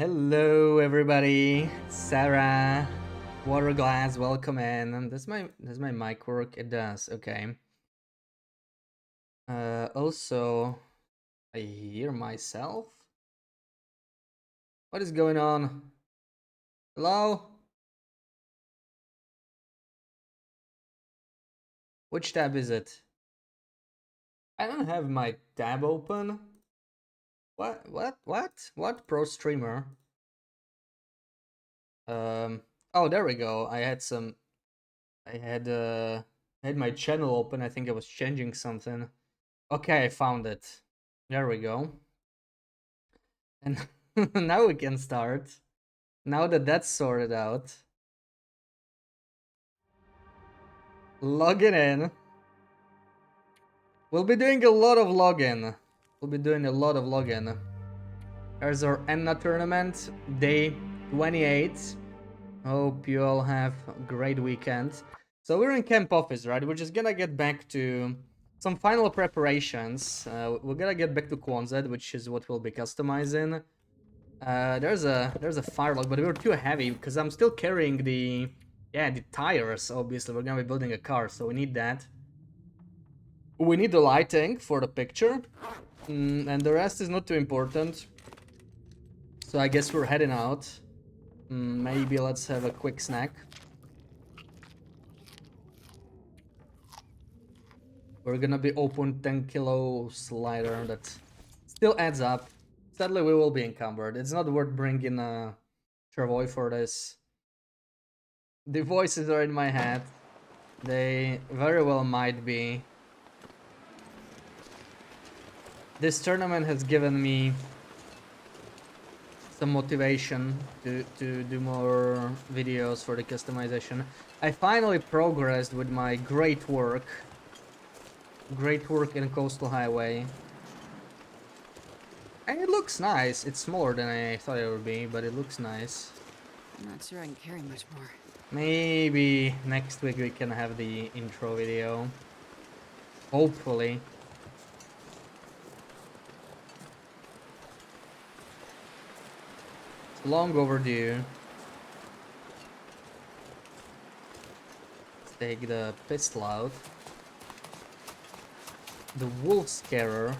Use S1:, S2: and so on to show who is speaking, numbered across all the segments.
S1: Hello everybody, Sarah, Water Glass, welcome in. Does my mic work? It does, okay. Also, I hear myself. What is going on? Hello? Which tab is it? I don't have my tab open. What? Pro streamer? Oh, there we go. I had my channel open. I think I was changing something. Okay, I found it. There we go. And now we can start. Now that that's sorted out. Logging in. We'll be doing a lot of login. There's our Enna tournament, day 28. Hope you all have a great weekend. So we're in camp office, right? We're just gonna get back to some final preparations. We're gonna get back to Quonset, which is what we'll be customizing. There's a fire log, but we were too heavy because I'm still carrying the tires. Obviously, we're gonna be building a car, so we need that. We need the lighting for the picture, and the rest is not too important. So I guess we're heading out. Maybe let's have a quick snack. We're gonna be open 10 kilo slider that still adds up. Sadly, we will be encumbered. It's not worth bringing a Travoy for this. The voices are in my head. They very well might be. This tournament has given me some motivation to do more videos for the customization. I finally progressed with my great work in Coastal Highway. And it looks nice. It's smaller than I thought it would be, but it looks nice.
S2: I'm not sure I can carry much more.
S1: Maybe next week we can have the intro video. Hopefully. It's long overdue. Let's take the pistol out. The wolf scarer.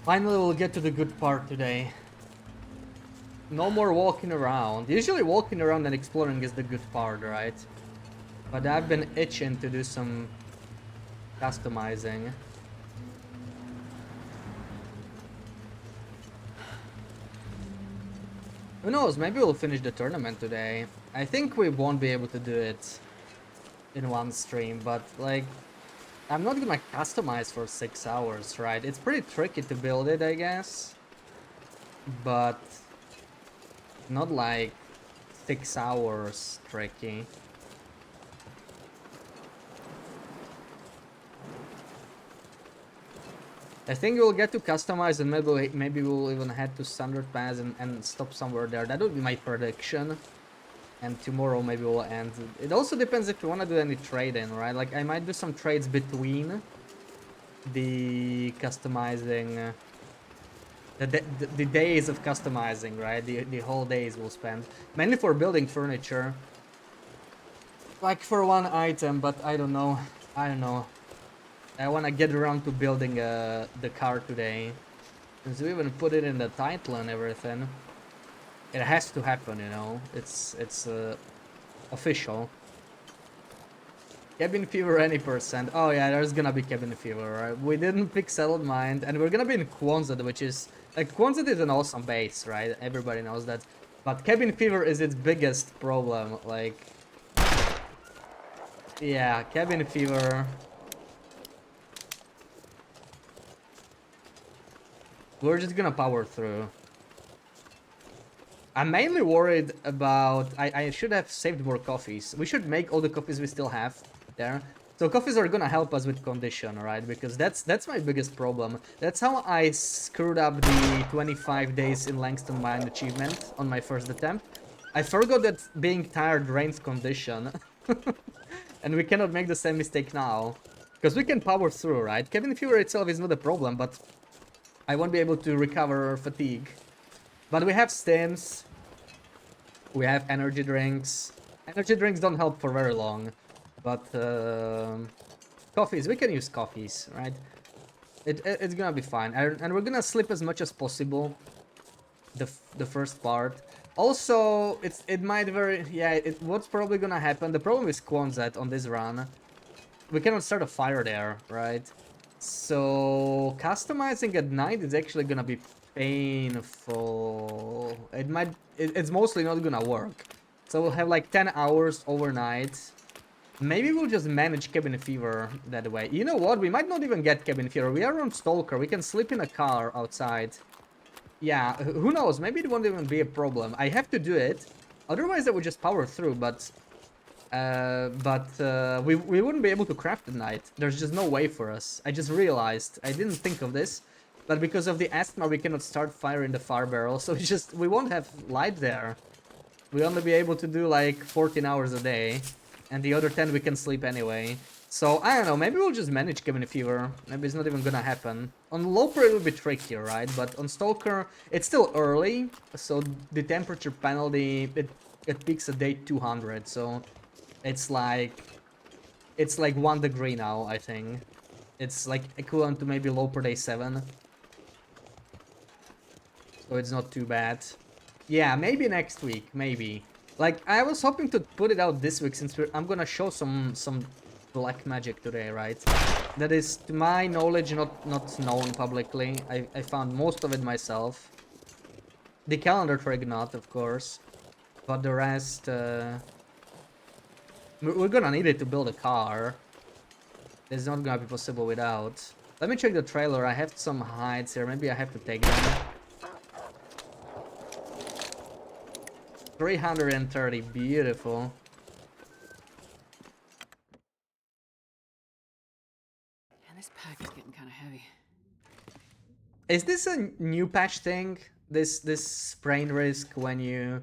S1: Finally, we'll get to the good part today. No more walking around. Usually walking around and exploring is the good part, right? But I've been itching to do some customizing. Who knows, maybe we'll finish the tournament today. I think we won't be able to do it in one stream, but like, I'm not gonna customize for 6 hours, right? It's pretty tricky to build it, I guess. But not like 6 hours tricky. I think we'll get to customize and maybe we'll even head to Standard Pass and stop somewhere there. That would be my prediction. And tomorrow maybe we'll end. It also depends if you want to do any trading, right? Like I might do some trades between the customizing, the days of customizing, right? The whole days we'll spend mainly for building furniture, like for one item. But I don't know. I want to get around to building the car today, since we even put it in the title and everything. It has to happen, you know. It's official. Cabin fever any percent. Oh yeah, there's gonna be cabin fever, right? We didn't pick settled mind, and we're gonna be in Quonset, which is like Quonset is an awesome base, right? Everybody knows that. But cabin fever is its biggest problem. Like, yeah, cabin fever. We're just gonna power through. I'm mainly worried about... I should have saved more coffees. We should make all the coffees we still have there. So coffees are gonna help us with condition, right? Because that's my biggest problem. That's how I screwed up the 25 days in Langston Mine achievement on my first attempt. I forgot that being tired drains condition. And we cannot make the same mistake now. Because we can power through, right? Cabin fever itself is not a problem, but I won't be able to recover fatigue. But we have stims. We have energy drinks. Energy drinks don't help for very long. But coffees, we can use coffees, right? It's gonna be fine. And we're gonna sleep as much as possible. The first part. Also, it might very... Yeah, what's probably gonna happen... The problem is Quonset on this run. We cannot start a fire there, right? So customizing at night is actually gonna be painful. It's mostly not gonna work. So we'll have like 10 hours overnight. Maybe we'll just manage cabin fever that way. You know what? We might not even get cabin fever. We are on Stalker. We can sleep in a car outside. Yeah, who knows? Maybe it won't even be a problem. I have to do it. Otherwise, I would just power through, but we wouldn't be able to craft at night. There's just no way for us. I just realized. I didn't think of this. But because of the asthma, we cannot start fire in the fire barrel. So it's just... We won't have light there. We'll only be able to do like 14 hours a day. And the other 10 we can sleep anyway. So, I don't know, maybe we'll just manage cabin fever. Maybe it's not even gonna happen. On Loper it will be trickier, right? But on Stalker, it's still early. So the temperature penalty, it peaks at day 200. So it's like 1 degree now, I think. It's like equivalent to maybe Loper day 7. So it's not too bad. Yeah, maybe next week, maybe. Like, I was hoping to put it out this week since I'm gonna show some black magic today, right? That is, to my knowledge, not known publicly. I found most of it myself. The calendar trick not, of course. But the rest, we're gonna need it to build a car. It's not gonna be possible without. Let me check the trailer. I have some hides here. Maybe I have to take them. 330, beautiful.
S2: Yeah, this pack is getting kind of heavy.
S1: Is this a new patch thing? This sprain risk when you...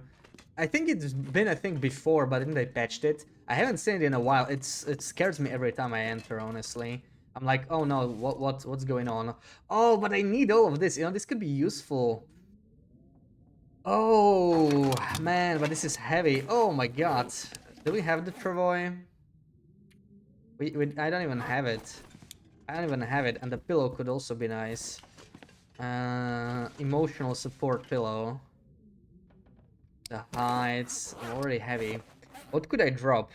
S1: I think it's been a thing before, but then they patched it. I haven't seen it in a while. It scares me every time I enter, honestly. I'm like, oh no, what's going on? Oh, but I need all of this. You know, this could be useful. Oh, man, but this is heavy. Oh my god. Do we have the travoy? I don't even have it. I don't even have it. And the pillow could also be nice. Emotional support pillow. The hides are already heavy. What could I drop?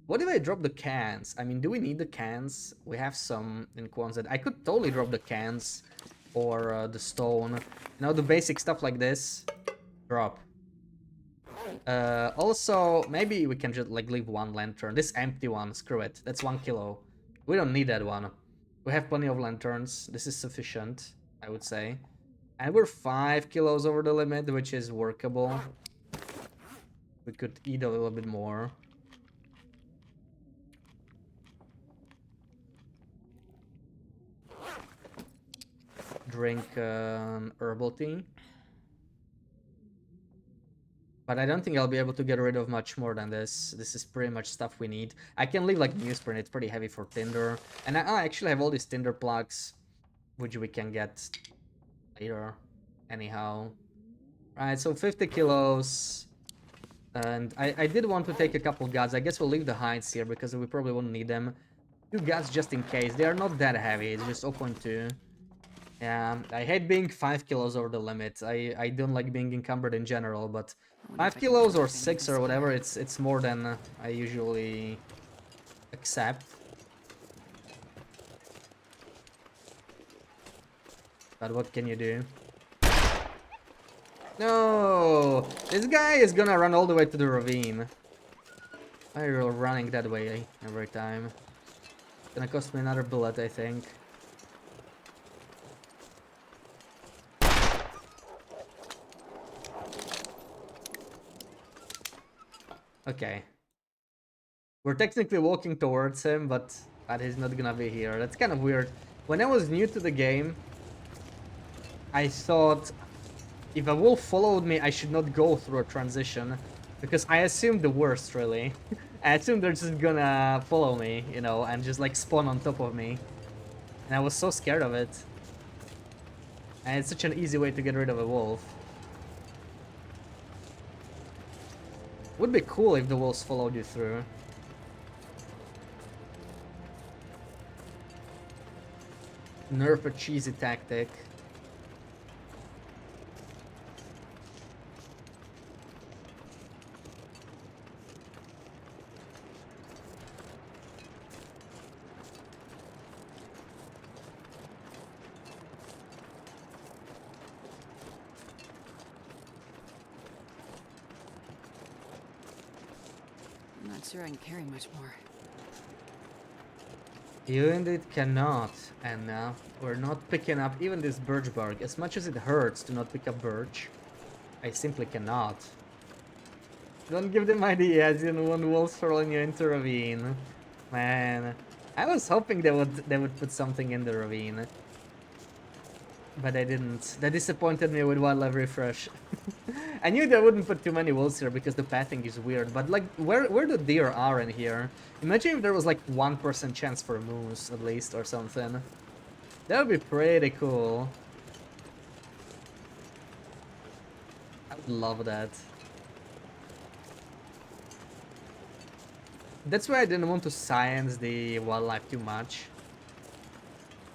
S1: What if I drop the cans? I mean, do we need the cans? We have some in Quonset. I could totally drop the cans or the stone. You know, the basic stuff like this. Drop. Also, maybe we can just like leave 1 lantern. This empty one, screw it. That's 1 kilo. We don't need that one. We have plenty of lanterns. This is sufficient, I would say. And we're 5 kilos over the limit, which is workable. We could eat a little bit more. Drink herbal tea. But I don't think I'll be able to get rid of much more than this. This is pretty much stuff we need. I can leave like newsprint, it's pretty heavy for tinder. And I actually have all these tinder plugs, which we can get later. Anyhow. Right, so 50 kilos. And I did want to take a couple guts. I guess we'll leave the hides here because we probably won't need them. 2 guts just in case. They are not that heavy, it's just 0.2. Yeah, I hate being 5 kilos over the limit. I don't like being encumbered in general, but 5 kilos or 6 or whatever, it's more than I usually accept. But what can you do? No! This guy is gonna run all the way to the ravine. Why are you running that way every time? It's gonna cost me another bullet, I think. Okay. We're technically walking towards him, but he's not gonna be here. That's kind of weird. When I was new to the game, I thought if a wolf followed me, I should not go through a transition. Because I assumed the worst, really. I assumed they're just gonna follow me, you know, and just like spawn on top of me. And I was so scared of it. And it's such an easy way to get rid of a wolf. Would be cool if the wolves followed you through. Nerf a cheesy tactic.
S2: I'm not sure I can carry much more.
S1: You indeed cannot, Anna. We're not picking up even this birch bark. As much as it hurts to not pick up birch, I simply cannot. Don't give them ideas, you know, one wolf throwing you into ravine. Man, I was hoping they would put something in the ravine. But they didn't. That disappointed me with wildlife refresh. I knew they wouldn't put too many wolves here because the pathing is weird. But like, where the deer are in here? Imagine if there was like 1% chance for a moose at least or something. That would be pretty cool. I would love that. That's why I didn't want to science the wildlife too much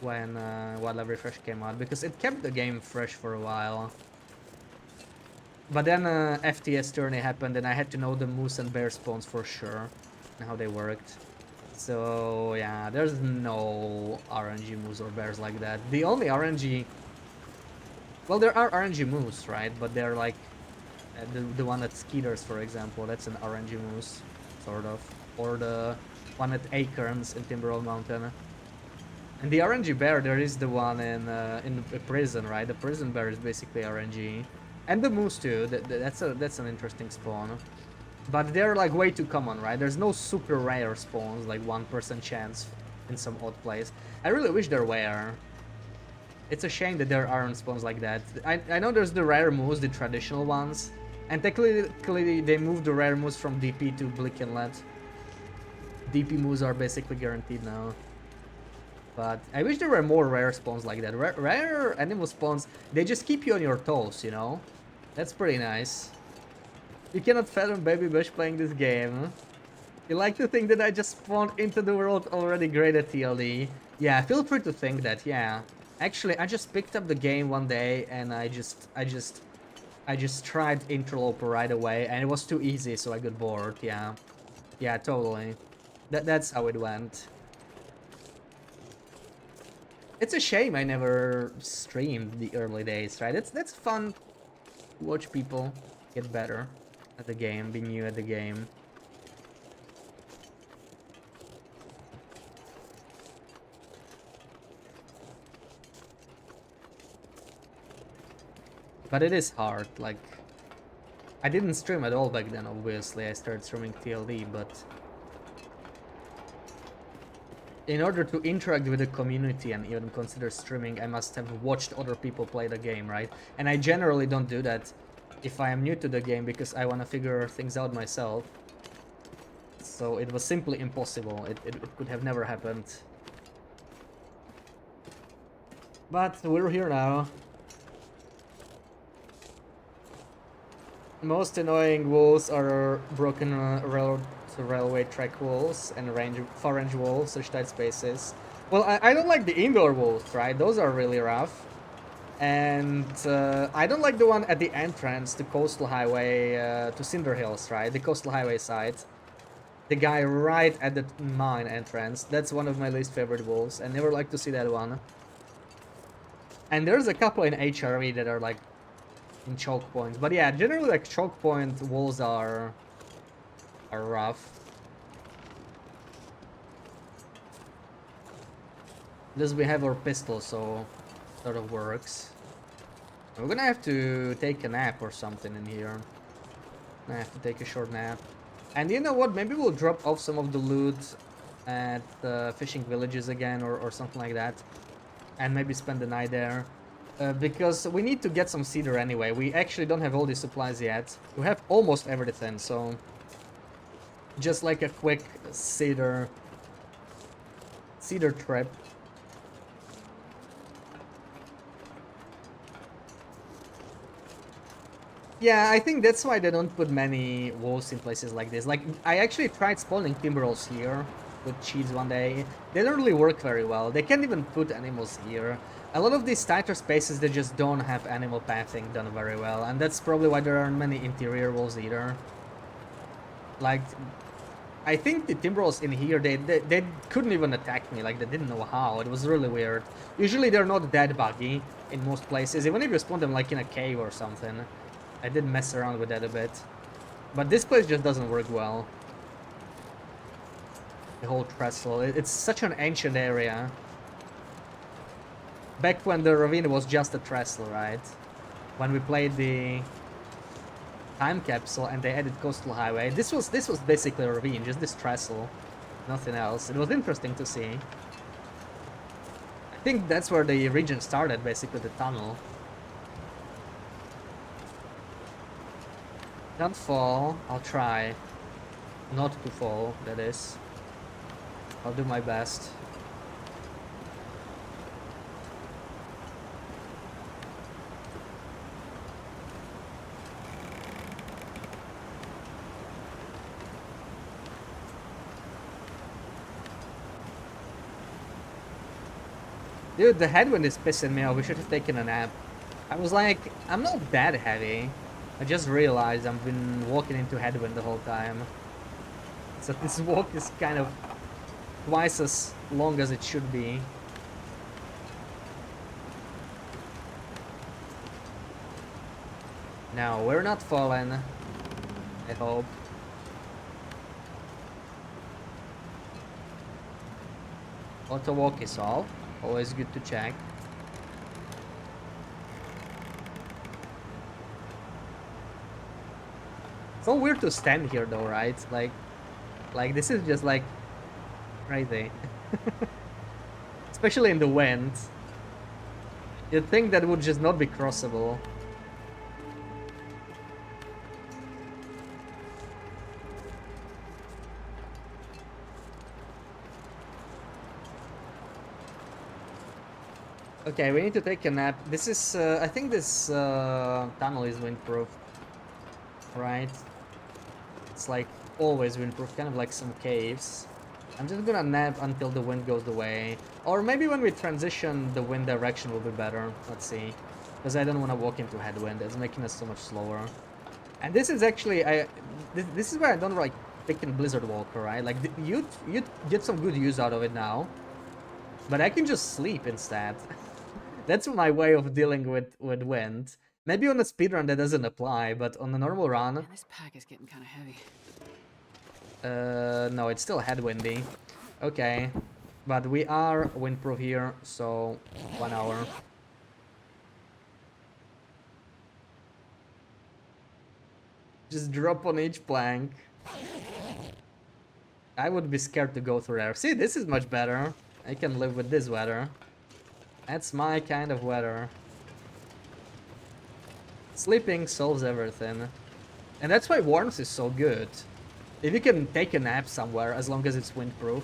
S1: when Wildlife Refresh came out, because it kept the game fresh for a while. But then FTS tourney happened and I had to know the moose and bear spawns for sure and how they worked. So yeah, there's no RNG moose or bears like that. The only RNG... Well, there are RNG moose, right? But they're like... the one at Skeeters, for example, that's an RNG moose, sort of. Or the one at Acorns in Timberwolf Mountain. And the RNG bear, there is the one in a prison, right? The prison bear is basically RNG. And the moose too, that's an interesting spawn. But they're like way too common, right? There's no super rare spawns, like 1% chance in some odd place. I really wish there were. It's a shame that there aren't spawns like that. I know there's the rare moose, the traditional ones. And technically they moved the rare moose from DP to Blick Inlet. DP moose are basically guaranteed now. But I wish there were more rare spawns like that. Rare animal spawns, they just keep you on your toes, you know? That's pretty nice. You cannot fathom Baby Bush playing this game. You like to think that I just spawned into the world already great at TLD. Yeah, feel free to think that, yeah. Actually, I just picked up the game one day and I just tried Interloper right away and it was too easy, so I got bored, yeah. Yeah, totally. That's how it went. It's a shame I never streamed the early days, right? That's fun to watch people get better at the game, be new at the game. But it is hard, like... I didn't stream at all back then, obviously. I started streaming TLD, but... in order to interact with the community and even consider streaming, I must have watched other people play the game, right? And I generally don't do that if I am new to the game because I want to figure things out myself. So it was simply impossible. It could have never happened. But we're here now. Most annoying walls are broken railway track walls and far range walls, such tight spaces. Well, I don't like the indoor walls, right? Those are really rough. And I don't like the one at the entrance to Coastal Highway, to Cinder Hills, right? The Coastal Highway side. The guy right at the mine entrance. That's one of my least favorite walls. I never like to see that one. And there's a couple in HRV that are like in choke points. But yeah, generally like choke point walls are rough. This we have our pistol, so sort of works. We're gonna have to take a nap or something in here. I have to take a short nap. And you know what? Maybe we'll drop off some of the loot at the fishing villages again or something like that. And maybe spend the night there. Because we need to get some cedar anyway. We actually don't have all the supplies yet. We have almost everything, so just like a quick cedar trip. Yeah, I think that's why they don't put many walls in places like this. Like, I actually tried spawning timberwolves here with cheats one day. They don't really work very well. They can't even put animals here. A lot of these tighter spaces, they just don't have animal pathing done very well. And that's probably why there aren't many interior walls either. Like, I think the timberwolves in here, they couldn't even attack me. Like, they didn't know how. It was really weird. Usually they're not that buggy in most places. Even if you spawn them like in a cave or something. I did mess around with that a bit. But this place just doesn't work well. The whole trestle. It's such an ancient area. Back when the ravine was just a trestle, right? When we played the time capsule and they added coastal highway. This was basically a ravine, just this trestle. Nothing else. It was interesting to see. I think that's where the region started, basically the tunnel. Don't fall. I'll try. Not to fall, that is. I'll do my best. Dude, the headwind is pissing me off. We should have taken a nap. I was like, I'm not that heavy. I just realized I've been walking into headwind the whole time. So this walk is kind of twice as long as it should be. No, we're not falling. I hope. Auto walk is off. Always good to check. So weird to stand here though, right? Like this is just like crazy. Especially in the wind. You'd think that would just not be crossable. Okay, we need to take a nap. This is, I think this tunnel is windproof, right? It's like always windproof, kind of like some caves. I'm just gonna nap until the wind goes away. Or maybe when we transition, the wind direction will be better. Let's see. Because I don't want to walk into headwind. It's making us so much slower. And this is actually, this is where I don't like picking Blizzard Walker, right? Like, you get some good use out of it now. But I can just sleep instead. That's my way of dealing with wind. Maybe on a speedrun that doesn't apply, but on a normal run...
S2: Man, this pack is getting kind of heavy.
S1: No, it's still headwindy. Okay. But we are windproof here, so 1 hour. Just drop on each plank. I would be scared to go through there. See, this is much better. I can live with this weather. That's my kind of weather. Sleeping solves everything. And that's why warmth is so good. If you can take a nap somewhere, as long as it's windproof.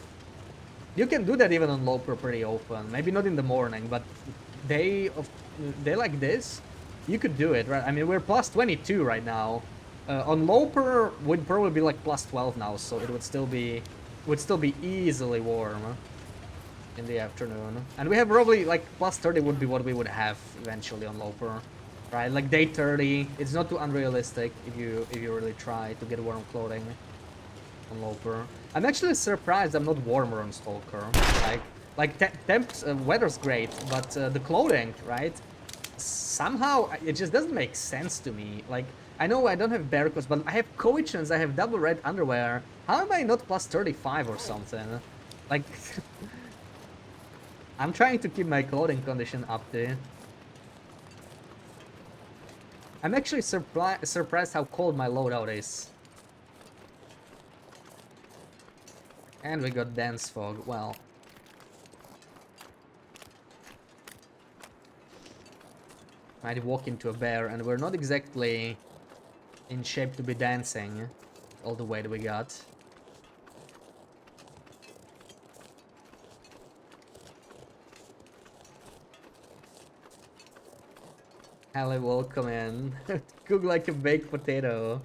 S1: You can do that even on low pro pretty often. Maybe not in the morning, but day like this, you could do it, right? I mean, we're plus 22 right now. On low pro, would probably be like plus 12 now, so it would still be easily warm in the afternoon. And we have probably like plus 30 would be what we would have eventually on low pro, right? Like day 30, it's not too unrealistic if you really try to get warm clothing on low pro. I'm actually surprised I'm not warmer on Stalker. Weather's great, but the clothing, right? Somehow it just doesn't make sense to me. Like, I know I don't have barcodes, but I have coichins, I have double red underwear. How am I not plus 35 or something? Like, I'm trying to keep my clothing condition up there. I'm actually surprised how cold my loadout is. And we got dense fog. Well, Might walk into a bear, and we're not exactly in shape to be dancing all the weight we got. Hello, welcome in. Cook like a baked potato.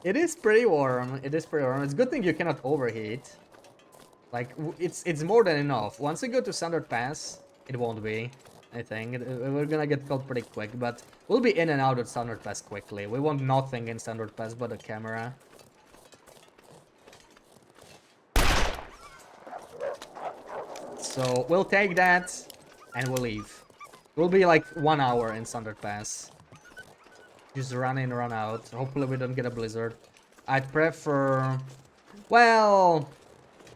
S1: It is pretty warm. It is pretty warm. It's a good thing you cannot overheat. Like, it's more than enough. Once we go to Standard Pass, it won't be, I think. We're gonna get cold pretty quick, but we'll be in and out of Standard Pass quickly. We want nothing in Standard Pass but a camera. So, we'll take that, and we'll leave. We'll be like 1 hour in Standard Pass. Just run in, run out. Hopefully we don't get a blizzard. I'd prefer... Well...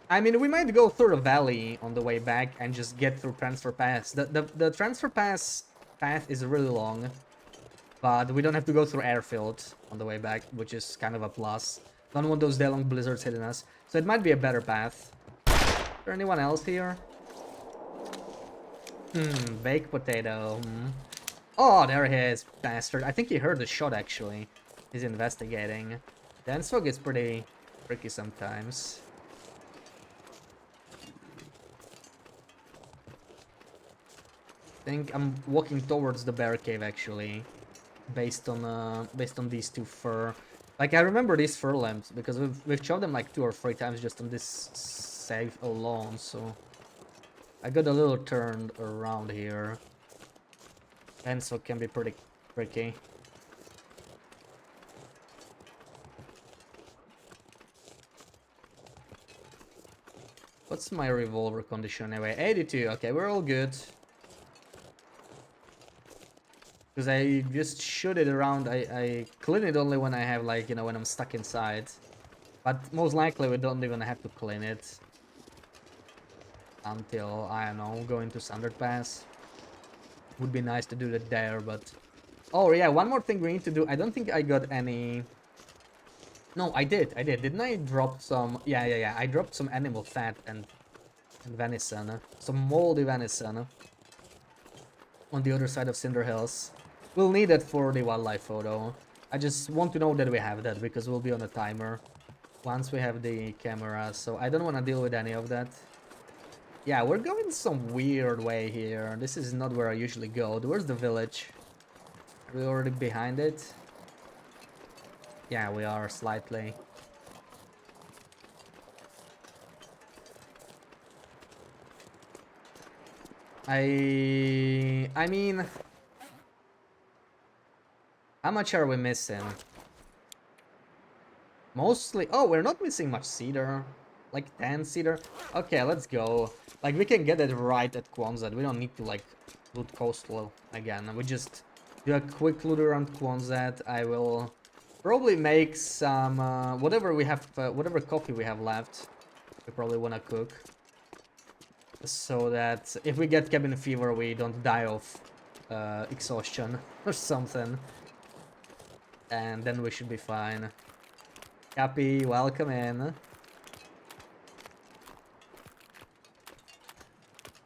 S1: I mean, we might go through the valley on the way back and just get through Transfer Pass. The Transfer Pass path is really long, but we don't have to go through Airfield on the way back, which is kind of a plus. Don't want those day-long blizzards hitting us, so it might be a better path. Is there anyone else here? Baked potato. Oh, there he is, bastard. I think he heard the shot, actually. He's investigating. Dense fog is pretty tricky sometimes. I think I'm walking towards the bear cave, actually, based on these two fur. Like, I remember these fur lamps because we've shot them like 2 or 3 times just on this save alone. So I got a little turned around here, and so it can be pretty tricky. What's my revolver condition anyway? 82. Okay, we're all good. Because I just shoot it around, I clean it only when I have, like, you know, when I'm stuck inside. But most likely we don't even have to clean it until, I don't know, going to Standard Pass. Would be nice to do that there, but... Oh yeah, one more thing we need to do. I don't think I got any... No, I did. Didn't I drop some... Yeah. I dropped some animal fat and venison. Some moldy venison on the other side of Cinder Hills. We'll need it for the wildlife photo. I just want to know that we have that, because we'll be on a timer once we have the camera, so I don't want to deal with any of that. Yeah, we're going some weird way here. This is not where I usually go. Where's the village? Are we already behind it? Yeah, we are slightly. I mean, how much are we missing? Mostly, oh, we're not missing much cedar, like 10 cedar. Okay, let's go. Like, we can get it right at Quonset. We don't need to, like, loot coastal again. We just do a quick loot around Quonset. I will probably make some, whatever we have, whatever coffee we have left, we probably want to cook. So that if we get cabin fever, we don't die of exhaustion or something. And then we should be fine. Cappy, welcome in.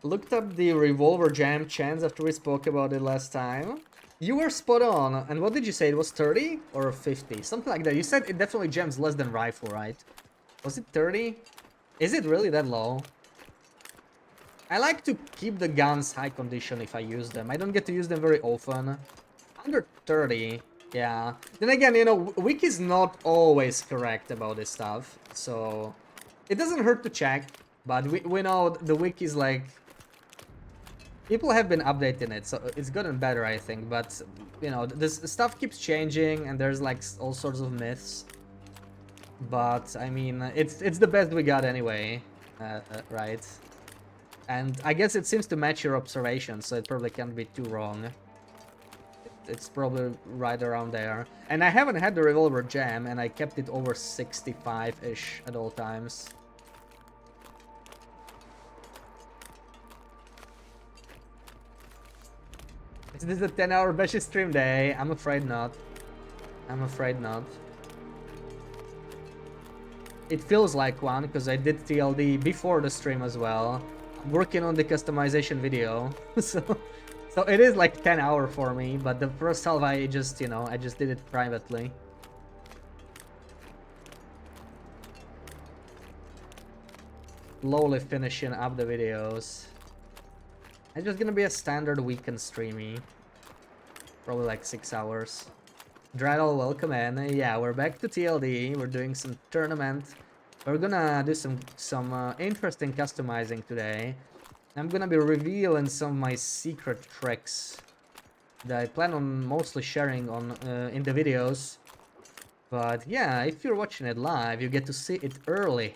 S1: Looked up the revolver jam chance after we spoke about it last time. You were spot on. And what did you say? It was 30 or 50? Something like that. You said it definitely jams less than rifle, right? Was it 30? Is it really that low? I like to keep the guns high condition if I use them. I don't get to use them very often. Under 30, yeah. Then again, you know, Wiki is not always correct about this stuff. So, it doesn't hurt to check. But we know the Wiki is like... People have been updating it, so it's gotten better, I think. But, you know, this stuff keeps changing and there's like all sorts of myths. But, I mean, it's the best we got anyway, right? And I guess it seems to match your observations, so it probably can't be too wrong. It's probably right around there. And I haven't had the revolver jam, and I kept it over 65-ish at all times. Is this a 10-hour Beshi stream day? I'm afraid not. I'm afraid not. It feels like one, because I did TLD before the stream as well. Working on the customization video, so So it is like 10 hour for me, but the first half I just, you know, I just did it privately. Slowly finishing up the videos. It's just gonna be a standard weekend streamy. Probably like 6 hours. Dreidel, welcome in. Yeah, we're back to TLD. We're doing some tournament. We're gonna do some interesting customizing today. I'm gonna be revealing some of my secret tricks that I plan on mostly sharing on in the videos. But yeah, if you're watching it live, you get to see it early.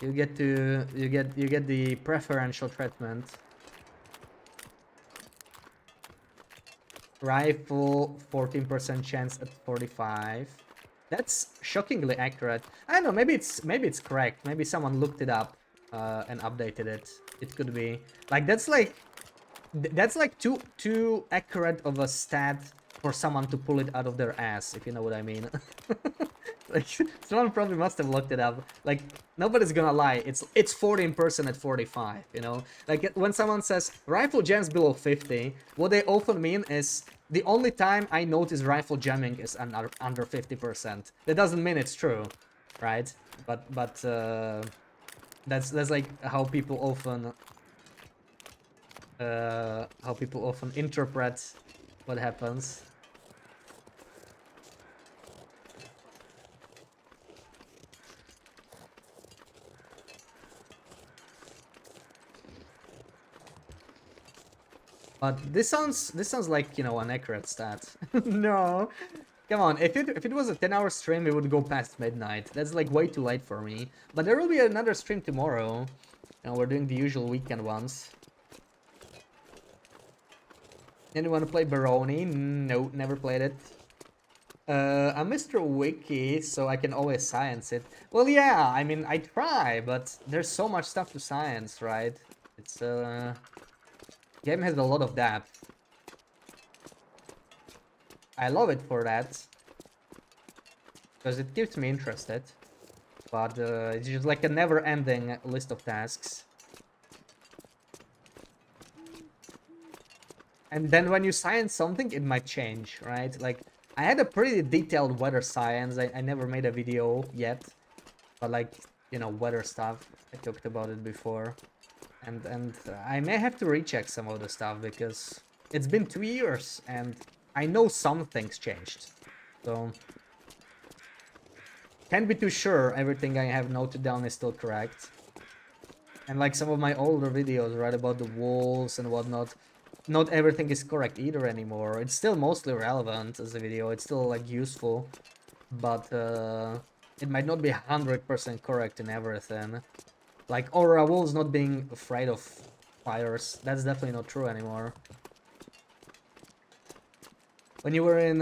S1: You get the preferential treatment. Rifle 14% chance at 45. That's shockingly accurate. I don't know, maybe it's correct. Maybe someone looked it up and updated it. It could be. Like that's like too accurate of a stat for someone to pull it out of their ass, if you know what I mean. Like someone probably must have looked it up. Like nobody's gonna lie, it's 14% at 45, you know? Like when someone says rifle jams below 50, what they often mean is the only time I notice rifle jamming is under 50%. That doesn't mean it's true, right? But that's like how people often interpret what happens. But this sounds like, you know, an accurate stat. No. Come on, if it was a 10-hour stream, it would go past midnight. That's like way too late for me. But there will be another stream tomorrow. And we're doing the usual weekend ones. Anyone play Baroni? No, never played it. I'm Mr. Wiki, so I can always science it. Well, yeah, I mean, I try, but there's so much stuff to science, right? It's, game has a lot of depth. I love it for that. Because it keeps me interested. But it's just like a never-ending list of tasks. And then when you science something, it might change, right? Like, I had a pretty detailed weather science. I never made a video yet. But like, you know, weather stuff. I talked about it before. And I may have to recheck some of the stuff because it's been 2 years and I know some things changed. So can't be too sure everything I have noted down is still correct. And like some of my older videos, right, about the walls and whatnot, not everything is correct either anymore. It's still mostly relevant as a video, it's still like useful, but it might not be 100% correct in everything. Like Aurora Wolves not being afraid of fires, that's definitely not true anymore. When you were in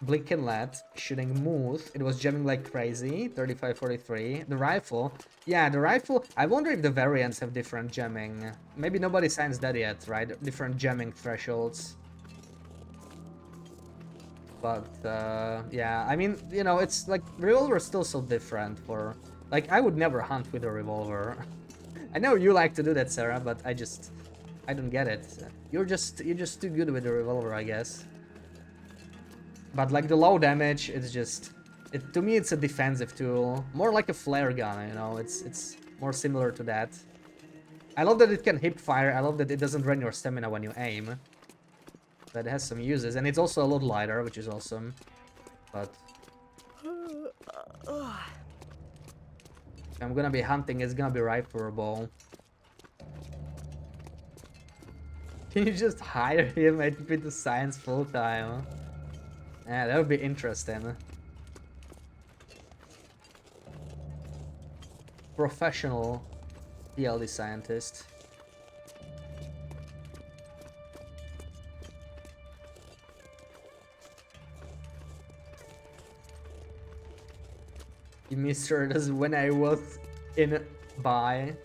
S1: Blinkenlat shooting Moose, it was jamming like crazy, 35-43. The rifle, yeah, the rifle, I wonder if the variants have different jamming. Maybe nobody signs that yet, right? Different jamming thresholds. But, yeah, I mean, you know, it's like, revolver is still so different for... Like, I would never hunt with a revolver. I know you like to do that, Sarah, but I don't get it. You're just too good with the revolver, I guess. But like the low damage, it's just... to me, it's a defensive tool. More like a flare gun, you know, it's more similar to that. I love that it can hip fire, I love that it doesn't drain your stamina when you aim. That has some uses, and it's also a lot lighter, which is awesome. But... if I'm gonna be hunting, it's gonna be rifleable. Can you just hire him at the science full time? Yeah, that would be interesting. Professional TLD scientist. You misheard us when I was in buy.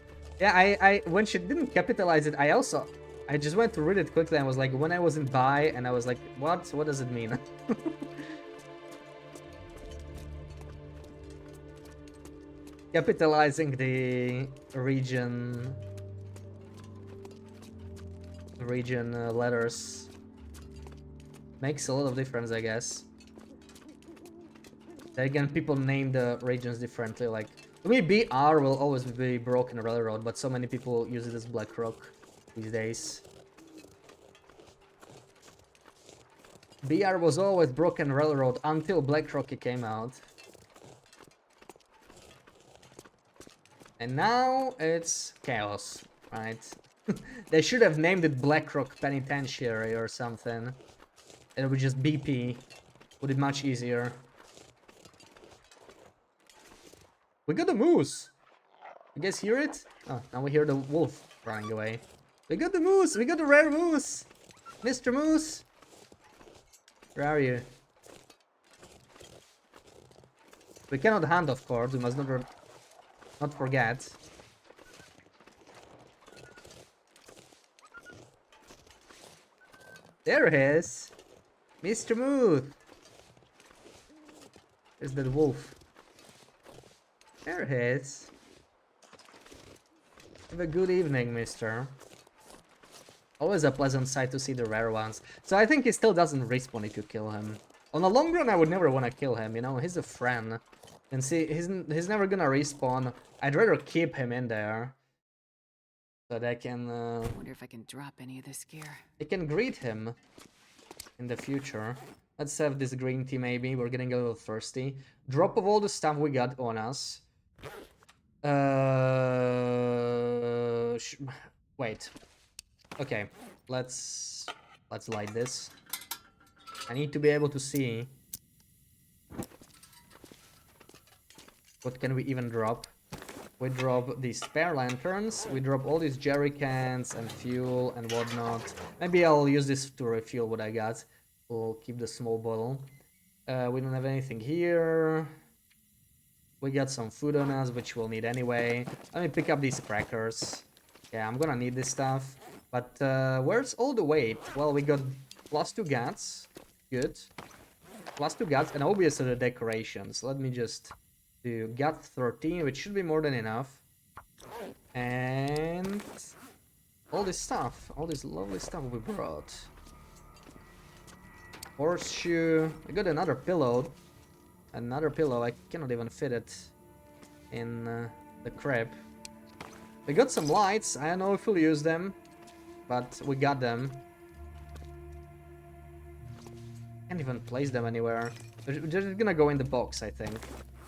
S1: Yeah, I when she didn't capitalize it, I just went to read it quickly and was like, when I was in buy, and I was like, what? What does it mean? Capitalizing the region. region letters. Makes a lot of difference, I guess. Then again, people name the regions differently. Like, to me, BR will always be Broken Railroad, but so many people use it as Black Rock these days. BR was always Broken Railroad until Black Rocky came out. And now it's Chaos, right? They should have named it Black Rock Penitentiary or something. It would just BP. Would be much easier. We got a moose! You guys hear it? Oh, now we hear the wolf running away. We got the moose! We got the rare moose! Mr. Moose! Where are you? We cannot hunt, of course. We must not forget. There he is! Mr. Moose! There's that wolf. There he is. Have a good evening, mister. Always a pleasant sight to see the rare ones. So I think he still doesn't respawn if you kill him. On the long run, I would never want to kill him, you know? He's a friend. And see, he's never gonna respawn. I'd rather keep him in there. So that I can...
S2: Wonder if I can drop any of this gear.
S1: I can greet him in the future. Let's have this green tea maybe. We're getting a little thirsty. Drop of all the stuff we got on us. Wait. Okay, let's light this. I need to be able to see. What can we even drop? We drop these spare lanterns. We drop all these jerry cans and fuel and whatnot. Maybe I'll use this to refuel what I got. We'll keep the small bottle. We don't have anything here. We got some food on us, which we'll need anyway. Let me pick up these crackers. Yeah, I'm gonna need this stuff. But where's all the weight? Well, we got +2 guts. Good. +2 guts, and obviously the decorations. Let me just do gut 13, which should be more than enough. And all this stuff. All this lovely stuff we brought. Horseshoe. I got another pillow. Another pillow. I cannot even fit it in the crib. We got some lights. I don't know if we'll use them, but we got them. Can't even place them anywhere. They're just gonna go in the box, I think.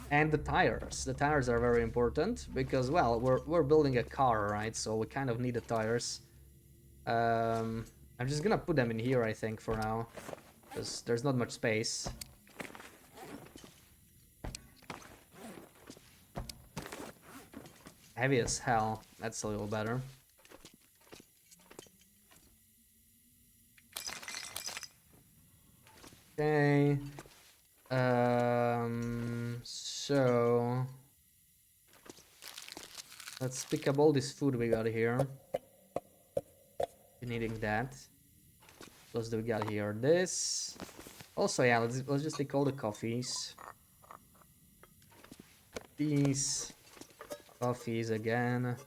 S1: And the tires. The tires are very important because, well, we're building a car, right? So we kind of need the tires. I'm just gonna put them in here, I think, for now, because there's not much space. Heavy as hell. That's a little better. Okay. So let's pick up all this food we got here. We're needing that. What else do we got here? This. Also, yeah, let's just take all the coffees. These coffees again.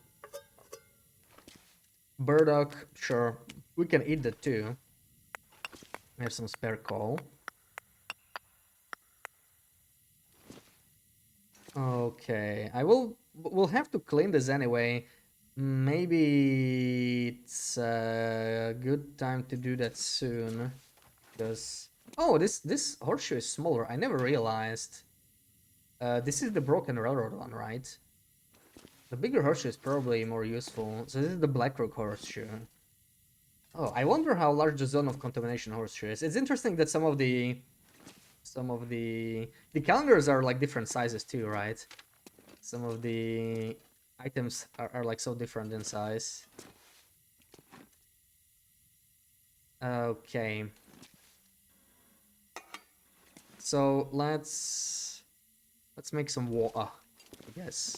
S1: Burdock, sure. We can eat that too. We have some spare coal. Okay, we'll have to clean this anyway. Maybe it's a good time to do that soon. Because, oh, this horseshoe is smaller. I never realized. This is the Broken Railroad one, right? The bigger horseshoe is probably more useful. So this is the Blackrock horseshoe. Oh, I wonder how large the zone of contamination horseshoe is. It's interesting that some of the calendars are like different sizes too, right? Some of the items are like so different in size. Okay. So let's make some water, I guess.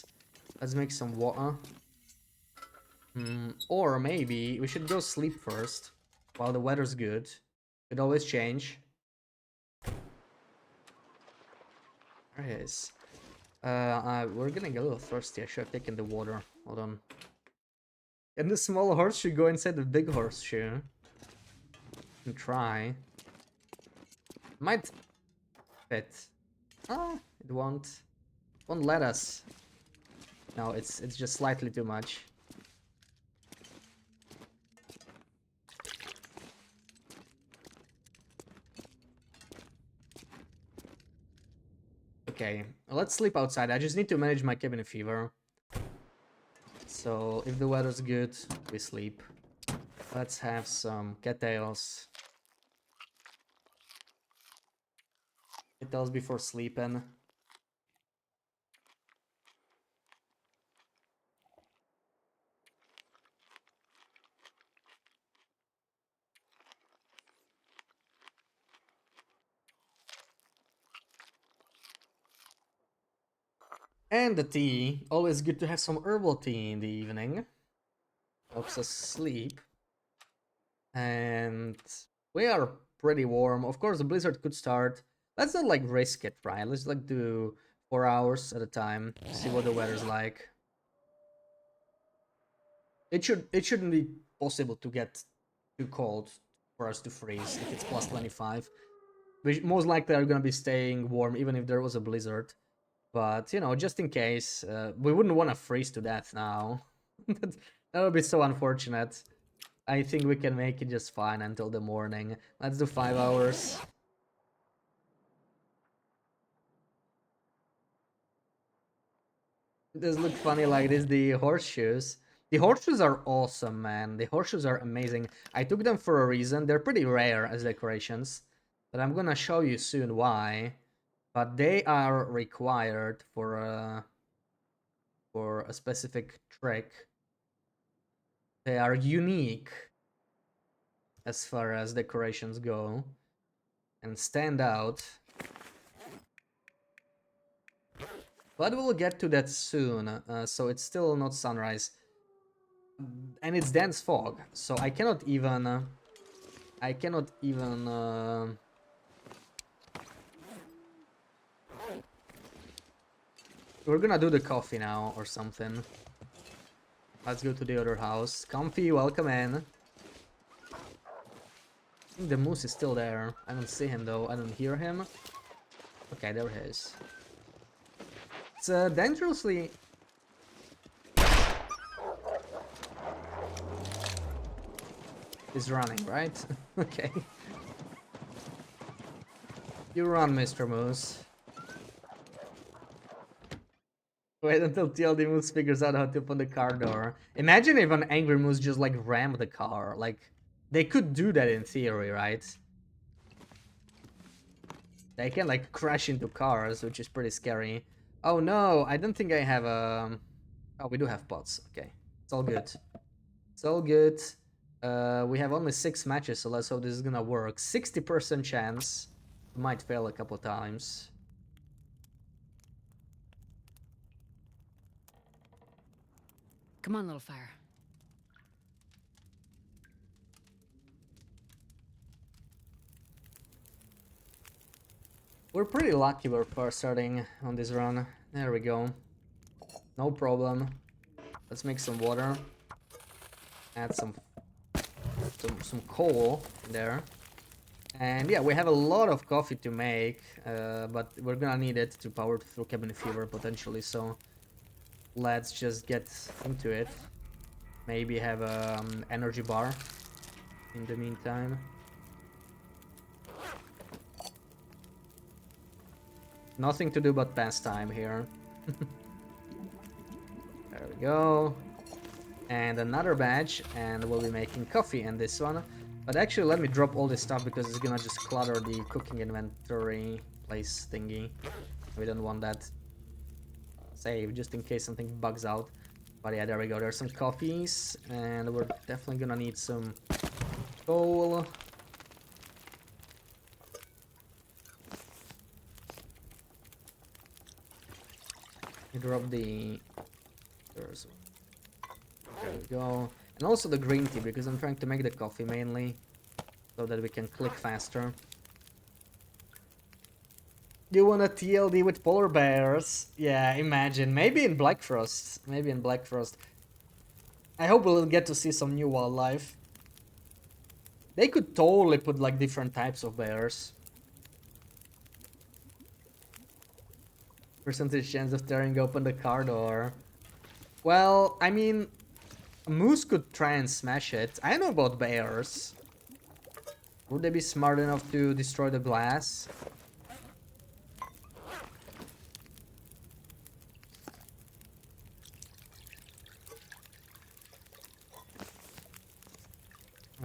S1: Let's make some water. Or maybe we should go sleep first while the weather's good. Could always change. There it is. We're getting a little thirsty. I should have taken the water. Hold on. Can the small horseshoe go inside the big horseshoe? And try. Might fit. Ah, it won't. Won't let us. No, it's just slightly too much. Okay, let's sleep outside. I just need to manage my cabin fever. So if the weather's good, we sleep. Let's have some cattails. Cattails before sleeping. And the tea. Always good to have some herbal tea in the evening. Helps us sleep. And we are pretty warm. Of course, the blizzard could start. Let's not like risk it, right? Let's like do 4 hours at a time. See what the weather's like. It shouldn't be possible to get too cold for us to freeze if it's plus 25. We most likely are gonna be staying warm even if there was a blizzard. But you know, just in case, we wouldn't want to freeze to death now. That would be so unfortunate. I think we can make it just fine until the morning. Let's do 5 hours. It does look funny like this, the horseshoes. The horseshoes are awesome, man. The horseshoes are amazing. I took them for a reason. They're pretty rare as decorations. But I'm gonna show you soon why. But they are required for a specific trick. They are unique as far as decorations go and stand out. But we'll get to that soon, so it's still not sunrise. And it's dense fog, so I cannot even... We're gonna do the coffee now or something. Let's go to the other house. Comfy, welcome in. I think the moose is still there. I don't see him though, I don't hear him. Okay, there he is. It's dangerously... He's running, right? Okay. You run, Mr. Moose. Wait until TLD Moose figures out how to open the car door. Imagine if an angry moose just like rammed the car. Like, they could do that in theory, right? They can like crash into cars, which is pretty scary. Oh no, I don't think I have a... Oh, we do have pots. Okay, it's all good. It's all good. We have only 6 matches, so let's hope this is gonna work. 60% chance. Might fail a couple times.
S2: Come on, little fire.
S1: We're pretty lucky we're first starting on this run. There we go. No problem. Let's make some water. Add some coal in there. And yeah, we have a lot of coffee to make, but we're gonna need it to power through cabin fever potentially, so let's just get into it. Maybe have an energy bar in the meantime. Nothing to do but pass time here. There we go. And another batch, and we'll be making coffee in this one. But actually, let me drop all this stuff because it's gonna just clutter the cooking inventory place thingy. We don't want that. Save, just in case something bugs out. But yeah, there we go. There's some coffees, and we're definitely gonna need some coal. Drop the... There we go. And also the green tea, because I'm trying to make the coffee mainly, so that we can click faster. You want a TLD with polar bears? Yeah, imagine. Maybe in Black Frost. Maybe in Black Frost. I hope we'll get to see some new wildlife. They could totally put like different types of bears. Percentage chance of tearing open the car door. Well, I mean, a moose could try and smash it. I know about bears. Would they be smart enough to destroy the glass?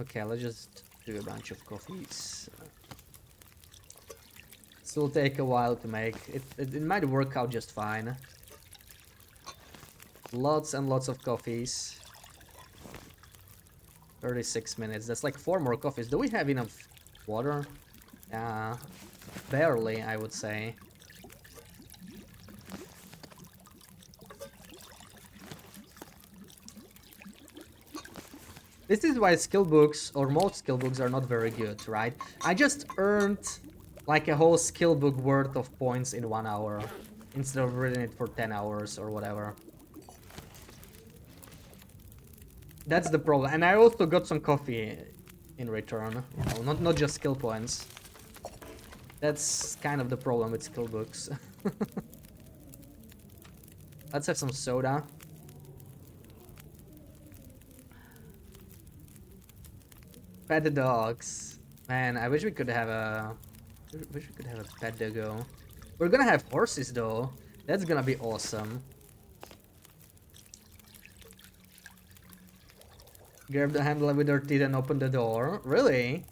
S1: Okay, let's just do a bunch of coffees. This will take a while to make. It might work out just fine. Lots and lots of coffees. 36 minutes. That's like 4 more coffees. Do we have enough water? Yeah, barely, I would say. This is why skill books, or most skill books, are not very good, right? I just earned like a whole skill book worth of points in 1 hour instead of reading it for 10 hours or whatever. That's the problem. And I also got some coffee in return, you know, not just skill points. That's kind of the problem with skill books. Let's have some soda. Pet the dogs. Man, I wish we could have a... wish we could have a pet doggo. We're gonna have horses though. That's gonna be awesome. Grab the handle with their teeth and open the door. Really?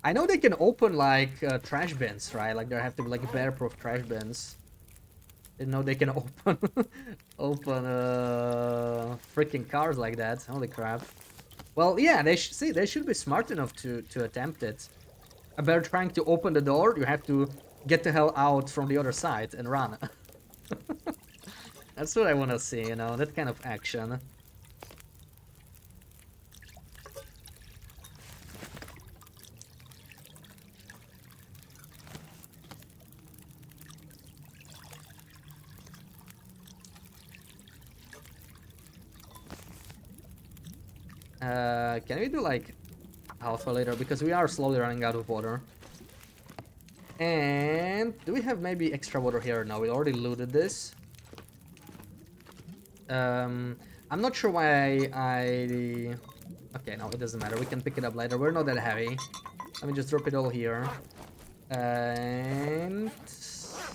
S1: I know they can open like trash bins, right? Like there have to be like bear-proof trash bins. Didn't know they can open open freaking cars like that. Holy crap. Well, yeah, they should be smart enough to attempt it. A bear trying to open the door, you have to get the hell out from the other side and run. That's what I want to see, you know, that kind of action. Can we do like half a liter? Because we are slowly running out of water. And do we have maybe extra water here? No, we already looted this. I'm not sure why I... Okay, no, it doesn't matter. We can pick it up later. We're not that heavy. Let me just drop it all here. And...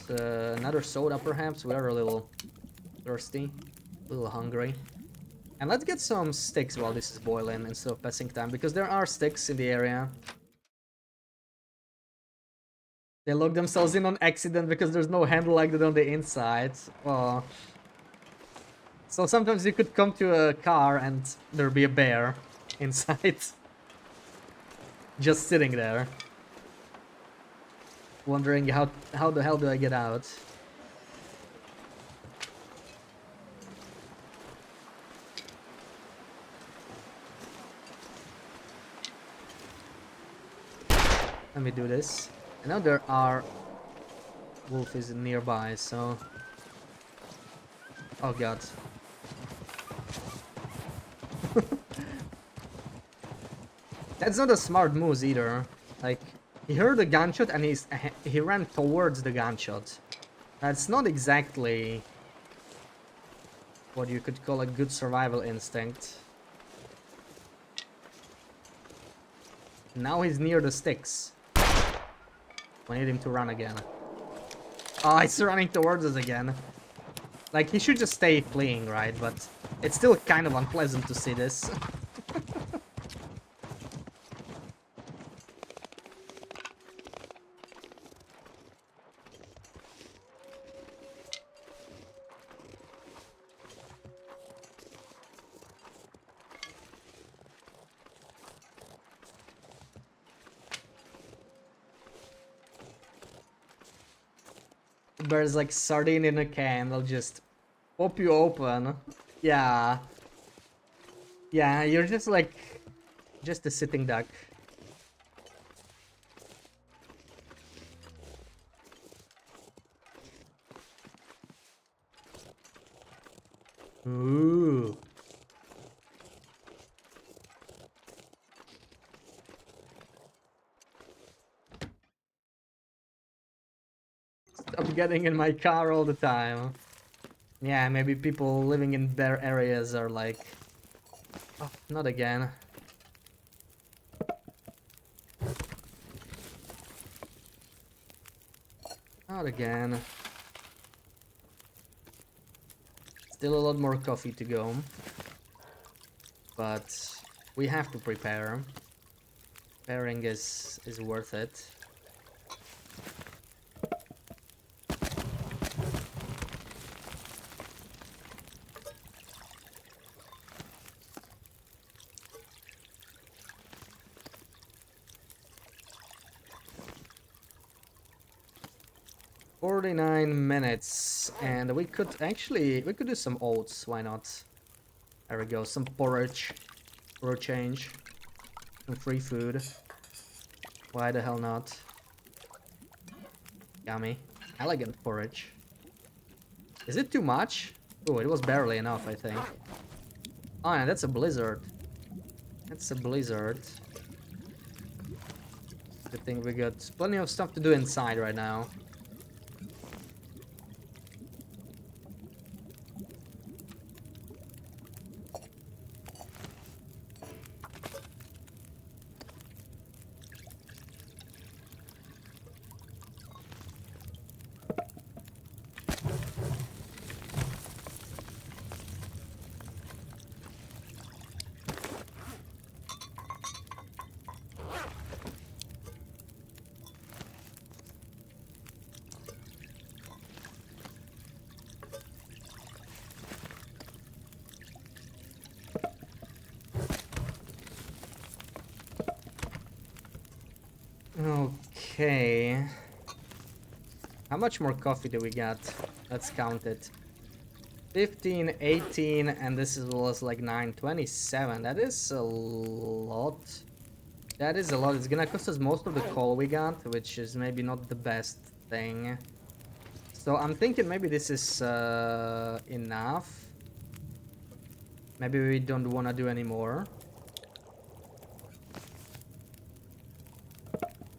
S1: another soda, perhaps. We are a little thirsty. A little hungry. And let's get some sticks while this is boiling instead of passing time. Because there are sticks in the area. They lock themselves in on accident because there's no handle like that on the inside. Oh. So sometimes you could come to a car and there'll be a bear inside. Just sitting there. Wondering how the hell do I get out? Let me do this. I know there are wolves nearby, so... Oh god. That's not a smart move either. Like, he heard a gunshot and he ran towards the gunshot. That's not exactly what you could call a good survival instinct. Now he's near the sticks. We need him to run again. Oh, he's running towards us again. Like, he should just stay fleeing, right? But it's still kind of unpleasant to see this. Bear's like sardine in a can, they'll just pop you open. Yeah. Yeah, you're just like... just a sitting duck. Ooh. stop getting in my car all the time. Yeah, maybe people living in their areas are like... Oh, not again. Not again. Still a lot more coffee to go. But we have to prepare. Preparing is worth it. $49, and we could do some oats. Why not? There we go. Some porridge for a change. Some free food. Why the hell not? Yummy. Elegant porridge. Is it too much? Oh, it was barely enough, I think. Oh, yeah, that's a blizzard. That's a blizzard. Good thing we got plenty of stuff to do inside right now. Okay. How much more coffee do we got? Let's count it. 15, 18, and this was like 9, 27. That is a lot. That is a lot. It's gonna cost us most of the coal we got, which is maybe not the best thing. So I'm thinking maybe this is enough. Maybe we don't want to do any more.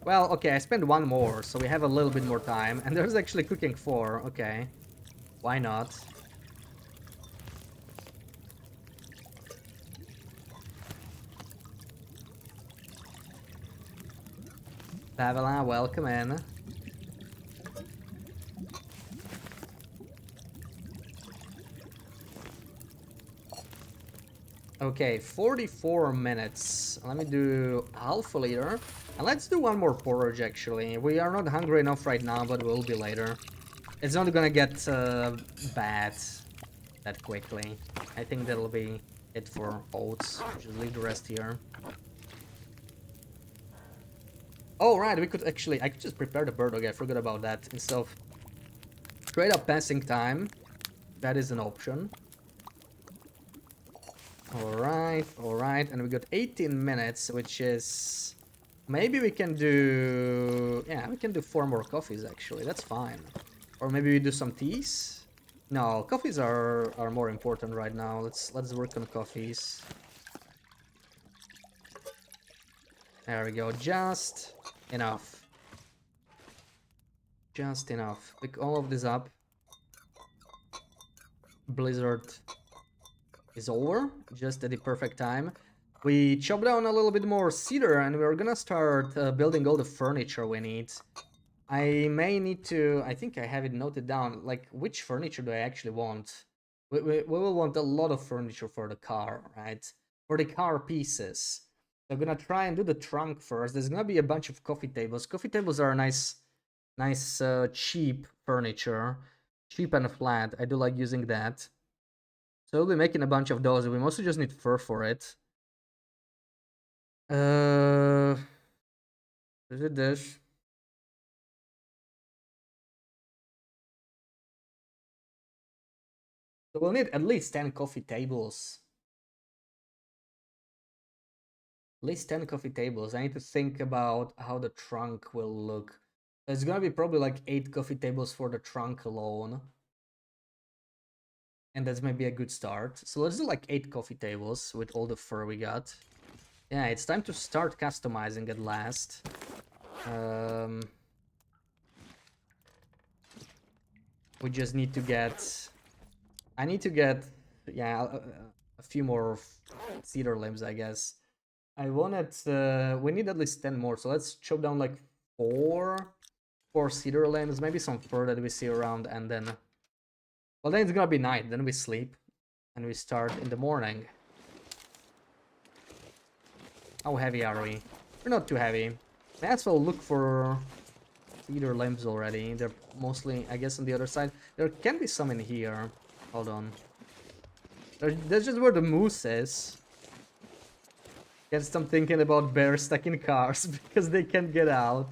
S1: Well, okay, I spent one more, so we have a little bit more time. And there's actually cooking 4. Okay. Why not? Pavela, welcome in. Okay, 44 minutes. Let me do half a liter. And let's do one more porridge, actually. We are not hungry enough right now, but we'll be later. It's not gonna get bad that quickly. I think that'll be it for oats. Just leave the rest here. Oh, right, we could actually... I could just prepare the bird. Okay, I forgot about that. Instead of straight up passing time, that is an option. Alright, and we got 18 minutes, which is... Maybe we can do... Yeah, we can do 4 more coffees, actually. That's fine. Or maybe we do some teas? No, coffees are more important right now. Let's work on coffees. There we go, just enough. Just enough. Pick all of this up. Blizzard is over, just at the perfect time. We chop down a little bit more cedar and we're gonna start building all the furniture we need. I may need to... I think I have it noted down, like, which furniture do I actually want? We will want a lot of furniture for the car, right? For the car pieces. I'm gonna try and do the trunk first. There's gonna be a bunch of coffee tables. Coffee tables are nice, cheap furniture. Cheap and flat. I do like using that. So we'll be making a bunch of those. We mostly just need fur for it. Is it this? So we'll need at least 10 coffee tables. At least 10 coffee tables. I need to think about how the trunk will look. There's gonna be probably like 8 coffee tables for the trunk alone. And that's maybe a good start. So let's do like 8 coffee tables with all the fur we got. Yeah, it's time to start customizing at last. We just need to get... I need to get, yeah, a few more cedar limbs, I guess. I wanted, we need at least 10 more, so let's chop down like 4 cedar limbs, maybe some fur that we see around, and then... Well, then it's gonna be night, then we sleep, and we start in the morning. How heavy are we? We're not too heavy. May as well look for cedar limbs already. They're mostly, I guess, on the other side. There can be some in here. Hold on. That's just where the moose is. Guess I'm thinking about bears stuck in cars because they can't get out.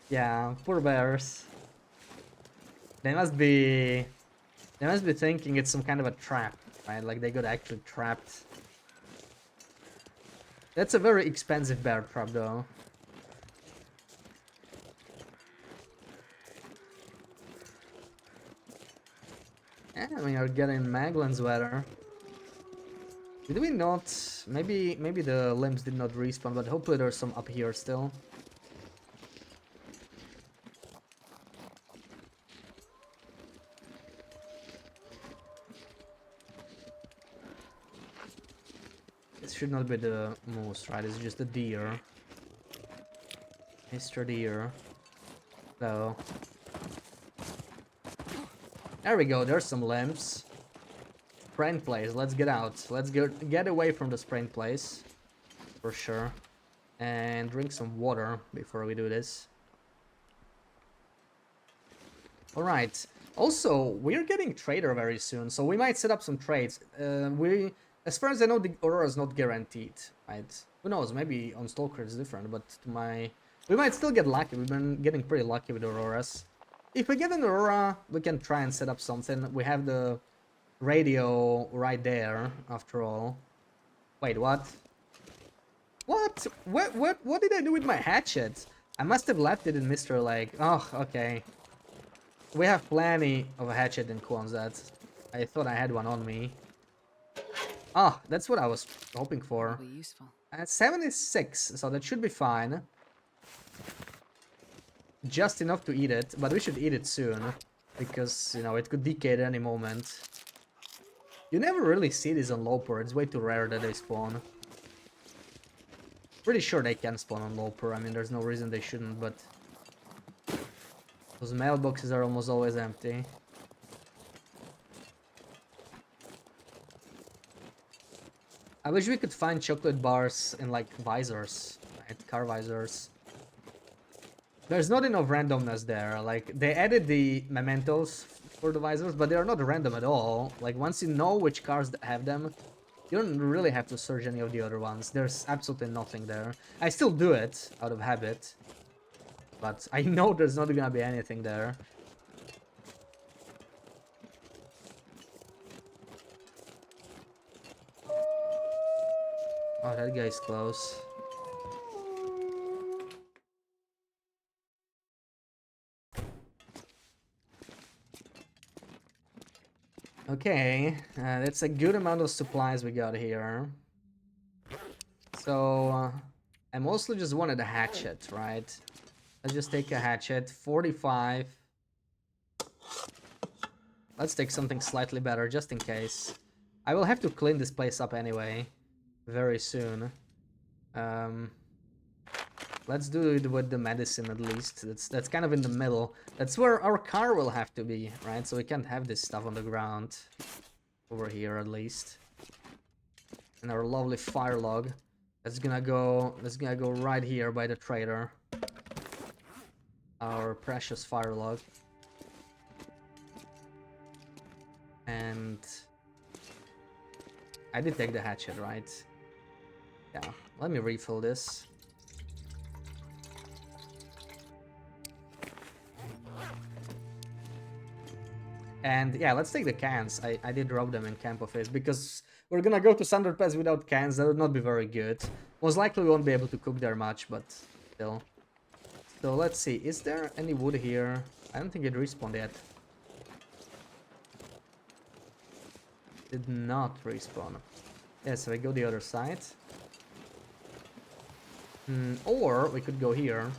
S1: Yeah, poor bears. They must be... They must be thinking it's some kind of a trap, right? Like they got actually trapped. That's a very expensive bear trap, though. Yeah, we are getting Maglan's weather. Did we not? Maybe the limbs did not respawn, but hopefully there's some up here still. This should not be the moose, right? It's just a deer. Mr. Deer. So... There we go, there's some limbs. Sprain place, let's get out. Let's get away from the sprain place. For sure. And drink some water before we do this. Alright. Also, we're getting trader very soon, so we might set up some trades. As far as I know, the Aurora is not guaranteed, right? Who knows, maybe on Stalker it's different, but we might still get lucky. We've been getting pretty lucky with Auroras. If we get an Aurora, we can try and set up something. We have the radio right there, after all. Wait, what? What? What did I do with my hatchet? I must have left it in Mr. Lake. Oh, okay. We have plenty of hatchet in Quonset. I thought I had one on me. Oh, that's what I was hoping for.
S2: Be useful.
S1: 76, so that should be fine. Just enough to eat it, but we should eat it soon. Because, you know, it could decay at any moment. You never really see these on Loper, it's way too rare that they spawn. Pretty sure they can spawn on Loper, I mean there's no reason they shouldn't, but... Those mailboxes are almost always empty. I wish we could find chocolate bars in like visors, right? Car visors. There's not enough randomness there. Like they added the mementos for the visors, but they are not random at all. Like once you know which cars have them, you don't really have to search any of the other ones. There's absolutely nothing there. I still do it out of habit, but I know there's not gonna be anything there. Oh, that guy's close. Okay, that's a good amount of supplies we got here. So, I mostly just wanted a hatchet, right? Let's just take a hatchet. 45. Let's take something slightly better, just in case. I will have to clean this place up anyway. Very soon. Let's do it with the medicine at least. That's kind of in the middle. That's where our car will have to be, right? So we can't have this stuff on the ground. Over here at least. And our lovely fire log. That's gonna go right here by the trader. Our precious fire log. And I did take the hatchet, right? Yeah, let me refill this. And yeah, let's take the cans. I did drop them in Camp Office because we're gonna go to Thunder Pass without cans. That would not be very good. Most likely we won't be able to cook there much, but still. So let's see, is there any wood here? I don't think it respawned yet. Did not respawn. Yeah, so we go the other side. Or we could go here.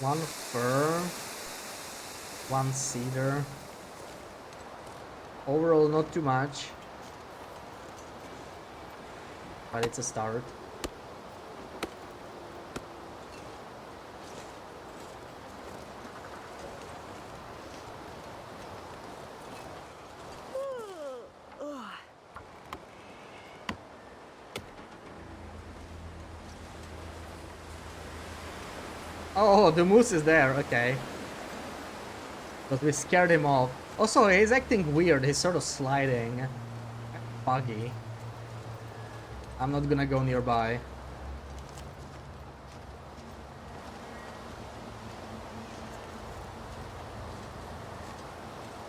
S1: One fir, one cedar. Overall, not too much, but it's a start. Oh, the moose is there, okay. But we scared him off. Also, he's acting weird, he's sort of sliding. Buggy. I'm not gonna go nearby.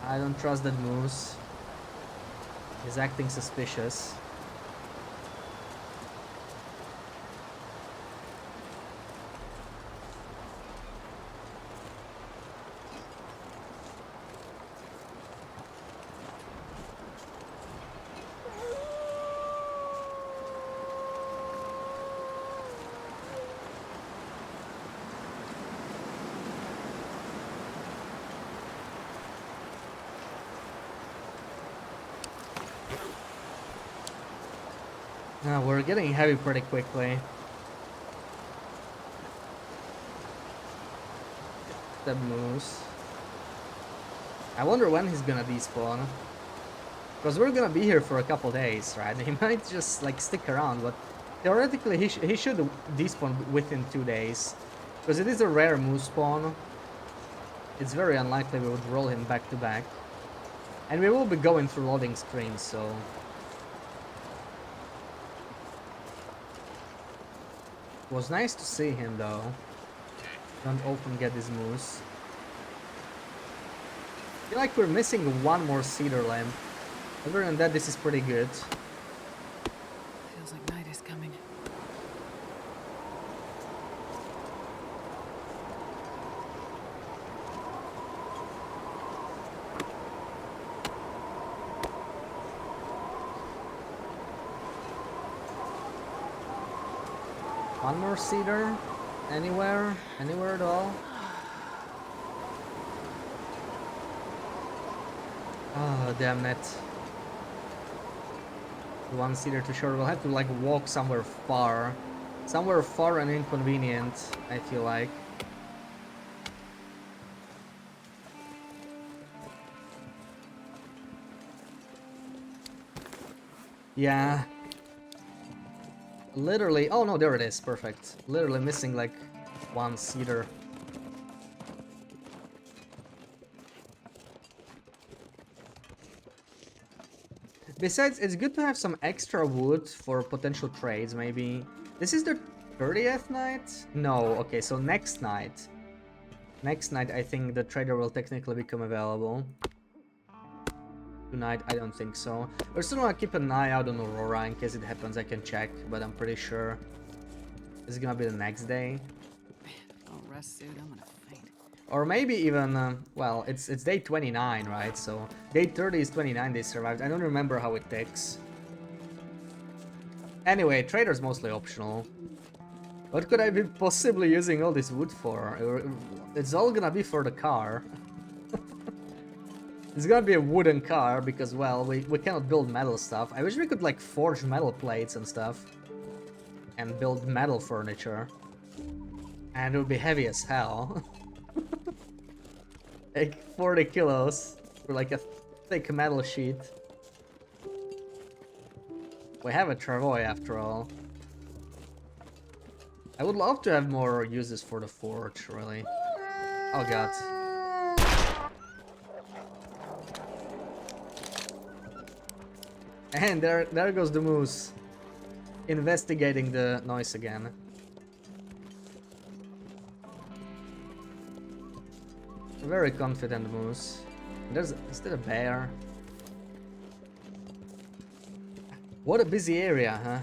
S1: I don't trust that moose. He's acting suspicious. No, we're getting heavy pretty quickly. The moose. I wonder when he's gonna despawn. Because we're gonna be here for a couple days, right? He might just like stick around, but theoretically he should despawn within 2 days. Because it is a rare moose spawn. It's very unlikely we would roll him back to back. And we will be going through loading screens, so... It was nice to see him though. Don't often get this moose. I feel like we're missing one more cedar limb. Other than that, this is pretty good.
S2: Feels like night is coming.
S1: One more cedar? Anywhere? Anywhere at all? Oh, damn it. One cedar too short. We'll have to like walk somewhere far. Somewhere far and inconvenient, I feel like. Yeah. Literally, oh no, there it is, perfect. Literally missing like one cedar. Besides, it's good to have some extra wood for potential trades, maybe. This is the 30th night? No, okay, so next night. Next night, I think the trader will technically become available. Tonight, I don't think so. We're still gonna keep an eye out on Aurora in case it happens. I can check, but I'm pretty sure it's gonna be the next day.
S2: Man, I'll rest soon. I'm gonna faint.
S1: Or maybe even, well, it's day 29, right? So day 30 is 29 they survived. I don't remember how it ticks. Anyway, trader's mostly optional. What could I be possibly using all this wood for? It's all gonna be for the car. It's gonna be a wooden car because, well, we cannot build metal stuff. I wish we could like forge metal plates and stuff. And build metal furniture. And it would be heavy as hell. Like 40 kilos for like a thick metal sheet. We have a travois after all. I would love to have more uses for the forge, really. Oh god. And there goes the moose. Investigating the noise again. A very confident moose. Is that a bear? What a busy area, huh?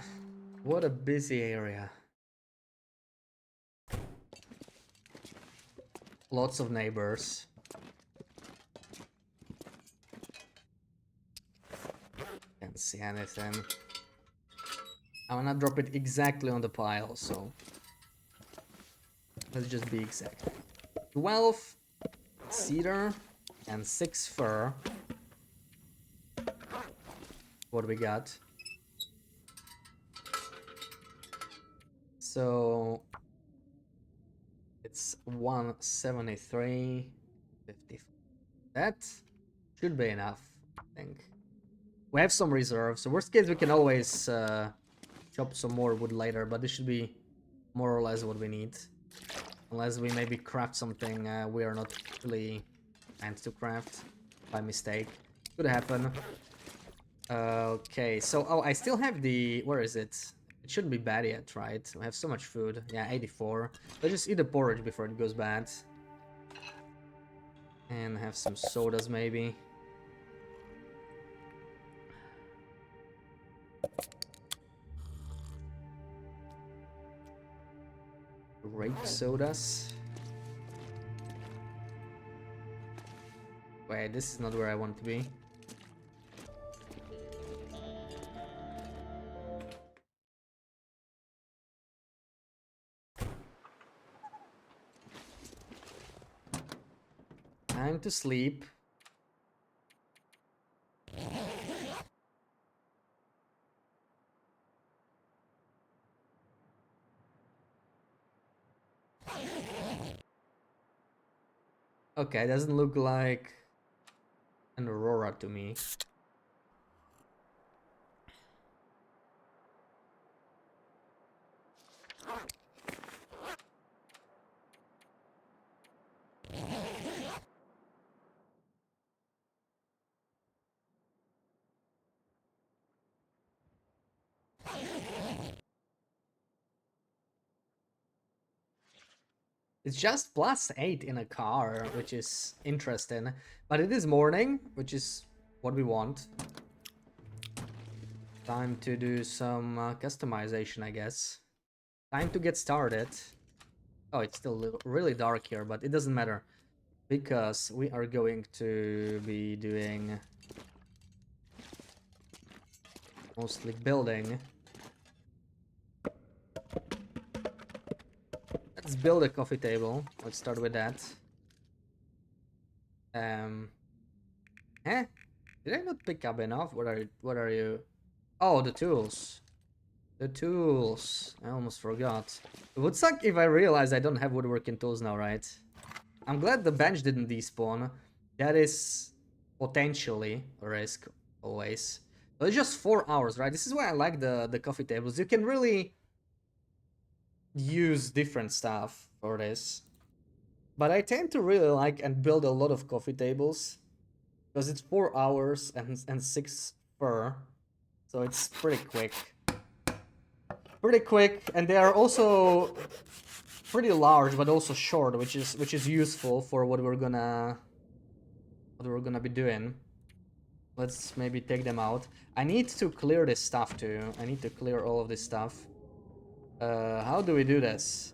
S1: What a busy area. Lots of neighbors. Can't see anything. I'm gonna drop it exactly on the pile, so let's just be exact. 12 cedar and 6 fir. What we got? So it's 173.50. That should be enough, I think. We have some reserves. So worst case, we can always chop some more wood later, but this should be more or less what we need. Unless we maybe craft something we are not really meant to craft by mistake. Could happen. Okay, so, oh, I still have the, where is it? It shouldn't be bad yet, right? We have so much food. Yeah, 84. Let's just eat the porridge before it goes bad. And have some sodas, maybe. Grape sodas. Wait, this is not where I want to be. Time to sleep. Okay, doesn't look like an aurora to me. It's just +8 in a car, which is interesting. But it is morning, which is what we want. Time to do some customization, I guess. Time to get started. Oh, it's still really dark here, but it doesn't matter. Because we are going to be doing mostly building. Let's build a coffee table. Let's start with that. Eh? Did I not pick up enough? What are you? Oh, the tools. The tools. I almost forgot. It would suck if I realized I don't have woodworking tools now, right? I'm glad the bench didn't despawn. That is potentially a risk, always. But it's just 4 hours, right? This is why I like the coffee tables. You can really use different stuff for this. But I tend to really like and build a lot of coffee tables. Because it's 4 hours and 6 fur. So it's pretty quick. Pretty quick, and they are also pretty large, but also short, which is useful for what we're gonna be doing. Let's maybe take them out. I need to clear this stuff too. I need to clear all of this stuff. How do we do this?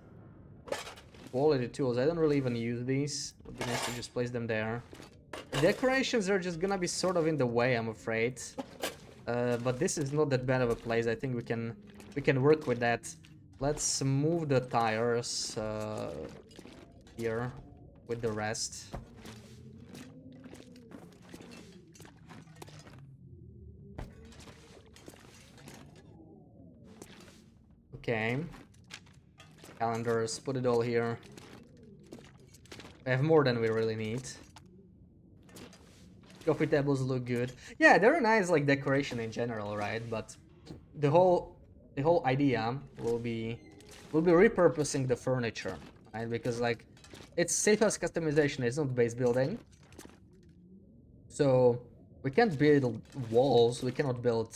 S1: Quality tools. I don't really even use these. Would be nice to just place them there. Decorations are just gonna be sort of in the way, I'm afraid. But this is not that bad of a place. I think we can work with that. Let's move the tires here with the rest. Okay. Calendars, put it all here. We have more than we really need. Coffee tables look good. Yeah, they're a nice like decoration in general, right? But the whole idea will be repurposing the furniture, right? Because like it's safe as customization, it's not base building. So we can't build walls, we cannot build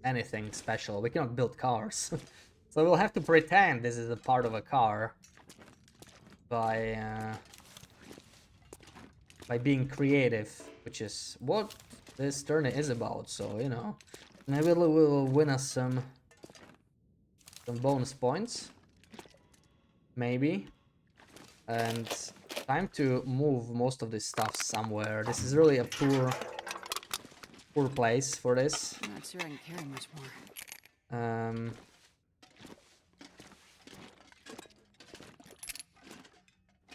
S1: anything special, we cannot build cars. So we'll have to pretend this is a part of a car by being creative, which is what this turn is about. So, you know, maybe we'll win us some bonus points, maybe. And time to move most of this stuff somewhere. This is really a poor place for this.
S2: I'm not sure I can carry much more.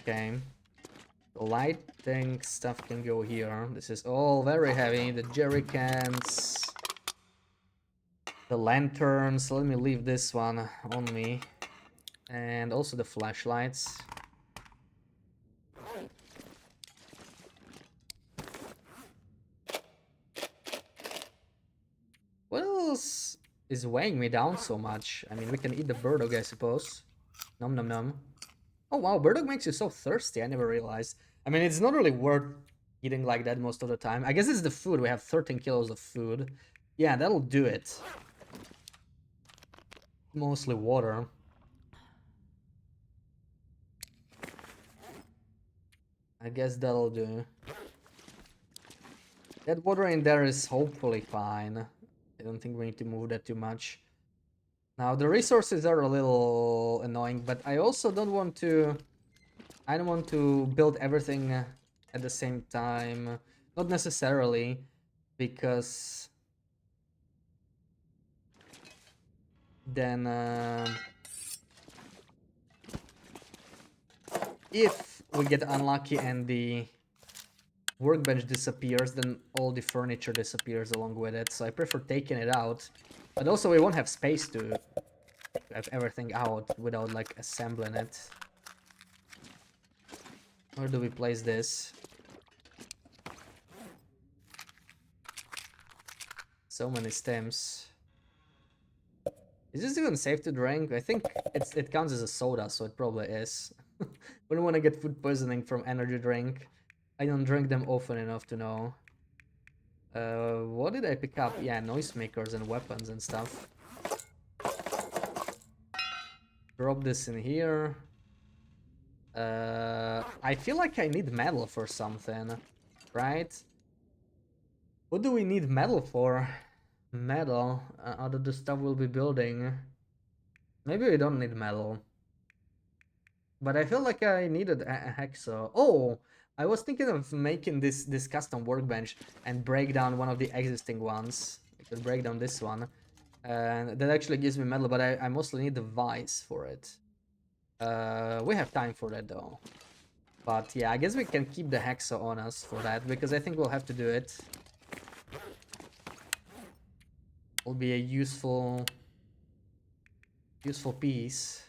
S1: Okay. The lighting stuff can go here. This is all very heavy. The jerry cans, the lanterns. Let me leave this one on me. And also the flashlights. What else is weighing me down so much? I mean, we can eat the bird dog, I suppose. Nom nom nom. Oh wow, bird dog makes you so thirsty. I never realized. I mean, it's not really worth eating like that most of the time. I guess it's the food. We have 13 kilos of food. Yeah, that'll do it. Mostly water. I guess that'll do. That water in there is hopefully fine. I don't think we need to move that too much. Now, the resources are a little annoying, but I also don't want to... I don't want to build everything at the same time. Not necessarily, because... then... if we get unlucky and the workbench disappears, then all the furniture disappears along with it. So I prefer taking it out. But also we won't have space to have everything out without like assembling it. Where do we place this? So many stems. Is this even safe to drink? I think it counts as a soda, so it probably is. Wouldn't want to get food poisoning from energy drink. I don't drink them often enough to know. What did I pick up? Yeah, noisemakers and weapons and stuff. Drop this in here. I feel like I need metal for something, right? What do we need metal for? Metal, out of the stuff we'll be building. Maybe we don't need metal. But I feel like I needed a hacksaw. Oh, I was thinking of making this custom workbench and break down one of the existing ones. I could break down this one. And that actually gives me metal, but I mostly need the vise for it. We have time for that though. But yeah, I guess we can keep the hacksaw on us for that, because I think we'll have to do it. Will be a useful piece.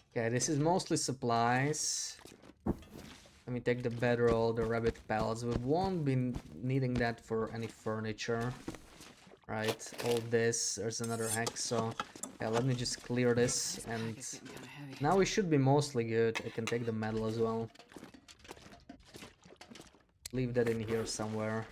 S1: Okay, this is mostly supplies. Let me take the bedroll, the rabbit pellets. We won't be needing that for any furniture. Right, all this. There's another hacksaw. Yeah, let me just clear this, and now we should be mostly good. I can take the metal as well. Leave that in here somewhere.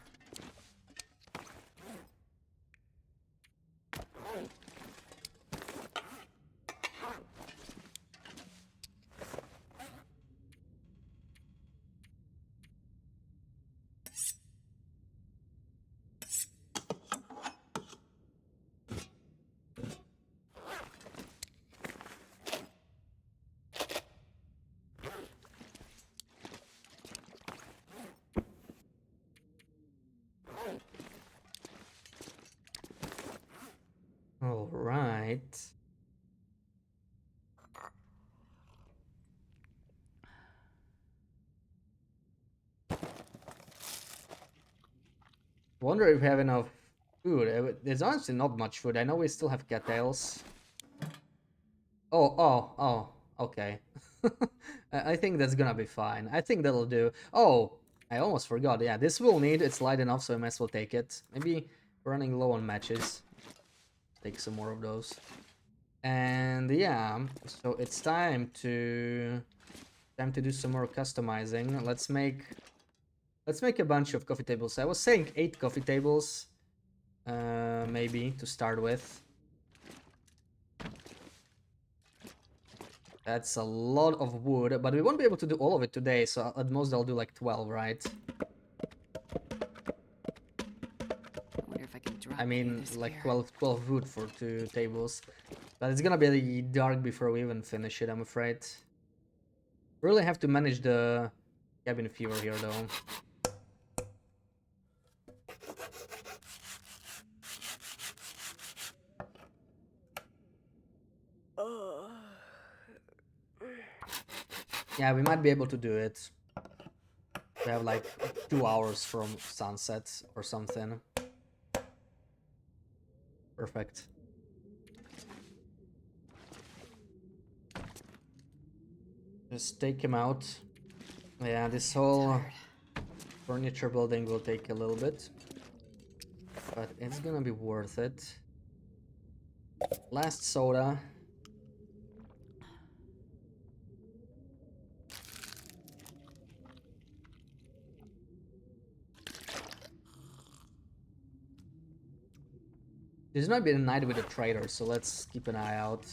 S1: All right. Wonder if we have enough food. There's honestly not much food. I know we still have cattails. Oh, okay. I think that's gonna be fine. I think that'll do. Oh, I almost forgot. Yeah, this will need. It's light enough, so I might as well take it. Maybe running low on matches. Take some more of those. And yeah, so it's time to do some more customizing. Let's make a bunch of coffee tables. I was saying 8 coffee tables, maybe to start with. That's a lot of wood, but we won't be able to do all of it today, so at most I'll do like 12, right? I mean, like 12 wood for 2 tables. But it's gonna be dark before we even finish it, I'm afraid. Really have to manage the cabin fever here, though. Yeah, we might be able to do it. We have like 2 hours from sunset or something. Perfect. Just take him out. Yeah, this whole furniture building will take a little bit, but it's gonna be worth it. Last soda. This might be the night with the trader, so let's keep an eye out.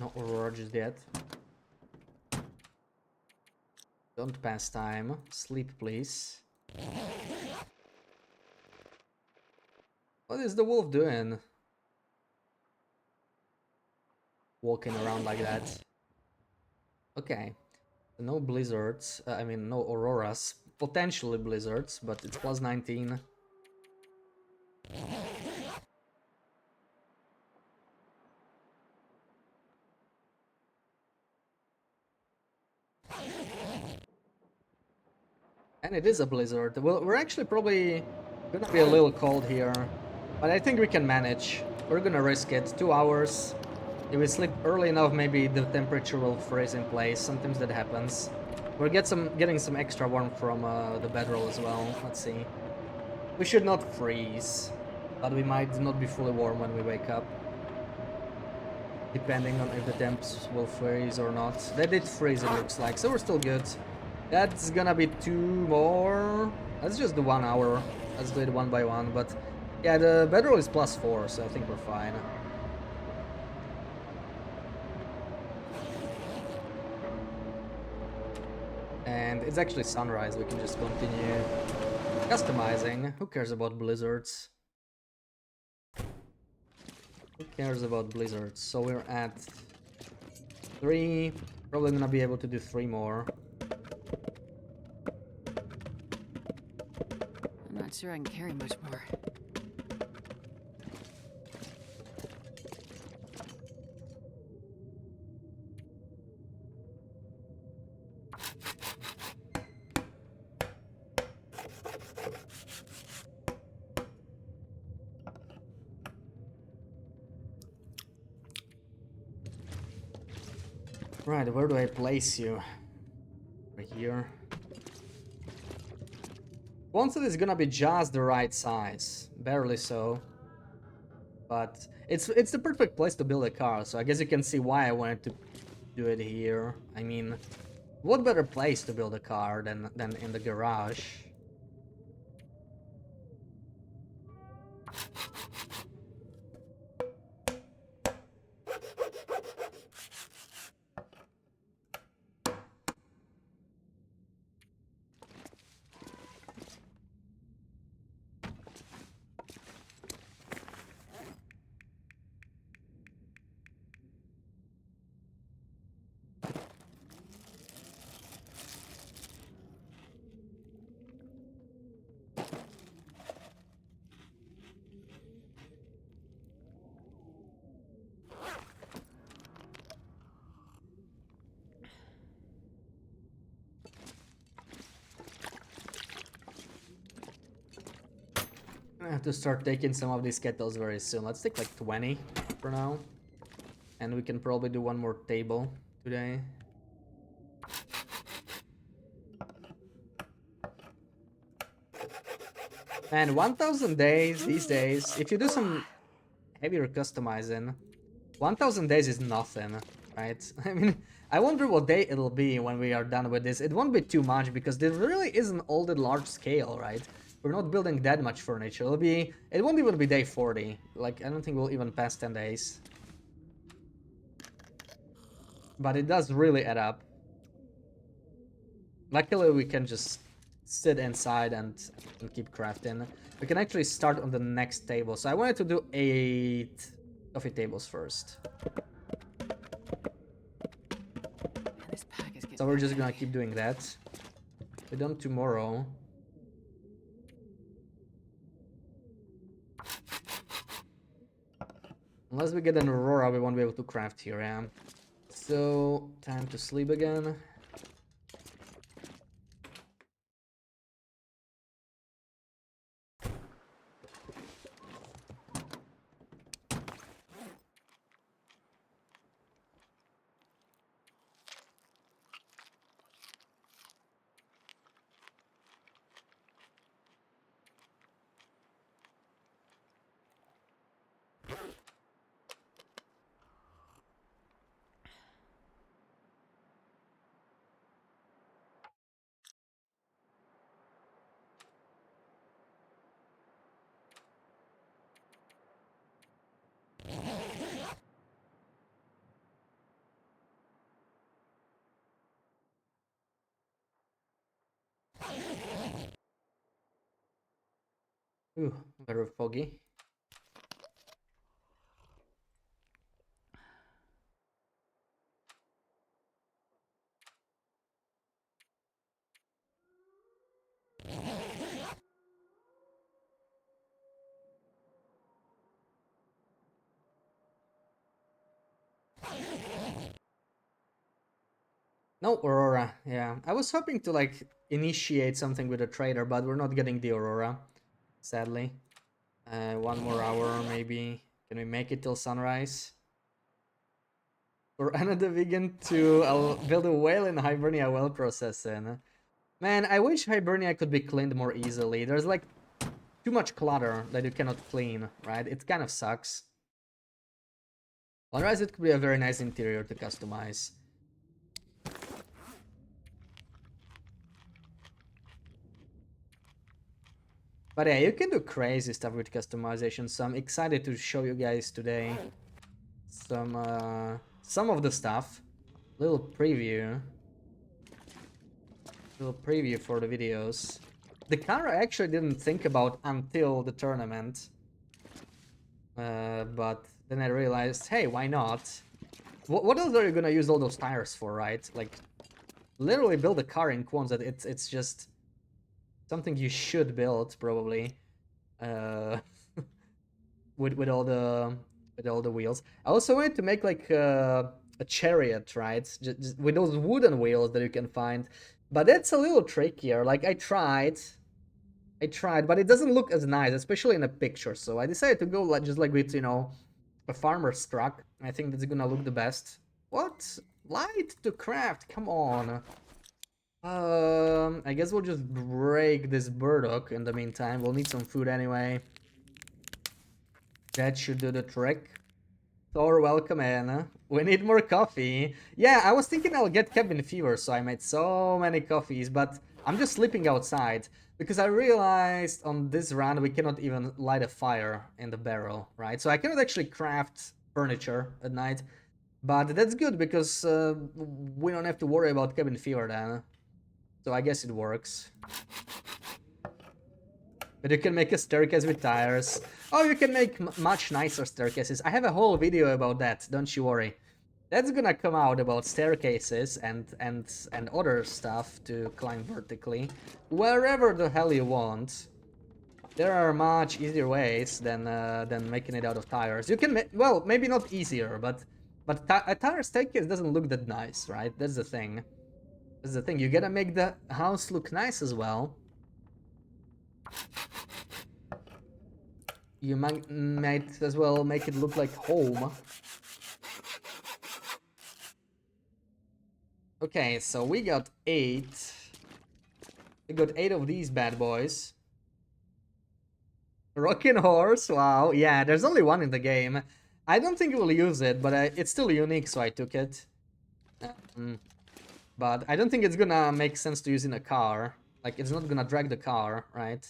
S1: No Aurora just yet. Don't pass time. Sleep, please. What is the wolf doing? Walking around like that. Okay. No blizzards. I mean, no auroras. Potentially blizzards, but it's plus 19. And it is a blizzard. Well, we're actually probably gonna be a little cold here, but I think we can manage. We're gonna risk it. 2 hours. If we sleep early enough, maybe the temperature will freeze in place. Sometimes that happens. We're getting some extra warmth from the bedroll as well. Let's see. We should not freeze, but we might not be fully warm when we wake up, depending on if the temps will freeze or not. They did freeze, it looks like, so we're still good. That's gonna be 2 more. Let's just do 1 hour. Let's do it one by one. But yeah, the bedroll is plus 4, so I think we're fine. And it's actually sunrise. We can just continue customizing. Who cares about blizzards? Who cares about blizzards? So we're at 3. Probably gonna be able to do 3 more.
S2: I'm not sure I can carry much more.
S1: Right, where do I place you? Right here. Quantity is gonna be just the right size, barely so. But it's the perfect place to build a car, so I guess you can see why I wanted to do it here. I mean, what better place to build a car than in the garage? I have to start taking some of these kettles very soon. Let's take like 20 for now. And we can probably do 1 more table today. Man, 1000 days these days, if you do some heavier customizing, 1000 days is nothing, right? I mean, I wonder what day it'll be when we are done with this. It won't be too much because there really isn't all that large scale, right? We're not building that much furniture. It won't even be day 40. Like, I don't think we'll even pass 10 days. But it does really add up. Luckily, we can just sit inside and keep crafting. We can actually start on the next table. So I wanted to do 8 coffee tables first.
S2: Man, this pack is getting
S1: So we're just gonna
S2: heavy.
S1: keep doing that. We're done tomorrow. Unless we get an Aurora, we won't be able to craft here, yeah. So, time to sleep again. Ooh, very foggy. No Aurora, yeah. I was hoping to like initiate something with a trader, but we're not getting the Aurora, sadly. 1 more hour maybe. Can we make it till sunrise? For another vegan to build a whale in Hibernia well processing. Man, I wish Hibernia could be cleaned more easily. There's like too much clutter that you cannot clean, right? It kind of sucks. Otherwise, it could be a very nice interior to customize. But yeah, you can do crazy stuff with customization, so I'm excited to show you guys today some of the stuff. Little preview. Little preview for the videos. The car I actually didn't think about until the tournament. But then I realized, hey, why not? What else are you gonna use all those tires for, right? Like, literally build a car in Quons that it's just something you should build, probably. Uh, with all the wheels. I also wanted to make like a chariot, right? Just with those wooden wheels that you can find, but that's a little trickier. Like I tried, but it doesn't look as nice, especially in a picture. So I decided to go like just like with a farmer's truck. I think that's gonna look the best. What? Light to craft? Come on. I guess we'll just break this burdock in the meantime. We'll need some food anyway. That should do the trick. Thor, welcome in. We need more coffee. Yeah, I was thinking I'll get cabin fever, so I made so many coffees, but I'm just sleeping outside because I realized on this run we cannot even light a fire in the barrel, right? So I cannot actually craft furniture at night, but that's good because we don't have to worry about cabin fever then. So I guess it works. But you can make a staircase with tires. Oh, you can make much nicer staircases. I have a whole video about that, don't you worry. That's gonna come out about staircases and other stuff to climb vertically. Wherever the hell you want. There are much easier ways than making it out of tires. You can well, maybe not easier, but a tire staircase doesn't look that nice, right? That's the thing. That's the thing. You gotta make the house look nice as well. You might as well make it look like home. Okay, so we got 8. We got 8 of these bad boys. Rocking horse, wow. Yeah, there's only one in the game. I don't think we'll use it, but it's still unique, so I took it. But I don't think it's gonna make sense to use in a car. Like, it's not gonna drag the car, right?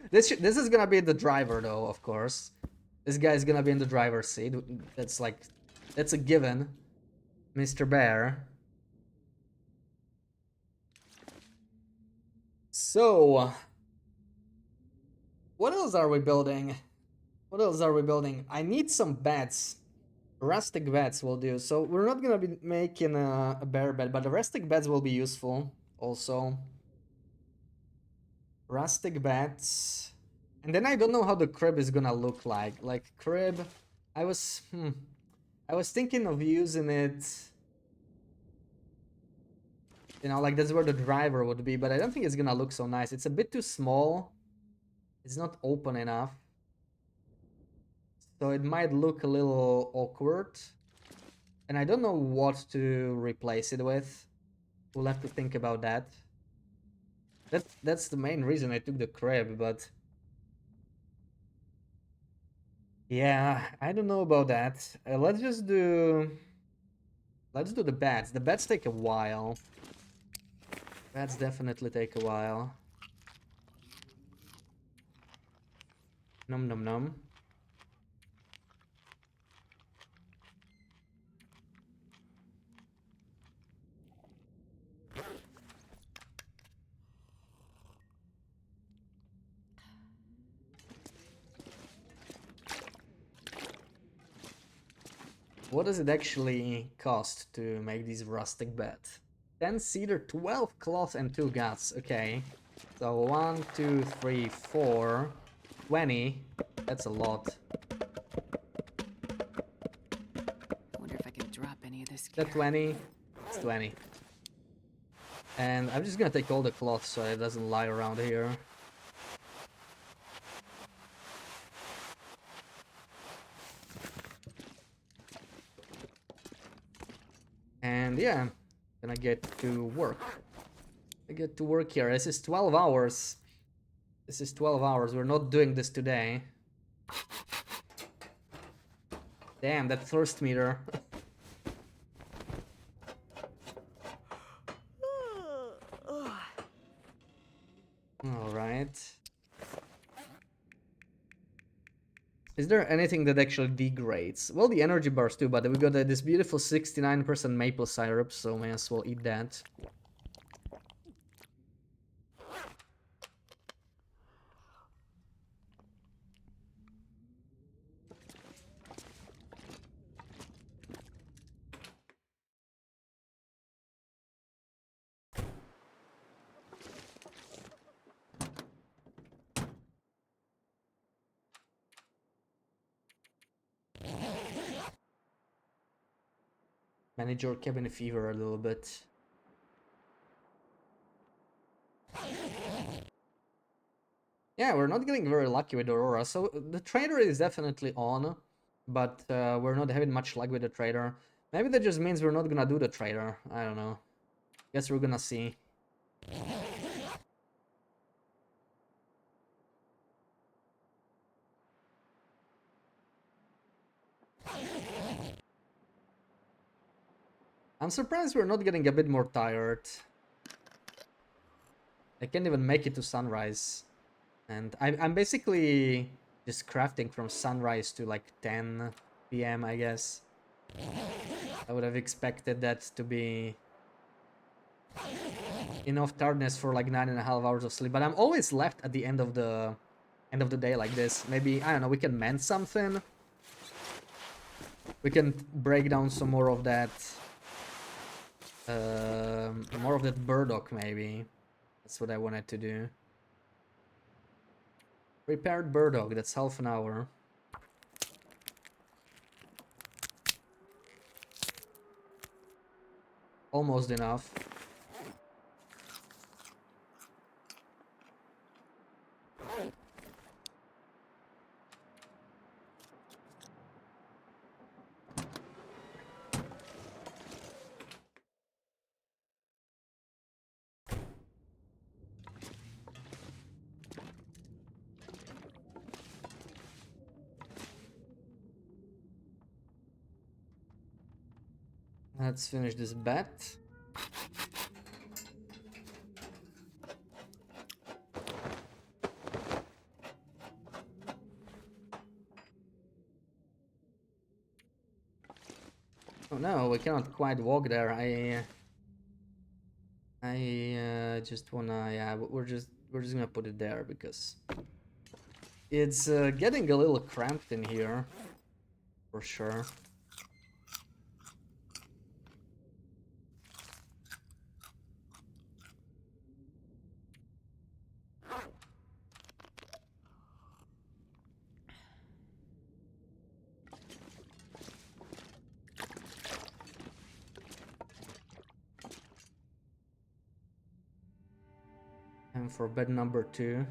S1: This is gonna be the driver, though, of course. This guy's gonna be in the driver's seat. That's a given. Mr. Bear. So, what else are we building? What else are we building? I need some beds. Rustic beds will do. So we're not gonna be making a bear bed, but the rustic beds will be useful also. Rustic beds. And then I don't know how the crib is gonna look like. Like crib, I was I was thinking of using it, you know, like that's where the driver would be, but I don't think it's gonna look so nice. It's a bit too small. It's not open enough. So it might look a little awkward. And I don't know what to replace it with. We'll have to think about that. That's the main reason I took the crib, but yeah, I don't know about that. Let's do the beds. The beds take a while. Beds definitely take a while. Num num num. What does it actually cost to make these rustic beds? 10 cedar, 12 cloth, and 2 guts. Okay. So 1, 2, 3, 4, 20. That's a lot.
S2: I wonder if I can drop any of this
S1: Is that
S2: gear.
S1: 20? It's 20. And I'm just gonna take all the cloth so it doesn't lie around here. And yeah, gonna get to work. I get to work here. This is 12 hours. This is 12 hours. We're not doing this today. Damn, that thirst meter. Alright. Is there anything that actually degrades? Well, the energy bars too, but we got this beautiful 69% maple syrup, so may as well eat that. Manage your cabin fever a little bit. Yeah, we're not getting very lucky with Aurora, so the trader is definitely on, but we're not having much luck with the trader. Maybe that just means we're not gonna do the trader. I don't know. Guess we're gonna see. I'm surprised we're not getting a bit more tired. I can't even make it to sunrise. And I'm basically just crafting from sunrise to like 10 p.m. I guess. I would have expected that to be enough tiredness for like 9.5 hours of sleep, but I'm always left at the end of the day like this. Maybe, I don't know, we can mend something. We can break down some more of that burdock maybe. That's what I wanted to do. Prepared burdock, that's half an hour. Almost enough. Let's finish this bet. Oh no, we cannot quite walk there. I just wanna, yeah, we're just gonna put it there because it's getting a little cramped in here, for sure. Time for bed number 2.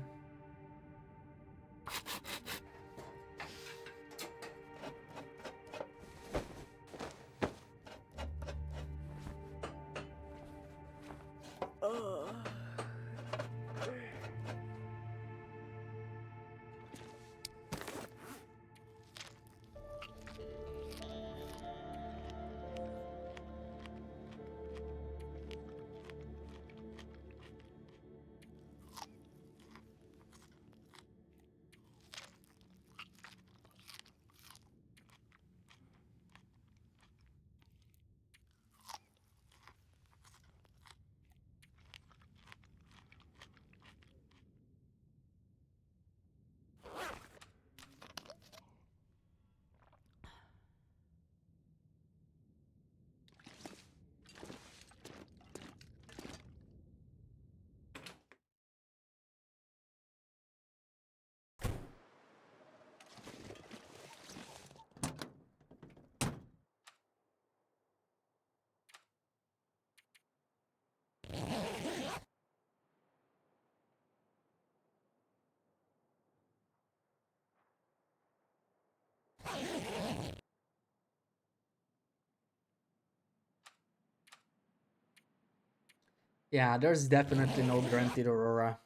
S1: Yeah, there's definitely no guaranteed aurora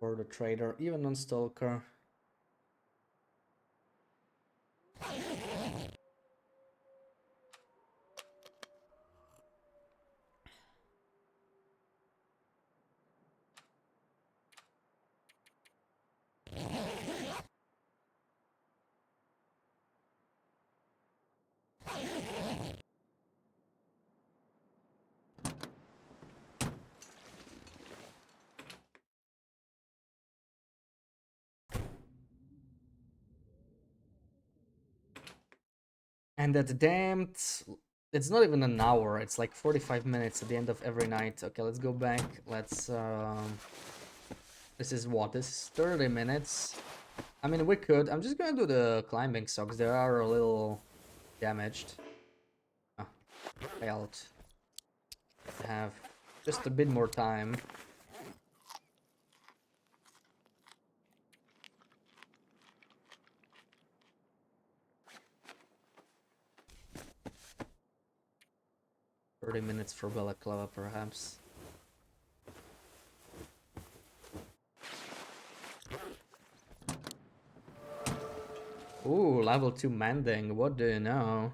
S1: for the trader, even on Stalker. And that damned... It's not even an hour, it's like 45 minutes at the end of every night. Okay, let's go back. Let's... This is what? This is 30 minutes. I mean, we could... I'm just gonna do the climbing socks. They are a little damaged. Oh, failed. I have just a bit more time. $30 for Balaclava, perhaps. Ooh, level 2 mending. What do you know?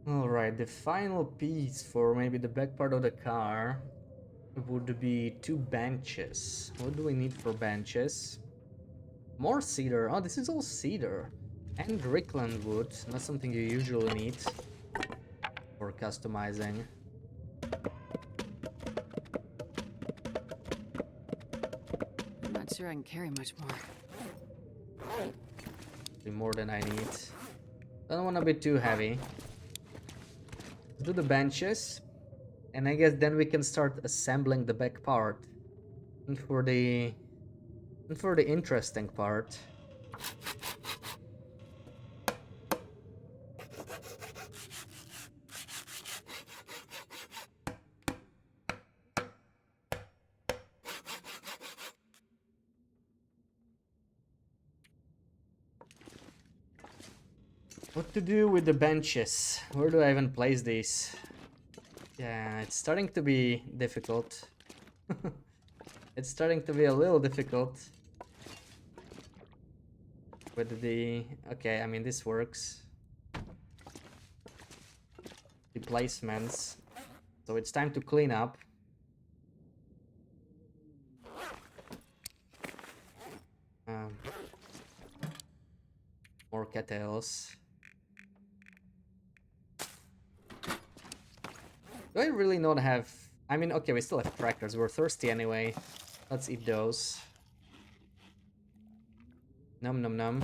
S1: Alright, the final piece for maybe the back part of the car would be 2 benches. What do we need for benches? More cedar. Oh, this is all cedar. And Rickland wood. Not something you usually need for customizing.
S2: I'm not sure I can carry much more.
S1: Be more than I need. Don't want to be too heavy. Do the benches. And I guess then we can start assembling the back part. And for the interesting part, what to do with the benches? Where do I even place these? Yeah, it's starting to be difficult. It's starting to be a little difficult with the... Okay, I mean, this works. The placements. So it's time to clean up. More cattails. Do I really not have... I mean, okay, we still have crackers. We're thirsty anyway. Let's eat those. Num num num.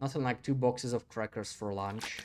S1: Nothing like 2 boxes of crackers for lunch.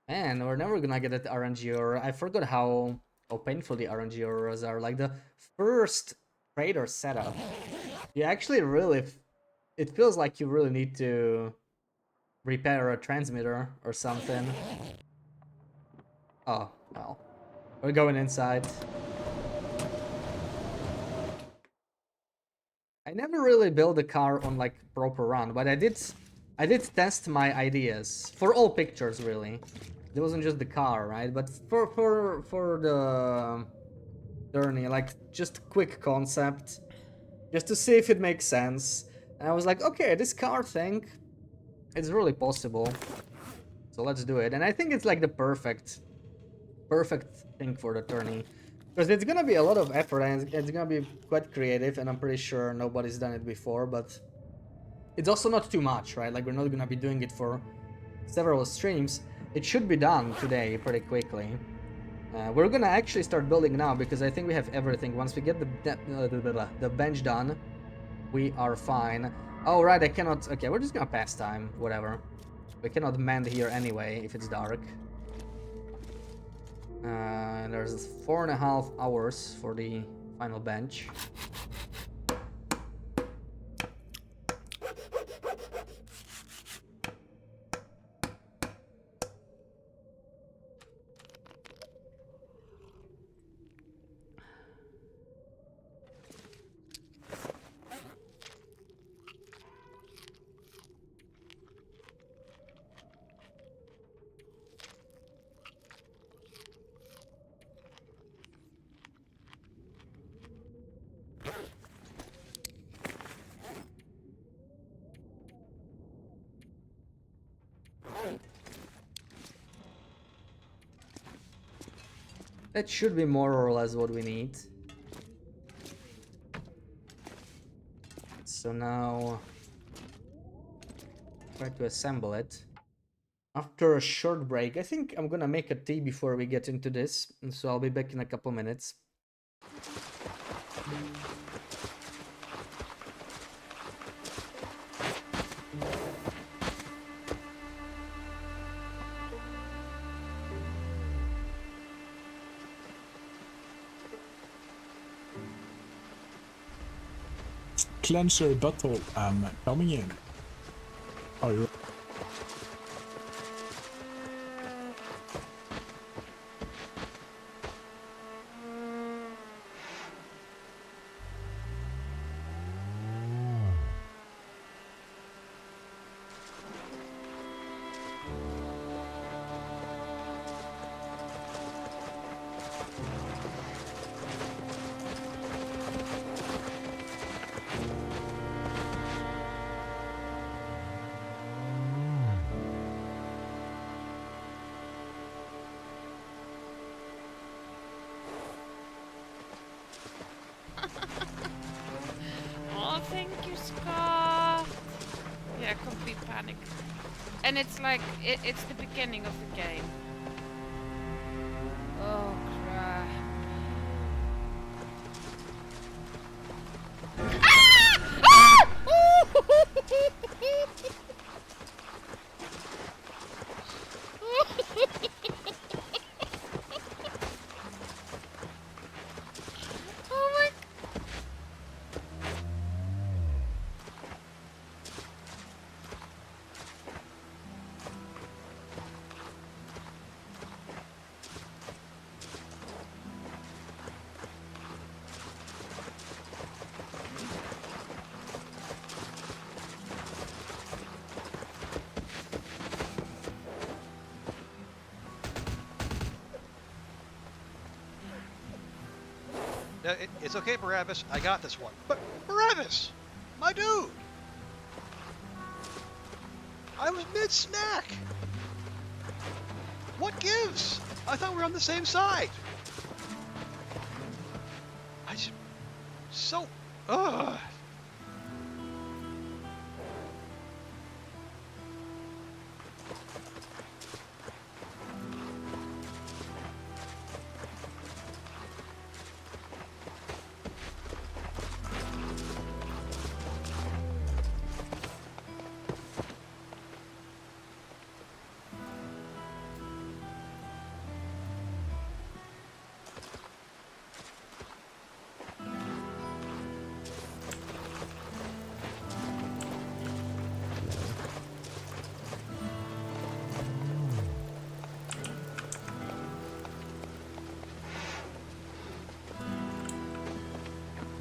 S1: Man, we're never gonna get that RNG aurora. I forgot how painful the RNG auroras are. Like the first trader setup, you actually really... It feels like you really need to repair a transmitter or something. Oh, well. We're going inside. I never really built a car on like proper run, but I did test my ideas for all pictures really. It wasn't just the car, right? But for the journey, like just quick concept, just to see if it makes sense. And I was like, okay, this car thing, it's really possible. So let's do it. And I think it's like the perfect thing for the tourney. Because it's gonna be a lot of effort and it's gonna be quite creative, and I'm pretty sure nobody's done it before, but it's also not too much, right? Like, we're not gonna be doing it for several streams. It should be done today pretty quickly. We're gonna actually start building now because I think we have everything. Once we get the bench done, we are fine. Oh, right, I cannot... Okay, we're just gonna pass time, whatever. We cannot mend here anyway if it's dark. There's 4.5 hours for the final bench. That should be more or less what we need. So now... try to assemble it. After a short break, I think I'm gonna make a tea before we get into this, and so I'll be back in a couple minutes.
S3: Cleanser bottle, I'm coming in. Are you?
S4: Oh, thank you, Scott. Yeah, complete panic. And it's like, it's the beginning of the game. Oh, crap.
S5: No, it's okay, Barabbas. I got this one. But Barabbas, my dude, I was mid-snack. What gives? I thought we were on the same side. I just so ugh.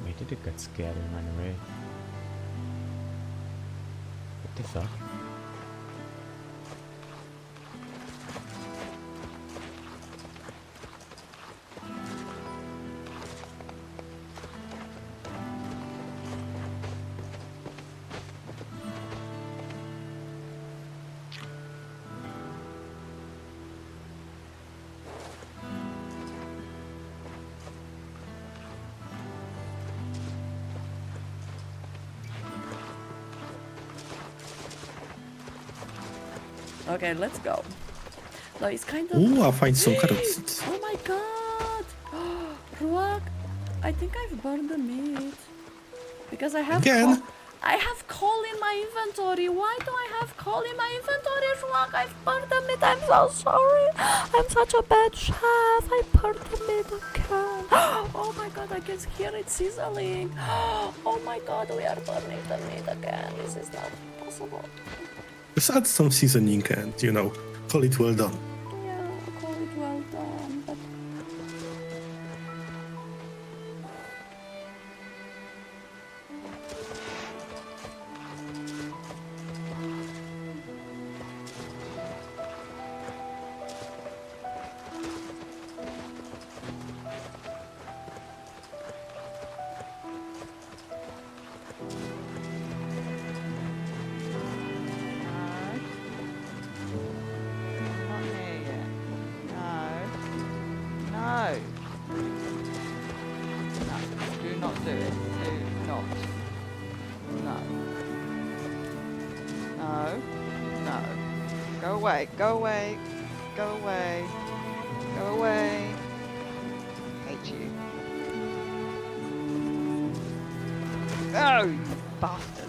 S6: Wait, did it get scared and ran away? What the fuck?
S2: Okay, let's go. No, it's kind of.
S7: Ooh, I'll find some carrots.
S2: Oh my god! Ruak, I think I've burned the meat. Because I have
S7: Again?
S2: I have coal in my inventory. Why do I have coal in my inventory, Ruak? I've burned the meat. I'm so sorry. I'm such a bad chef. I burned the meat again. Oh my god, I can hear it sizzling. Oh my god, we are burning the meat again. This is not possible.
S7: Just add some seasoning and, you know, call it well done.
S2: Yeah, call it well done, but
S8: Not here yet. No. No. No. Do not do it. Do not. No. No. No. Go away. Go away. Go away. Go away. Hate you. Oh, you bastard.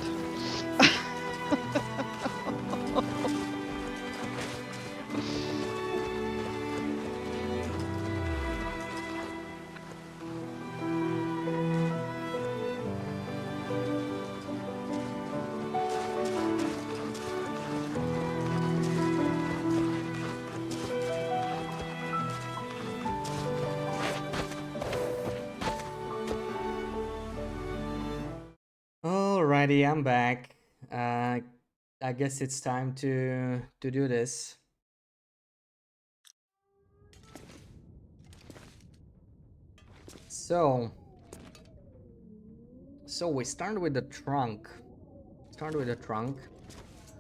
S1: Alrighty, I'm back. I guess it's time to do this. So we start with the trunk.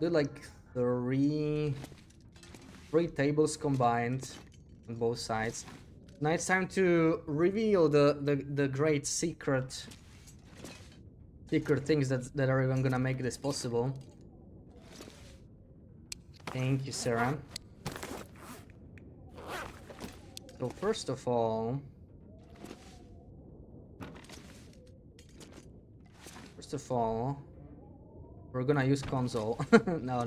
S1: Do like three tables combined on both sides. Now it's time to reveal the great secret things that are even gonna make this possible. Thank you, Sarah. So first of all, we're gonna use console. No,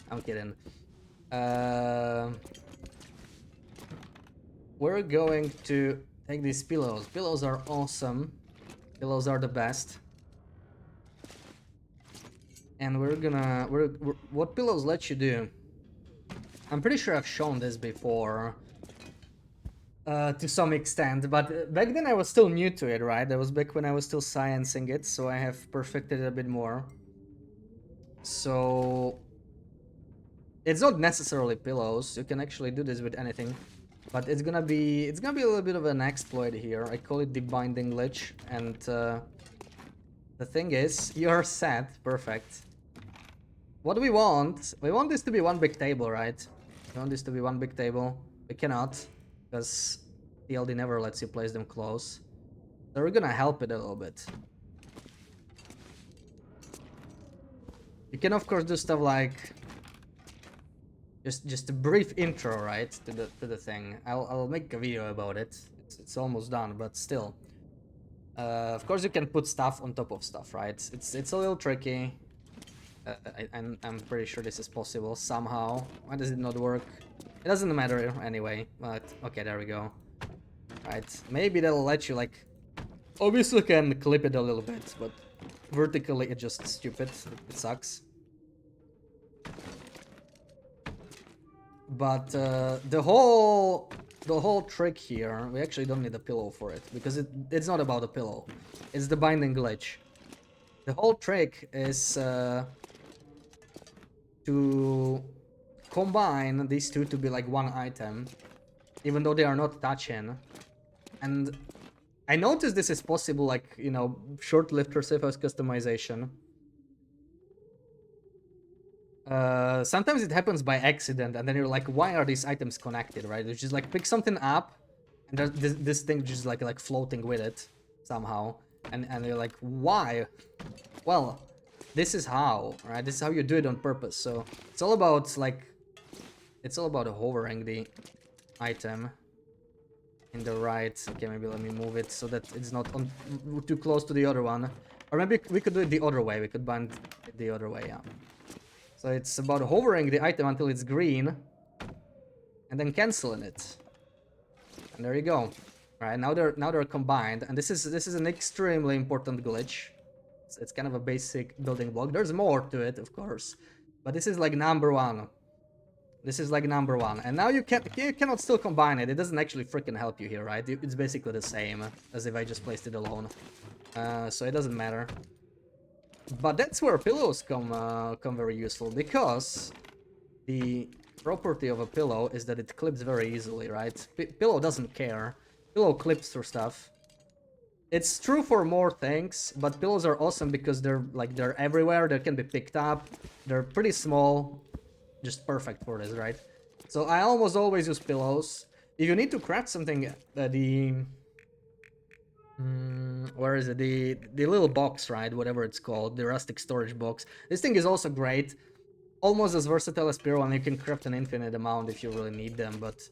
S1: I'm kidding. We're going to take these pillows. Pillows are awesome. Pillows are the best. And what pillows let you do? I'm pretty sure I've shown this before. To some extent, but back then I was still new to it, right? That was back when I was still sciencing it, so I have perfected it a bit more. So it's not necessarily pillows, you can actually do this with anything. But it's gonna be a little bit of an exploit here. I call it the binding glitch, and the thing is, you're set, perfect. What we want this to be one big table, right? We want this to be one big table. We cannot, because TLD never lets you place them close. So we're gonna help it a little bit. You can of course do stuff like just a brief intro, right, to the thing. I'll make a video about it. It's almost done, but still. Of course you can put stuff on top of stuff, right? It's a little tricky. I'm pretty sure this is possible somehow. Why does it not work? It doesn't matter anyway. But okay, there we go. Right, maybe that'll let you like. Obviously, can clip it a little bit, but vertically it's just stupid. It sucks. But the whole trick here, we actually don't need a pillow for it because it's not about a pillow. It's the binding glitch. The whole trick is to combine these two to be like one item, even though they are not touching. And I noticed this is possible, like, you know, short-lived surface customization. Sometimes it happens by accident, and then you're like, why are these items connected, right? You just like pick something up, and there's this thing just like floating with it somehow, and you're like, why? Well, this is how, right? This is how you do it on purpose. So it's all about like, it's all about hovering the item in the right. Okay, maybe let me move it so that it's not on too close to the other one, or maybe we could do it the other way. We could bind it the other way, yeah. So it's about hovering the item until it's green, and then canceling it. And there you go. Right, now they're combined, and this is an extremely important glitch. It's kind of a basic building block. There's more to it, of course, but this is like number one. This is like number one, and now you cannot still combine it. It doesn't actually freaking help you here, right? It's basically the same as if I just placed it alone. So it doesn't matter. But that's where pillows come very useful, because the property of a pillow is that it clips very easily, right? Pillow doesn't care. Pillow clips through stuff. It's true for more things, but pillows are awesome because they're everywhere. They can be picked up. They're pretty small, just perfect for this, right? So I almost always use pillows. If you need to craft something, where is it? The little box, right? Whatever it's called, the rustic storage box. This thing is also great. Almost as versatile as Pyro, and you can craft an infinite amount if you really need them, but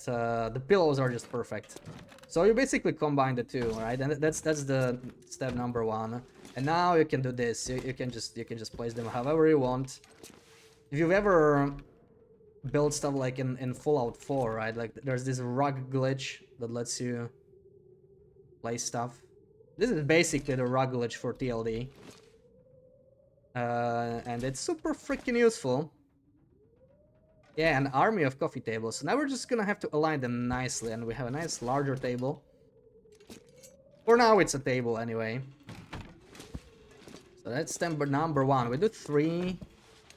S1: the pillows are just perfect. So you basically combine the two, right? And that's the step number one. And now you can do this. You can just place them however you want. If you've ever built stuff like in Fallout 4, right? Like there's this rug glitch that lets you place stuff. This is basically the rug glitch for TLD. And it's super freaking useful. Yeah, an army of coffee tables. So now we're just gonna have to align them nicely, and we have a nice larger table. For now, it's a table anyway. So that's number one. We do 3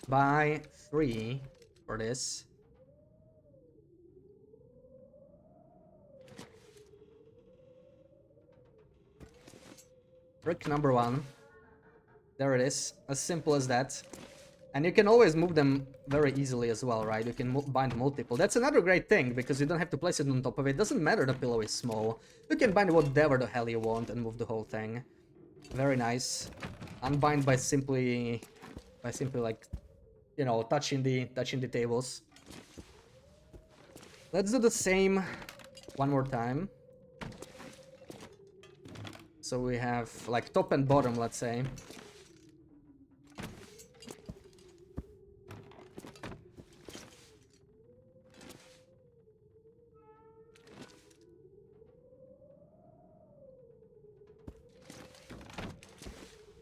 S1: by 3 for this. Brick number 1. There it is. As simple as that. And you can always move them very easily as well, right? You can bind multiple. That's another great thing, because you don't have to place it on top of it. Doesn't matter the pillow is small. You can bind whatever the hell you want and move the whole thing. Very nice. Unbind by simply like, you know, touching the tables. Let's do the same one more time. So we have like top and bottom, let's say.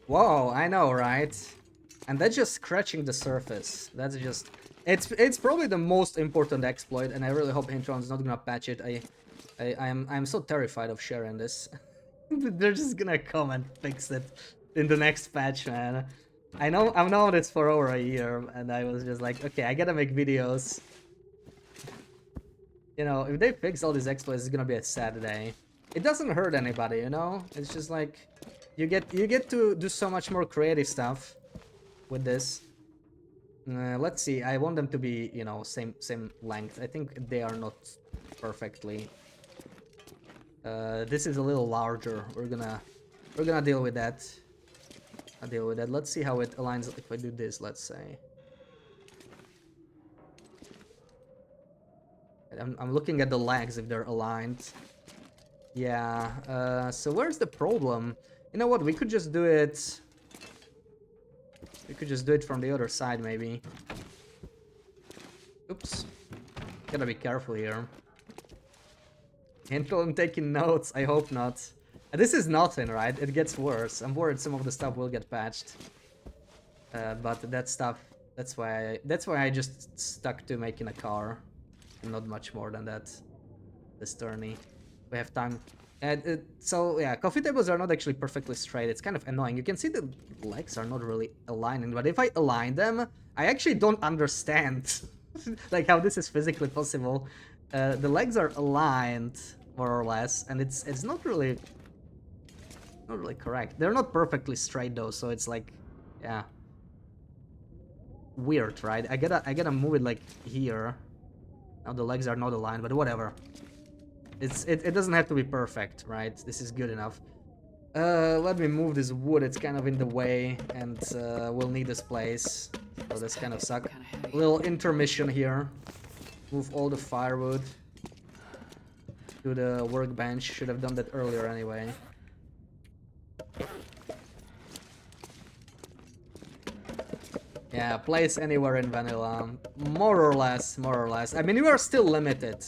S1: Whoa, I know, right? And that's just scratching the surface. That's just... It's probably the most important exploit, and I really hope Intron's not gonna patch it. I'm so terrified of sharing this. They're just gonna come and fix it in the next patch, man. I've known this for over a year, and I was just like, okay, I gotta make videos. You know, if they fix all these exploits, it's gonna be a sad day. It doesn't hurt anybody, you know? It's just like you get to do so much more creative stuff with this. Let's see. I want them to be, you know, same length. I think they are not perfectly. This is a little larger. We're gonna deal with that. I'll deal with that. Let's see how it aligns if I do this. Let's say. I'm looking at the legs if they're aligned. Yeah. So where's the problem? You know what? We could just do it. We could just do it from the other side, maybe. Oops. Gotta be careful here. Until I'm taking notes, I hope not. This is nothing, right? It gets worse. I'm worried some of the stuff will get patched. But that stuff, that's why I just stuck to making a car. And not much more than that. This tourney. We have time. So yeah, coffee tables are not actually perfectly straight. It's kind of annoying. You can see the legs are not really aligning, but if I align them, I actually don't understand like how this is physically possible. The legs are aligned more or less, and it's not really correct. They're not perfectly straight though, so it's like, yeah, weird, right? I gotta move it like here. Now the legs are not aligned, but whatever. It doesn't have to be perfect, right? This is good enough. Let me move this wood. It's kind of in the way, and we'll need this place. So this kind of suck. A little intermission here. Move all the firewood to the workbench. Should have done that earlier anyway. Yeah, place anywhere in vanilla. More or less. I mean, you are still limited.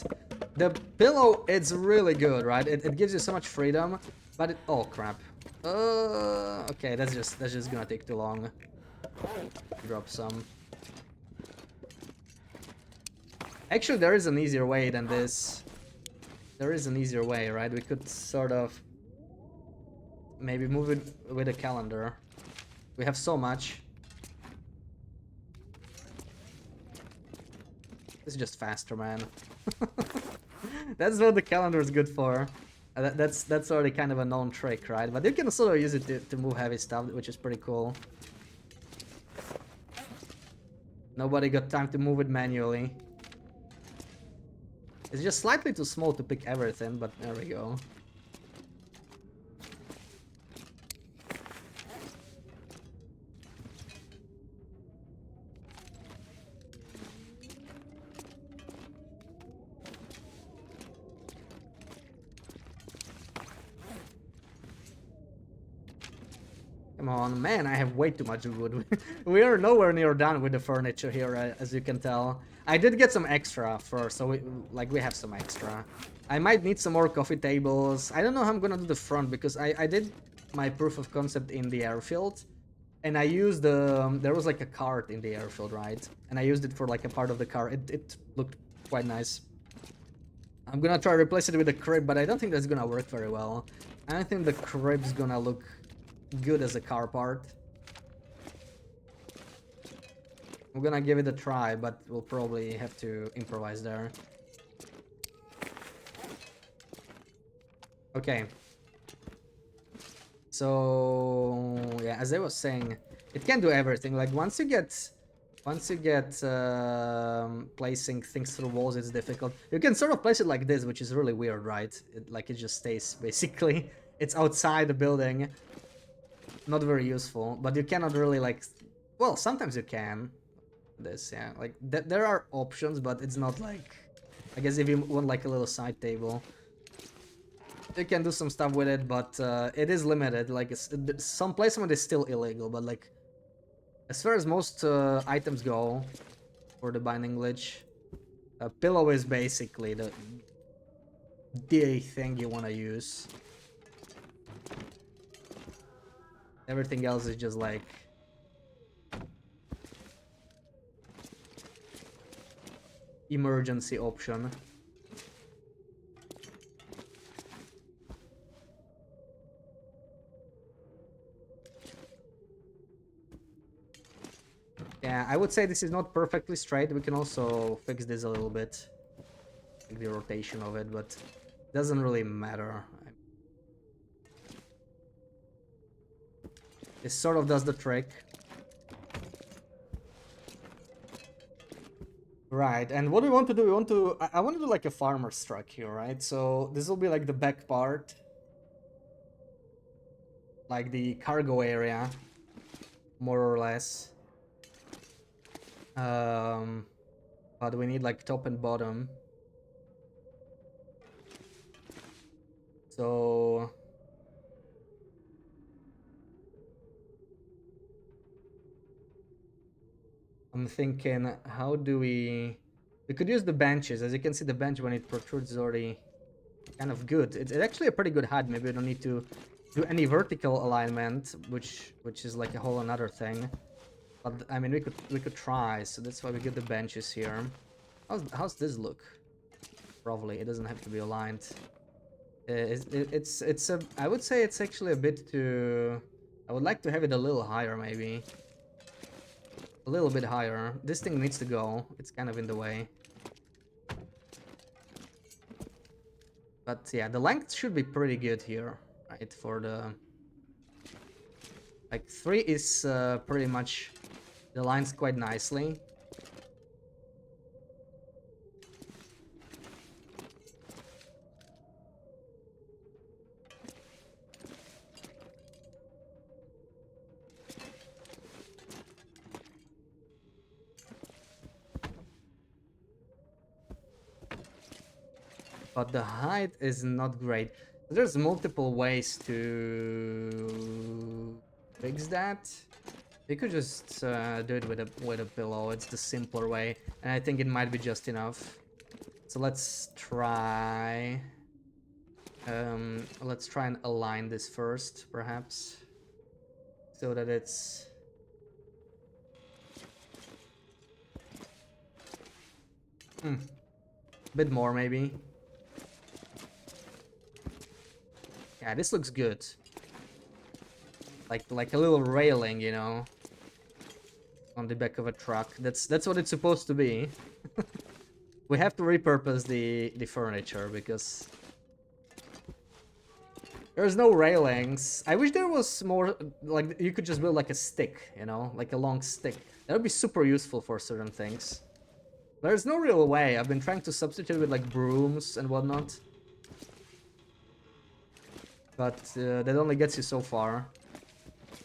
S1: The pillow, it's really good, right? It gives you so much freedom, but oh crap. Okay, that's just gonna take too long. Drop some. Actually, there is an easier way than this. There is an easier way, right? We could sort of maybe move it with a calendar. We have so much. It's just faster, man. That's what the calendar is good for. That's already kind of a known trick, right? But you can also use it to move heavy stuff, which is pretty cool. Nobody got time to move it manually. It's just slightly too small to pick everything, but there we go. Come on, man, I have way too much wood. We are nowhere near done with the furniture here, as you can tell. I did get some extra first, so we have some extra. I might need some more coffee tables. I don't know how I'm gonna do the front, because I did my proof of concept in the airfield. And I used there was like a cart in the airfield, right? And I used it for like a part of the car. It looked quite nice. I'm gonna try to replace it with a crib, but I don't think that's gonna work very well. I don't think the crib's gonna look good as a car part. I'm gonna give it a try, but we'll probably have to improvise there. Okay. So yeah, as I was saying, it can do everything. Like once you get placing things through walls, it's difficult. You can sort of place it like this, which is really weird, right? It just stays basically. It's outside the building. Not very useful, but you cannot really like. Well, sometimes you can. This, yeah, like there are options, but it's not like. I guess if you want like a little side table, you can do some stuff with it, but it is limited. Like some placement is still illegal, but like as far as most items go for the binding glitch, a pillow is basically the thing you want to use. Everything else is just like emergency option. Yeah, I would say this is not perfectly straight. We can also fix this a little bit. like the rotation of it, but doesn't really matter. It sort of does the trick. Right, and what we want to do, I want to do like a farmer's truck here, right? So this will be like the back part, like the cargo area, more or less. But we need like top and bottom. So I'm thinking, how do we could use the benches. As you can see, the bench when it protrudes is already kind of good. It's actually a pretty good height. Maybe we don't need to do any vertical alignment, which is like a whole another thing. But I mean, we could try. So that's why we get the benches here. How's this look? Probably it doesn't have to be aligned. It's a, I would say it's actually a bit too. I would like to have it a little higher, maybe. A little bit higher. This thing needs to go. It's kind of in the way. But yeah, the length should be pretty good here, right? For the like 3 is pretty much the lines quite nicely. But the height is not great. There's multiple ways to fix that. You could just do it with a pillow. It's the simpler way, and I think it might be just enough. So let's try. Let's try and align this first, perhaps, so that it's. Bit more maybe. Yeah, this looks good. Like a little railing, you know, on the back of a truck. That's what it's supposed to be. We have to repurpose the furniture because there's no railings. I wish there was more, like you could just build like a stick, you know, like a long stick. That would be super useful for certain things. There's no real way. I've been trying to substitute with like brooms and whatnot. But that only gets you so far.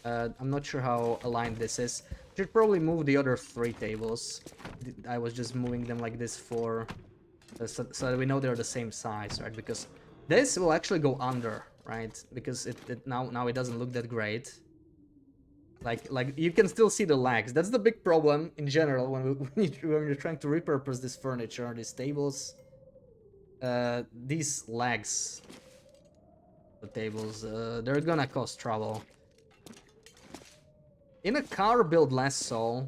S1: I'm not sure how aligned this is. Should probably move the other 3 tables. I was just moving them like this for so that we know they're the same size, right? Because this will actually go under, right? Because it now it doesn't look that great. Like you can still see the legs. That's the big problem in general when you're trying to repurpose this furniture, these tables. These legs, the tables, they're gonna cause trouble. In a car build less so,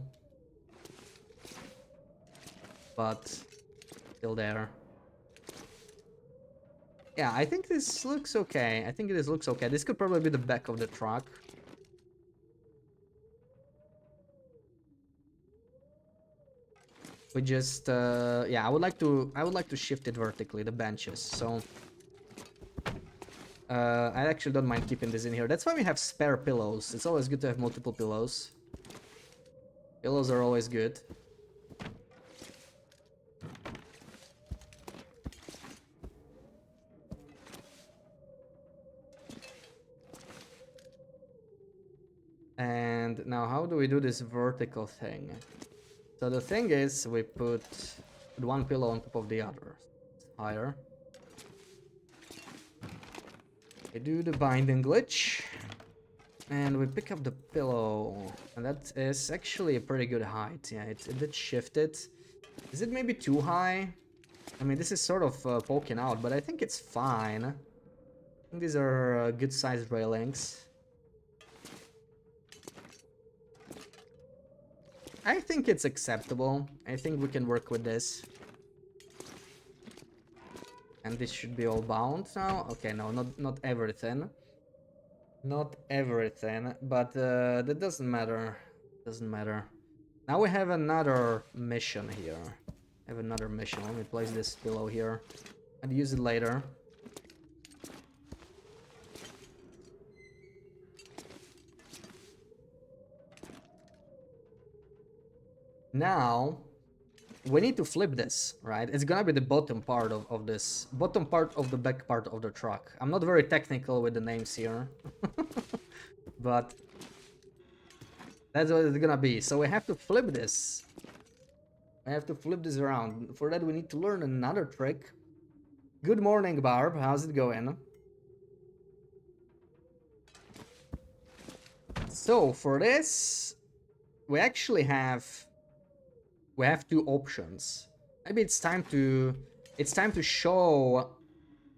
S1: but still there. Yeah, I think this looks okay. I think this looks okay. This could probably be the back of the truck. We just yeah, I would like to shift it vertically, the benches. So I actually don't mind keeping this in here. That's why we have spare pillows. It's always good to have multiple pillows. Pillows are always good. And now how do we do this vertical thing? So the thing is, we put one pillow on top of the other. Higher. We do the binding glitch. And we pick up the pillow. And that is actually a pretty good height. Yeah, it did shift it. Is it maybe too high? I mean, this is sort of poking out, but I think it's fine. I think these are good sized railings. I think it's acceptable. I think we can work with this. And this should be all bound now. Okay, no, not everything. Not everything, but that doesn't matter. Doesn't matter. Now we have another mission here. have another mission. Let me place this pillow here and use it later. Now, we need to flip this, right? It's gonna be the bottom part of this, bottom part of the back part of the truck. I'm not very technical with the names here, but that's what it's gonna be. So we have to flip this. I have to flip this around. For that, we need to learn another trick. Good morning, Barb. How's it going? So for this, we actually have two options. Maybe it's time to show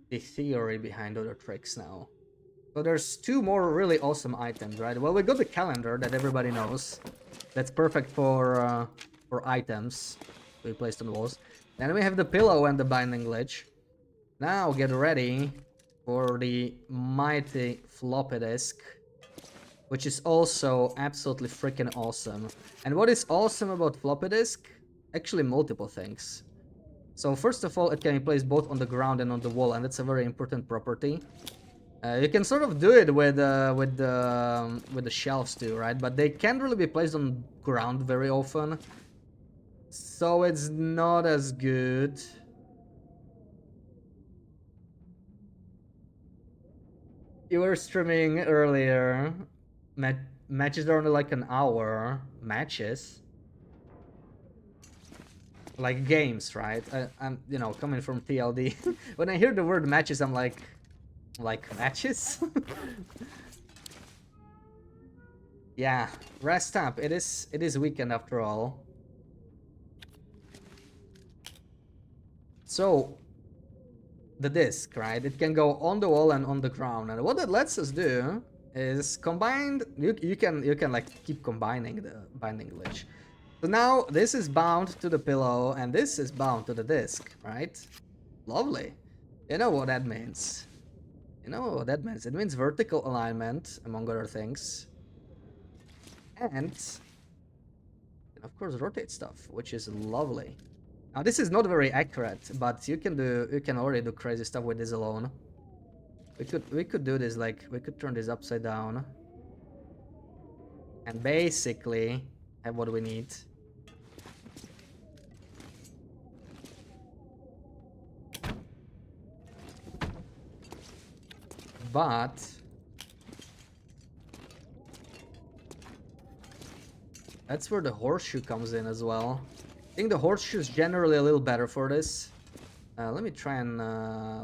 S1: the theory behind other tricks now. So there's two more really awesome items, right? Well, we got the calendar that everybody knows. That's perfect for items to be placed on the walls. Then we have the pillow and the binding glitch. Now get ready for the mighty floppy disk, which is also absolutely freaking awesome. And what is awesome about floppy disk? Actually multiple things. So first of all, it can be placed both on the ground and on the wall, and that's a very important property. You can sort of do it with the shelves too, right? But they can't really be placed on ground very often, so it's not as good. You were streaming earlier. Matches are only like an hour. Matches? Like games, right? I'm, you know, coming from TLD. When I hear the word matches, I'm like matches? Yeah, rest up. It is weekend after all. So the disc, right? It can go on the wall and on the ground, and what it lets us do is combined. You can like keep combining the binding glitch. So now this is bound to the pillow and this is bound to the disc, right? Lovely. You know what that means. You know what that means. It means vertical alignment, among other things. And of course rotate stuff, which is lovely. Now this is not very accurate, but you can already do crazy stuff with this alone. We could do this, like we could turn this upside down and basically have what we need. But that's where the horseshoe comes in as well. I think the horseshoe is generally a little better for this. Let me try and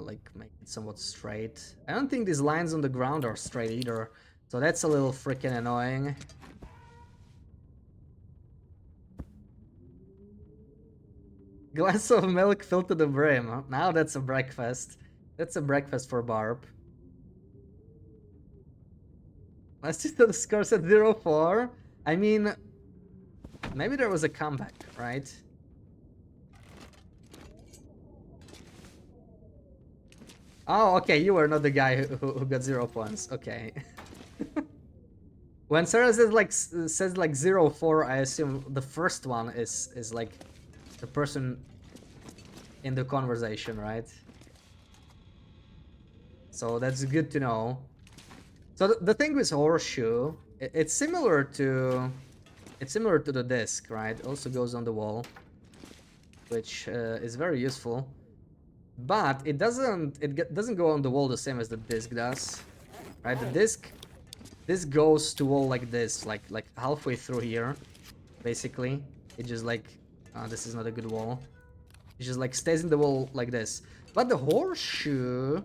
S1: like make it somewhat straight. I don't think these lines on the ground are straight either, so that's a little freaking annoying. Glass of milk filled to the brim. Now that's a breakfast. That's a breakfast for Barb. Let's see the scores at 0-4. I mean, maybe there was a comeback, right? Oh, okay, you were not the guy who got 0 points. Okay. When Sarah says like 0-4, I assume the first one is like the person in the conversation, right? So that's good to know. So the thing with horseshoe, it's similar to the disc, right? It also goes on the wall, which is very useful. But it doesn't go on the wall the same as the disc does, right? The disc goes to wall like this, like halfway through here, basically. It just like this is not a good wall. It just like stays in the wall like this. But the horseshoe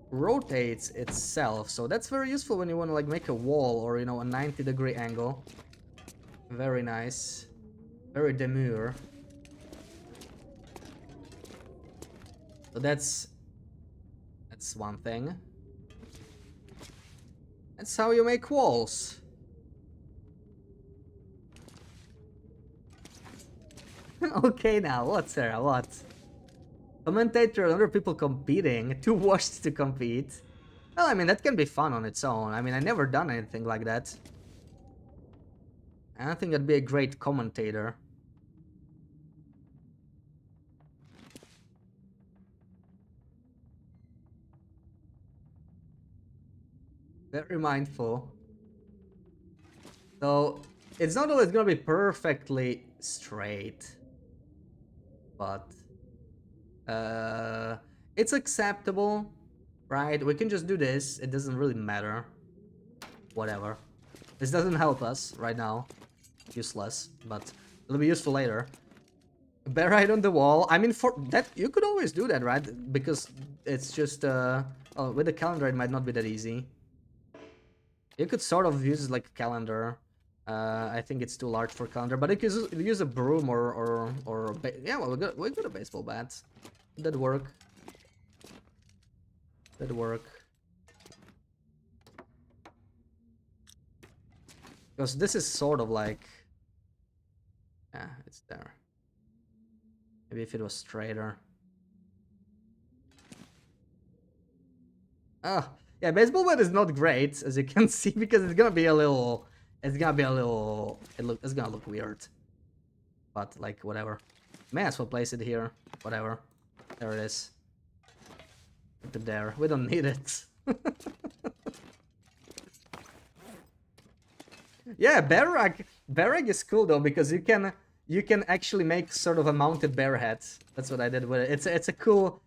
S1: rotates itself, so that's very useful when you want to like make a wall or, you know, a 90-degree angle. Very nice, very demure. So that's one thing. That's how you make walls. Okay, now what, Sarah? What? Commentator and other people competing, too washed to compete. Well, I mean, that can be fun on its own. I mean, I never done anything like that. I don't think I'd be a great commentator. Very mindful. So it's not always gonna be perfectly straight, but it's acceptable, right? We can just do this. It doesn't really matter. Whatever. This doesn't help us right now. Useless, but it'll be useful later. Bear right on the wall. I mean, for that you could always do that, right? Because it's just oh, with the calendar it might not be that easy. You could sort of use like a calendar. I think it's too large for calendar, but you could use a broom or yeah. Well, we got a baseball bat. That'd work. That'd work. Because this is sort of like, yeah, it's there. Maybe if it was straighter. Oh, yeah, baseball bat is not great, as you can see, because it's gonna be a little, it's gonna look weird. But like, whatever. May as well place it here. Whatever. There it is. Put it there. We don't need it. Yeah, barrack is cool though, because you can actually make sort of a mounted bear head. That's what I did with it. It's a cool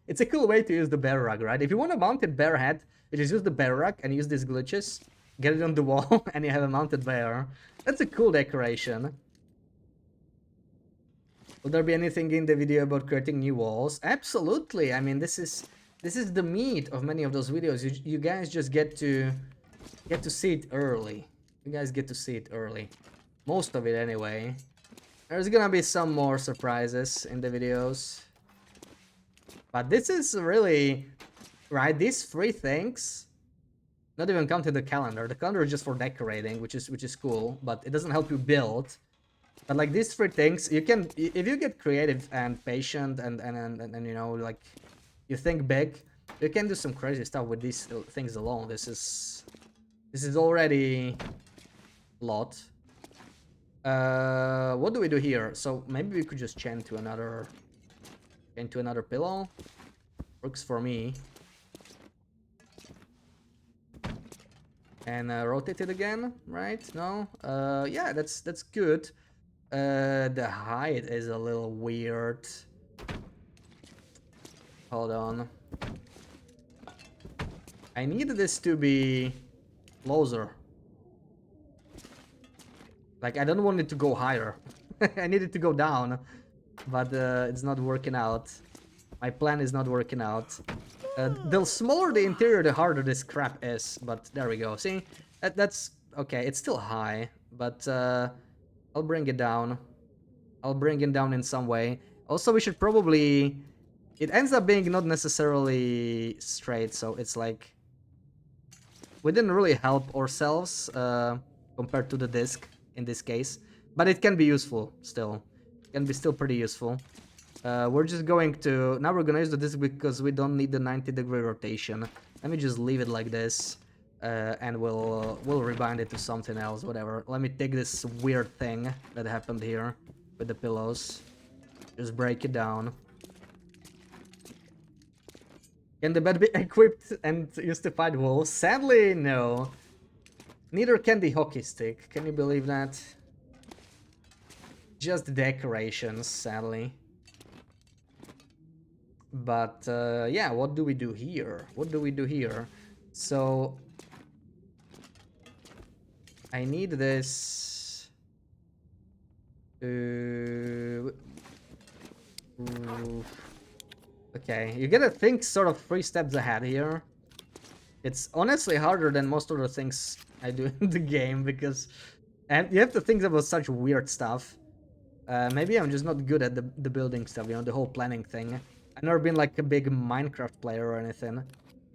S1: way to use the barrack, right? If you want a mounted bear head, you just use the barrack and use these glitches, get it on the wall, and you have a mounted bear. That's a cool decoration. Will there be anything in the video about creating new walls? Absolutely. I mean, this is the meat of many of those videos. You guys just get to see it early. You guys get to see it early. Most of it anyway. There's gonna be some more surprises in the videos. But this is really, right, these three things, not even counting the calendar. The calendar is just for decorating, which is cool, but it doesn't help you build. But like these three things, you can, if you get creative and patient and you know, like, you think big, you can do some crazy stuff with these things alone. This is already a lot. What do we do here? So maybe we could just chain to another pillow. Works for me. And rotate it again, right? No? Yeah, that's good. The height is a little weird. Hold on. I need this to be closer. Like, I don't want it to go higher. I need it to go down. But it's not working out. My plan is not working out. The smaller the interior, the harder this crap is. But there we go. See? That's... Okay, it's still high. But I'll bring it down. I'll bring it down in some way. Also, we should probably... It ends up being not necessarily straight, so it's like... We didn't really help ourselves compared to the disc in this case. But it can be useful still. It can be still pretty useful. We're just going to... Now we're gonna use the disc because we don't need the 90-degree rotation. Let me just leave it like this. And we'll rebind it to something else, whatever. Let me take this weird thing that happened here with the pillows. Just break it down. Can the bed be equipped and used to fight wolves? Sadly, no. Neither can the hockey stick. Can you believe that? Just decorations, sadly. But, yeah, what do we do here? What do we do here? So... I need this... Okay, you gotta think sort of 3 steps ahead here. It's honestly harder than most of the things I do in the game, because you have to think about such weird stuff. Maybe I'm just not good at the building stuff, you know, the whole planning thing. I've never been like a big Minecraft player or anything.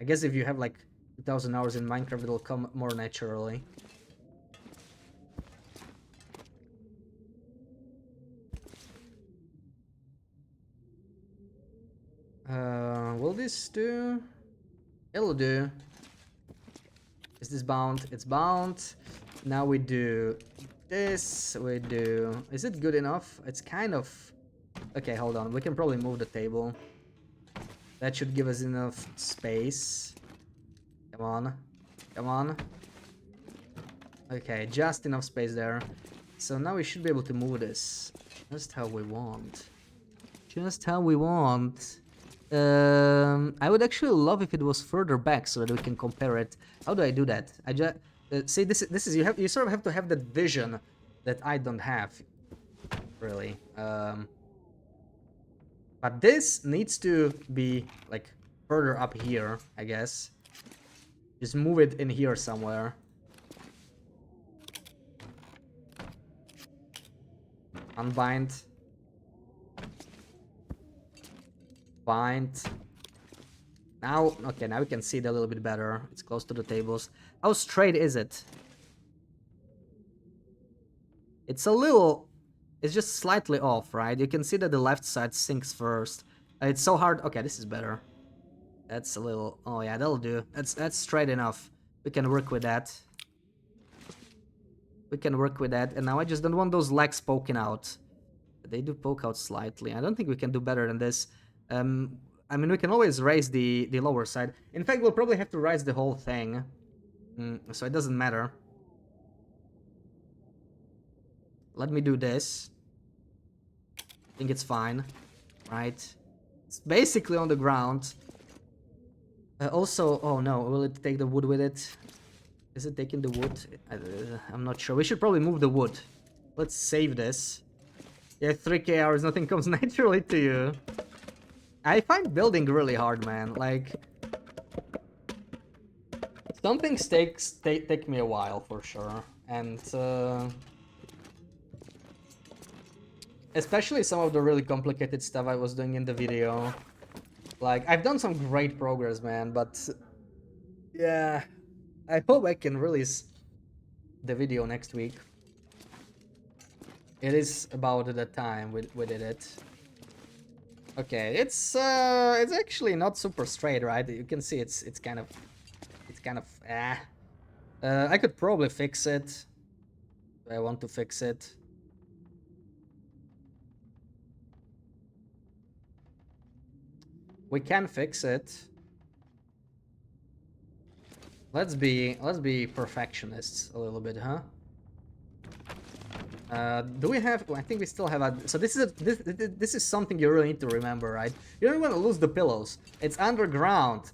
S1: I guess if you have like 2,000 hours in Minecraft, it'll come more naturally. Will this do? It'll do. Is this bound? It's bound. Now we do this. We do... Is it good enough? It's kind of... Okay, hold on. We can probably move the table. That should give us enough space. Come on. Come on. Okay, just enough space there. So now we should be able to move this just how we want. Just how we want. I would actually love if it was further back so that we can compare it. How do I do that? I just see this is you sort of have to have that vision that I don't have, really. But this needs to be like further up here, I guess. Just move it in here somewhere. Unbind. Bind. Now, okay, now we can see it a little bit better. It's close to the tables. How straight is it? It's a little... It's just slightly off, right? You can see that the left side sinks first. It's so hard... Okay, this is better. That's a little... Oh yeah, that'll do. That's straight enough. We can work with that. We can work with that. And now I just don't want those legs poking out. They do poke out slightly. I don't think we can do better than this. I mean, we can always raise the lower side. In fact, we'll probably have to raise the whole thing. So it doesn't matter. Let me do this. I think it's fine. Right? It's basically on the ground. Also, oh no, will it take the wood with it? Is it taking the wood? I'm not sure. We should probably move the wood. Let's save this. Yeah, 3k hours, nothing comes naturally to you. I find building really hard, man. Like, some things take me a while for sure, and especially some of the really complicated stuff I was doing in the video. Like, I've done some great progress, man, but yeah, I hope I can release the video next week. It is about the time we did it. Okay, it's actually not super straight, right? You can see it's kind of I could probably fix it. I want to fix it. We can fix it. Let's be perfectionists a little bit, huh? Do we have? I think we still have a. So this is something you really need to remember, right? You don't want to lose the pillows. It's underground.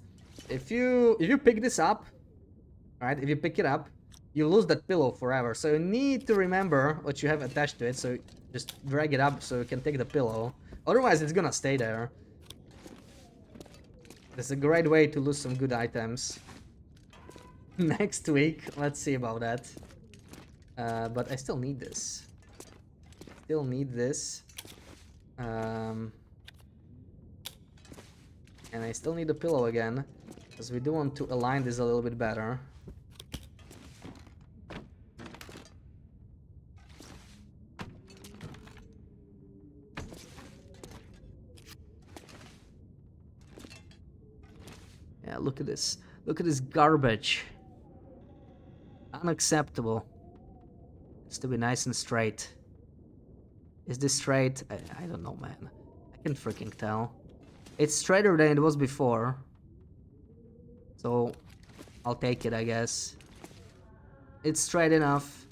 S1: If you pick this up, right? If you pick it up, you lose that pillow forever. So you need to remember what you have attached to it. So just drag it up so you can take the pillow. Otherwise, it's gonna stay there. That's a great way to lose some good items. Next week, let's see about that. But I still need this. Still need this. And I still need the pillow again, because we do want to align this a little bit better. Yeah, look at this. Look at this garbage. Unacceptable. It's to be nice and straight. Is this straight? I don't know, man. I can freaking tell. It's straighter than it was before. So, I'll take it, I guess. It's straight enough.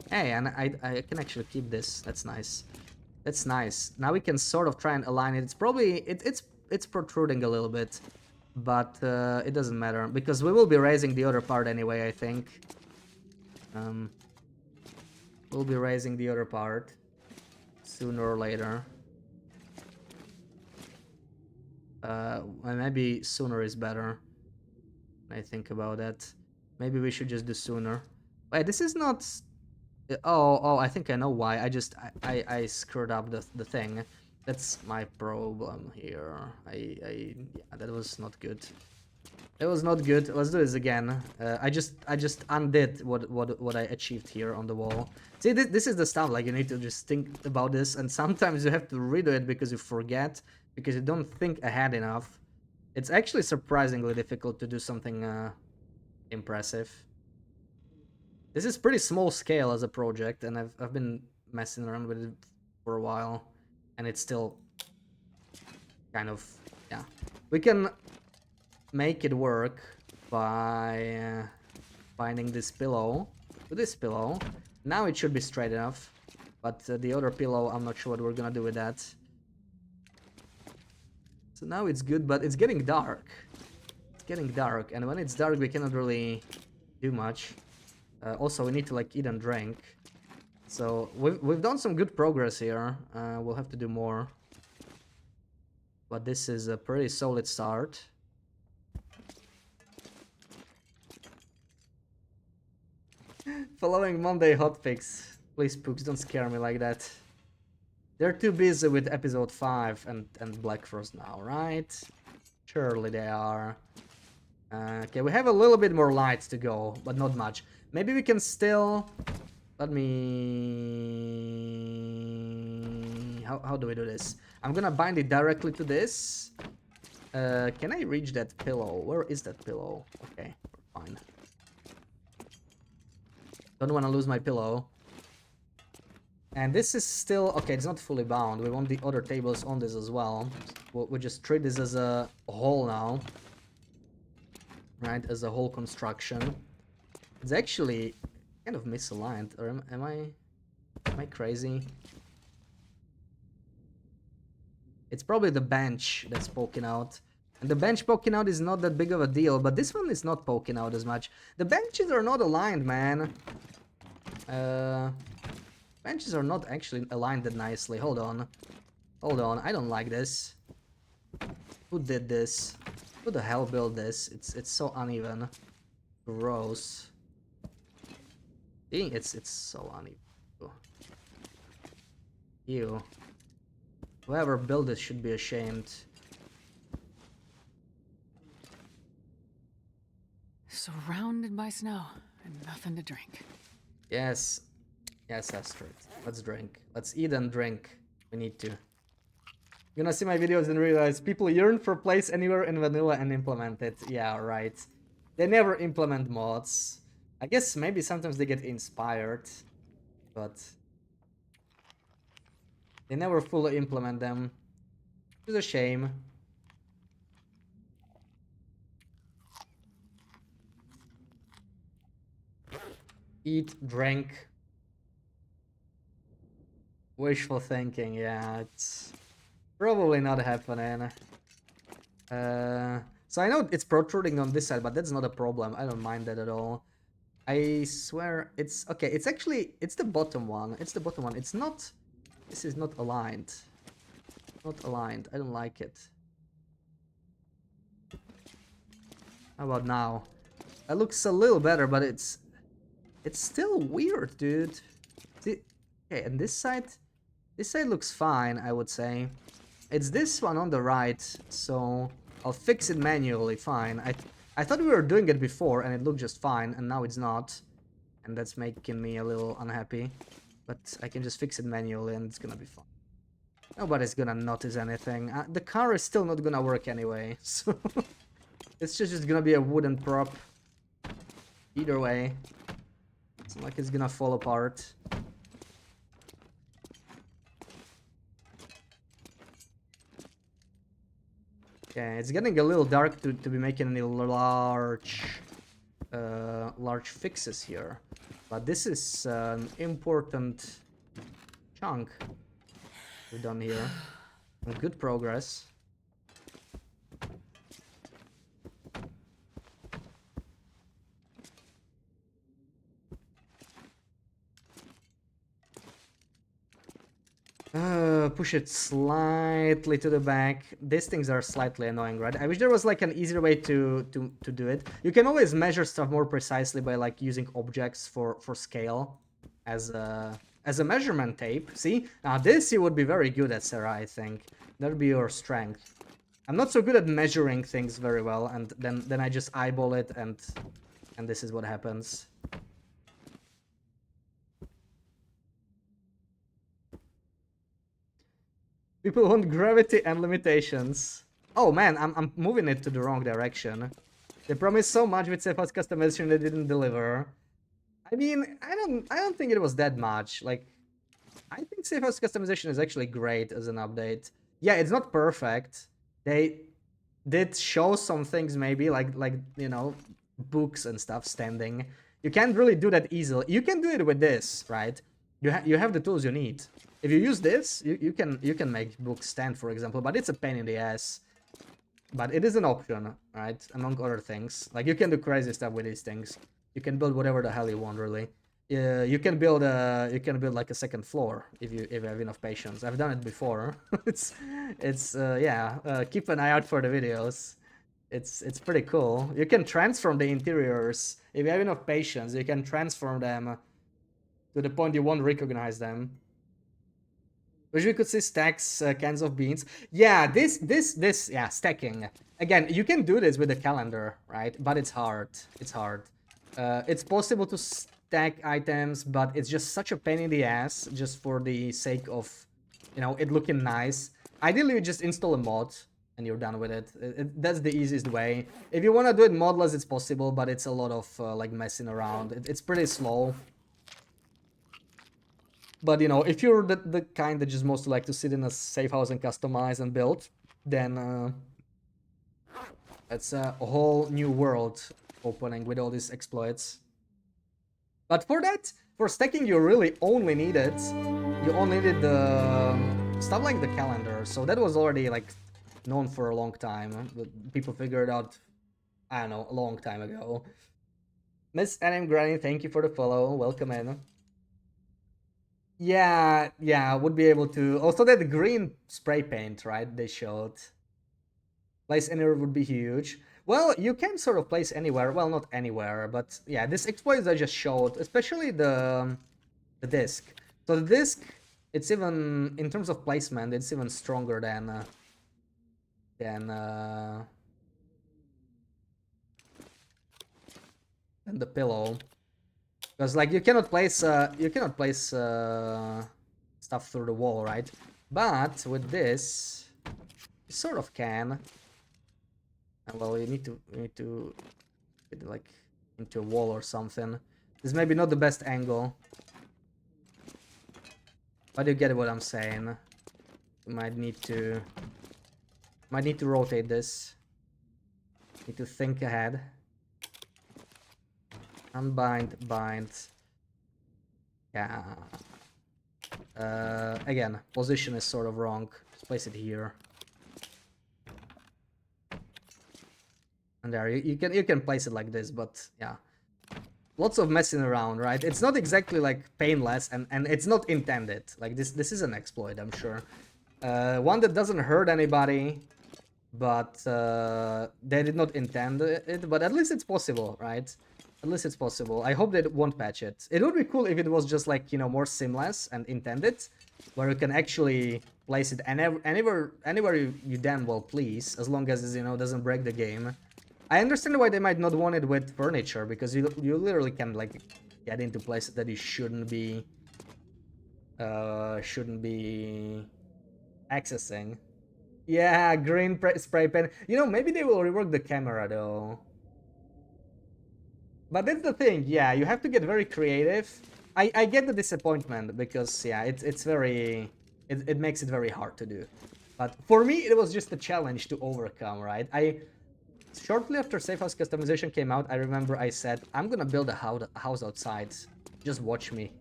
S1: Hey, and I can actually keep this. That's nice. That's nice. Now we can sort of try and align it. It's probably... It's protruding a little bit. But it doesn't matter. Because we will be raising the other part anyway, I think. We'll be raising the other part sooner or later. Maybe sooner is better. I think about that. Maybe we should just do sooner. Wait, this is not... Oh, I think I know why. I screwed up the thing. That's my problem here. Yeah, that was not good. That was not good. Let's do this again. I just undid what I achieved here on the wall. See, this is the stuff, like, you need to just think about this, and sometimes you have to redo it because you forget, because you don't think ahead enough. It's actually surprisingly difficult to do something impressive. This is pretty small scale as a project, and I've been messing around with it for a while, and it's still kind of, yeah. We can make it work. by binding this pillow to this pillow. Now it should be straight enough, but the other pillow, I'm not sure what we're gonna do with that. So now it's good, but it's getting dark. It's getting dark, and when it's dark, we cannot really do much. Also, we need to like eat and drink. So we've done some good progress here. We'll have to do more. But this is a pretty solid start. Following Monday hotfix. Please, Pooks, don't scare me like that. They're too busy with episode 5 and Black Frost now, right? Surely they are. Okay, we have a little bit more lights to go, but not much. Maybe we can still... Let me... How do we do this? I'm gonna bind it directly to this. Can I reach that pillow? Where is that pillow? Okay, we're fine. Don't want to lose my pillow. And this is still... Okay, it's not fully bound. We want the other tables on this as well. We'll just treat this as a whole now. Right, as a whole construction. It's actually kind of misaligned. Or am I crazy? It's probably the bench that's poking out. And the bench poking out is not that big of a deal, but this one is not poking out as much. The benches are not aligned, man. Benches are not actually aligned that nicely. Hold on. Hold on, I don't like this. Who did this? Who the hell built this? It's so uneven. Gross. See, it's so uneven. Ew. Whoever built this should be ashamed.
S9: Surrounded by snow and nothing to drink.
S1: Yes. Yes, Astrid. Let's drink. Let's eat and drink. We need to. You're gonna see my videos and realize people yearn for a place anywhere in vanilla and implement it. Yeah, right. They never implement mods. I guess maybe sometimes they get inspired, but they never fully implement them. It's a shame. Eat, drink. Wishful thinking, yeah, it's probably not happening. So I know it's protruding on this side, but that's not a problem. I don't mind that at all. I swear it's okay. It's actually it's the bottom one. It's the bottom one. It's not. This is not aligned. Not aligned. I don't like it. How about now? That looks a little better, but it's still weird, dude. See, okay, and this side looks fine, I would say. It's this one on the right, so I'll fix it manually, fine. I thought we were doing it before and it looked just fine, and now it's not. And that's making me a little unhappy. But I can just fix it manually and it's gonna be fine. Nobody's gonna notice anything. The car is still not gonna work anyway, so... It's just gonna be a wooden prop. Either way. It's not like it's gonna fall apart. Okay, it's getting a little dark to be making any large fixes here. But this is an important chunk we've done here. Good progress. Push it slightly to the back. These things are slightly annoying, right? I wish there was like an easier way to do it. You can always measure stuff more precisely by like using objects for scale as a measurement tape. See? Now this you would be very good at, Sarah, I think. That would be your strength. I'm not so good at measuring things very well, and then I just eyeball it and this is what happens. People want gravity and limitations. Oh man, I'm moving it to the wrong direction. They promised so much with Safe House customization they didn't deliver. I mean, I don't think it was that much. Like, I think Safe House customization is actually great as an update. Yeah, it's not perfect. They did show some things maybe, like you know, books and stuff standing. You can't really do that easily. You can do it with this, right? You have the tools you need. If you use this, you can make books stand, for example, but it's a pain in the ass. But it is an option, right? Among other things, like you can do crazy stuff with these things. You can build whatever the hell you want, really. You can build like a second floor if you have enough patience. I've done it before. Keep an eye out for the videos. It's pretty cool. You can transform the interiors if you have enough patience. You can transform them to the point you won't recognize them. Wish we could see stacks, cans of beans. Yeah, yeah, stacking. Again, you can do this with the calendar, right? But it's hard. It's hard. It's possible to stack items, but it's just such a pain in the ass, just for the sake of, you know, it looking nice. Ideally, you just install a mod and you're done with it. That's the easiest way. If you want to do it modless, it's possible, but it's a lot of like messing around. It's pretty slow. But, you know, if you're the kind that just mostly like to sit in a safe house and customize and build, then it's a whole new world opening with all these exploits. But for that, for stacking, you really only needed the stuff like the calendar. So that was already like known for a long time. People figured out, I don't know, a long time ago. Miss Adam Granny, thank you for the follow. Welcome in. Yeah, would be able to. Also, that green spray paint, right? They showed. Place anywhere would be huge. Well, you can sort of place anywhere. Well, not anywhere, but yeah, this exploit I just showed, especially the disc. So the disc, it's even in terms of placement, it's even stronger than the pillow. Because like you cannot place stuff through the wall, right? But with this, you sort of can. And well, you need to get it like into a wall or something. This may be not the best angle, but you get what I'm saying. You might need to rotate this. Need to think ahead. Unbind, bind. Yeah. Again, position is sort of wrong. Just place it here. And there, you can place it like this, but yeah. Lots of messing around, right? It's not exactly like painless, and it's not intended. Like this is an exploit, I'm sure. One that doesn't hurt anybody, but they did not intend it, but at least it's possible, right? At least it's possible. I hope they won't patch it. It would be cool if it was just like, you know, more seamless and intended, where you can actually place it anywhere you damn well please, as long as it, you know, doesn't break the game. I understand why they might not want it with furniture, because you literally can like get into places that you shouldn't be accessing. Yeah, green spray pen. You know, maybe they will rework the camera though. But that's the thing, yeah, you have to get very creative. I get the disappointment, because yeah, it's very it makes it very hard to do. But for me, it was just a challenge to overcome, right? Shortly after Safe House customization came out, I remember I said, I'm gonna build a house outside. Just watch me.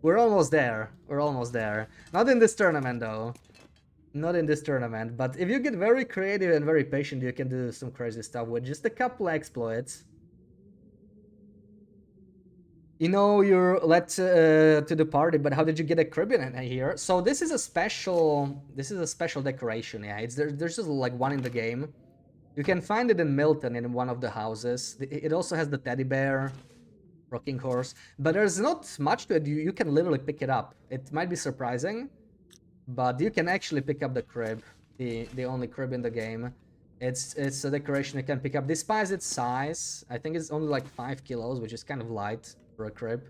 S1: We're almost there. We're almost there. Not in this tournament, though. Not in this tournament. But if you get very creative and very patient, you can do some crazy stuff with just a couple exploits. You know, you're let to the party, but how did you get a crib in here? So this is a special decoration. Yeah, there's just like one in the game. You can find it in Milton in one of the houses. It also has the teddy bear, rocking horse, but there's not much to it. You can literally pick it up. It might be surprising, but you can actually pick up the crib, the only crib in the game. It's a decoration you can pick up. Despite its size, I think it's only like 5 kilos, which is kind of light for a crib.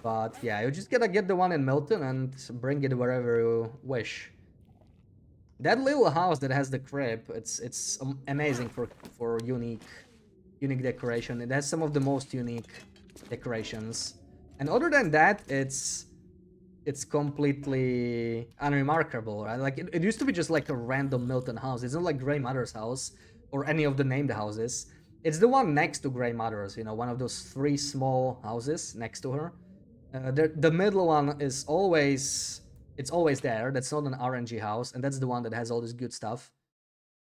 S1: But yeah, you just gotta get the one in Milton and bring it wherever you wish. That little house that has the crib, it's amazing for unique decoration. It has some of the most unique decorations. And other than that, it's completely unremarkable, right? Like it used to be just like a random Milton house. It's not like Grey Mother's house or any of the named houses. It's the one next to Grey Mother's, you know, one of those 3 small houses next to her. The middle one is always, it's always there. That's not an RNG house, and that's the one that has all this good stuff.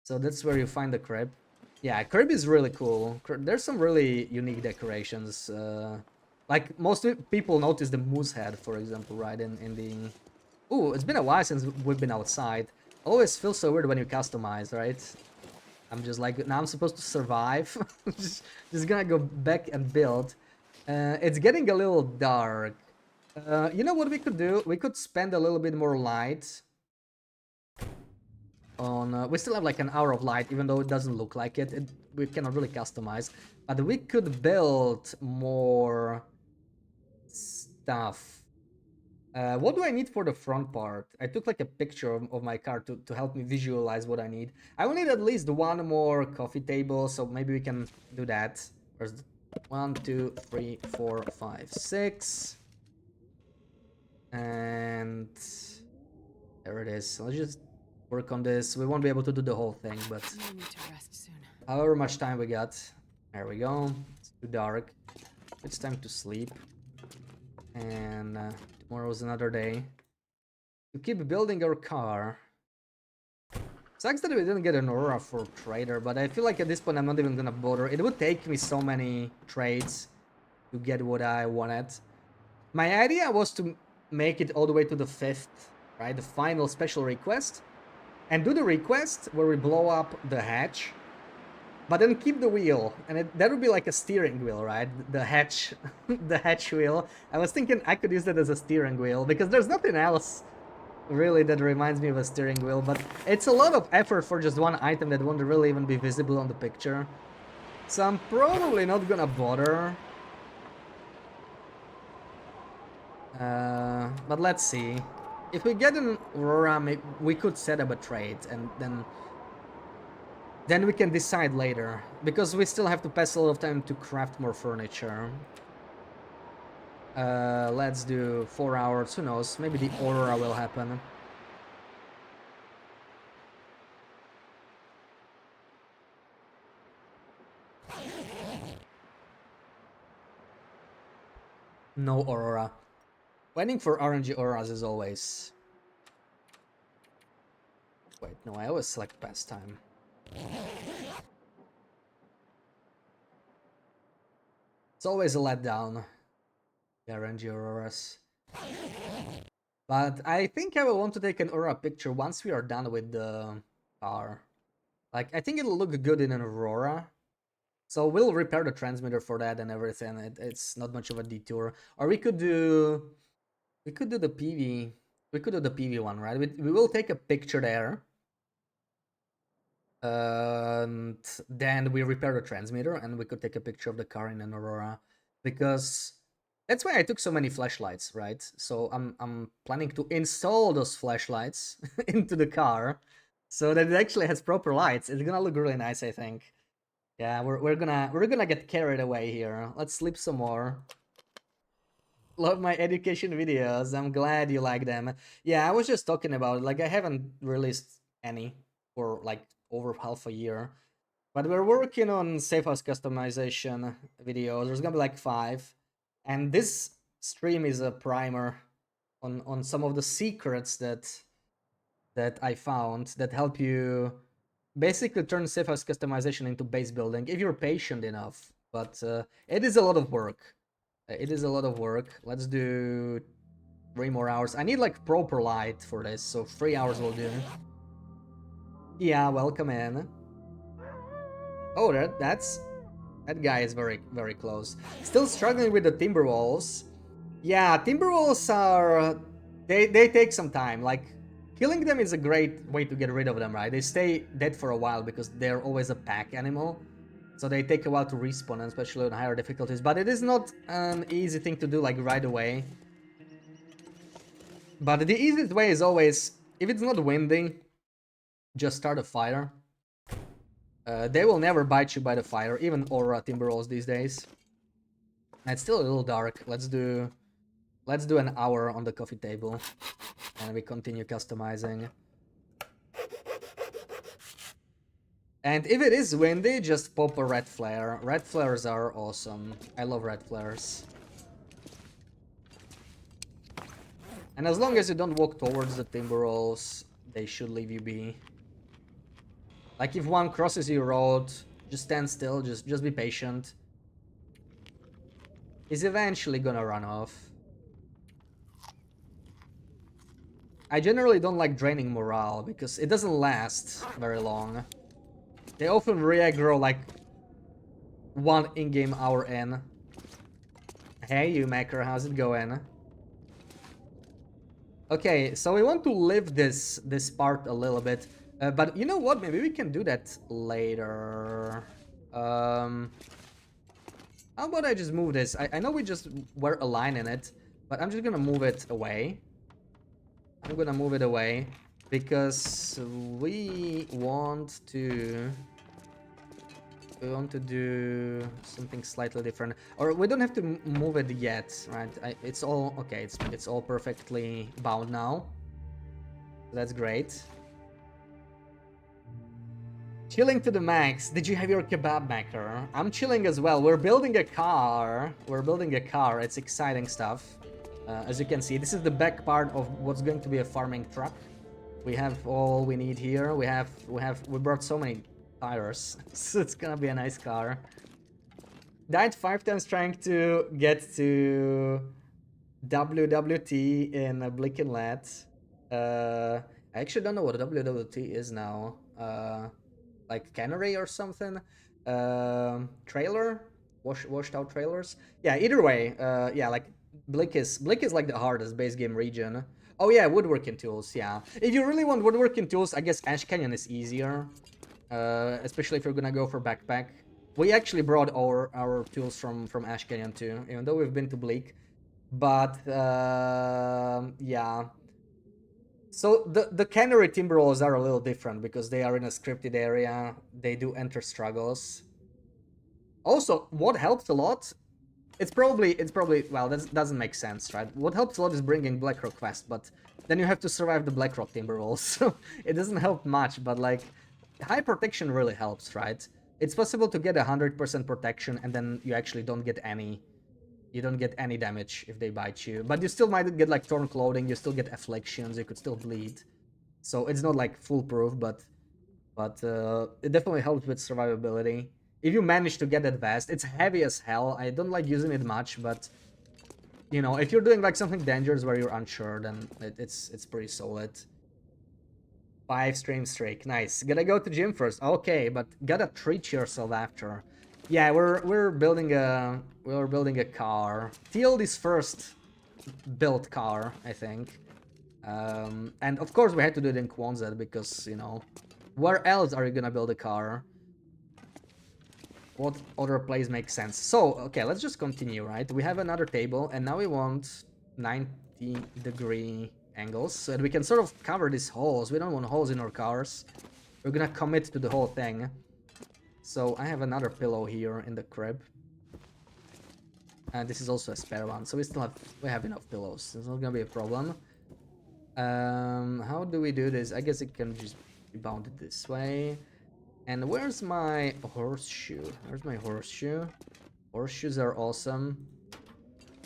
S1: So that's where you find the crib. Yeah, crib is really cool. There's some really unique decorations. Like most people notice the moose head, for example, right in the. Ooh, it's been a while since we've been outside. Always feels so weird when you customize, right? I'm just like, now I'm supposed to survive. just gonna go back and build. It's getting a little dark. You know what we could do? We could spend a little bit more light on... we still have like an hour of light, even though it doesn't look like it. We cannot really customize. But we could build more stuff. What do I need for the front part? I took like a picture of my car to help me visualize what I need. I will need at least 1 more coffee table, so maybe we can do that. Where's 1, 2, 3, 4, 5, 6. And there it is. Let's just work on this. We won't be able to do the whole thing, but
S9: I need to rest soon.
S1: however much time we got. There we go. It's too dark. It's time to sleep. And tomorrow's another day to keep building our car. Sucks that we didn't get an aura for trader, but I feel like at this point I'm not even gonna bother. It would take me so many trades to get what I wanted. My idea was to make it all the way to the 5th, right? The final special request. And do the request where we blow up the hatch. But then keep the wheel, and that would be like a steering wheel, right? The hatch, the hatch wheel. I was thinking I could use that as a steering wheel, because there's nothing else really that reminds me of a steering wheel, but it's a lot of effort for just one item that won't really even be visible on the picture. So I'm probably not gonna bother. But let's see. If we get an Aurora, we could set up a trade, and then we can decide later, because we still have to pass a lot of time to craft more furniture. Let's do 4 hours, who knows, maybe the Aurora will happen. No Aurora. Waiting for RNG Auroras is always... Wait, no, I always select pastime. It's always a letdown, the RNG Auroras. But I think I will want to take an Aurora picture once we are done with the car. Like, I think it'll look good in an Aurora. So we'll repair the transmitter for that and everything. It's not much of a detour. Or we could do... We could do the PV. We could do the PV one, right? We will take a picture there. And then we repair the transmitter, and we could take a picture of the car in an Aurora, because that's why I took so many flashlights, right? So I'm planning to install those flashlights into the car, so that it actually has proper lights. It's gonna look really nice, I think. Yeah, we're gonna get carried away here. Let's sleep some more. Love my education videos. I'm glad you like them. Yeah, I was just talking about it. Like, I haven't released any for like over half a year, but we're working on safe house customization videos. There's gonna be like 5, and this stream is a primer on some of the secrets that I found that help you basically turn safe house customization into base building if you're patient enough. But it is a lot of work. It is a lot of work. Let's do 3 more hours. I need like proper light for this, so 3 hours will do. Yeah, welcome in. Oh, that guy is very, very close. Still struggling with the timber walls. Yeah, timber walls are... They take some time. Like, killing them is a great way to get rid of them, right? They stay dead for a while because they're always a pack animal. So they take a while to respawn, especially on higher difficulties. But it is not an easy thing to do, like, right away. But the easiest way is always, if it's not windy, just start a fire. They will never bite you by the fire, even Aura timber rolls these days. And it's still a little dark. Let's do an hour on the coffee table, and we continue customizing. And if it is windy, just pop a red flare. Red flares are awesome. I love red flares. And as long as you don't walk towards the timber rolls, they should leave you be. Like if one crosses your road, just stand still, just be patient. He's eventually gonna run off. I generally don't like draining morale because it doesn't last very long. They often re-aggro like 1 in-game hour in. Hey, you maker, how's it going? Okay, so we want to live this part a little bit, but you know what? Maybe we can do that later. How about I just move this? I know we just were a line in it, but I'm just gonna move it away. I'm gonna move it away because we want to do something slightly different, or we don't have to move it yet, right? It's all okay. It's all perfectly bound now. That's great. Chilling to the max. Did you have your kebab maker? I'm chilling as well. We're building a car. It's exciting stuff. As you can see, this is the back part of what's going to be a farming truck. We have all we need here. We brought so many tires, so it's gonna be a nice car. Died 5 times trying to get to WWT in Blick and Let. I actually don't know what WWT is now. Like cannery or something. Trailer, washed out trailers. Yeah. Either way, yeah. Like Blick is like the hardest base game region. Oh yeah, woodworking tools. Yeah. If you really want woodworking tools, I guess Ash Canyon is easier. Especially if you're gonna go for backpack. We actually brought our tools from Ash Canyon too, even though we've been to Bleak. But yeah. So the cannery timber rolls are a little different because they are in a scripted area. They do enter struggles. Also, what helps a lot? It's probably well, that doesn't make sense, right? What helps a lot is bringing Blackrock Quest, but then you have to survive the Blackrock timber rolls, so it doesn't help much. But like, high protection really helps, right? It's possible to get 100% protection, and then you actually don't get any. You don't get any damage if they bite you, but you still might get like torn clothing. You still get afflictions. You could still bleed, so it's not like foolproof, but it definitely helps with survivability. If you manage to get that vest, it's heavy as hell. I don't like using it much, but you know, if you're doing like something dangerous where you're unsure, then it's pretty solid. 5 stream streak, nice. Gotta go to gym first. Okay, but gotta treat yourself after. Yeah, we're building a car. Tildy's first built car, I think. And of course we had to do it in Quonset because, you know, where else are you gonna build a car? What other place makes sense? So, okay, let's just continue, right? We have another table, and now we want 90-degree angles, so that we can sort of cover these holes. We don't want holes in our cars. We're gonna commit to the whole thing. So, I have another pillow here in the crib. And this is also a spare one, so we have enough pillows. It's not gonna be a problem. How do we do this? I guess it can just be bounded this way. And where's my horseshoe? Where's my horseshoe? Horseshoes are awesome.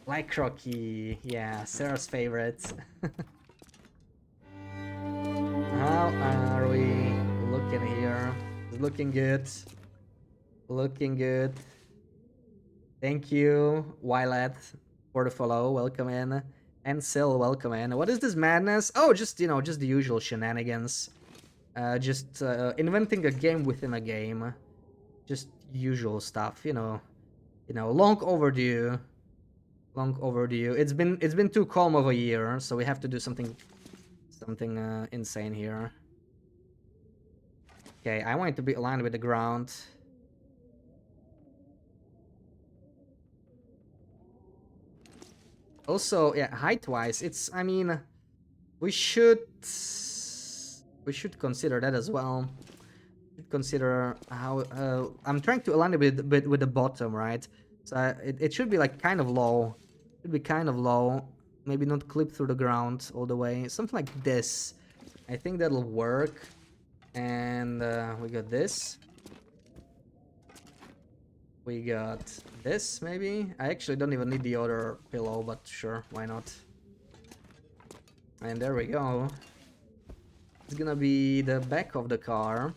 S1: Black Rocky, yeah, Sarah's favorite. How are we looking here? It's looking good. Looking good. Thank you, Wilet, for the follow. Welcome in. And Sil, welcome in. What is this madness? Oh, just, you know, just the usual shenanigans. Just inventing a game within a game. Just usual stuff, you know. Long overdue. Long overdue. It's been too calm of a year, so we have to do something insane here. Okay, I want it to be aligned with the ground. Also, yeah, height-wise, I mean, we should consider that as well. Consider how I'm trying to align it with the bottom, right? So it should be like kind of low. It should be kind of low. Maybe not clip through the ground all the way. Something like this. I think that'll work. And we got this. We got this, maybe? I actually don't even need the other pillow, but sure, why not? And there we go. It's gonna be the back of the car.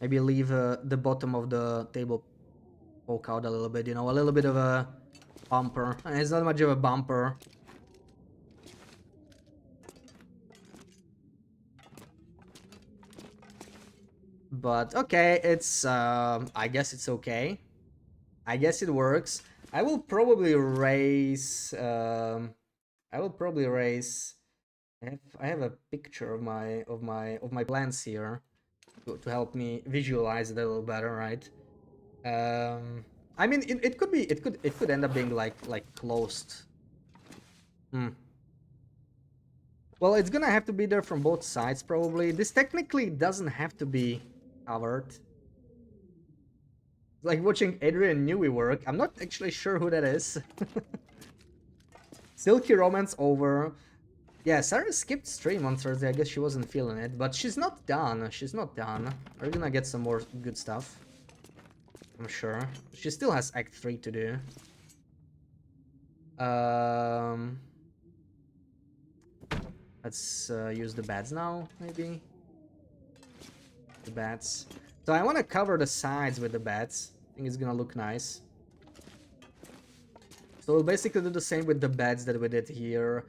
S1: Maybe leave the bottom of the table poke out a little bit, you know, a little bit of a bumper. It's not much of a bumper. But okay, it's I guess it's okay. I guess it works. I will probably raise I will probably raise I have a picture of my plans here to help me visualize it a little better, right? I mean it could be it could end up being like closed. Well, it's gonna have to be there from both sides probably. This technically doesn't have to be covered. Like watching Adrian Newey work. I'm not actually sure who that is. Silky Romance over. Yeah, Sarah skipped stream on Thursday. I guess she wasn't feeling it. But she's not done. She's not done. We're gonna get some more good stuff. I'm sure. She still has Act 3 to do. Let's use the bats now, maybe. The bats. So I want to cover the sides with the bats. I think it's gonna look nice. So we'll basically do the same with the beds that we did here.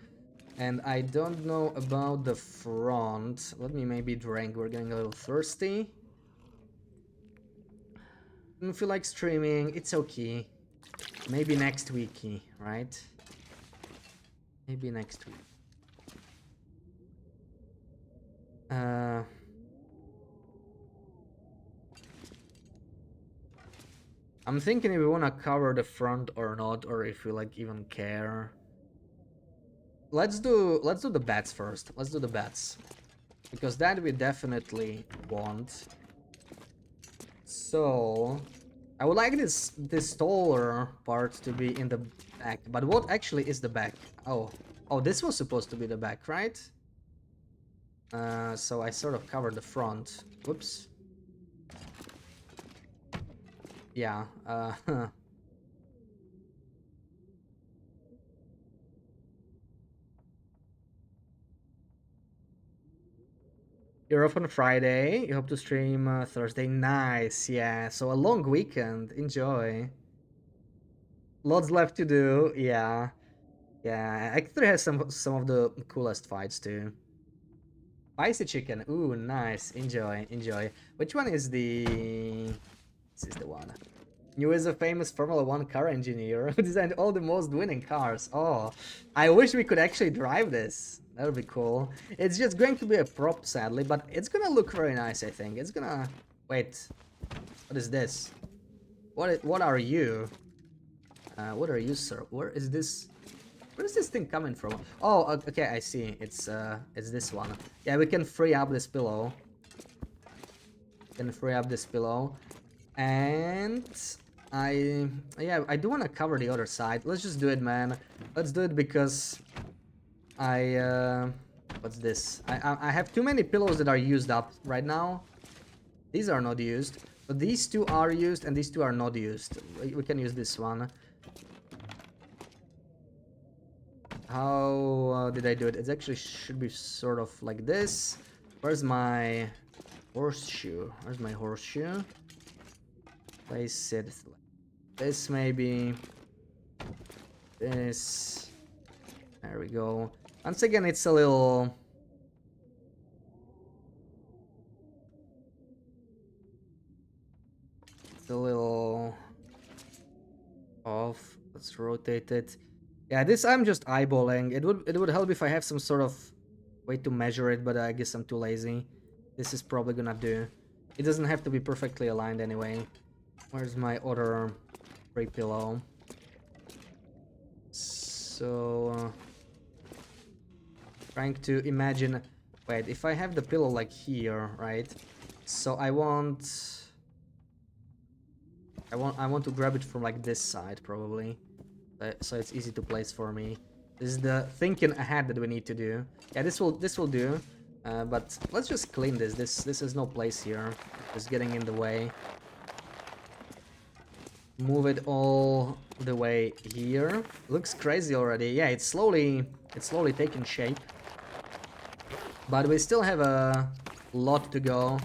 S1: And I don't know about the front. Let me maybe drink. We're getting a little thirsty. Don't feel like streaming. It's okay. Maybe next week, right? Maybe next week. I'm thinking if we want to cover the front or not, or if we like even care. Let's do the bats first. Let's do the bats, because that we definitely want. So I would like this taller part to be in the back. But what actually is the back? Oh, this was supposed to be the back, right? So I sort of covered the front. Whoops. Yeah. You're off on Friday. You hope to stream Thursday. Nice. Yeah. So a long weekend. Enjoy. Lots left to do. Yeah. Yeah. Act 3 has some of the coolest fights too. Spicy chicken. Ooh, nice. Enjoy. Enjoy. Which one is the... This is the one. New is a famous Formula 1 car engineer who designed all the most winning cars. Oh, I wish we could actually drive this. That would be cool. It's just going to be a prop, sadly, but it's gonna look very nice, I think. It's gonna... Wait. What is this? What are you? What are you, sir? Where is this thing coming from? Oh, okay, I see. It's this one. Yeah, we can free up this pillow. And I do want to cover the other side. Let's just do it, man. Let's do it because what's this? I have too many pillows that are used up right now. These are not used, but these two are used and these two are not used. We can use this one. How did I do it? It actually should be sort of like this. Where's my horseshoe? Place it like this, maybe. This. There we go. Once again, it's a little... off. Let's rotate it. Yeah, this I'm just eyeballing. It would help if I have some sort of way to measure it, but I guess I'm too lazy. This is probably gonna do. It doesn't have to be perfectly aligned anyway. Where's my other free pillow? So trying to imagine. Wait, if I have the pillow like here, right? So I want to grab it from like this side probably. So it's easy to place for me. This is the thinking ahead that we need to do. Yeah, this will do. But let's just clean this. This has no place here. Just getting in the way. Move it all the way here. Looks crazy already. Yeah, it's slowly taking shape. But we still have a lot to go.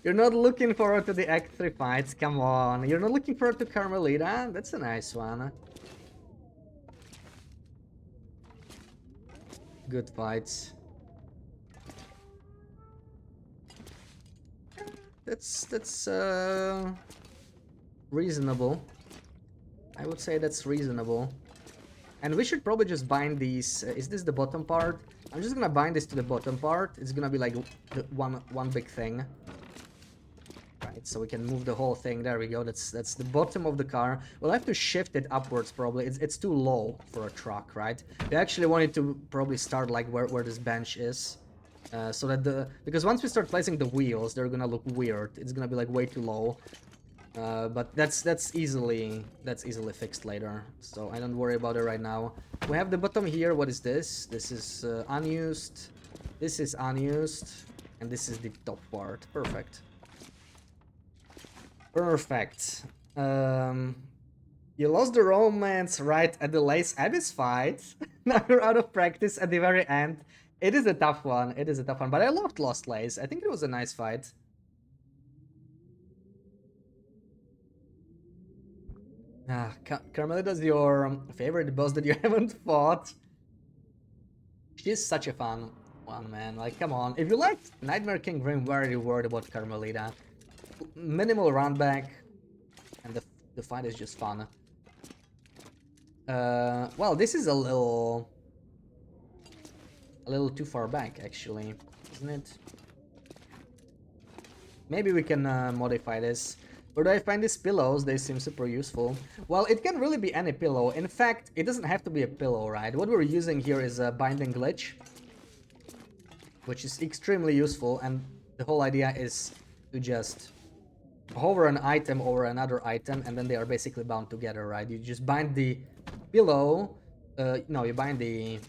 S1: You're not looking forward to the Act 3 fights, come on. You're not looking forward to Carmelita? That's a nice one. Good fights. That's reasonable. I would say that's reasonable. And we should probably just bind these. Is this the bottom part? I'm just gonna bind this to the bottom part. It's gonna be like the one big thing. Right, so we can move the whole thing. There we go. That's the bottom of the car. We'll have to shift it upwards probably. It's too low for a truck, right? We actually wanted to probably start like where this bench is. So that because once we start placing the wheels, they're gonna look weird. It's gonna be like way too low. But that's easily fixed later. So I don't worry about it right now. We have the bottom here. What is this? This is unused. This is unused, and this is the top part. Perfect. Perfect. You lost the romance right at the Lace Abyss fight. Now you're out of practice at the very end. It is a tough one. It is a tough one. But I loved Lost Lace. I think it was a nice fight. Carmelita's your favorite boss that you haven't fought. She's such a fun one, man. Like, come on. If you liked Nightmare King Grim, why are you worried about Carmelita? Minimal run back, and the fight is just fun. Well, this is a little too far back, actually, isn't it? Maybe we can modify this. Where do I find these pillows? They seem super useful. Well, it can really be any pillow. In fact, it doesn't have to be a pillow, right? What we're using here is a binding glitch, which is extremely useful, and the whole idea is to just hover an item over another item, and then they are basically bound together, right? You just bind the pillow. No, you bind the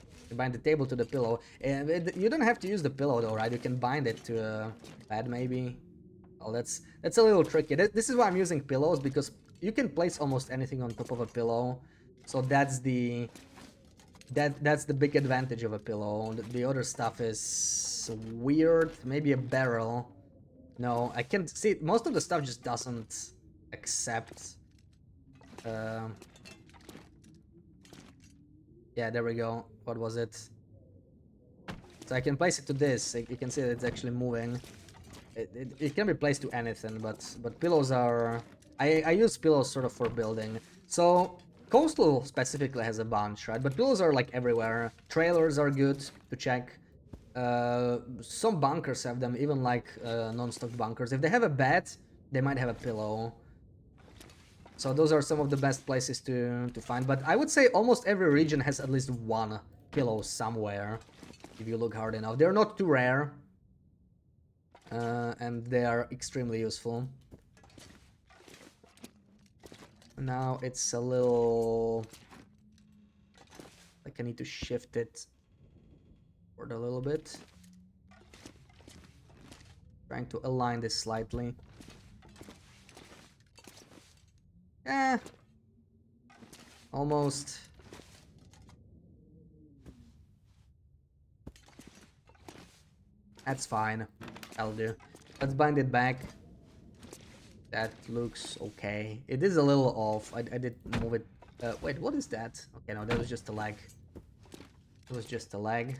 S1: table to the pillow, and you don't have to use the pillow though, right? You can bind it to a bed, maybe. Well, that's a little tricky. This is why I'm using pillows, because you can place almost anything on top of a pillow. So that's the big advantage of a pillow. The other stuff is weird. Maybe a barrel. No, I can't see. Most of the stuff just doesn't accept. Yeah, there we go. What was it? So I can place it to this. You can see that it's actually moving. It can be placed to anything, but pillows are... I use pillows sort of for building. So Coastal specifically has a bunch, right? But pillows are like everywhere. Trailers are good to check. Some bunkers have them, even like non-stock bunkers. If they have a bed, they might have a pillow. So those are some of the best places to find. But I would say almost every region has at least one pillow somewhere, if you look hard enough. They're not too rare. And they are extremely useful. Now it's a little... like I need to shift it forward a little bit. Trying to align this slightly. Almost. That's fine. That'll do. Let's bind it back. That looks okay. It is a little off. I did move it. Wait, what is that? Okay, no, that was just a leg. It was just a leg.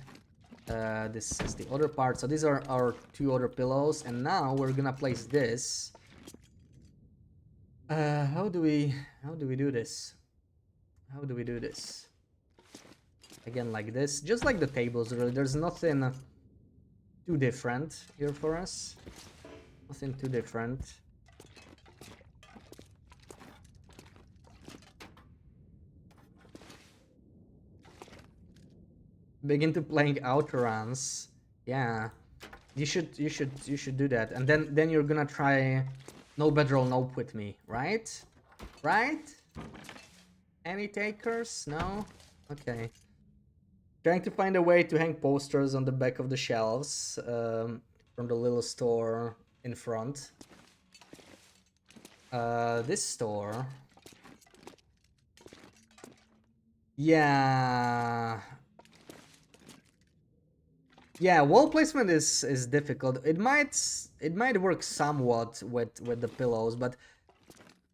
S1: This is the other part. So these are our two other pillows, and now we're gonna place this. How do we do this? How do we do this? Again, like this, just like the tables. Really, there's nothing too different here for us. Nothing too different. Begin to playing outruns. Yeah, you should do that, and then you're gonna try no bedroll nope with me, right? Right? Any takers? No? Okay. Trying to find a way to hang posters on the back of the shelves from the little store in front. This store. Yeah. Yeah, wall placement is difficult. It might work somewhat with the pillows, but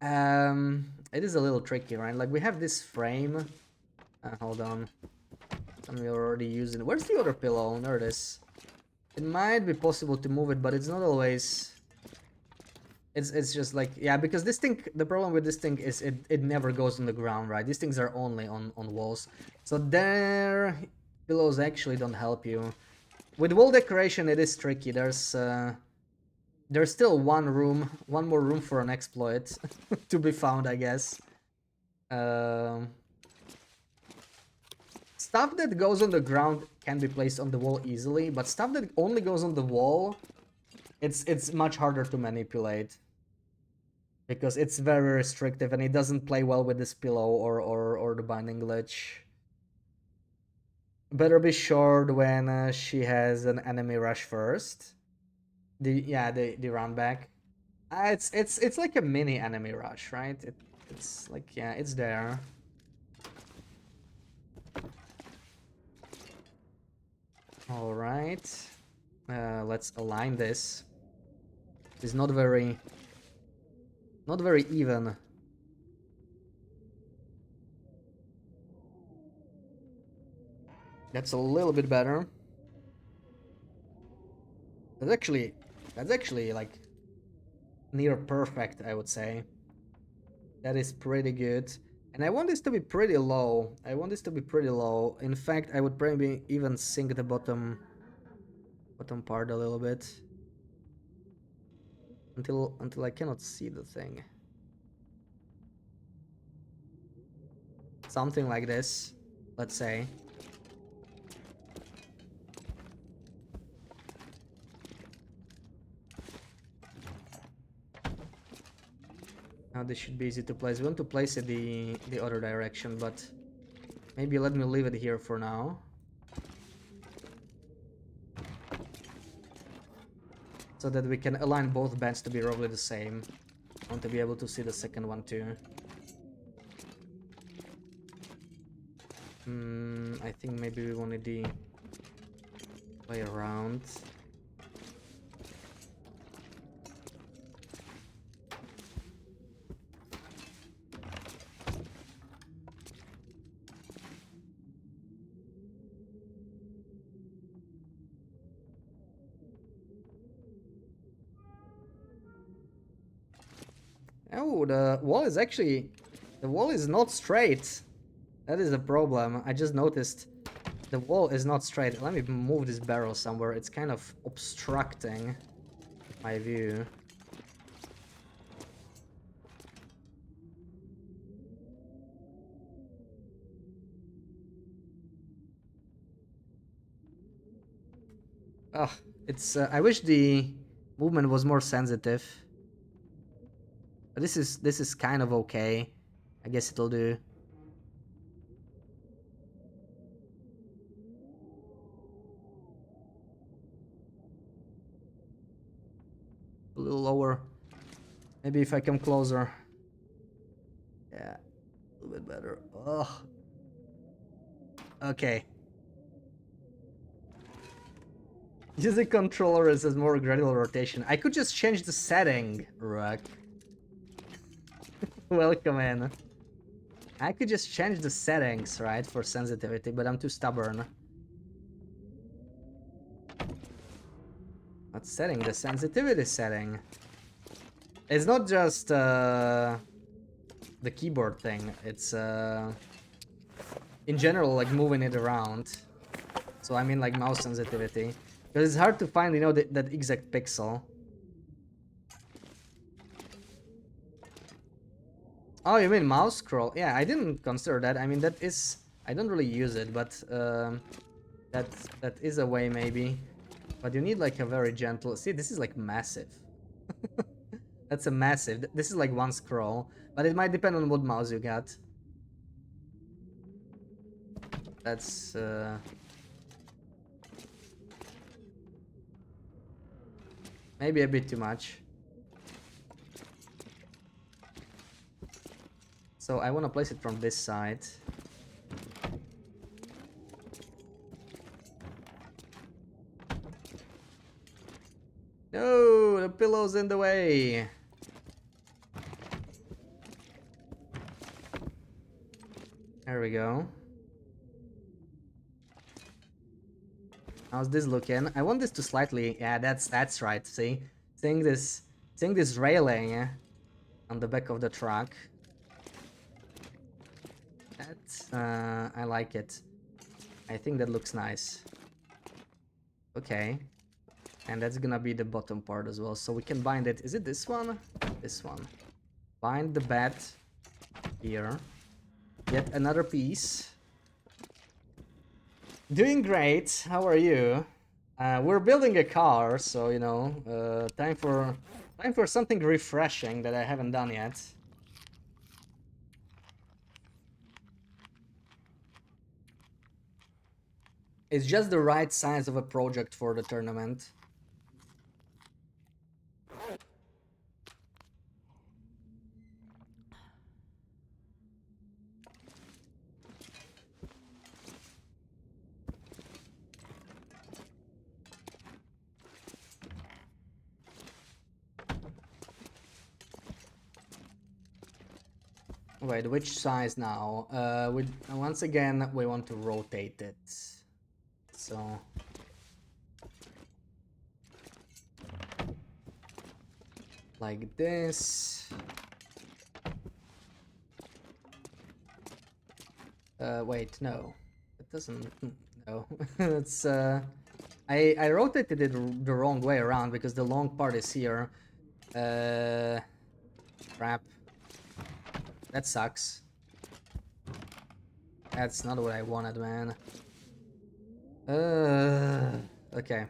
S1: it is a little tricky, right? Like we have this frame. Hold on. Some we already using. Where's the other pillow? There it is. It might be possible to move it, but it's not always. It's just like, yeah, because this thing, the problem with this thing is it never goes on the ground, right? These things are only on walls. So their pillows actually don't help you. With wall decoration, it is tricky. There's still one more room for an exploit to be found, I guess. Stuff that goes on the ground can be placed on the wall easily, but stuff that only goes on the wall, it's much harder to manipulate. Because it's very restrictive and it doesn't play well with this pillow or the binding glitch. Better be short when she has an enemy rush first. The run back. It's like a mini enemy rush, right? It's like, yeah, it's there. All right, let's align this. It's not very even. That's a little bit better. That's actually like near perfect, I would say. That is pretty good. And I want this to be pretty low. In fact, I would probably even sink the bottom part a little bit. Until I cannot see the thing. Something like this, let's say. Now this should be easy to place. We want to place it the other direction, but maybe let me leave it here for now. So that we can align both bands to be roughly the same. I want to be able to see the second one too. I think maybe we wanted the way around. Oh, the wall is not straight. That is the problem. I just noticed the wall is not straight. Let me move this barrel somewhere. It's kind of obstructing my view. Ah, it's. I wish the movement was more sensitive. But this is kind of okay. I guess it'll do. A little lower. Maybe if I come closer. Yeah, a little bit better. Oh. Okay. Use the controller as a more gradual rotation. I could just change the setting, Rook. Welcome in. I could just change the settings, right, for sensitivity, but I'm too stubborn. Not setting the sensitivity setting. It's not just the keyboard thing. It's in general, like moving it around. So I mean like mouse sensitivity, because it's hard to find, you know, that exact pixel. Oh, you mean mouse scroll? Yeah, I didn't consider that. I mean, that is... I don't really use it, but that is a way maybe. But you need like a very gentle... See, this is like massive. That's a massive... This is like one scroll. But it might depend on what mouse you got. That's Maybe a bit too much. So I want to place it from this side. No, the pillow's in the way. There we go. How's this looking? I want this to slightly... Yeah, that's right. See? Seeing this railing on the back of the truck. That, I like it. I think that looks nice. Okay. And that's gonna be the bottom part as well. So we can bind it. Is it this one? This one. Bind the bed here. Yet another piece. Doing great. How are you? We're building a car, so you know, time for something refreshing that I haven't done yet. It's just the right size of a project for the tournament. Wait, which size now? Once again, we want to rotate it. So... like this. Wait, no. It doesn't... no. It's, I rotated it the wrong way around because the long part is here. Crap. That sucks. That's not what I wanted, man. Okay.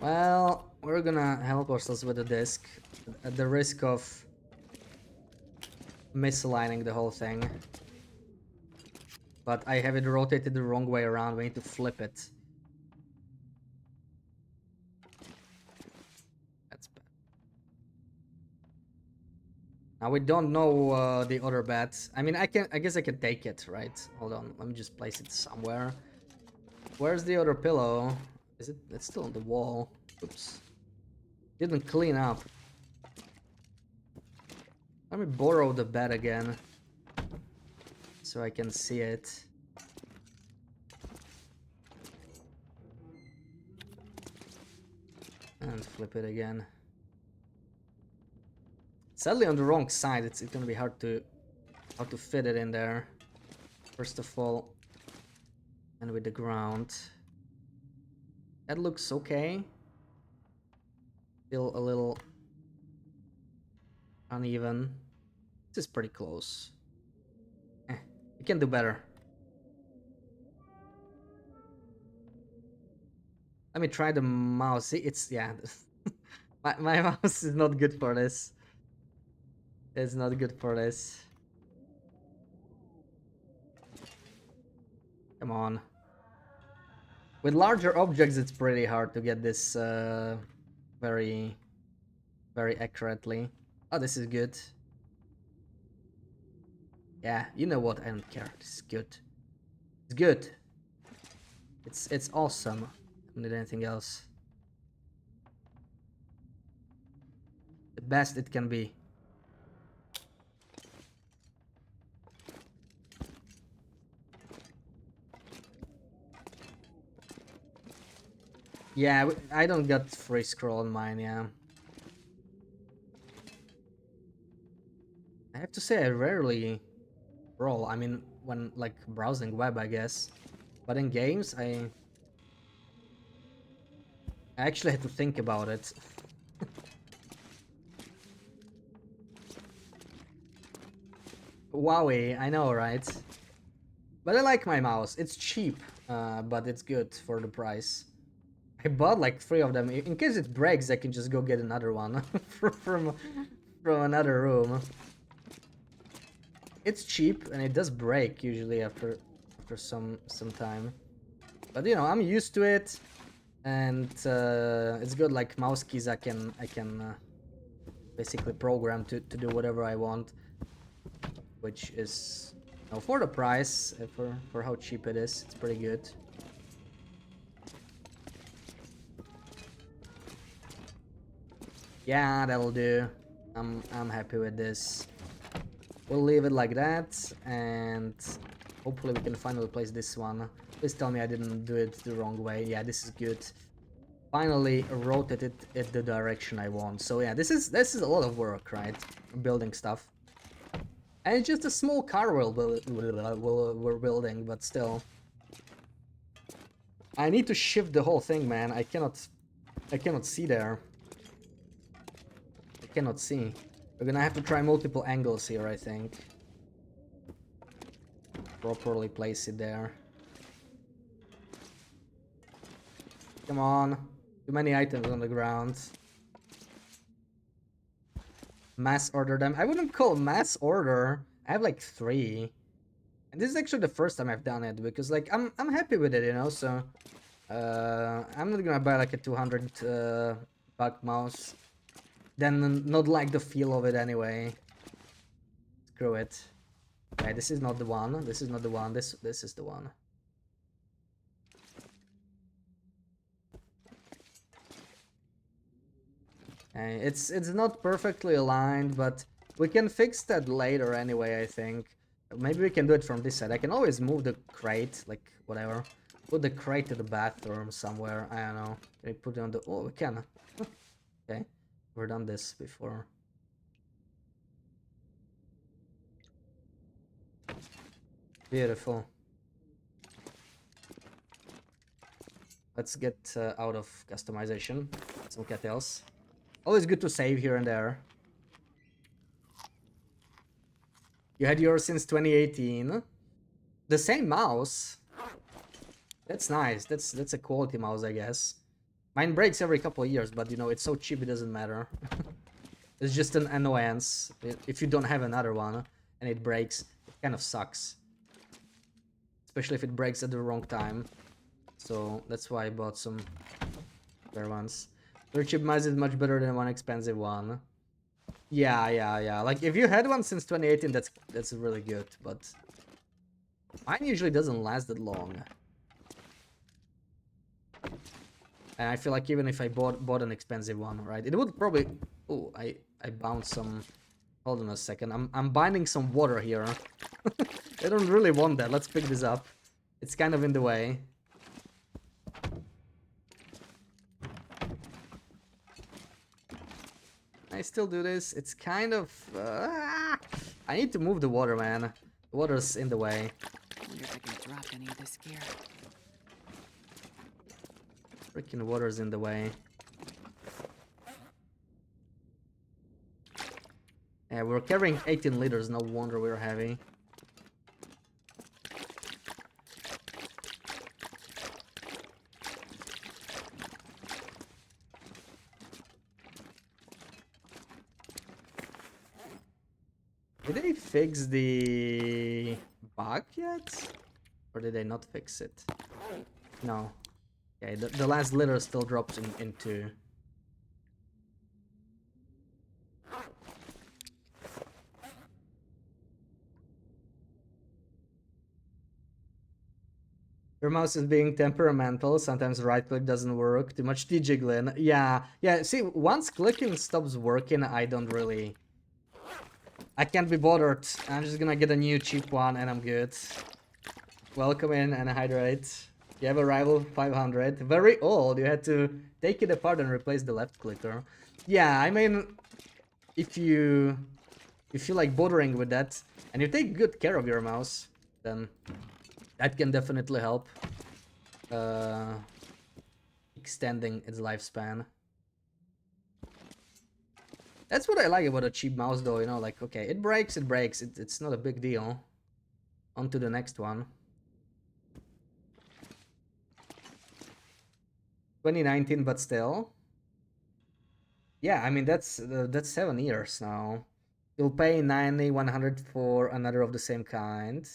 S1: Well, we're gonna help ourselves with the disc at the risk of misaligning the whole thing. But I have it rotated the wrong way around. We need to flip it. That's bad. Now we don't know the other bets. I mean, I guess I can take it, right? Hold on, let me just place it somewhere. Where's the other pillow? Is it? It's still on the wall. Oops. Didn't clean up. Let me borrow the bed again, so I can see it. And flip it again. Sadly on the wrong side, it's gonna be hard to fit it in there. First of all, and with the ground. That looks okay. Still a little uneven. This is pretty close. You can do better. Let me try the mouse. See, it's, yeah. my mouse is not good for this. It's not good for this. Come on. With larger objects, it's pretty hard to get this very accurately. Oh, this is good. Yeah, you know what? I don't care. This is good. It's good. It's awesome. I don't need anything else. The best it can be. Yeah, I don't get free scroll on mine, yeah. I have to say I rarely roll. I mean, when like browsing web, I guess. But in games, I actually had to think about it. Wowie, I know, right? But I like my mouse. It's cheap, but it's good for the price. I bought like 3 of them. In case it breaks, I can just go get another one from another room. It's cheap and it does break usually after some time. But you know, I'm used to it. and it's good. Like mouse keys, I can basically program to do whatever I want, which is, you know, for the price, for how cheap it is, it's pretty good. Yeah, that'll do. I'm happy with this. We'll leave it like that, and hopefully we can finally place this one. Please tell me I didn't do it the wrong way. Yeah, this is good. Finally rotated it the direction I want. So yeah, this is a lot of work, right? Building stuff. And it's just a small car we're building, but still. I need to shift the whole thing, man. I cannot see there. I cannot see. We're gonna have to try multiple angles here, I think. Properly place it there. Come on. Too many items on the ground. Mass order them. I wouldn't call mass order. I have like 3. And this is actually the first time I've done it, because like I'm happy with it, you know, so I'm not gonna buy like a 200 buck mouse. Then not like the feel of it anyway. Screw it. Okay, this is not the one. This is not the one. This is the one. Okay, it's not perfectly aligned, but we can fix that later anyway, I think. Maybe we can do it from this side. I can always move the crate, like whatever. Put the crate to the bathroom somewhere. I don't know. Can we put it on the... Oh, we can. Okay. We've done this before. Beautiful. Let's get out of customization. Some cattails. Always good to save here and there. You had yours since 2018. The same mouse. That's nice. That's a quality mouse, I guess. Mine breaks every couple of years, but you know, it's so cheap it doesn't matter. It's just an annoyance. If you don't have another one and it breaks, it kind of sucks. Especially if it breaks at the wrong time. So that's why I bought some spare ones. Very cheap mouse is much better than one expensive one. Yeah. Like if you had one since 2018, that's really good, but mine usually doesn't last that long. And I feel like even if I bought an expensive one, right, it would probably... Oh, I bounced some... Hold on a second. I'm binding some water here. I don't really want that. Let's pick this up. It's kind of in the way. I still do this. It's kind of... I need to move the water, man. The water's in the way.
S9: Wonder if I can drop any of this gear.
S1: Freaking water's in the way. Yeah, we're carrying 18 liters. No wonder we're heavy. Did they fix the bug yet? Or did they not fix it? No. Okay, the last liter still drops into... Your mouse is being temperamental. Sometimes right click doesn't work. Too much T-jiggling. Yeah. See, once clicking stops working, I don't really... I can't be bothered. I'm just gonna get a new cheap one and I'm good. Welcome in and hydrate. You have a rival 500. Very old. You had to take it apart and replace the left clicker. Yeah, I mean, if you like bothering with that and you take good care of your mouse, then that can definitely help extending its lifespan. That's what I like about a cheap mouse though, you know, like, okay, it breaks, it's not a big deal. On to the next one. 2019, but still. Yeah, I mean, that's 7 years now. You'll pay 90, 100 for another of the same kind.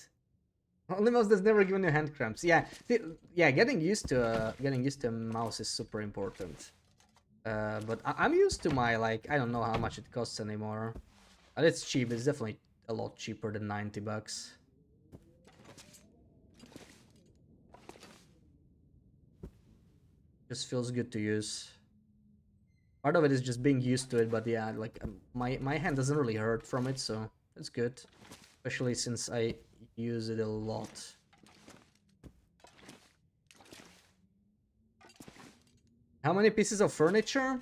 S1: Only mouse that's never given you hand cramps. Yeah, yeah. Getting used to a mouse is super important. But I'm used to my like I don't know how much it costs anymore. But it's cheap. It's definitely a lot cheaper than $90. Just feels good to use. Part of it is just being used to it, but yeah, like my hand doesn't really hurt from it, so it's good. Especially since I use it a lot. How many pieces of furniture?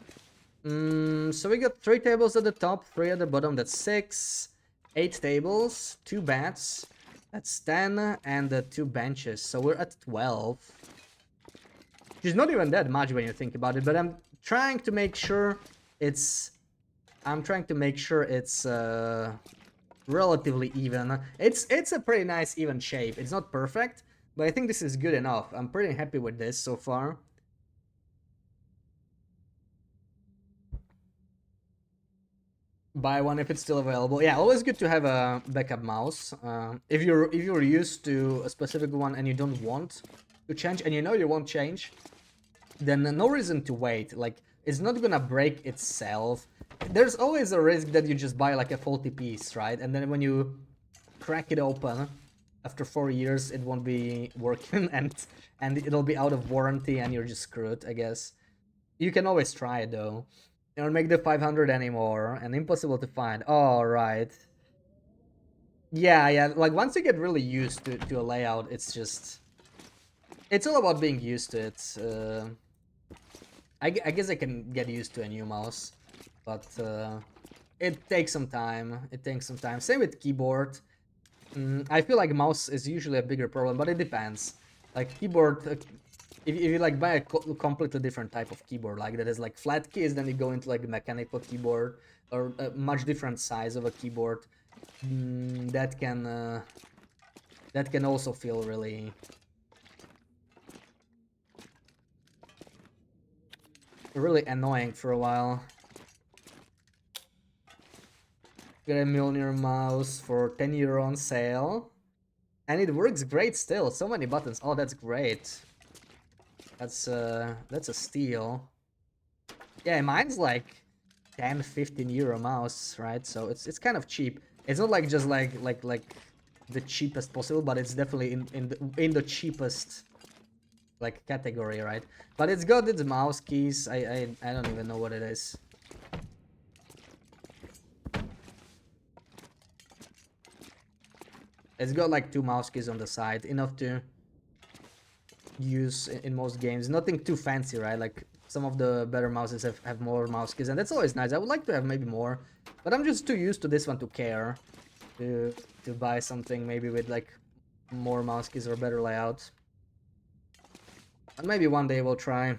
S1: So we got 3 tables at the top, 3 at the bottom, that's 6. 8 tables, 2 beds, that's 10, and 2 benches, so we're at 12. Which is not even that much when you think about it, but I'm trying to make sure it's... relatively even. It's a pretty nice even shape. It's not perfect, but I think this is good enough. I'm pretty happy with this so far. Buy one if it's still available. Yeah, always good to have a backup mouse. If you're used to a specific one and you don't want to change, and you know you won't change, then no reason to wait. Like, it's not gonna break itself. There's always a risk that you just buy like a faulty piece, right? And then when you crack it open after 4 years, it won't be working and it'll be out of warranty and you're just screwed, I guess. You can always try it though. They don't make the 500 anymore and impossible to find. Oh, right. Yeah, like once you get really used to a layout, it's just... It's all about being used to it. I guess I can get used to a new mouse, but it takes some time. Same with keyboard. I feel like mouse is usually a bigger problem, but it depends. Like keyboard, if you like buy a completely different type of keyboard, like that is like flat keys, then you go into like a mechanical keyboard or a much different size of a keyboard. That can also feel really annoying for a while. Get a Mjolnir mouse for €10 on sale. And it works great still. So many buttons. Oh, that's great. That's a steal. Yeah, mine's like 10-15 euro mouse, right? So it's kind of cheap. It's not like just like the cheapest possible, but it's definitely in the cheapest like category, right? But it's got its mouse keys. I don't even know what it is. It's got like 2 mouse keys on the side, enough to use in most games. Nothing too fancy, right? Like some of the better mouses have more mouse keys, and that's always nice. I would like to have maybe more, but I'm just too used to this one to care to buy something maybe with like more mouse keys or better layout. And maybe one day we'll try.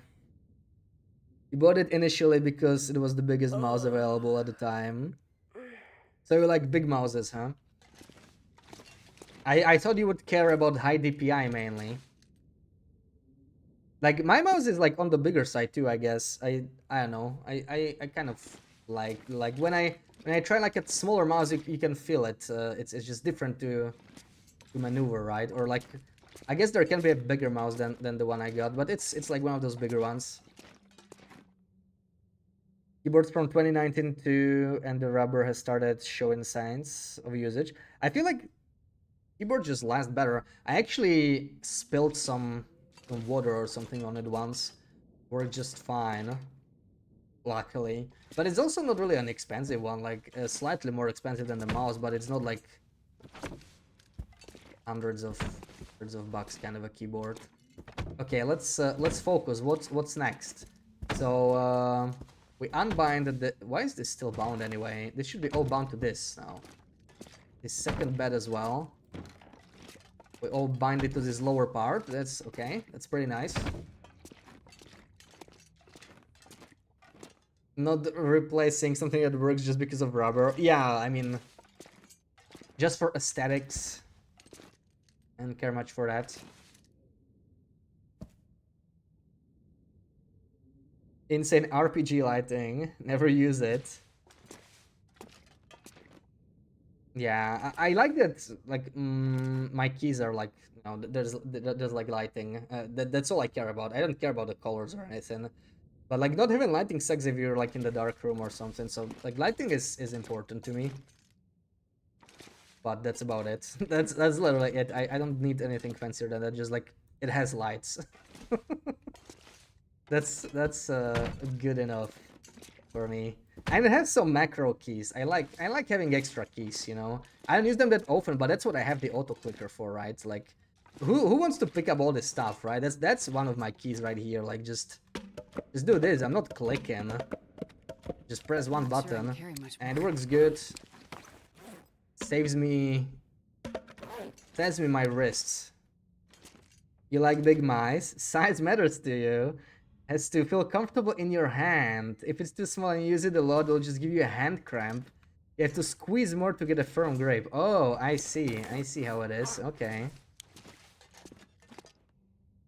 S1: You bought it initially because it was the biggest mouse available at the time. So you like big mouses, huh? I thought you would care about high DPI mainly. Like my mouse is like on the bigger side too, I guess. I don't know. I kind of like when I try like a smaller mouse, you can feel it. It's just different to maneuver, right? Or like I guess there can be a bigger mouse than the one I got, but it's like one of those bigger ones. Keyboards from 2019 too, and the rubber has started showing signs of usage. I feel like keyboard just lasts better. I actually spilled some water or something on it once. Worked just fine, luckily. But it's also not really an expensive one, like slightly more expensive than the mouse, but it's not like hundreds of bucks kind of a keyboard. Okay, let's focus. What's next? So we unbind the... Why is this still bound anyway? This should be all bound to this now. This second bed as well. We all bind it to this lower part. That's okay. That's pretty nice. Not replacing something that works just because of rubber. Yeah, I mean, just for aesthetics. I don't care much for that. Insane RPG lighting. Never use it. Yeah, I like that. Like, my keys are like, you know, there's like lighting. That's all I care about. I don't care about the colors or anything. But like, not having lighting sucks if you're like in the dark room or something. So like, lighting is important to me. But that's about it. That's literally it. I don't need anything fancier than that. Just like it has lights. That's good enough for me. And it has some macro keys. I like having extra keys, you know. I don't use them that often, but that's what I have the auto clicker for, right? Like, who wants to pick up all this stuff, right? That's one of my keys right here. Like, just do this. I'm not clicking. Just press one
S9: Not sure I can
S1: button,
S9: carry much
S1: and it
S9: more.
S1: works good. Saves me my wrists. You like big mice? Size matters to you. Has to feel comfortable in your hand. If it's too small and you use it a lot, it'll just give you a hand cramp. You have to squeeze more to get a firm grip. Oh, I see. I see how it is. Okay.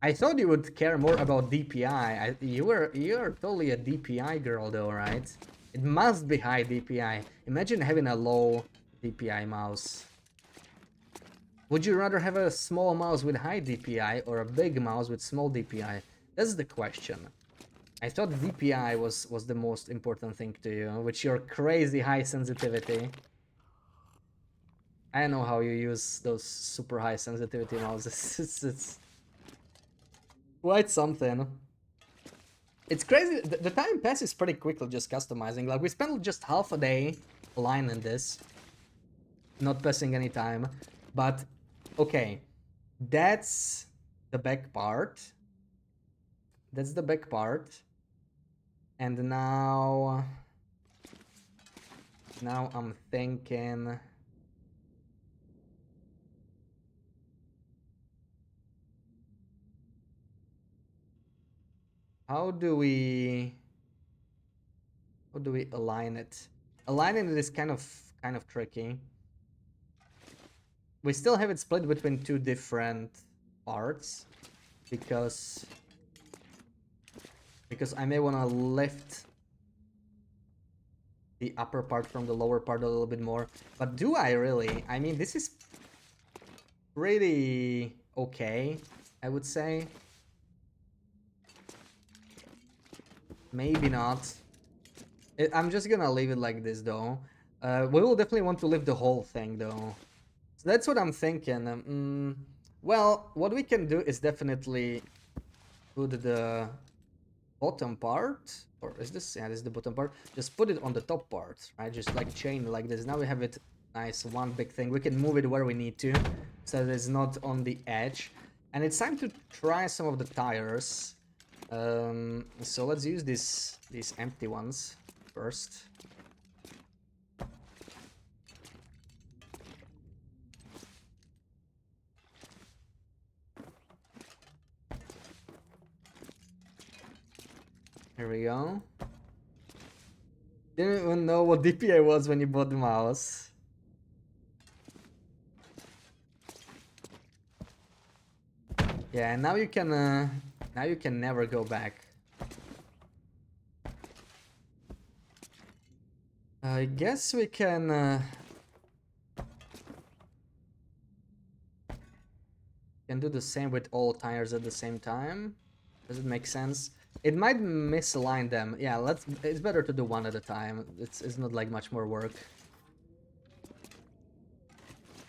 S1: I thought you would care more about DPI. You're totally a DPI girl though, right? It must be high DPI. Imagine having a low DPI mouse. Would you rather have a small mouse with high DPI or a big mouse with small DPI? That's the question. I thought DPI was the most important thing to you, with your crazy high sensitivity. I don't know how you use those super high sensitivity mouses. It's quite something. It's crazy. The time passes pretty quickly just customizing. Like, we spent just half a day aligning this, not passing any time. But okay, that's the back part. That's the back part. And now I'm thinking, how do we align it? Aligning it is kind of tricky. We still have it split between two different parts because I may want to lift the upper part from the lower part a little bit more. But do I really? I mean, this is pretty okay, I would say. Maybe not. I'm just gonna leave it like this though. We will definitely want to lift the whole thing though. So that's what I'm thinking. Well, what we can do is definitely put the bottom part, or is this? Yeah, this is the bottom part. Just put it on the top part, right? Just like chain like this. Now we have it nice, one big thing. We can move it where we need to, so that it's not on the edge. And it's time to try some of the tires. So let's use these empty ones first. Here we go. Didn't even know what DPI was when you bought the mouse. Yeah, now you can never go back. I guess we can do the same with all tires at the same time. Does it make sense? It might misalign them. Yeah, it's better to do one at a time. It's not like much more work.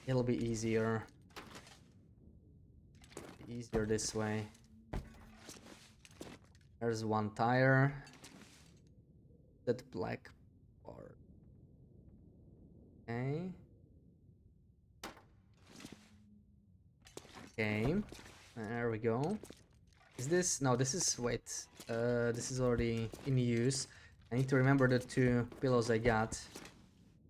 S1: It'll be easier. Easier this way. There's one tire. That black part. Okay. Okay. There we go. Is this? No, this is, wait. This is already in use. I need to remember the two pillows I got.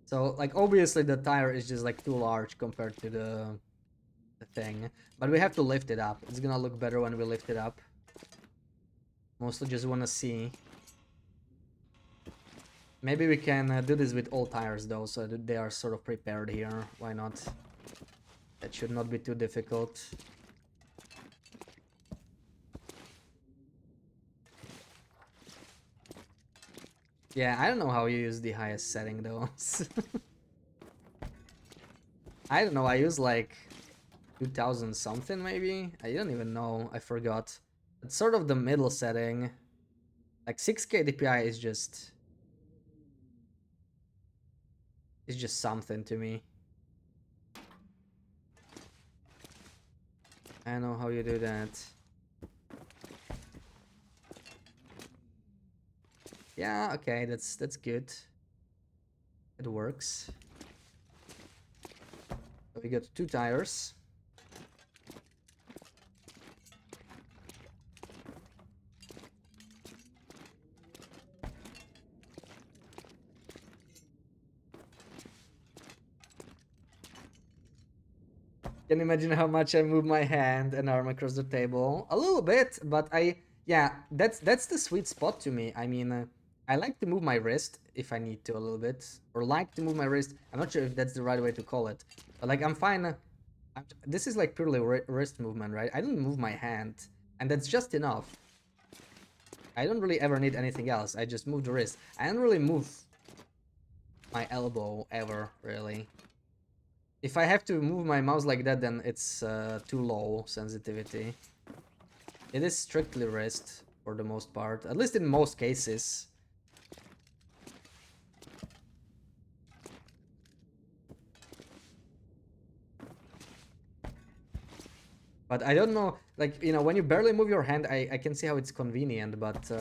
S1: So, like, obviously the tire is just like too large compared to the thing. But we have to lift it up. It's gonna look better when we lift it up. Mostly just wanna see. Maybe we can do this with all tires though, so that they are sort of prepared here. Why not? That should not be too difficult. Yeah, I don't know how you use the highest setting though. I don't know, I use like 2000 something maybe? I don't even know, I forgot. It's sort of the middle setting. Like 6K DPI is just... It's just something to me. I know how you do that. Yeah, okay, that's good. It works. So we got 2 tires. Can you imagine how much I move my hand and arm across the table? A little bit, but yeah, that's the sweet spot to me. I mean, I like to move my wrist if I need to a little bit, or like to move my wrist. I'm not sure if that's the right way to call it, but like I'm fine. This is like purely wrist movement, right? I don't move my hand, and that's just enough. I don't really ever need anything else. I just move the wrist. I don't really move my elbow ever, really. If I have to move my mouse like that, then it's too low sensitivity. It is strictly wrist for the most part, at least in most cases. But I don't know, like, you know, when you barely move your hand, I can see how it's convenient, but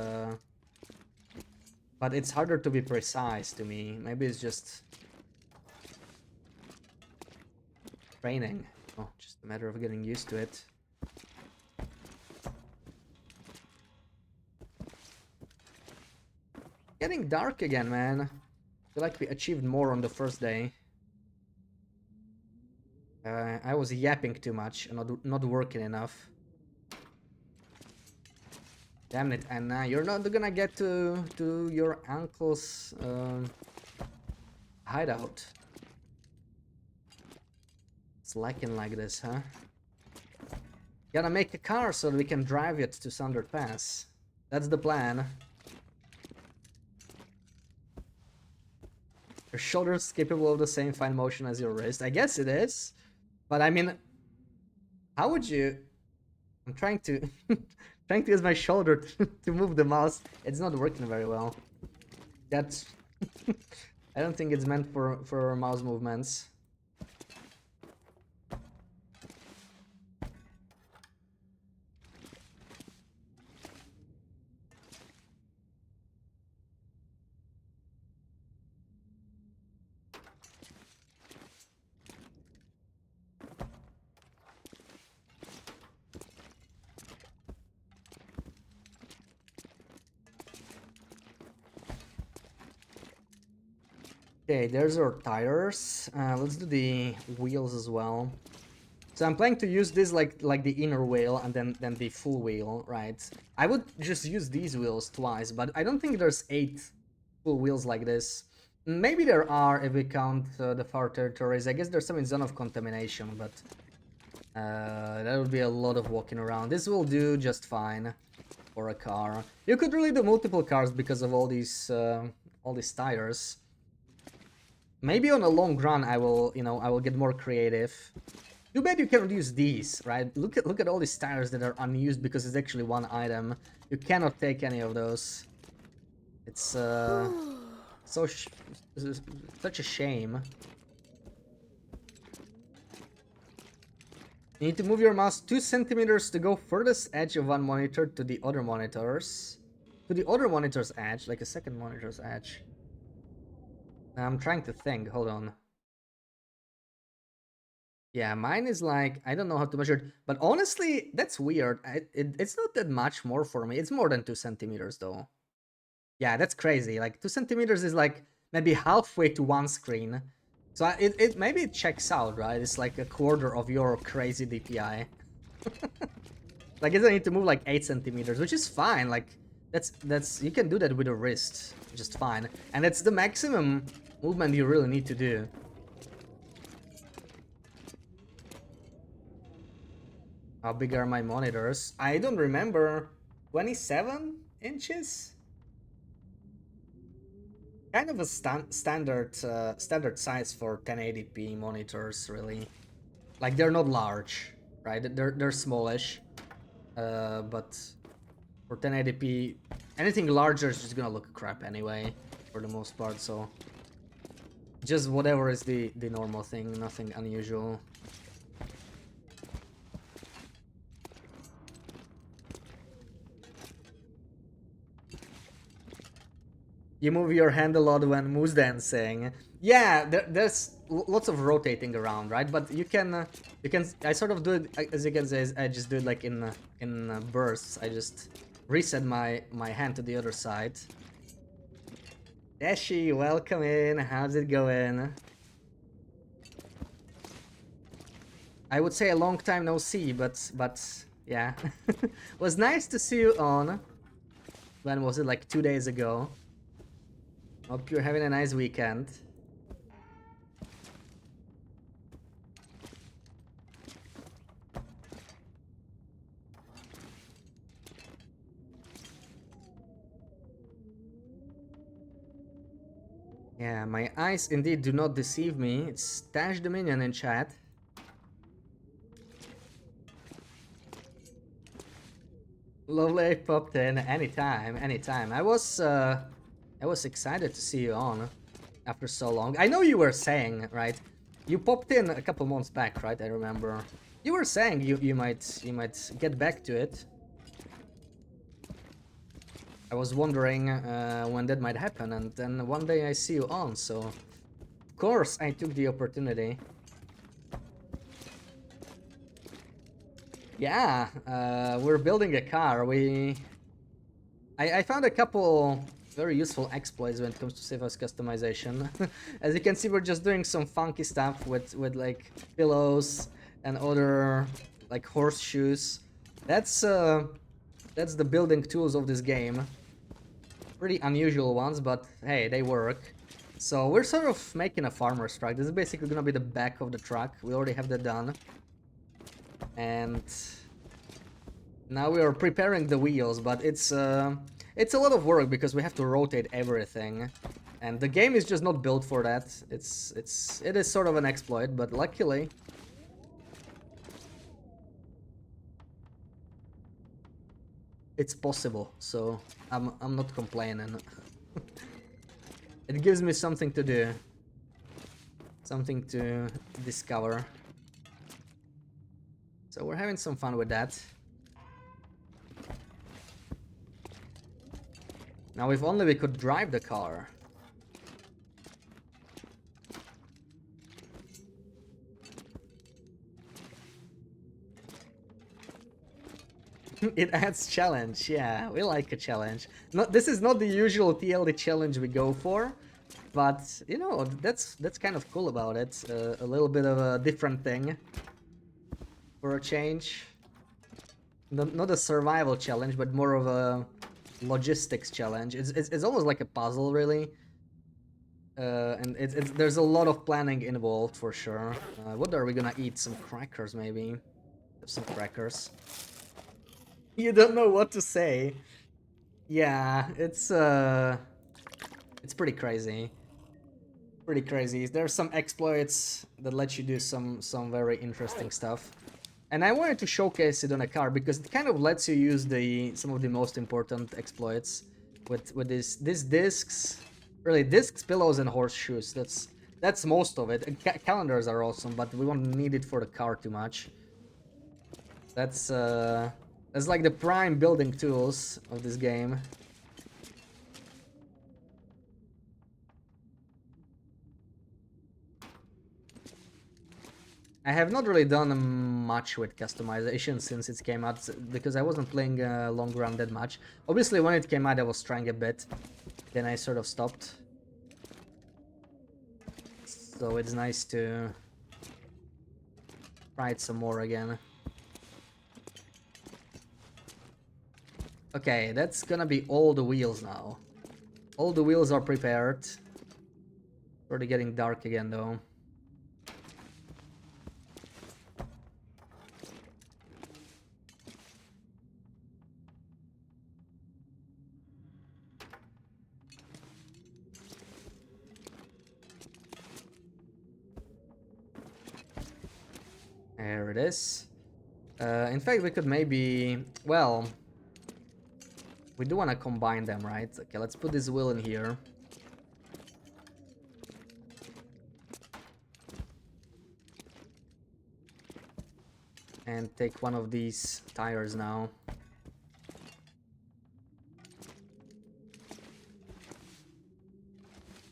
S1: it's harder to be precise to me. Maybe it's just training. Oh, just a matter of getting used to it. Getting dark again, man. I feel like we achieved more on the first day. I was yapping too much and not working enough. Damn it, Anna, you're not gonna get to your uncle's hideout. It's lacking like this, huh? Gotta make a car so that we can drive it to Thunder Pass. That's the plan. Your shoulder's capable of the same fine motion as your wrist. I guess it is. But I mean, how would you... I'm trying to trying to use my shoulder to move the mouse. It's not working very well. That's I don't think it's meant for mouse movements. Okay, there's our tires. Let's do the wheels as well. So I'm planning to use this like the inner wheel and then the full wheel, right? I would just use these wheels twice, but I don't think there's 8 full wheels like this. Maybe there are if we count the far territories. I guess there's some in zone of contamination, but that would be a lot of walking around. This will do just fine for a car. You could really do multiple cars because of all these tires. Maybe on a long run I will, you know, I will get more creative. Too bad you cannot use these, right? Look at all these tires that are unused because it's actually one item. You cannot take any of those. It's such a shame. You need to move your mouse 2 centimeters to go furthest edge of one monitor to the other monitors. To the other monitor's edge, like a second monitor's edge. I'm trying to think, hold on. Yeah, mine is like, I don't know how to measure it, but honestly, that's weird. It's not that much more for me. It's more than 2 centimeters though. Yeah, that's crazy. Like 2 centimeters is like maybe halfway to one screen. So maybe it checks out, right? It's like a quarter of your crazy DPI. Like I need to move like 8 centimeters, which is fine. Like that's you can do that with a wrist, just fine. And that's the maximum movement you really need to do. How big are my monitors? I don't remember. 27 inches? kind of a standard size for 1080p monitors, really. Like they're not large, right? They're smallish, but for 1080p, anything larger is just gonna look crap anyway, for the most part. So just whatever is the normal thing, nothing unusual. You move your hand a lot when moose dancing. Yeah, there's lots of rotating around, right? But you can, I sort of do it, as you can say, I just do it like in bursts. I just reset my hand to the other side. Dashi, welcome in. How's it going? I would say a long time no see, but yeah, was nice to see you on. When was it? Like 2 days ago. Hope you're having a nice weekend. Yeah, my eyes indeed do not deceive me. It's Dash Dominion in chat. Lovely popped in anytime, anytime. I was excited to see you on after so long. I know you were saying, right? You popped in a couple months back, right? I remember. You were saying you might get back to it. I was wondering when that might happen, and then one day I see you on, so of course I took the opportunity. Yeah, we're building a car. I found a couple very useful exploits when it comes to Siva's customization. As you can see, we're just doing some funky stuff with like pillows and other like horseshoes. That's the building tools of this game. Pretty unusual ones, but hey, they work. So we're sort of making a farmer's truck. This is basically gonna be the back of the truck. We already have that done. And now we are preparing the wheels, but it's a lot of work because we have to rotate everything. And the game is just not built for that. It is sort of an exploit, but luckily it's possible, so I'm not complaining. It gives me something to do, something to discover. So we're having some fun with that. Now if only we could drive the car. It adds challenge, yeah, we like a challenge. This is not the usual TLD challenge we go for, but you know, that's kind of cool about it. A little bit of a different thing for a change. Not a survival challenge, but more of a logistics challenge. It's almost like a puzzle, really. And there's a lot of planning involved for sure. What are we gonna eat? Some crackers, maybe? Some crackers. You don't know what to say. Yeah, it's pretty crazy. Pretty crazy. There's some exploits that let you do some very interesting stuff. And I wanted to showcase it on a car because it kind of lets you use some of the most important exploits with these discs. Really, discs, pillows, and horseshoes. That's most of it. And calendars are awesome, but we won't need it for the car too much. That's like the prime building tools of this game. I have not really done much with customization since it came out, because I wasn't playing long run that much. Obviously, when it came out, I was trying a bit. Then I sort of stopped. So it's nice to try it some more again. Okay, that's gonna be all the wheels now. All the wheels are prepared. Already getting dark again, though. There it is. In fact, we could maybe... Well... We do want to combine them, right? Okay, let's put this wheel in here. And take one of these tires now.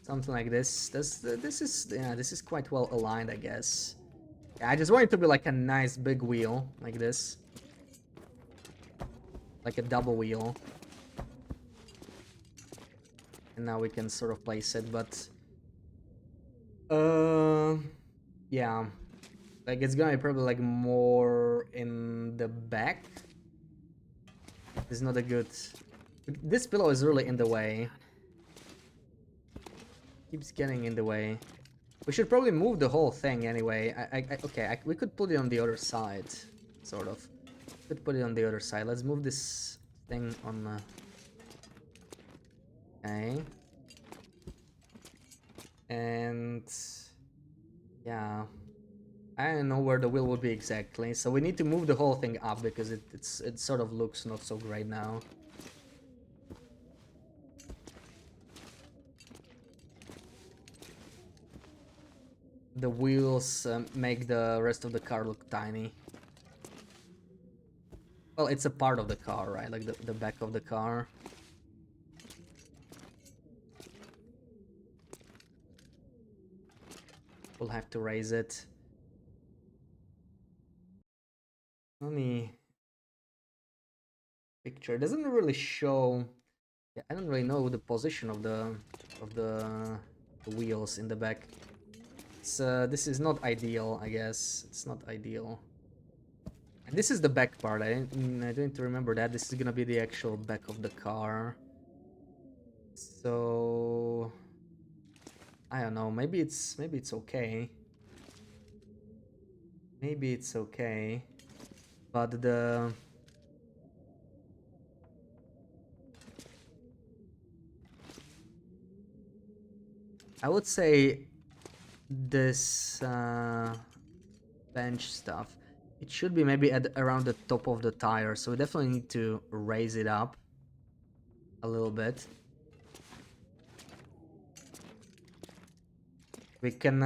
S1: Something like this. This is quite well aligned, I guess. Yeah, I just want it to be like a nice big wheel, like this. Like a double wheel. And now we can sort of place it, but... Yeah. Like, it's gonna be probably, like, more in the back. It's not a good... This pillow is really in the way. Keeps getting in the way. We should probably move the whole thing anyway. We could put it on the other side, sort of. Could put it on the other side. Let's move this thing on. Okay. And yeah, I don't know where the wheel would be exactly. So we need to move the whole thing up because it sort of looks not so great now. The wheels make the rest of the car look tiny. Well, it's a part of the car, right? Like the back of the car. We'll have to raise it. Let me... Picture. It doesn't really show... Yeah, I don't really know the position of the wheels in the back. It's, this is not ideal, I guess. It's not ideal. And this is the back part. I didn't remember that. This is gonna be the actual back of the car. So I don't know. Maybe it's okay. Maybe it's okay. But the... I would say this bench stuff, it should be maybe at around the top of the tire, so we definitely need to raise it up a little bit. We can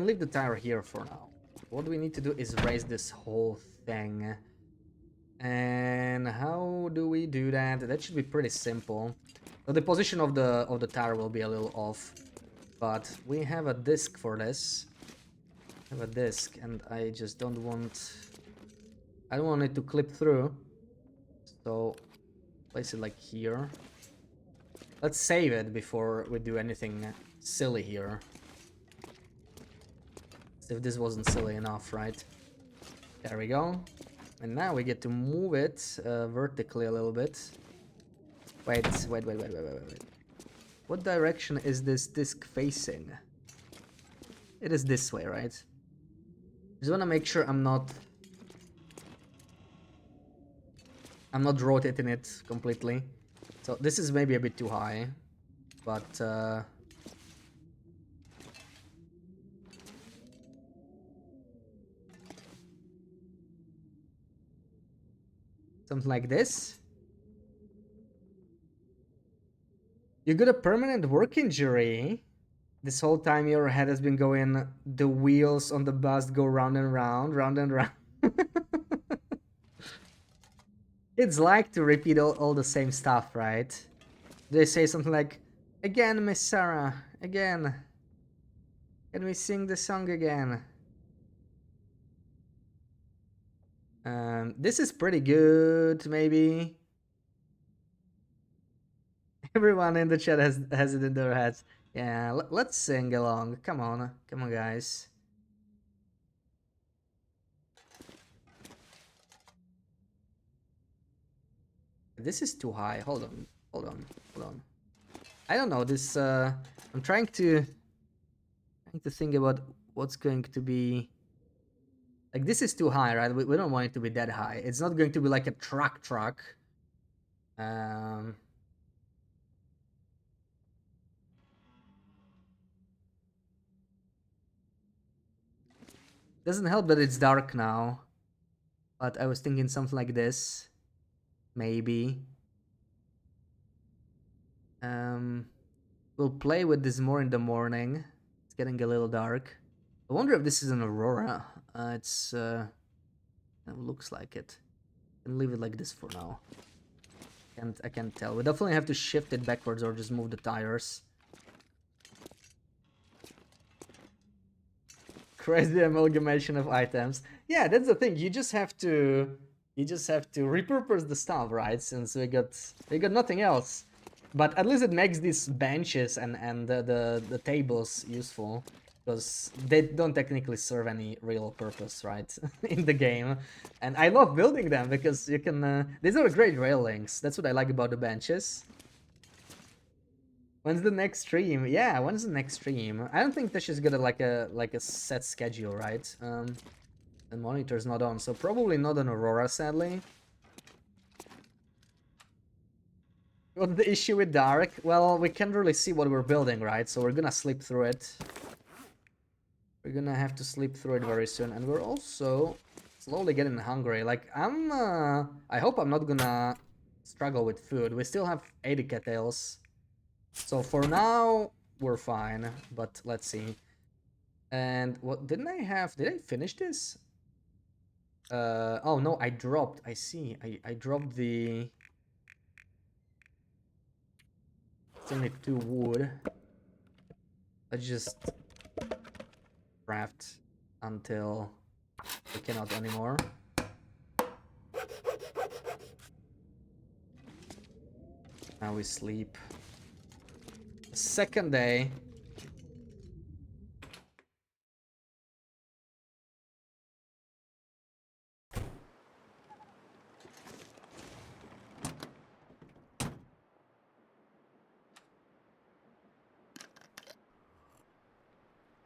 S1: leave the tire here for now. What we need to do is raise this whole thing. And how do we do that? That should be pretty simple. So the position of the tire will be a little off, but we have a disc for this. I have a disc, and I just don't want... I don't want it to clip through. So place it like here. Let's save it before we do anything silly here. As if this wasn't silly enough, right? There we go. And now we get to move it vertically a little bit. Wait. What direction is this disc facing? It is this way, right? Just want to make sure I'm not rotating it completely. So this is maybe a bit too high, but something like this. You got a permanent work injury. This whole time your head has been going, the wheels on the bus go round and round, round and round. Kids like to repeat all the same stuff, right? They say something like, again, Miss Sarah, again. Can we sing the song again? This is pretty good, maybe. Everyone in the chat has it in their heads. Yeah, let's sing along. Come on, guys. This is too high. Hold on. I don't know. This. I'm trying to think about what's going to be. Like, this is too high, right? We don't want it to be that high. It's not going to be like a truck. Doesn't help that it's dark now. But I was thinking something like this. Maybe. We'll play with this more in the morning. It's getting a little dark. I wonder if this is an aurora. It looks like it. I can leave it like this for now. I can't tell. We definitely have to shift it backwards or just move the tires. Crazy amalgamation of items. Yeah, that's the thing. You just have to repurpose the stuff, right? Since we got nothing else. But at least it makes these benches and the tables useful, because they don't technically serve any real purpose, right, in the game. And I love building them because you can. These are great rail links. That's what I like about the benches. When's the next stream? Yeah, when's the next stream? I don't think that she's got like a set schedule, right? The monitor's not on, so probably not an Aurora, sadly. What's the issue with dark? Well, we can't really see what we're building, right? So we're gonna sleep through it. We're gonna have to sleep through it very soon, and we're also slowly getting hungry. Like, I hope I'm not gonna struggle with food. We still have 80 cattails. So for now, we're fine, but let's see. And what did I finish this? Oh no, I dropped. I see. I dropped the. Still need 2 wood. Let's just craft until we cannot anymore. Now we sleep. Second day.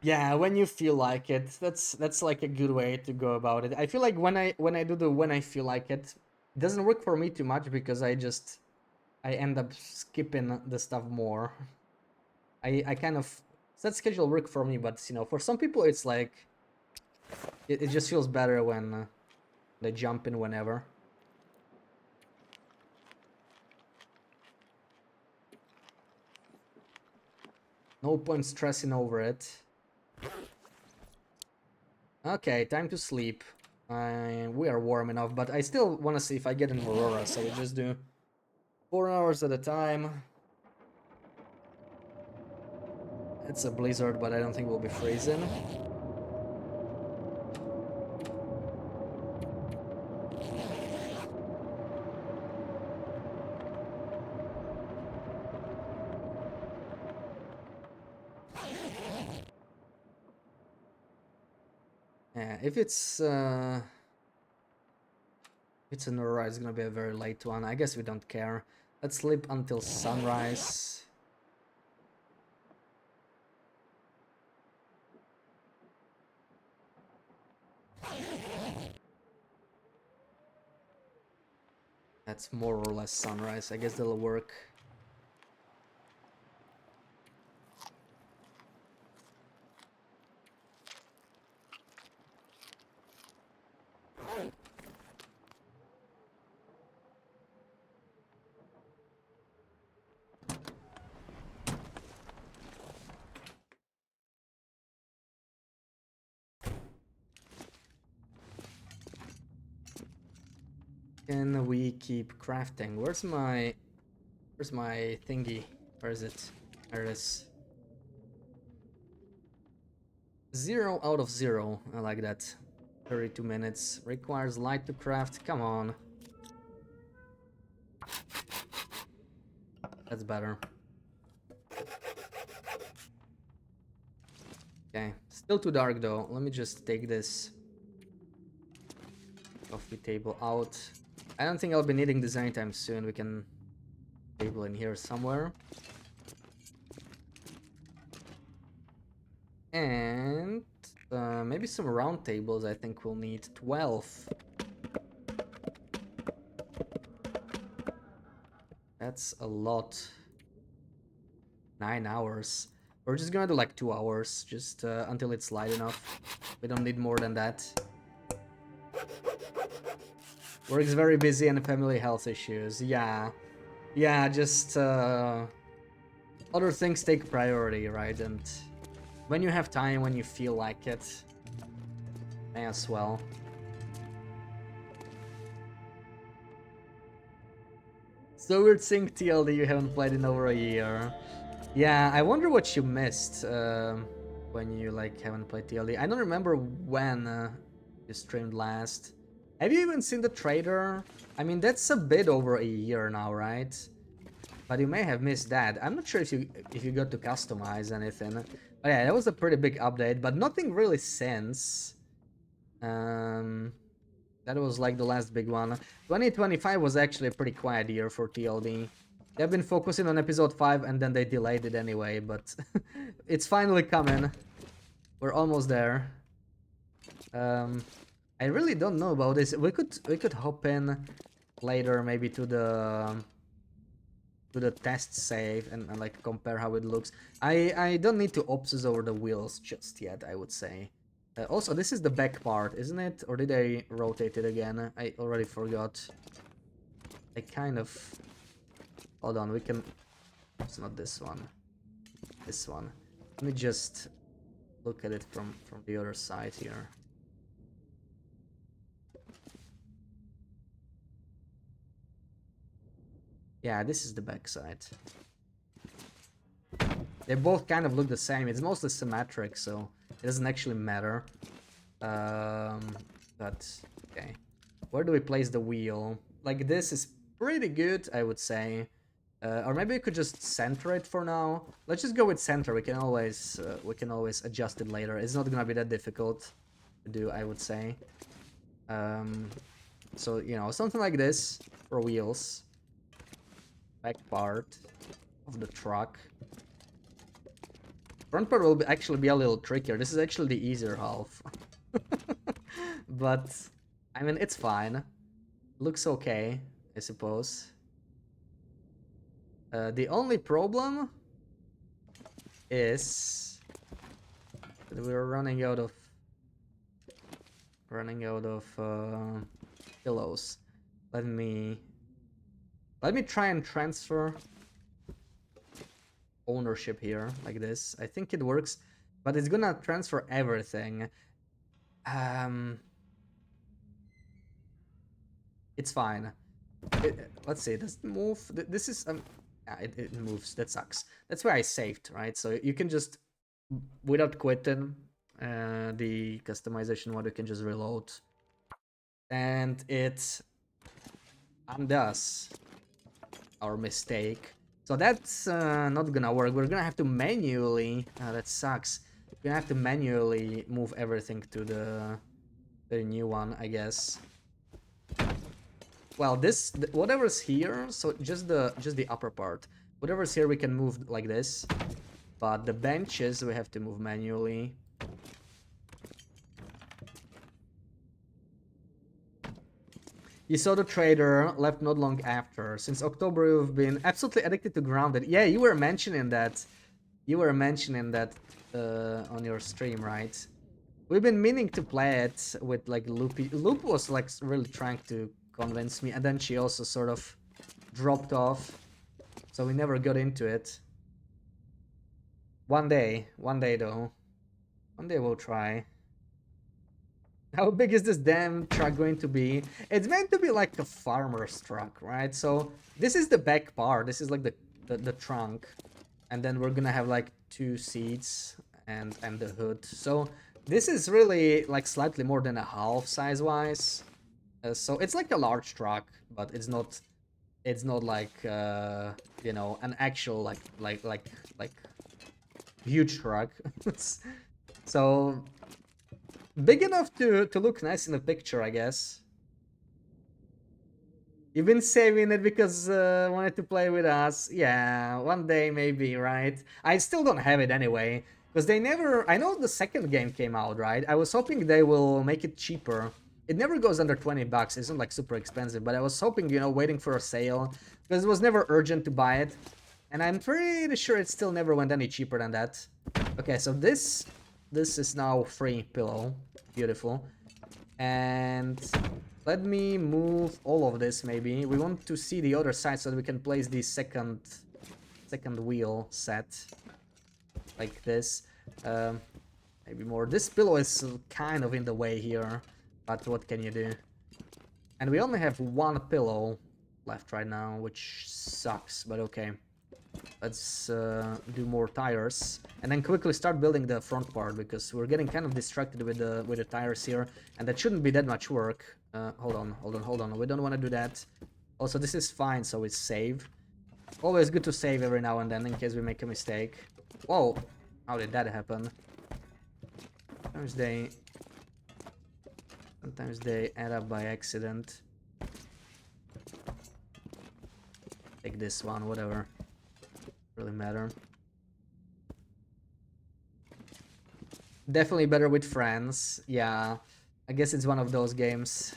S1: Yeah, when you feel like it. That's like a good way to go about it. I feel like when I do the when I feel like it doesn't work for me too much because I end up skipping the stuff more. I kind of set schedule work for me, but you know, for some people it's like it just feels better when they jump in whenever. No point stressing over it. Okay, time to sleep. We are warm enough, but I still want to see if I get an aurora, so we just do 4 hours at a time. It's a blizzard, but I don't think we'll be freezing. Yeah, if it's an aurora, it's gonna be a very late one. I guess we don't care. Let's sleep until sunrise. That's more or less sunrise. I guess that'll work. Can we keep crafting? Where's my thingy? Where is it? There it is. 0 out of 0. I like that. 32 minutes. Requires light to craft. Come on. That's better. Okay. Still too dark though. Let me just take this coffee table out. I don't think I'll be needing this anytime soon. We can table in here somewhere. And maybe some round tables. I think we'll need 12. That's a lot. 9 hours. We're just gonna do like 2 hours, just until it's light enough. We don't need more than that. Work's very busy and family health issues. Yeah. Yeah, just other things take priority, right? And when you have time, when you feel like it, may as well. So weird seeing TLD you haven't played in over a year. Yeah, I wonder what you missed when you like haven't played TLD. I don't remember when you streamed last. Have you even seen the trailer? I mean, that's a bit over a year now, right? But you may have missed that. I'm not sure if you got to customize anything. But yeah, that was a pretty big update, but nothing really since. That was like the last big one. 2025 was actually a pretty quiet year for TLD. They've been focusing on episode 5 and then they delayed it anyway, but it's finally coming. We're almost there. I really don't know about this. We could hop in later maybe to the test save and like compare how it looks. I don't need to obsess over the wheels just yet, I would say. Also, this is the back part, isn't it? Or did I rotate it again? I already forgot. I kind of... Hold on, we can... It's not this one. This one. Let me just look at it from the other side here. Yeah, this is the back side. They both kind of look the same. It's mostly symmetric, so it doesn't actually matter. But, okay. Where do we place the wheel? Like, this is pretty good, I would say. Or maybe we could just center it for now. Let's just go with center. We can always adjust it later. It's not gonna be that difficult to do, I would say. So, you know, something like this for wheels. Back part of the truck. Front part will actually be a little trickier. This is actually the easier half. But, I mean, it's fine. Looks okay, I suppose. The only problem is that we're running out of pillows. Let me try and transfer ownership here like this. I think it works, but it's gonna transfer everything. It's fine. Let's see, does it move? This is yeah, it moves. That sucks. That's where I saved, right? So you can just, without quitting the customization mode, you can just reload, and it undoes our mistake. So that's not gonna work. We're gonna have to manually. That sucks. We're gonna have to manually move everything to the new one, I guess. Well, this whatever's here, so just the upper part. Whatever's here we can move like this, but the benches we have to move manually. You saw the trader left not long after. Since October you've been absolutely addicted to Grounded. Yeah, you were mentioning that. You were mentioning that on your stream, right? We've been meaning to play it with like Loopy. Loop was like really trying to convince me, and then she also sort of dropped off, so we never got into it. One day though. One day we'll try. How big is this damn truck going to be? It's meant to be like a farmer's truck, right? So this is the back part. This is like the trunk, and then we're gonna have like 2 seats and the hood. So this is really like slightly more than a half size-wise. So it's like a large truck, but it's not like you know, an actual like huge truck. So big enough to look nice in the picture, I guess. You've been saving it because wanted to play with us. Yeah, one day maybe, right? I still don't have it anyway, because they never... I know the second game came out, right? I was hoping they will make it cheaper. It never goes under 20 bucks. It's not like super expensive, but I was hoping, you know, waiting for a sale, because it was never urgent to buy it. And I'm pretty sure it still never went any cheaper than that. Okay, so this is now free pillow. Beautiful. And let me move all of this maybe. We want to see the other side so that we can place the second wheel set. Like this. Maybe more. This pillow is kind of in the way here. But what can you do? And we only have one pillow left right now, which sucks, but okay. Let's do more tires and then quickly start building the front part because we're getting kind of distracted with the tires here, and that shouldn't be that much work. Hold on. We don't want to do that. Also, this is fine, so we save. Always good to save every now and then in case we make a mistake. Whoa, how did that happen? Sometimes they add up by accident. Take this one, whatever. Really matter. Definitely better with friends. Yeah, I guess it's one of those games.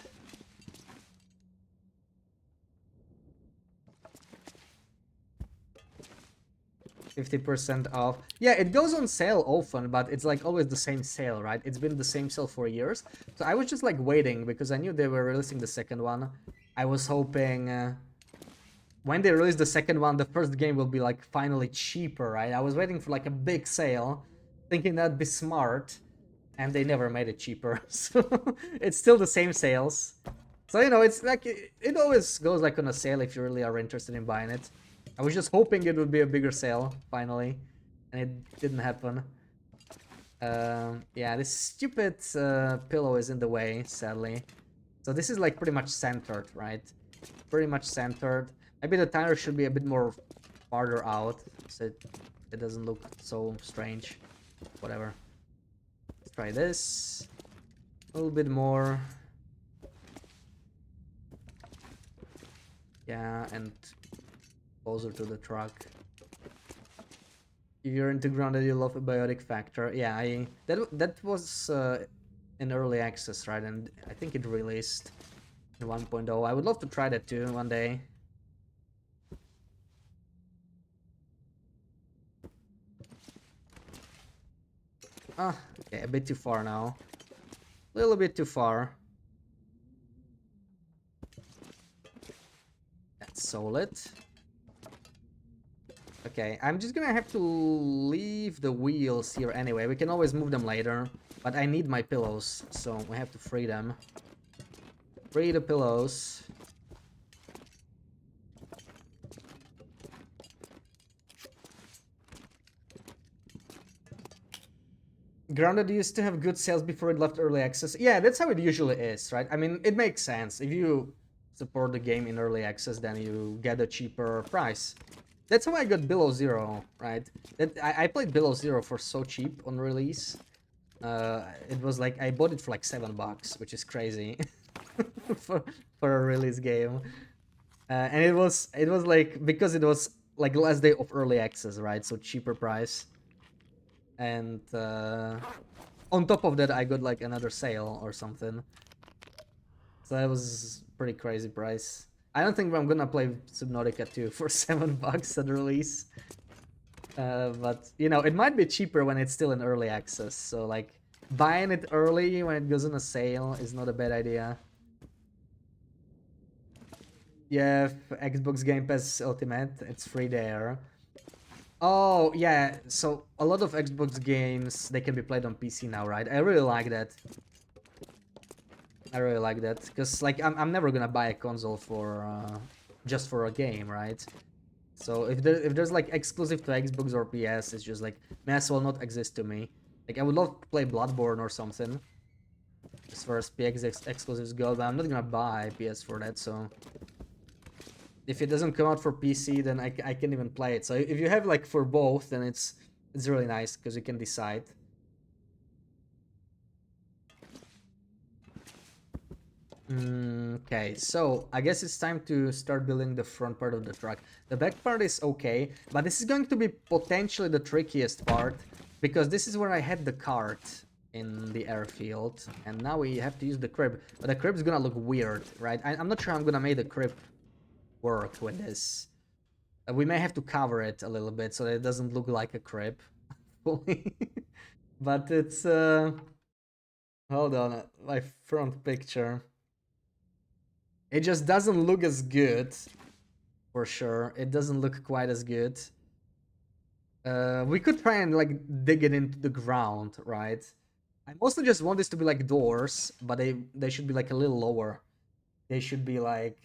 S1: $50% off. Yeah, it goes on sale often, but it's like always the same sale, right? It's been the same sale for years. So I was just like waiting because I knew they were releasing the second one. I was hoping when they release the second one, the first game will be like finally cheaper, right? I was waiting for like a big sale, thinking that'd be smart, and they never made it cheaper. So it's still the same sales. So, you know, it's like, it always goes like on a sale if you really are interested in buying it. I was just hoping it would be a bigger sale, finally, and it didn't happen. Yeah, this stupid pillow is in the way, sadly. So this is like pretty much centered, right? Pretty much centered. Maybe the tire should be a bit more farther out, so it doesn't look so strange. Whatever. Let's try this. A little bit more. Yeah, and closer to the truck. If you're into grounded, you love a biotic factor. Yeah, that was in early access, right? And I think it released in 1.0. I would love to try that too one day. Ah, okay, a bit too far now. A little bit too far. That's solid. Okay, I'm just gonna have to leave the wheels here anyway. We can always move them later, but I need my pillows, so we have to free them. Free the pillows. Grounded used to have good sales before it left early access. Yeah, that's how it usually is, right? I mean, it makes sense. If you support the game in early access, then you get a cheaper price. That's how I got Below Zero, right? I played Below Zero for so cheap on release. It was like, I bought it for like $7, which is crazy for a release game. And it was like, because it was like last day of early access, right? So cheaper price. And on top of that, I got like another sale or something. So that was pretty crazy price. I don't think I'm gonna play Subnautica 2 for $7 at release. But, you know, it might be cheaper when it's still in early access. So, like, buying it early when it goes on a sale is not a bad idea. Yeah, Xbox Game Pass Ultimate, it's free there. Oh, yeah, so a lot of Xbox games, they can be played on PC now, right? I really like that. I really like that, because, like, I'm never gonna buy a console for, just for a game, right? So if there's, like, exclusive to Xbox or PS, it's just, like, may as well not exist to me. Like, I would love to play Bloodborne or something, as far as PX exclusives go, but I'm not gonna buy PS for that, so... If it doesn't come out for PC, then I can't even play it. So if you have like for both, then it's really nice because you can decide. Okay, so I guess it's time to start building the front part of the truck. The back part is okay, but this is going to be potentially the trickiest part because this is where I had the cart in the airfield, and now we have to use the crib. But the crib's gonna look weird, right? I'm not sure I'm gonna make the crib work with this. We may have to cover it a little bit so that it doesn't look like a crib fully. But it's hold on, my front picture. It just doesn't look as good, for sure. It doesn't look quite as good. We could try and like dig it into the ground, right? I mostly just want this to be like doors, but they should be like a little lower. They should be like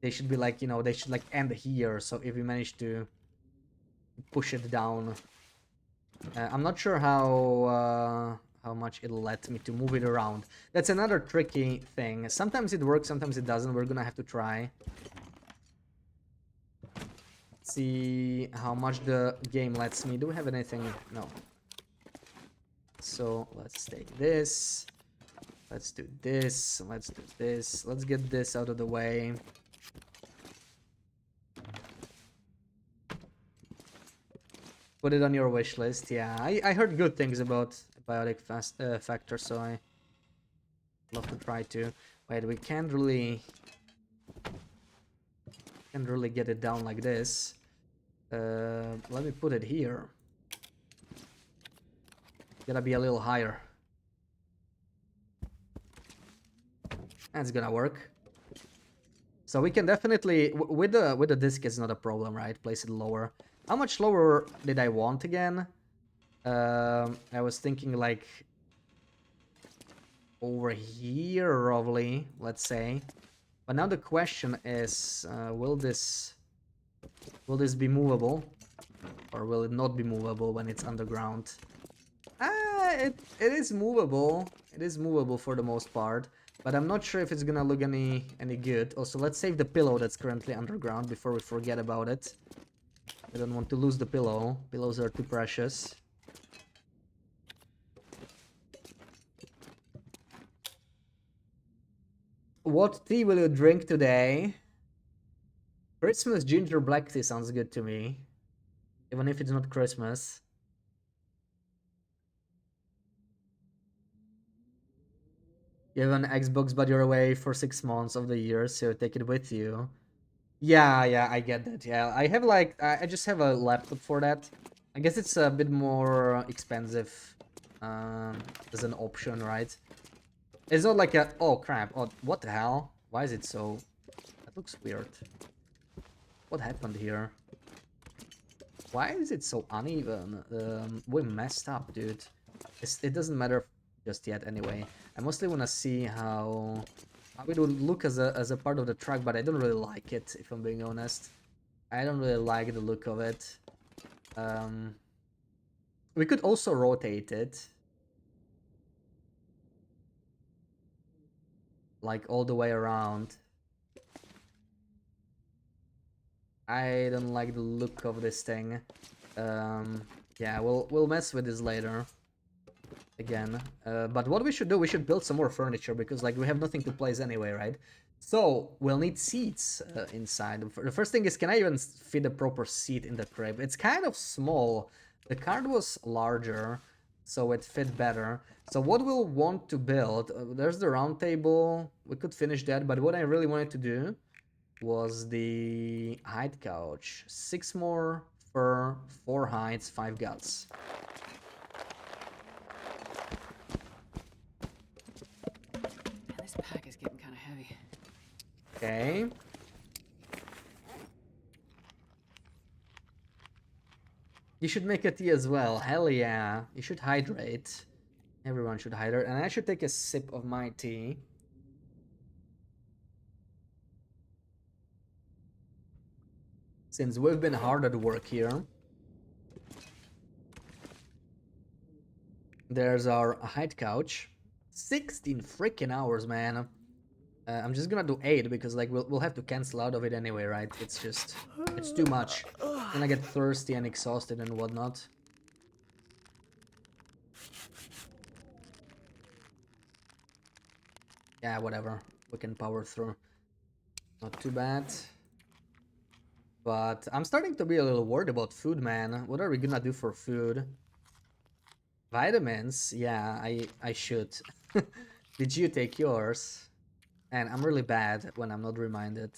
S1: you know, they should like end here. So if we manage to push it down, I'm not sure how much it'll let me to move it around. That's another tricky thing. Sometimes it works, sometimes it doesn't. We're gonna have to try. See how much the game lets me. Do we have anything? No. So let's take this. Let's do this. Let's do this. Let's get this out of the way. Put it on your wish list. Yeah, I heard good things about biotic factor, so I love to try to. Wait, we can't really get it down like this. Let me put it here. Gotta be a little higher. That's gonna work. So we can definitely with the disc it's not a problem, right? Place it lower. How much lower did I want again? I was thinking like over here, roughly, let's say. But now the question is, will this be movable, or will it not be movable when it's underground? It is movable. It is movable for the most part, but I'm not sure if it's gonna look any good. Also, let's save the pillow that's currently underground before we forget about it. I don't want to lose the pillow. Pillows are too precious. What tea will you drink today? Christmas ginger black tea sounds good to me, even if it's not Christmas. You have an Xbox, but you're away for 6 months of the year, so take it with you. Yeah, I get that. Yeah, I have like I just have a laptop for that. I guess it's a bit more expensive as an option, right? It's not like a oh crap. Oh, what the hell? Why is it so? That looks weird. What happened here? Why is it so uneven? We messed up, dude. It doesn't matter just yet anyway. I mostly want to see how it would look as a part of the track, but I don't really like it, if I'm being honest. I don't really like the look of it. We could also rotate it. Like all the way around. I don't like the look of this thing. Yeah, we'll mess with this later. Again, but what we should do, we should build some more furniture, because like we have nothing to place anyway, right? So we'll need seats inside. The first thing is, can I even fit a proper seat in the crib? It's kind of small. The card was larger, so it fit better. So what we'll want to build, there's the round table. We could finish that, but what I really wanted to do was the hide couch. 6 more fur, 4 hides, 5 guts.
S9: Man, this pack is getting kind of heavy.
S1: Okay. You should make a tea as well. Hell yeah. You should hydrate. Everyone should hydrate. And I should take a sip of my tea. Since we've been hard at work here. There's our hide couch. 16 freaking hours, man. I'm just gonna do 8 because like we'll have to cancel out of it anyway, right? It's just it's too much. Then I get thirsty and exhausted and whatnot. Yeah, whatever. We can power through. Not too bad. But I'm starting to be a little worried about food, man. What are we gonna do for food? Vitamins? Yeah, I should. Did you take yours? And I'm really bad when I'm not reminded.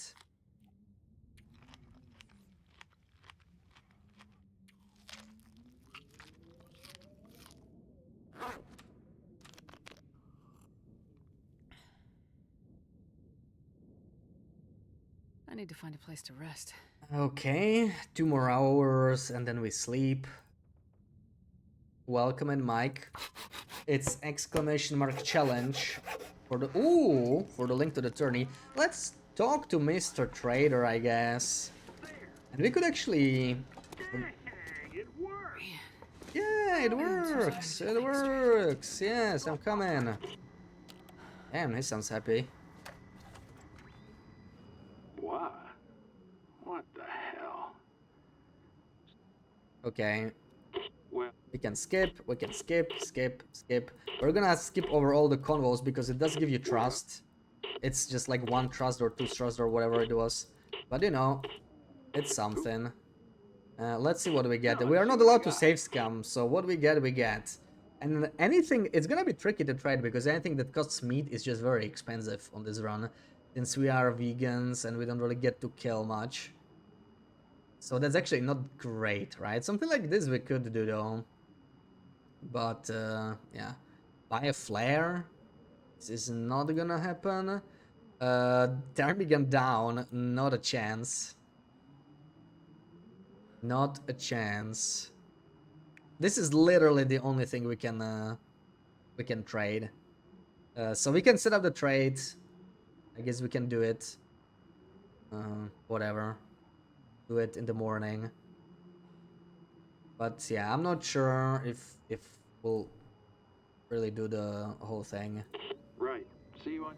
S9: I need to find a place to rest.
S1: Okay, 2 more hours and then we sleep. Welcome in, Mike. It's exclamation mark challenge for the for the link to the tourney. Let's talk to Mr. Trader, I guess. And we could actually. Yeah, it works. It works. Yes, I'm coming. Damn, he sounds happy.
S10: What? What the hell?
S1: Okay.
S10: Well,
S1: We can skip, skip. We're gonna skip over all the convos because it does give you trust. It's just like 1 trust or 2 trust or whatever it was. But you know, it's something. Let's see what we get.
S10: Yeah,
S1: We are
S10: let's
S1: not
S10: see what I
S1: allowed to
S10: got.
S1: save scum, so what we get, we get. And anything, it's gonna be tricky to trade because anything that costs meat is just very expensive on this run. Since we are vegans and we don't really get to kill much. So that's actually not great, right? Something like this we could do though. But yeah, buy a flare. This is not gonna happen. Turn gun down, not a chance. Not a chance. This is literally the only thing we can trade. So we can set up the trade. I guess we can do it. Whatever. Do it in the morning. But yeah, I'm not sure if we'll really do the whole thing.
S10: right. See you on.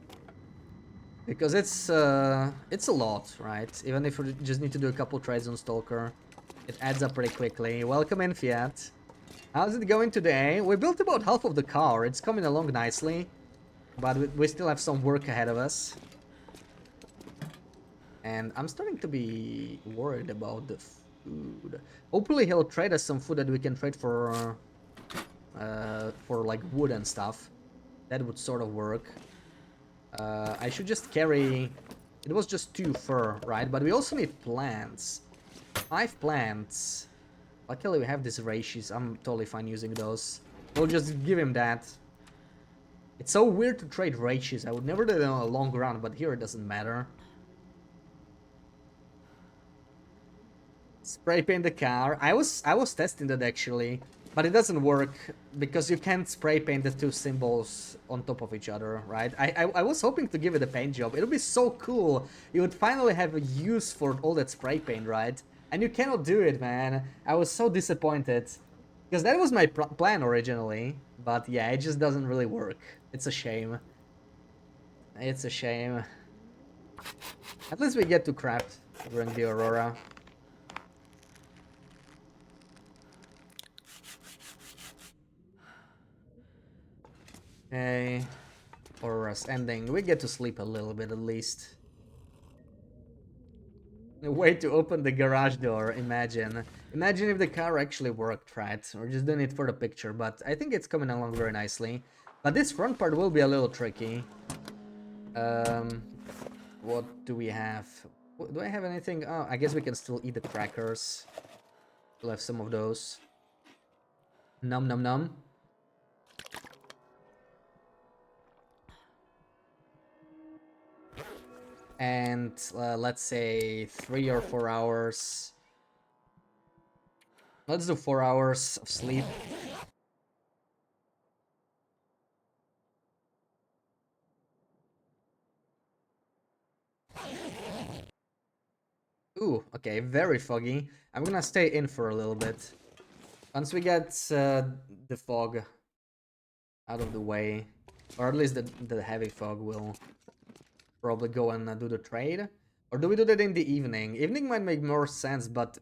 S1: Because it's a lot, right? Even if we just need to do a couple trades on Stalker, it adds up pretty quickly. Welcome in, Fiat. How's it going today? We built about half of the car. It's coming along nicely, but we still have some work ahead of us. And I'm starting to be worried about the food. Hopefully he'll trade us some food that we can trade for like wood and stuff. That would sort of work. I should just carry... It was just 2 fur, right? But we also need plants. 5 plants. Luckily we have these ratios. I'm totally fine using those. We'll just give him that. It's so weird to trade ratios. I would never do it on a long run, but here it doesn't matter. Spray paint the car. I was testing that actually, but it doesn't work because you can't spray paint the 2 symbols on top of each other, right? I was hoping to give it a paint job. It would be so cool. You would finally have a use for all that spray paint, right? And you cannot do it, man. I was so disappointed because that was my plan originally, but yeah, it just doesn't really work. It's a shame. It's a shame. At least we get to craft during the Aurora. Okay, Aurora's ending. We get to sleep a little bit at least. A way to open the garage door, imagine. Imagine if the car actually worked, right? We're just doing it for the picture, but I think it's coming along very nicely. But this front part will be a little tricky. What do we have? Do I have anything? Oh, I guess we can still eat the crackers. We'll have some of those. Num num num. And let's say 3 or 4 hours. Let's do 4 hours of sleep. Ooh, okay, very foggy. I'm gonna stay in for a little bit. Once we get the fog out of the way, or at least the heavy fog, will probably go and do the trade. Or do we do that in the evening? Evening might make more sense, but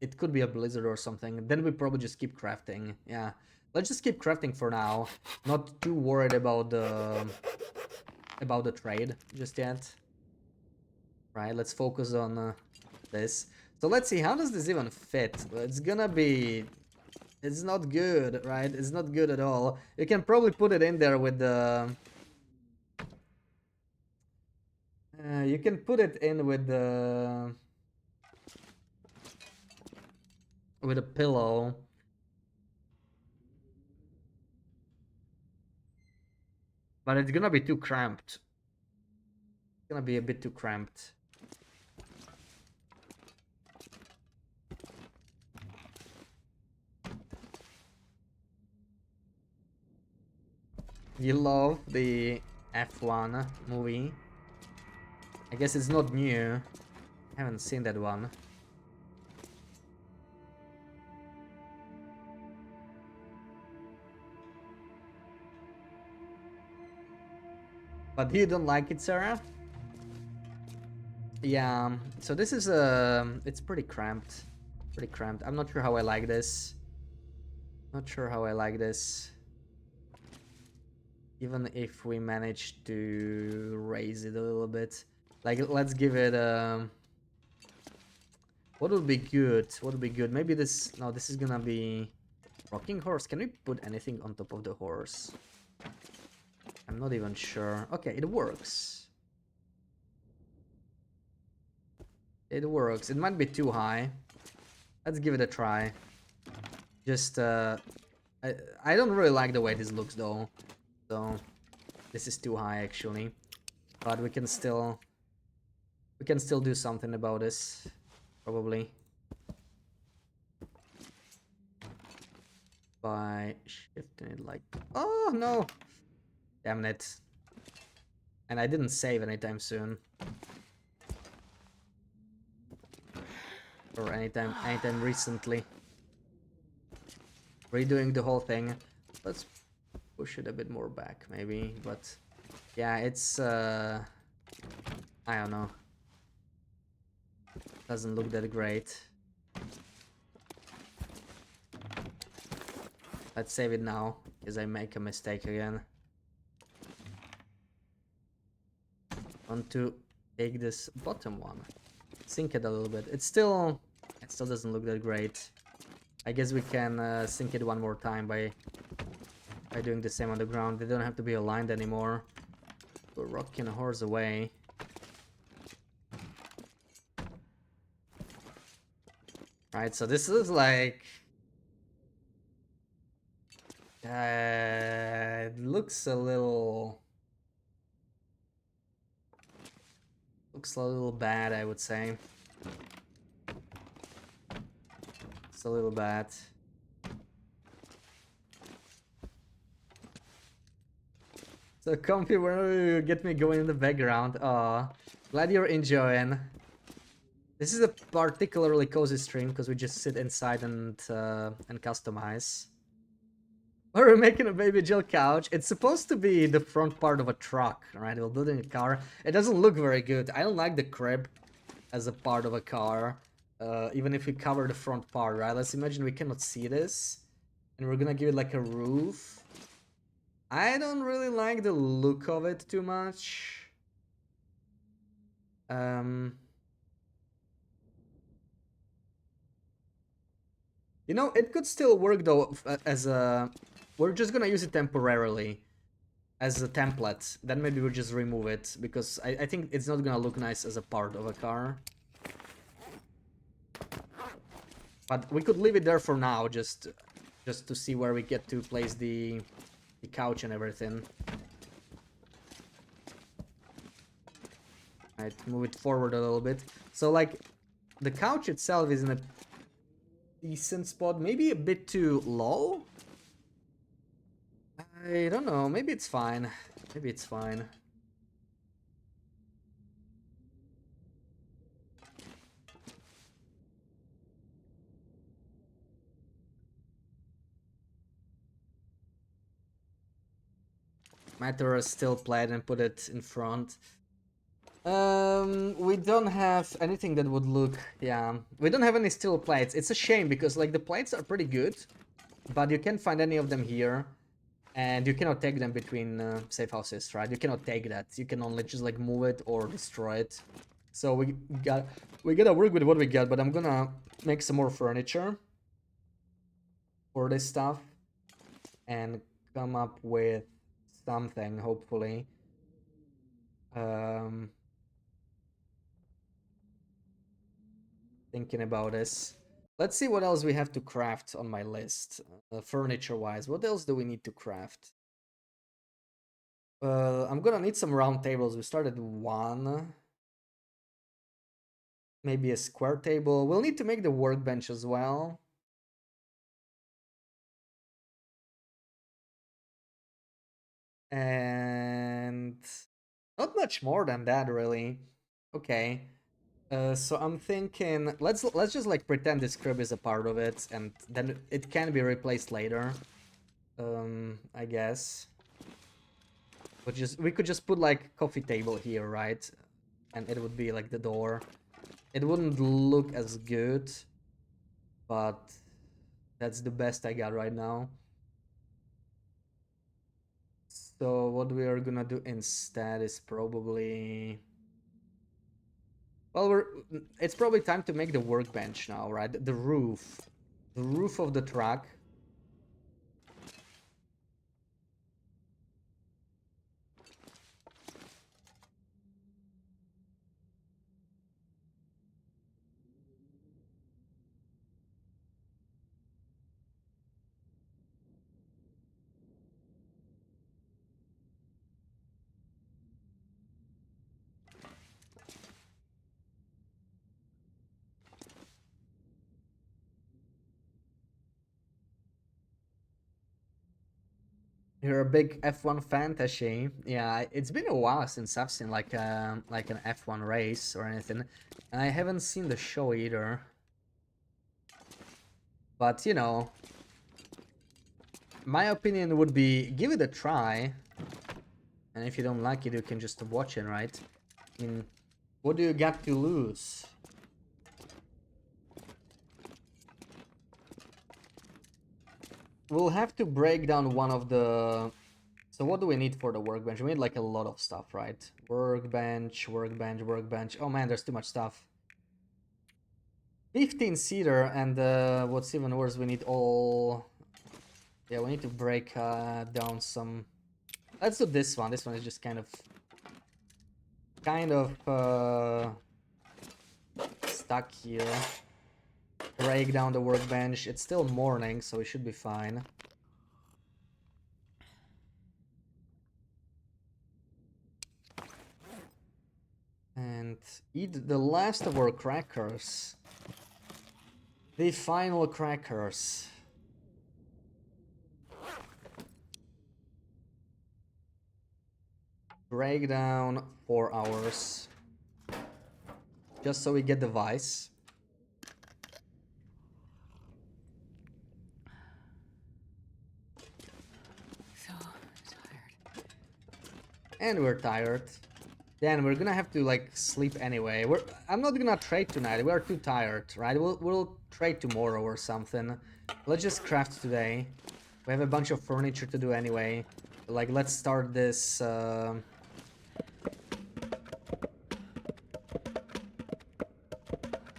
S1: it could be a blizzard or something. Then we probably just keep crafting. Yeah, let's just keep crafting for now. Not too worried about the trade just yet. Right, let's focus on this. So let's see, how does this even fit? It's gonna be... It's not good, right? It's not good at all. You can probably put it in there with the... you can put it in with the... with a pillow. But it's gonna be too cramped. It's gonna be a bit too cramped. You love the F1 movie. I guess it's not new. I haven't seen that one. But you don't like it, Sarah? Yeah, so this is it's pretty cramped. Pretty cramped. I'm not sure how I like this. Not sure how I like this. Even if we manage to raise it a little bit. Like, let's give it what would be good? What would be good? Maybe this... No, this is gonna be... Rocking horse. Can we put anything on top of the horse? I'm not even sure. Okay, it works. It works. It might be too high. Let's give it a try. Just, I don't really like the way this looks though. So, this is too high actually. But we can still do something about this. Probably. By shifting it like... Oh, no! Damn it. And I didn't save anytime soon. Or anytime recently. Redoing the whole thing. Let's push it a bit more back, maybe. But yeah, it's I don't know. Doesn't look that great. Let's save it now, because I make a mistake again. Want to take this bottom one. Sink it a little bit. It still doesn't look that great. I guess we can sink it one more time by doing the same on the ground. They don't have to be aligned anymore. We're rocking a horse away. Right, so this is like... it looks a little... Looks a little bad, I would say. It's a little bad. So comfy, whenever you get me going in the background. Aw, glad you're enjoying. This is a particularly cozy stream because we just sit inside and customize. We're making a baby Jill couch. It's supposed to be the front part of a truck, right? We're building a car. It doesn't look very good. I don't like the crib as a part of a car. Even if we cover the front part, right? Let's imagine we cannot see this. And we're gonna give it like a roof. I don't really like the look of it too much. You know, it could still work though as a... We're just gonna use it temporarily as a template. Then maybe we'll just remove it because I think it's not gonna look nice as a part of a car. But we could leave it there for now, just to see where we get to place the couch and everything. Right, move it forward a little bit. So like, the couch itself is in a decent spot, maybe a bit too low. I don't know, maybe it's fine. Maybe it's fine. Matter is still played and put it in front. We don't have anything that would look... Yeah, we don't have any steel plates. It's a shame because like the plates are pretty good, but you can't find any of them here. And you cannot take them between safe houses, right? You cannot take that. You can only just like move it or destroy it. So we gotta work with what we got, but I'm gonna make some more furniture for this stuff and come up with something, hopefully. Thinking about this. Let's see what else we have to craft on my list, furniture-wise. What else do we need to craft? I'm gonna need some round tables. We started one. Maybe a square table. We'll need to make the workbench as well. And not much more than that, really. Okay. So I'm thinking let's just like pretend this crib is a part of it, and then it can be replaced later. I guess. We could just put like coffee table here, right? And it would be like the door. It wouldn't look as good, but that's the best I got right now. So what we are gonna do instead is probably... Well, it's probably time to make the workbench now, right? The roof. The roof of the truck. You're a big F1 fan, Tashi. Yeah, it's been a while since I've seen like an F1 race or anything, and I haven't seen the show either. But you know, my opinion would be give it a try, and if you don't like it, you can just watch it, right? I mean, what do you got to lose? We'll have to break down one of the... So what do we need for the workbench? We need like a lot of stuff, right? Workbench, workbench, workbench. Oh man, there's too much stuff. 15-seater, and what's even worse, we need all... Yeah, we need to break down some... Let's do this one. This one is just kind of stuck here. Break down the workbench. It's still morning, so we should be fine. And eat the last of our crackers. The final crackers. Break down 4 hours. Just so we get the vice.
S9: So tired.
S1: And we're tired. Then we're gonna have to like sleep anyway. I'm not gonna trade tonight. We're too tired, right? We'll trade tomorrow or something. Let's just craft today. We have a bunch of furniture to do anyway. Like, let's start this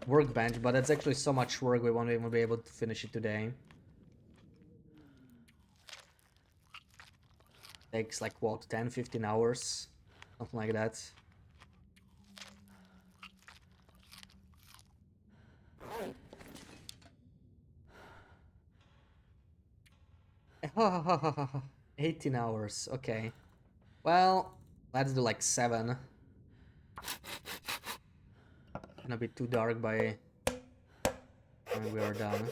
S1: workbench, but that's actually so much work we won't even be able to finish it today. Takes like what, 10-15 hours? Something like that. Oh, 18 hours, okay. Well, let's do like 7. Gonna be too dark by when we are done.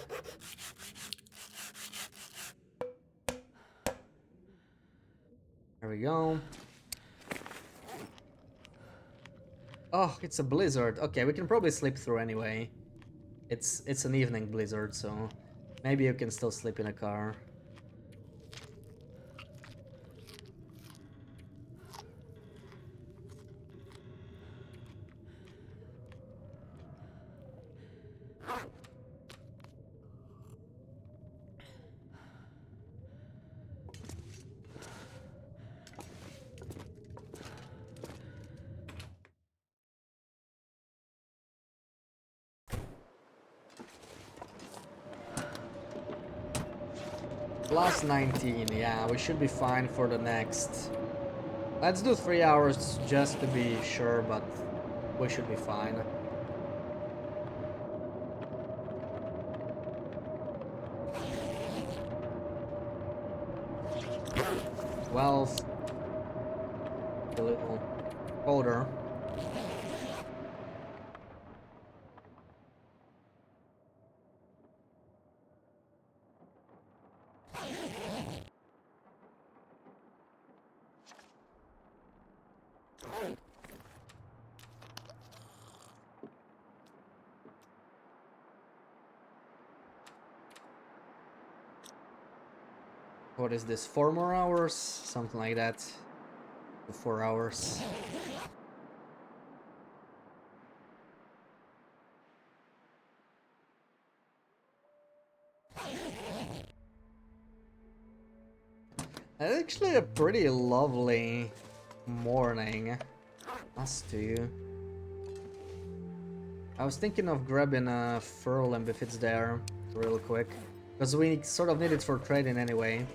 S1: There we go. Oh, it's a blizzard. Okay, we can probably sleep through anyway. It's an evening blizzard, so maybe you can still sleep in a car. Plus 19, yeah, we should be fine for the next. Let's do 3 hours just to be sure, but we should be fine. 12. A little colder. What is this? 4 more hours? Something like that. 4 hours. Actually a pretty lovely morning. Must do. I was thinking of grabbing a fur limb if it's there, real quick. Because we sort of need it for trading anyway.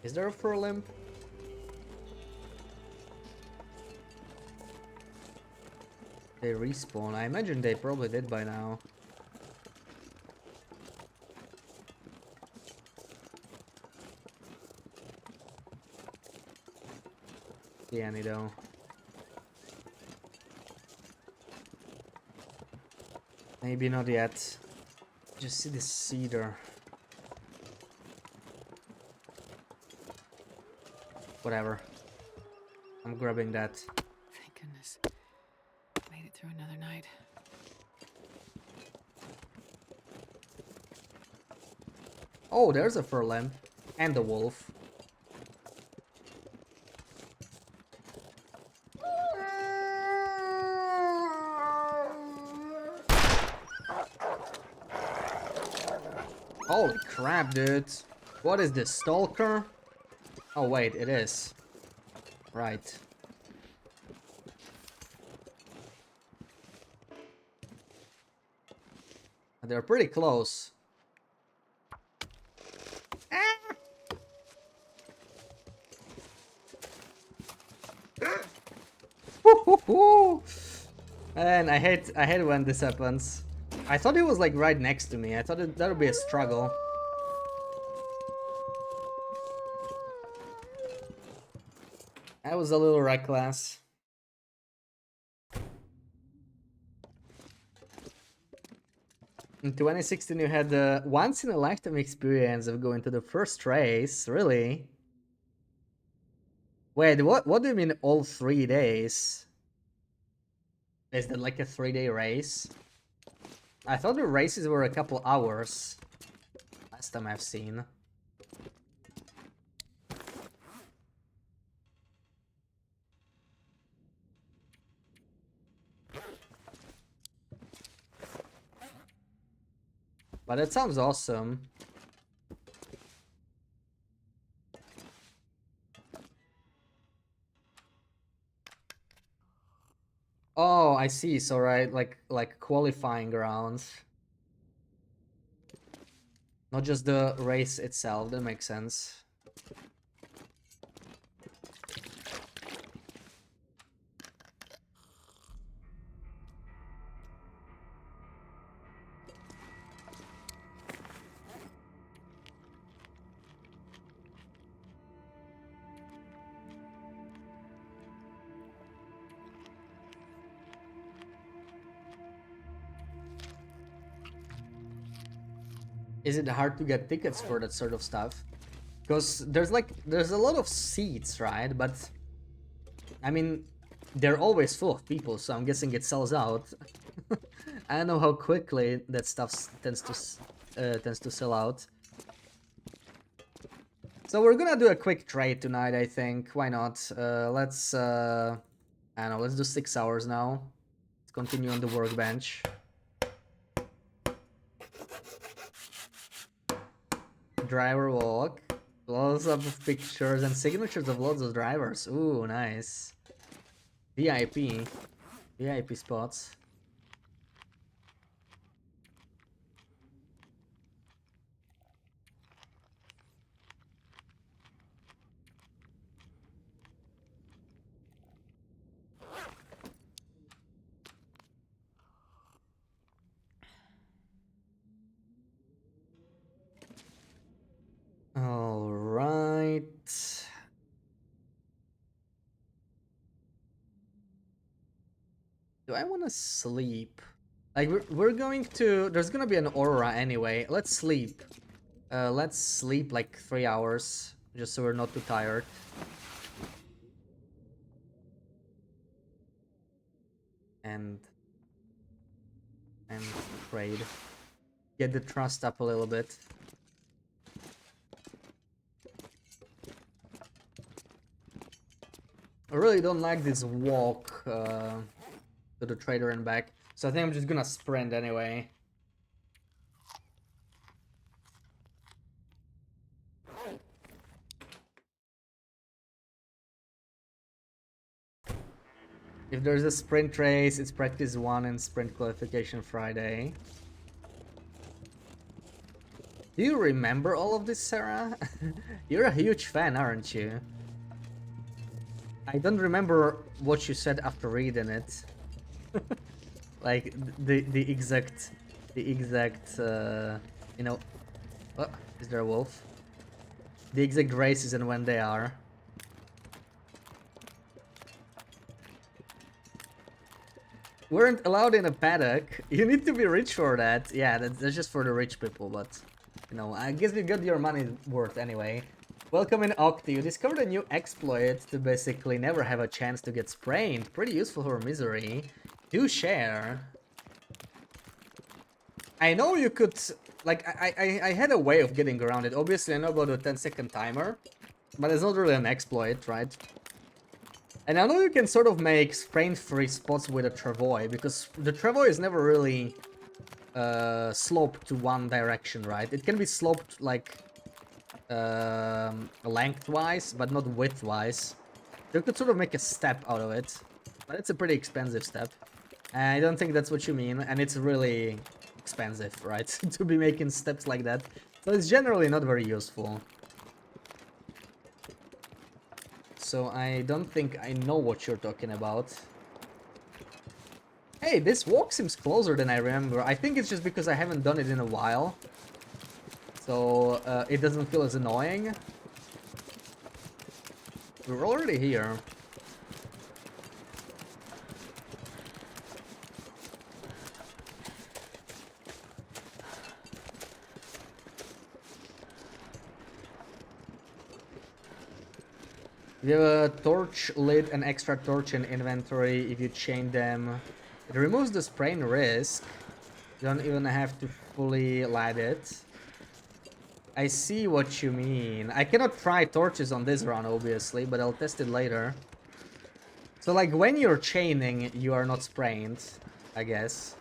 S1: Is there a fur limb? They respawn. I imagine they probably did by now. See any though. Maybe not yet. Just see the cedar. Whatever. I'm grabbing that.
S9: Thank goodness. Made it through another night.
S1: Oh, there's a fur lamb. And a wolf. Holy crap, dude. What is this, stalker? Oh wait, it is. Right. They're pretty close. And I hate when this happens. I thought it was like right next to me. I thought that would be a struggle. That was a little reckless. In 2016 you had the once in a lifetime experience of going to the first race, really? Wait, what do you mean all 3 days? Is that like a 3-day race? I thought the races were a couple hours. Last time I've seen. But it sounds awesome. Oh, I see. So right, like qualifying rounds. Not just the race itself. That makes sense. Is it hard to get tickets for that sort of stuff? Because there's a lot of seats, right? But I mean, they're always full of people, so I'm guessing it sells out. I don't know how quickly that stuff tends to sell out. So we're gonna do a quick trade tonight, I think. Why not? Let's I don't know. Let's do 6 hours now. Let's continue on the workbench. Driver walk. Close up of pictures and signatures of lots of drivers. Ooh, nice. VIP. VIP spots. All right. Do I want to sleep? Like we're going to. There's gonna be an aurora anyway. Let's sleep. Let's sleep like 3 hours, just so we're not too tired. And trade. Get the trust up a little bit. really don't like this walk to the trader and back, so I think I'm just gonna sprint anyway. If there's a sprint race, it's practice 1 and sprint qualification Friday. Do you remember all of this, Sarah? You're a huge fan, aren't you? I don't remember what you said after reading it. Like the exact you know, oh, is there a wolf? The exact races and when they are. Weren't allowed in a paddock. You need to be rich for that. Yeah, that's just for the rich people, but you know, I guess you got your money worth anyway. Welcome in Octi. You discovered a new exploit to basically never have a chance to get sprained. Pretty useful for misery. Do share. I know you could, like, I had a way of getting around it. Obviously, I know about the 10-second timer, but it's not really an exploit, right? And I know you can sort of make sprain-free spots with a travois, because the travois is never really sloped to one direction, right? It can be sloped, like, lengthwise, but not widthwise. You could sort of make a step out of it, but it's a pretty expensive step. And I don't think that's what you mean, and it's really expensive, right? To be making steps like that. So it's generally not very useful. So I don't think I know what you're talking about. Hey, this walk seems closer than I remember. I think it's just because I haven't done it in a while. So it doesn't feel as annoying. We're already here. You have a torch lid and extra torch in inventory. If you chain them, it removes the sprain risk. You don't even have to fully light it. I see what you mean. I cannot try torches on this run, obviously, but I'll test it later. So, like, when you're chaining, you are not sprained, I guess.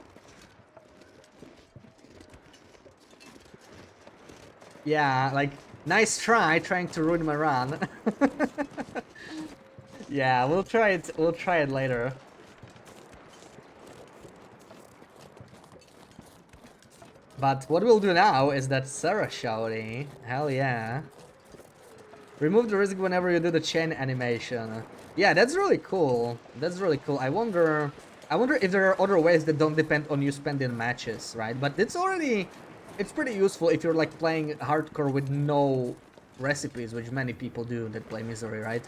S1: Yeah, like, nice try trying to ruin my run. Yeah, we'll try it later. But what we'll do now is that Sarah shouty. Hell yeah. Remove the risk whenever you do the chain animation. Yeah, that's really cool. That's really cool. I wonder if there are other ways that don't depend on you spending matches, right? But it's pretty useful if you're like playing hardcore with no recipes, which many people do that play Misery, right?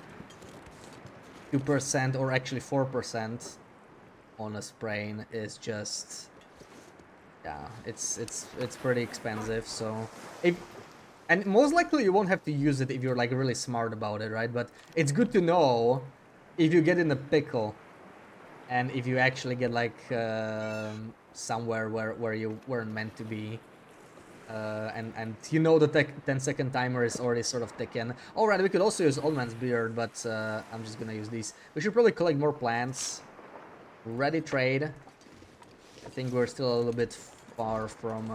S1: 2% or actually 4% on a sprain is just, yeah, it's pretty expensive. So and most likely you won't have to use it if you're like really smart about it, right? But it's good to know if you get in a pickle and if you actually get like somewhere where you weren't meant to be. And you know the 10-second timer is already sort of ticking. Alright, we could also use Old Man's Beard, but I'm just gonna use these. We should probably collect more plants. Ready trade. I think we're still a little bit far from,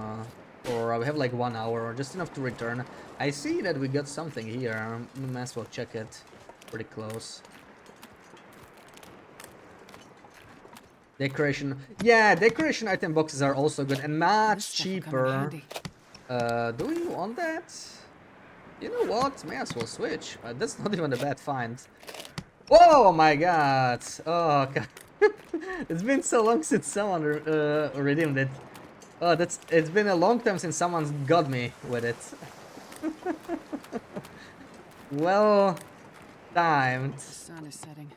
S1: or we have like 1 hour, or just enough to return. I see that we got something here. We might as well check it. Pretty close. Decoration. Yeah, decoration item boxes are also good and much cheaper. Do we want that? You know what? May as well switch. That's not even a bad find. Oh my god! Oh god. It's been so long since someone redeemed it. Oh, it's been a long time since someone's got me with it. Well timed.
S9: The sun is setting.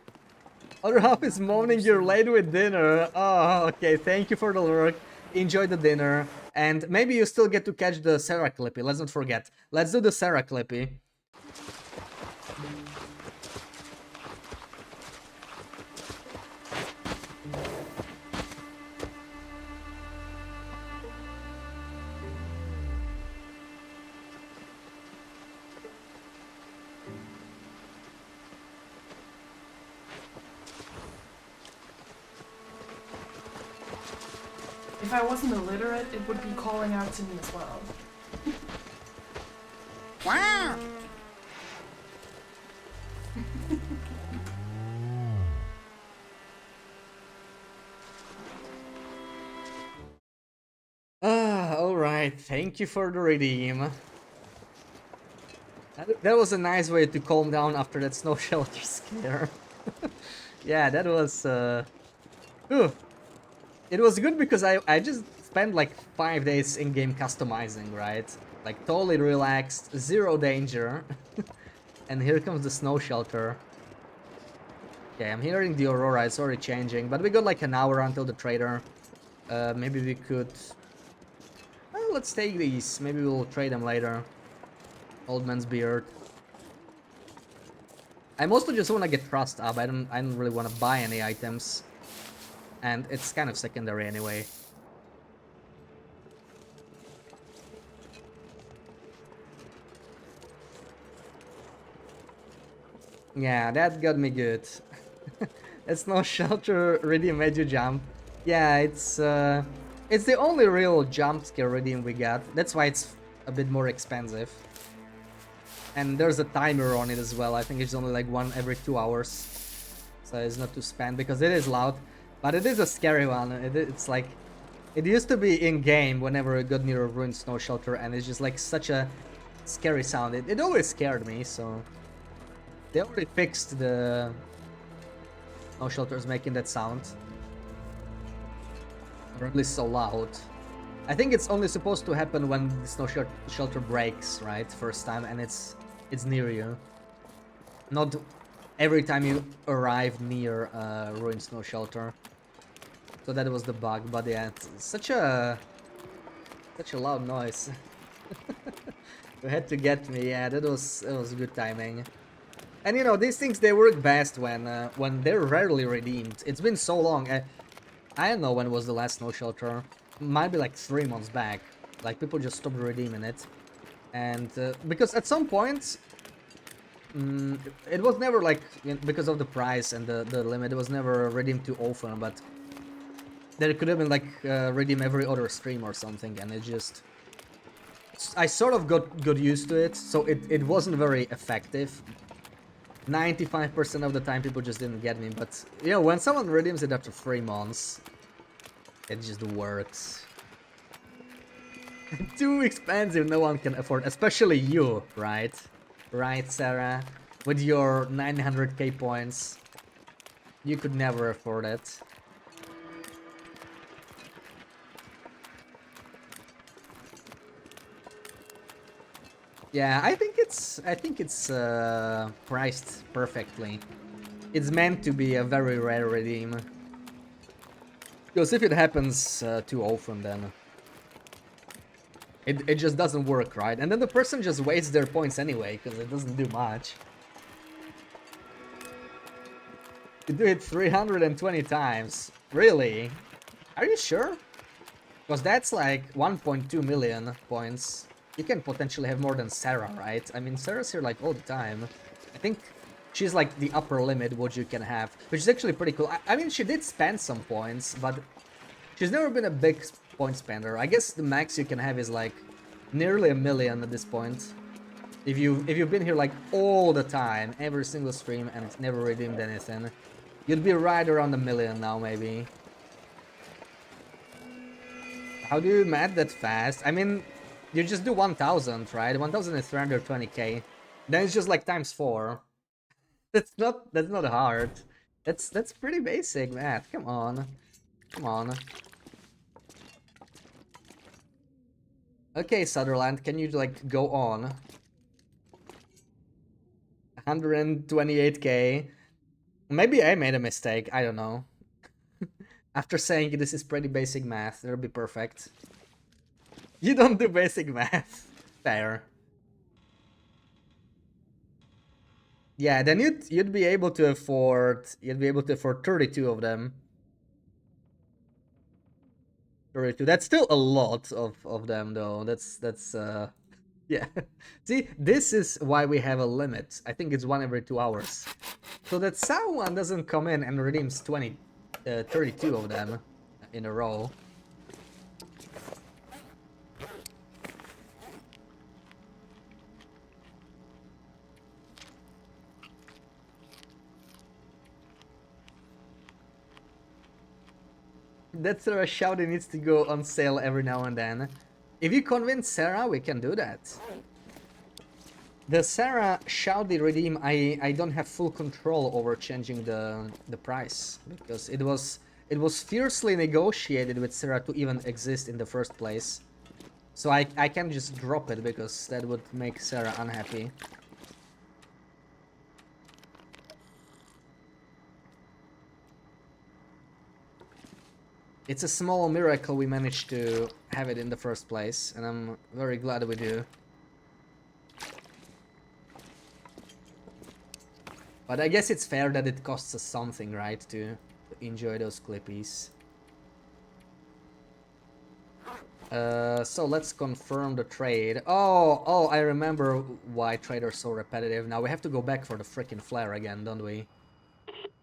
S1: Other half is moaning you're late with dinner. Oh, okay. Thank you for the work. Enjoy the dinner. And maybe you still get to catch the Sarah Clippy. Let's not forget. Let's do the Sarah Clippy.
S11: If I wasn't illiterate, it would be calling out to me as well.
S2: Wow.
S1: Alright, thank you for the redeem. That was a nice way to calm down after that snow shelter scare. Yeah, that was Whew. It was good because I just spent like 5 days in-game customizing, right? Like totally relaxed, zero danger. And here comes the snow shelter. Okay, I'm hearing the Aurora, it's already changing, but we got like an hour until the trader. Maybe we could... Well, let's take these, maybe we'll trade them later. Old man's beard. I mostly just want to get trust up, I don't really want to buy any items. And it's kind of secondary anyway. Yeah, that got me good. It's no shelter redeem made you jump. Yeah, it's the only real jump scare redeem we got. That's why it's a bit more expensive. And there's a timer on it as well. I think it's only like one every 2 hours. So it's not to spend because it is loud. But it is a scary one. It's like... It used to be in-game whenever I got near a ruined snow shelter, and it's just like such a scary sound. It always scared me, so... They already fixed the snow shelters making that sound. Or at least so loud. I think it's only supposed to happen when the snow shelter breaks, right? First time, and it's near you. Not every time you arrive near a ruined snow shelter. So that was the bug, but yeah, it's such a loud noise. You had to get me, yeah, that was good timing. And you know, these things, they work best when they're rarely redeemed. It's been so long. I don't know when was the last snow shelter. Might be like 3 months back. Like people just stopped redeeming it, and because at some point, it was never like, because of the price and the limit, it was never redeemed too often. But there could have been like redeem every other stream or something, and it just... I sort of got used to it, so it wasn't very effective. 95% of the time people just didn't get me, but you know, when someone redeems it after 3 months, it just works. Too expensive, no one can afford, especially you, right? Right, Sarah? With your 900k points, you could never afford it. Yeah, I think it's priced perfectly. It's meant to be a very rare redeem. Because if it happens too often, then it just doesn't work, right? And then the person just wastes their points anyway, because it doesn't do much. You do it 320 times. Really? Are you sure? Because that's like 1.2 million points. You can potentially have more than Sarah, right? I mean, Sarah's here like all the time. I think she's like the upper limit what you can have, which is actually pretty cool. I mean, she did spend some points, but she's never been a big point spender. I guess the max you can have is like nearly 1 million at this point. If you've been here like all the time, every single stream, and never redeemed anything, you'd be right around 1 million now, maybe. How do you math that fast? I mean, you just do 1,000, right? 1,000 is 320k. Then it's just like times 4. That's not hard. That's pretty basic math. Come on. Come on. Okay, Sutherland, can you like go on? 128k. Maybe I made a mistake, I don't know. After saying this is pretty basic math, it'll be perfect. You don't do basic math. Fair. Yeah, then you'd be able to afford 32 of them. 32. That's still a lot of them though. That's yeah. See, this is why we have a limit. I think it's 1 every 2 hours. So that someone doesn't come in and redeems 32 of them in a row. That Sarah shouting needs to go on sale every now and then. If you convince Sarah, we can do that. The Sarah Shouty redeem, I don't have full control over changing the price because it was fiercely negotiated with Sarah to even exist in the first place. So I can't just drop it because that would make Sarah unhappy. It's a small miracle we managed to have it in the first place, and I'm very glad we do. But I guess it's fair that it costs us something, right, to enjoy those clippies. So let's confirm the trade. Oh, I remember why trader's so repetitive. Now we have to go back for the frickin' flare again, don't we?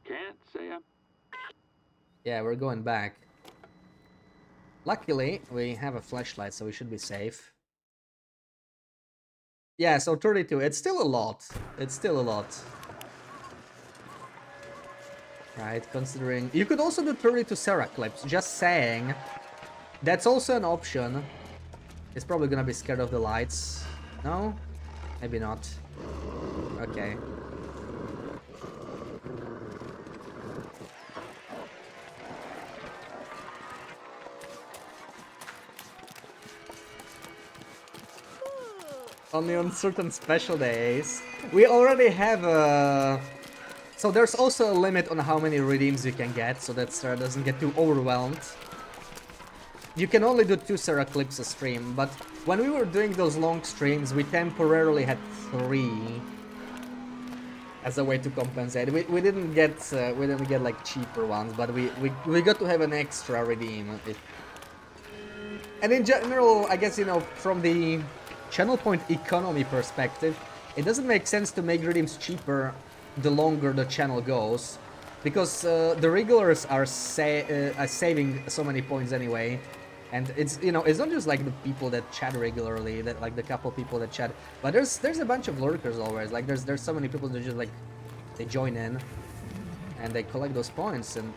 S10: Can't say I'm...
S1: Yeah, we're going back. Luckily, we have a flashlight, so we should be safe. Yeah, so 32. It's still a lot. It's still a lot. Right, considering... You could also do 32 Sarah clips, just saying. That's also an option. It's probably gonna be scared of the lights. No? Maybe not. Okay. Only on certain special days. We already have a... So there's also a limit on how many redeems you can get, so that Sarah doesn't get too overwhelmed. You can only do 2 Sarah clips a stream, but when we were doing those long streams, we temporarily had 3 as a way to compensate. We didn't get like cheaper ones, but we got to have an extra redeem. And in general, I guess, you know, from the channel point economy perspective, it doesn't make sense to make redeems cheaper the longer the channel goes, because the regulars are saving so many points anyway. And it's, you know, it's not just like the people that chat regularly, that like the couple people that chat, but there's a bunch of lurkers always. Like there's so many people that just like they join in and they collect those points, and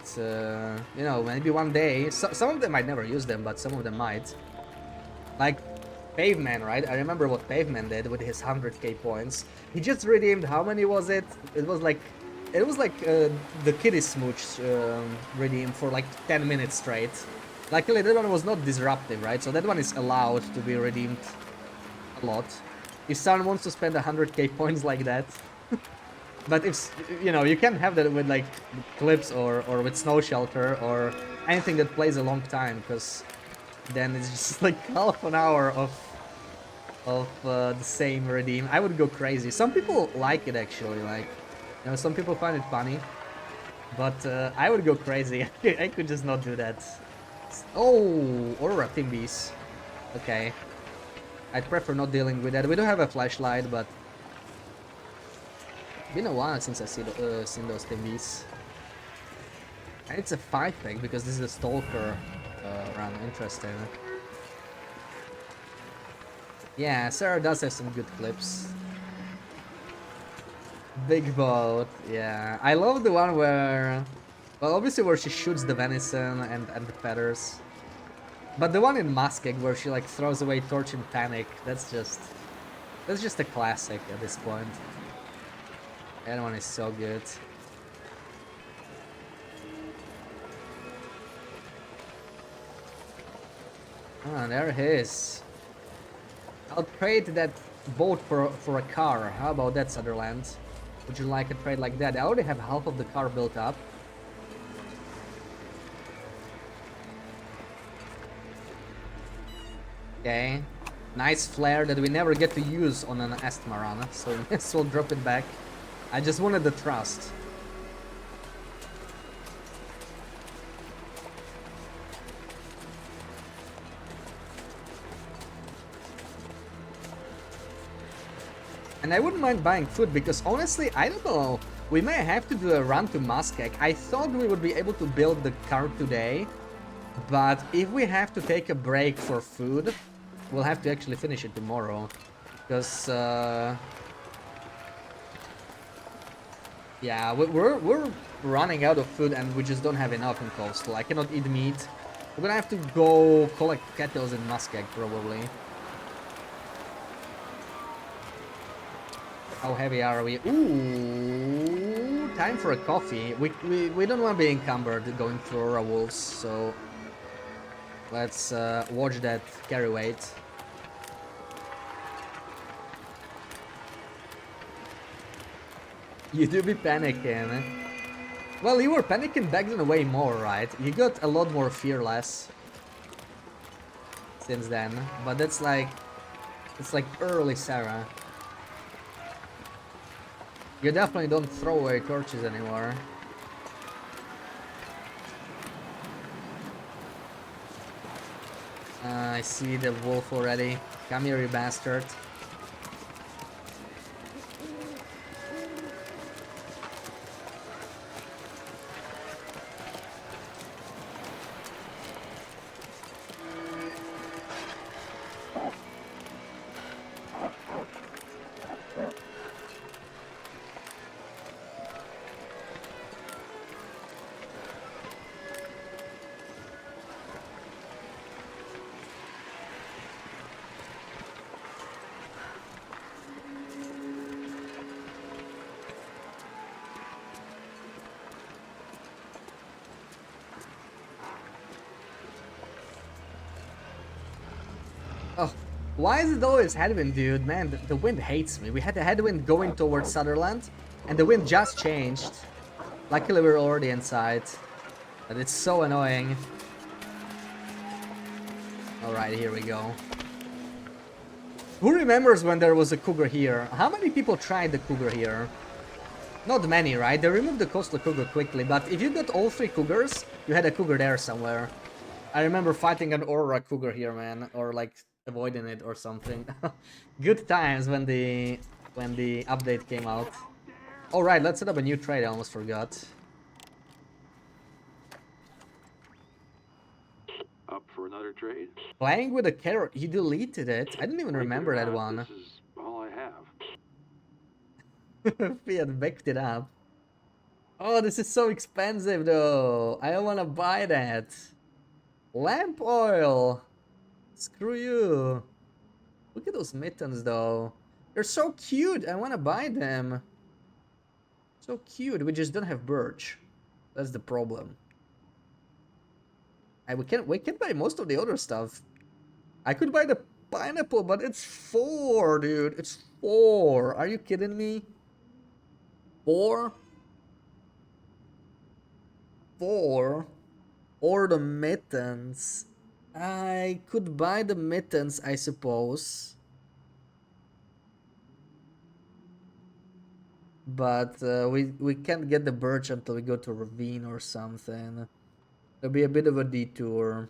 S1: you know, maybe one day some of them might never use them, but some of them might. Like Paveman, right? I remember what Paveman did with his 100k points. He just redeemed, how many was it? It was like the kiddie smooch redeem for like 10 minutes straight. Luckily that one was not disruptive, right? So that one is allowed to be redeemed a lot. If someone wants to spend 100k points like that. But if, you know, you can have that with like clips or with snow shelter or anything that plays a long time, because then it's just like half an hour of the same redeem. I would go crazy. Some people like it actually, like, you know, some people find it funny, but I would go crazy. I could just not do that. Oh, Aurora Timbies. Okay. I'd prefer not dealing with that. We don't have a flashlight, but been a while since I've seen those Timbies. And it's a 5-pack because this is a Stalker run. Interesting. Yeah, Sarah does have some good clips. Big boat, yeah. I love the one where... Well, obviously where she shoots the venison and the feathers. But the one in Muskeg where she like throws away torch in panic, that's just a classic at this point. That one is so good. Ah, there he is. I'll trade that boat for a car. How about that, Sutherland? Would you like a trade like that? I already have half of the car built up. Okay. Nice flare that we never get to use on an Asthma run, so we may as well drop it back. I just wanted the trust. And I wouldn't mind buying food because honestly, I don't know. We may have to do a run to Muskeg. I thought we would be able to build the car today, but if we have to take a break for food, we'll have to actually finish it tomorrow. Because yeah, we're running out of food and we just don't have enough in Coastal. I cannot eat meat We're gonna have to go collect kettles in Muscat, probably. How heavy are we? Ooh, time for a coffee. We don't want to be encumbered going through Aura Wolves, so let's watch that carry weight. You do be panicking. Well, you were panicking back then way more, right? You got a lot more fearless since then, but that's like, it's like early Sarah. You definitely don't throw away torches anymore. I see the wolf already. Come here, you bastard. Oh, why is it always headwind, dude? Man, the wind hates me. We had a headwind going towards Sutherland, and the wind just changed. Luckily, we're already inside. But it's so annoying. Alright, here we go. Who remembers when there was a cougar here? How many people tried the cougar here? Not many, right? They removed the coastal cougar quickly, but if you got all 3 cougars, you had a cougar there somewhere. I remember fighting an aura cougar here, man, or like avoiding it or something. Good times when the update came out. All right, let's set up a new trade. I almost forgot.
S10: Up for another trade?
S1: Playing with a carrot. You deleted it. I didn't even remember that one.
S10: This is all I have.
S1: Fiat backed it up. Oh, this is so expensive though. I don't want to buy that. Lamp oil. Screw you. Look at those mittens though. They're so cute. I want to buy them. So cute. We just don't have birch. That's the problem. And we can buy most of the other stuff. I could buy the pineapple, but it's 4, dude. It's 4. Are you kidding me? 4? 4? Or the mittens. I could buy the mittens, I suppose. But we can't get the birch until we go to a ravine or something. It'll be a bit of a detour.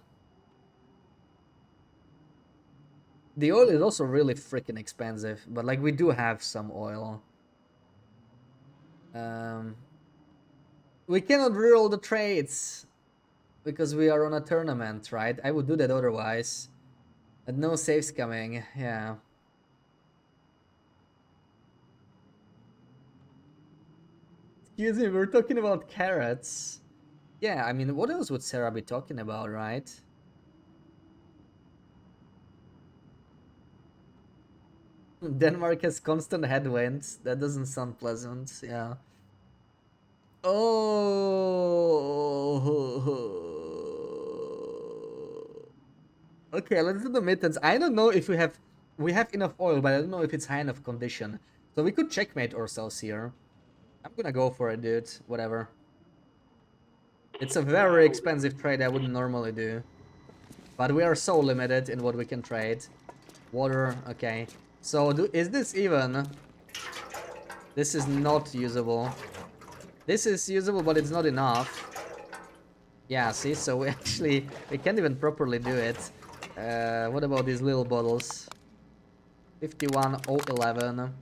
S1: The oil is also really freaking expensive, but like we do have some oil. We cannot reroll the trades because we are on a tournament, right? I would do that otherwise. And no saves coming, yeah. Excuse me, we're talking about carrots. Yeah, I mean, what else would Sarah be talking about, right? Denmark has constant headwinds. That doesn't sound pleasant, yeah. Oh. Okay, let's do the mittens. I don't know if we have enough oil, but I don't know if it's high enough condition. So we could checkmate ourselves here. I'm gonna go for it, dude. Whatever. It's a very expensive trade I wouldn't normally do. But we are so limited in what we can trade. Water, okay. So is this even? This is not usable. This is usable, but it's not enough. Yeah, see, so we can't even properly do it. What about these little bottles? 51, 011,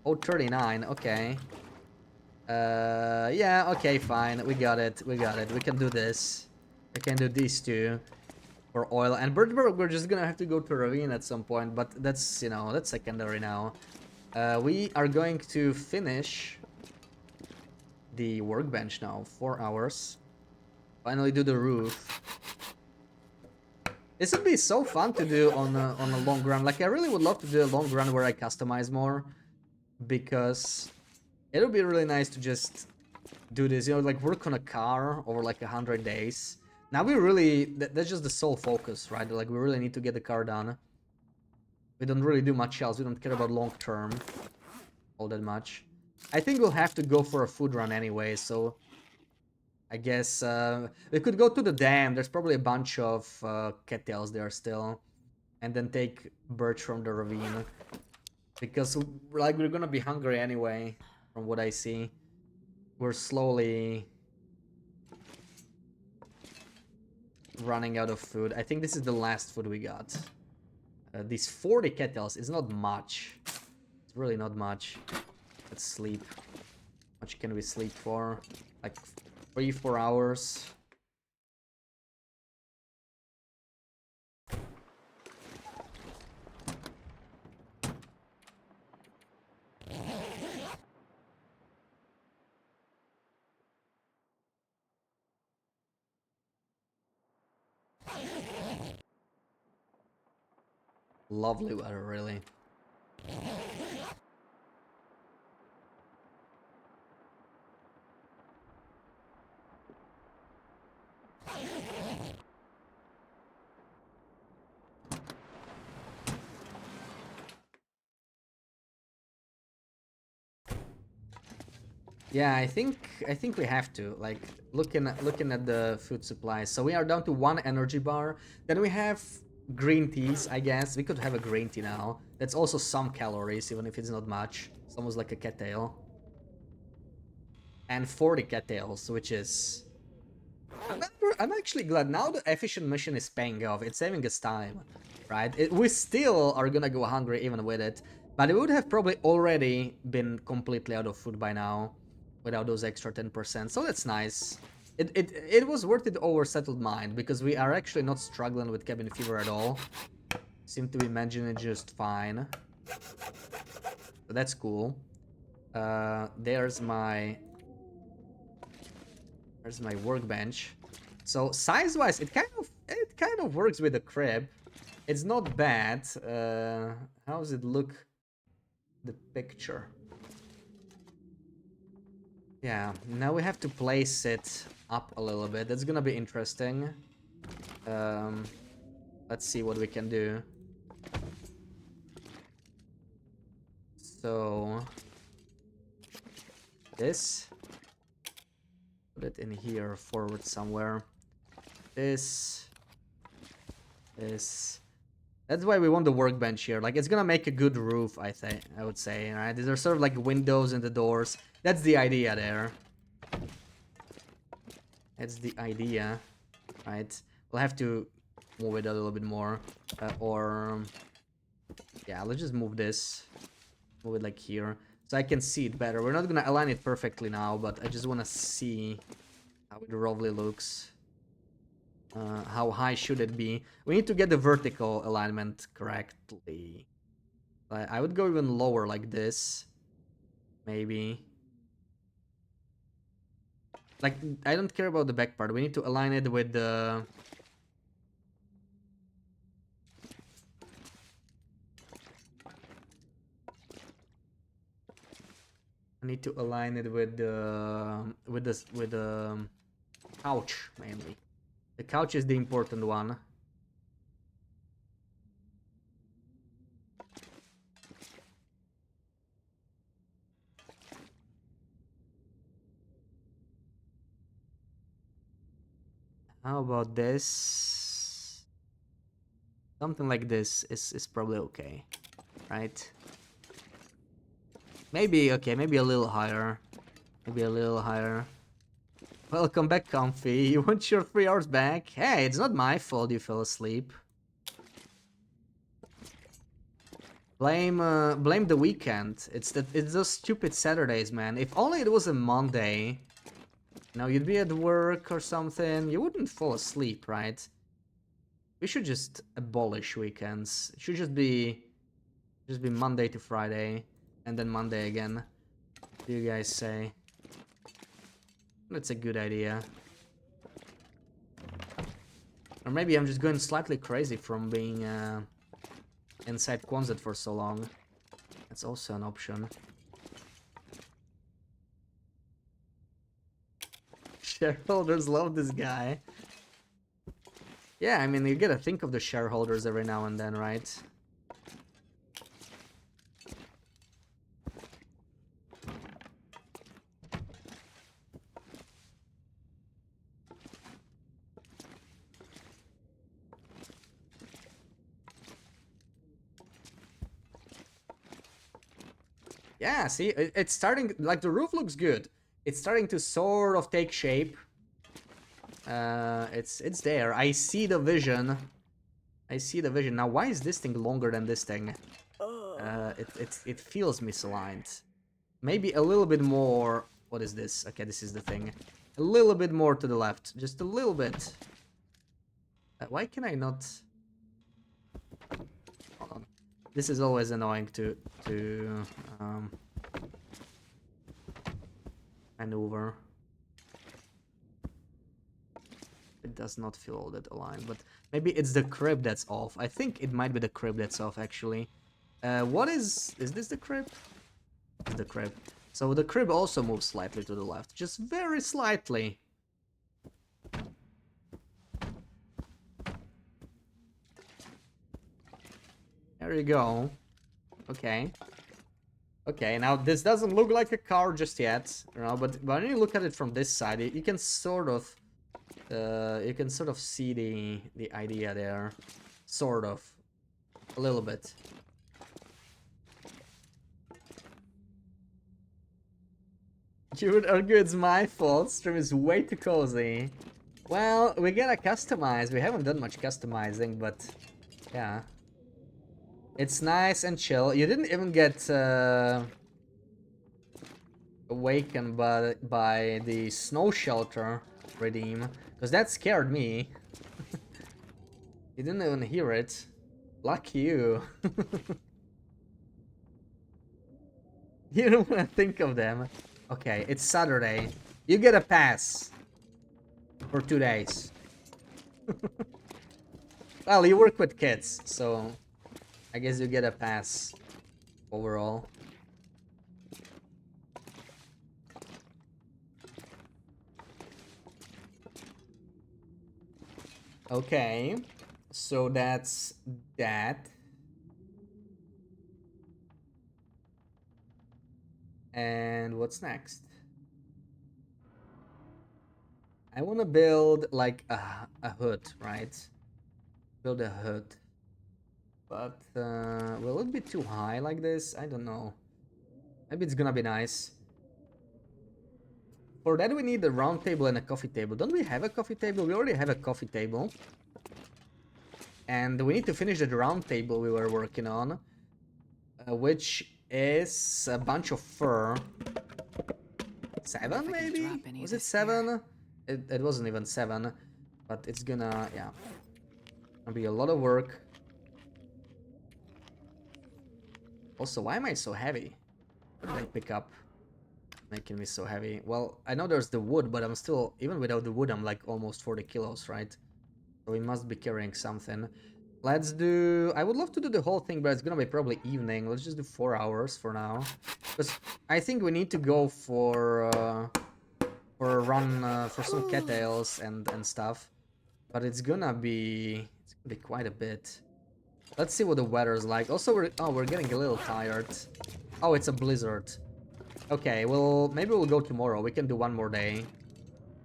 S1: 039, okay. Yeah, okay, fine, we got it, we can do this. We can do these two for oil, and Birdberg, we're just gonna have to go to Ravine at some point, but that's, you know, that's secondary now. We are going to finish the workbench now, 4 hours. Finally do the roof. This would be so fun to do on a long run. Like, I really would love to do a long run where I customize more, because it would be really nice to just do this, you know, like work on a car over like 100 days. Now we really, that's just the sole focus, right? Like, we really need to get the car done. We don't really do much else. We don't care about long term all that much. I think we'll have to go for a food run anyway, so I guess we could go to the dam. There's probably a bunch of cattails there still, and then take birch from the ravine, because like we're gonna be hungry anyway. From what I see, we're slowly running out of food. I think this is the last food we got. These 40 cattails is not much. It's really not much. Let's sleep. How much can we sleep for? Like 3-4 hours. Lovely weather, really. Yeah, I think we have to, like, looking at the food supplies. So we are down to 1 energy bar. Then we have green teas, I guess. We could have a green tea now. That's also some calories, even if it's not much. It's almost like a cattail. And 40 cattails, which is... I'm actually glad now the efficient mission is paying off. It's saving us time, right? We still are gonna go hungry even with it. But it would have probably already been completely out of food by now, without those extra 10%, so that's nice. It was worth it over Settled Mind, because we are actually not struggling with cabin fever at all. Seem to be managing it just fine. So that's cool. There's my workbench. So size-wise, it kind of works with the crib. It's not bad. How does it look? The picture. Yeah, now we have to place it up a little bit. That's gonna be interesting. Let's see what we can do. So this, put it in here forward somewhere. This. That's why we want the workbench here. Like, it's gonna make a good roof, I would say, right? These are sort of like windows in the doors. That's the idea there. That's the idea, right? We'll have to move it a little bit more. Yeah, let's just move this. Move it like here. So I can see it better. We're not gonna align it perfectly now, but I just wanna see how it roughly looks. How high should it be? We need to get the vertical alignment correctly. I would go even lower like this. Maybe. Like, I don't care about the back part. We need to align it with the... I need to align it with the couch mainly. The couch is the important one. How about this? Something like this is probably okay, right? Maybe, okay, maybe a little higher. Maybe a little higher. Welcome back, Comfy. You want your 3 hours back? Hey, it's not my fault you fell asleep. Blame the weekend. It's those stupid Saturdays, man. If only it was a Monday. You know, you'd be at work or something. You wouldn't fall asleep, right? We should just abolish weekends. It should just be Monday to Friday, and then Monday again. What do you guys say? That's a good idea. Or maybe I'm just going slightly crazy from being inside Quonset for so long. That's also an option. Shareholders love this guy. Yeah, I mean, you gotta think of the shareholders every now and then, right? Yeah, see, it's starting, like, the roof looks good. It's starting to sort of take shape. It's there. I see the vision. I see the vision. Now, why is this thing longer than this thing? It feels misaligned. Maybe a little bit more. What is this? Okay, this is the thing. A little bit more to the left. Just a little bit. Why can I not... Hold on. This is always annoying to maneuver. It does not feel all that aligned, but maybe it's the crib that's off. I think it might be the crib that's off, actually. What is this the crib? It's the crib. So the crib also moves slightly to the left, just very slightly. There you go. Okay. Okay, now this doesn't look like a car just yet, you know, but when you look at it from this side, you can sort of see the idea there, sort of, a little bit. You would argue it's my fault. Stream is way too cozy. Well, we gotta customize. We haven't done much customizing, but yeah. It's nice and chill. You didn't even get awakened by the snow shelter redeem, because that scared me. You didn't even hear it. Lucky you. You don't want to think of them. Okay, it's Saturday. You get a pass for 2 days. Well, you work with kids, so I guess you get a pass overall. Okay, so that's that. And what's next? I want to build like a hood, right? Build a hood. But will it be too high like this? I don't know. Maybe it's gonna be nice. For that we need a round table and a coffee table. Don't we have a coffee table? We already have a coffee table. And we need to finish the round table we were working on. Which is a bunch of fur. 7 maybe? Was it 7? It wasn't even 7. But it's gonna, yeah. Gonna be a lot of work. Also, why am I so heavy? What did I pick up? Making me so heavy. Well, I know there's the wood, but I'm still, even without the wood, I'm like almost 40 kilos, right? So we must be carrying something. Let's do... I would love to do the whole thing, but it's gonna be probably evening. Let's just do 4 hours for now. Because I think we need to go for a run for some cattails and stuff. But it's gonna be quite a bit. Let's see what the weather's like. Also, we're getting a little tired. Oh, it's a blizzard. Okay, well, maybe we'll go tomorrow. We can do one more day,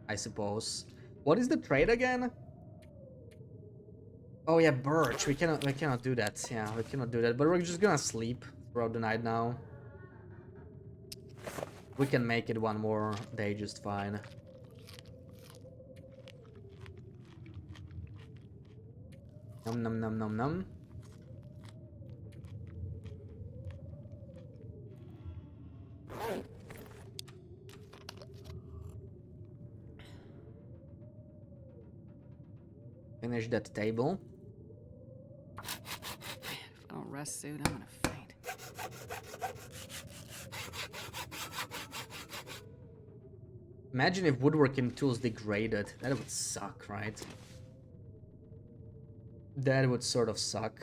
S1: I suppose. What is the trade again? Oh yeah, birch. We cannot do that. Yeah, we cannot do that. But we're just gonna sleep throughout the night now. We can make it one more day just fine. Num num num num num. Finish that table.
S9: If I don't rest soon, I'm gonna faint.
S1: Imagine if woodworking tools degraded. That would suck, right? That would sort of suck.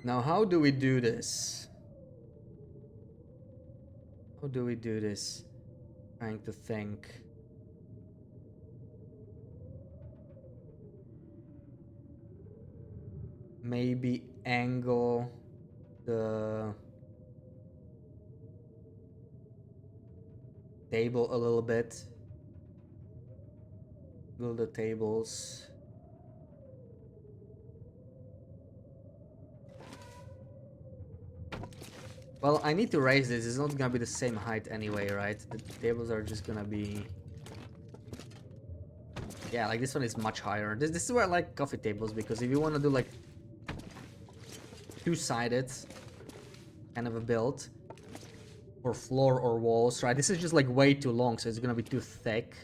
S1: Now, how do we do this? How do we do this? Trying to think. Maybe angle the table a little bit. Build the tables. Well, I need to raise this. It's not gonna be the same height anyway, right? The tables are just gonna be... Yeah, like this one is much higher. This is where I like coffee tables, because if you want to do like two-sided kind of a build for floor or walls, right? This is just like way too long, so it's gonna be too thick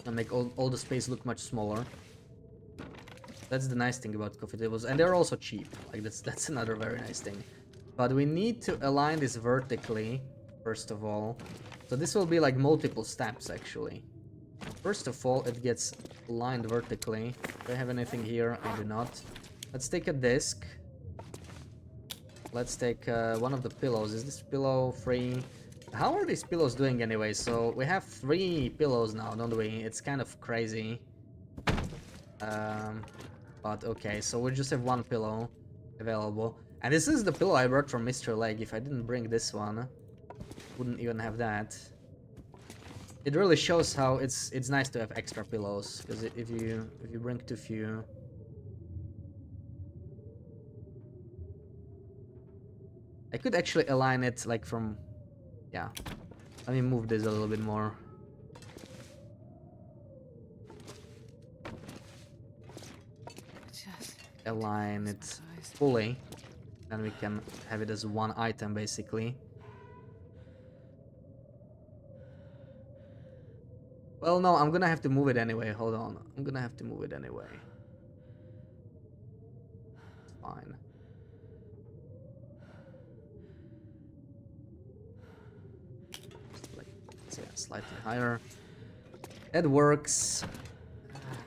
S1: and make all the space look much smaller. That's the nice thing about coffee tables, and they're also cheap. Like that's another very nice thing. But we need to align this vertically, first of all. So this will be like multiple steps, actually. First of all, it gets aligned vertically. Do I have anything here? I do not. Let's take a disc. Let's take one of the pillows. Is this pillow free? How are these pillows doing anyway? So we have 3 pillows now, don't we? It's kind of crazy. But okay, so we just have 1 pillow available. And this is the pillow I brought from Mr. Lake. If I didn't bring this one, wouldn't even have that. It really shows how it's nice to have extra pillows, because if you bring too few, I could actually align it like from, yeah. Let me move this a little bit more.
S9: Just
S1: Align it fully, and we can have it as one item basically. Well, no, I'm gonna have to move it anyway. Hold on, I'm gonna have to move it anyway. It's fine. Like, yeah, slightly higher. That works.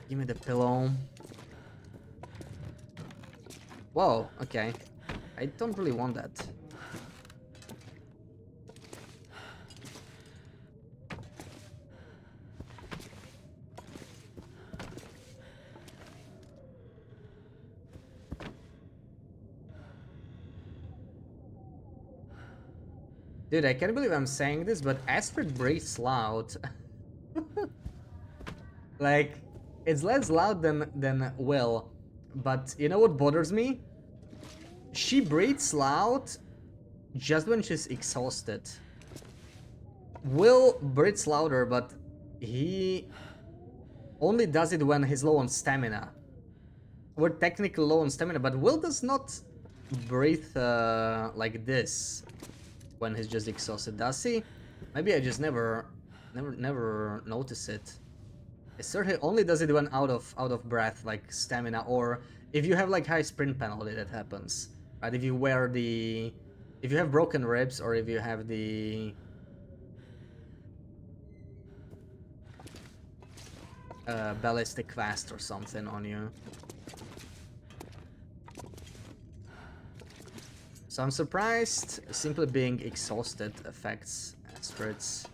S1: Give me the pillow. Whoa, okay. I don't really want that. Dude, I can't believe I'm saying this, but Astrid breathes loud. Like, it's less loud than Will. But you know what bothers me? She breathes loud just when she's exhausted. Will breathes louder, but he only does it when he's low on stamina. We're technically low on stamina, but Will does not breathe like this when he's just exhausted, does he? Maybe I just never notice it. It certainly only does it when out of breath, like stamina, or if you have like high sprint penalty, that happens. Right? If you have broken ribs, or if you have the ballistic vest or something on you. So I'm surprised simply being exhausted affects Astrid's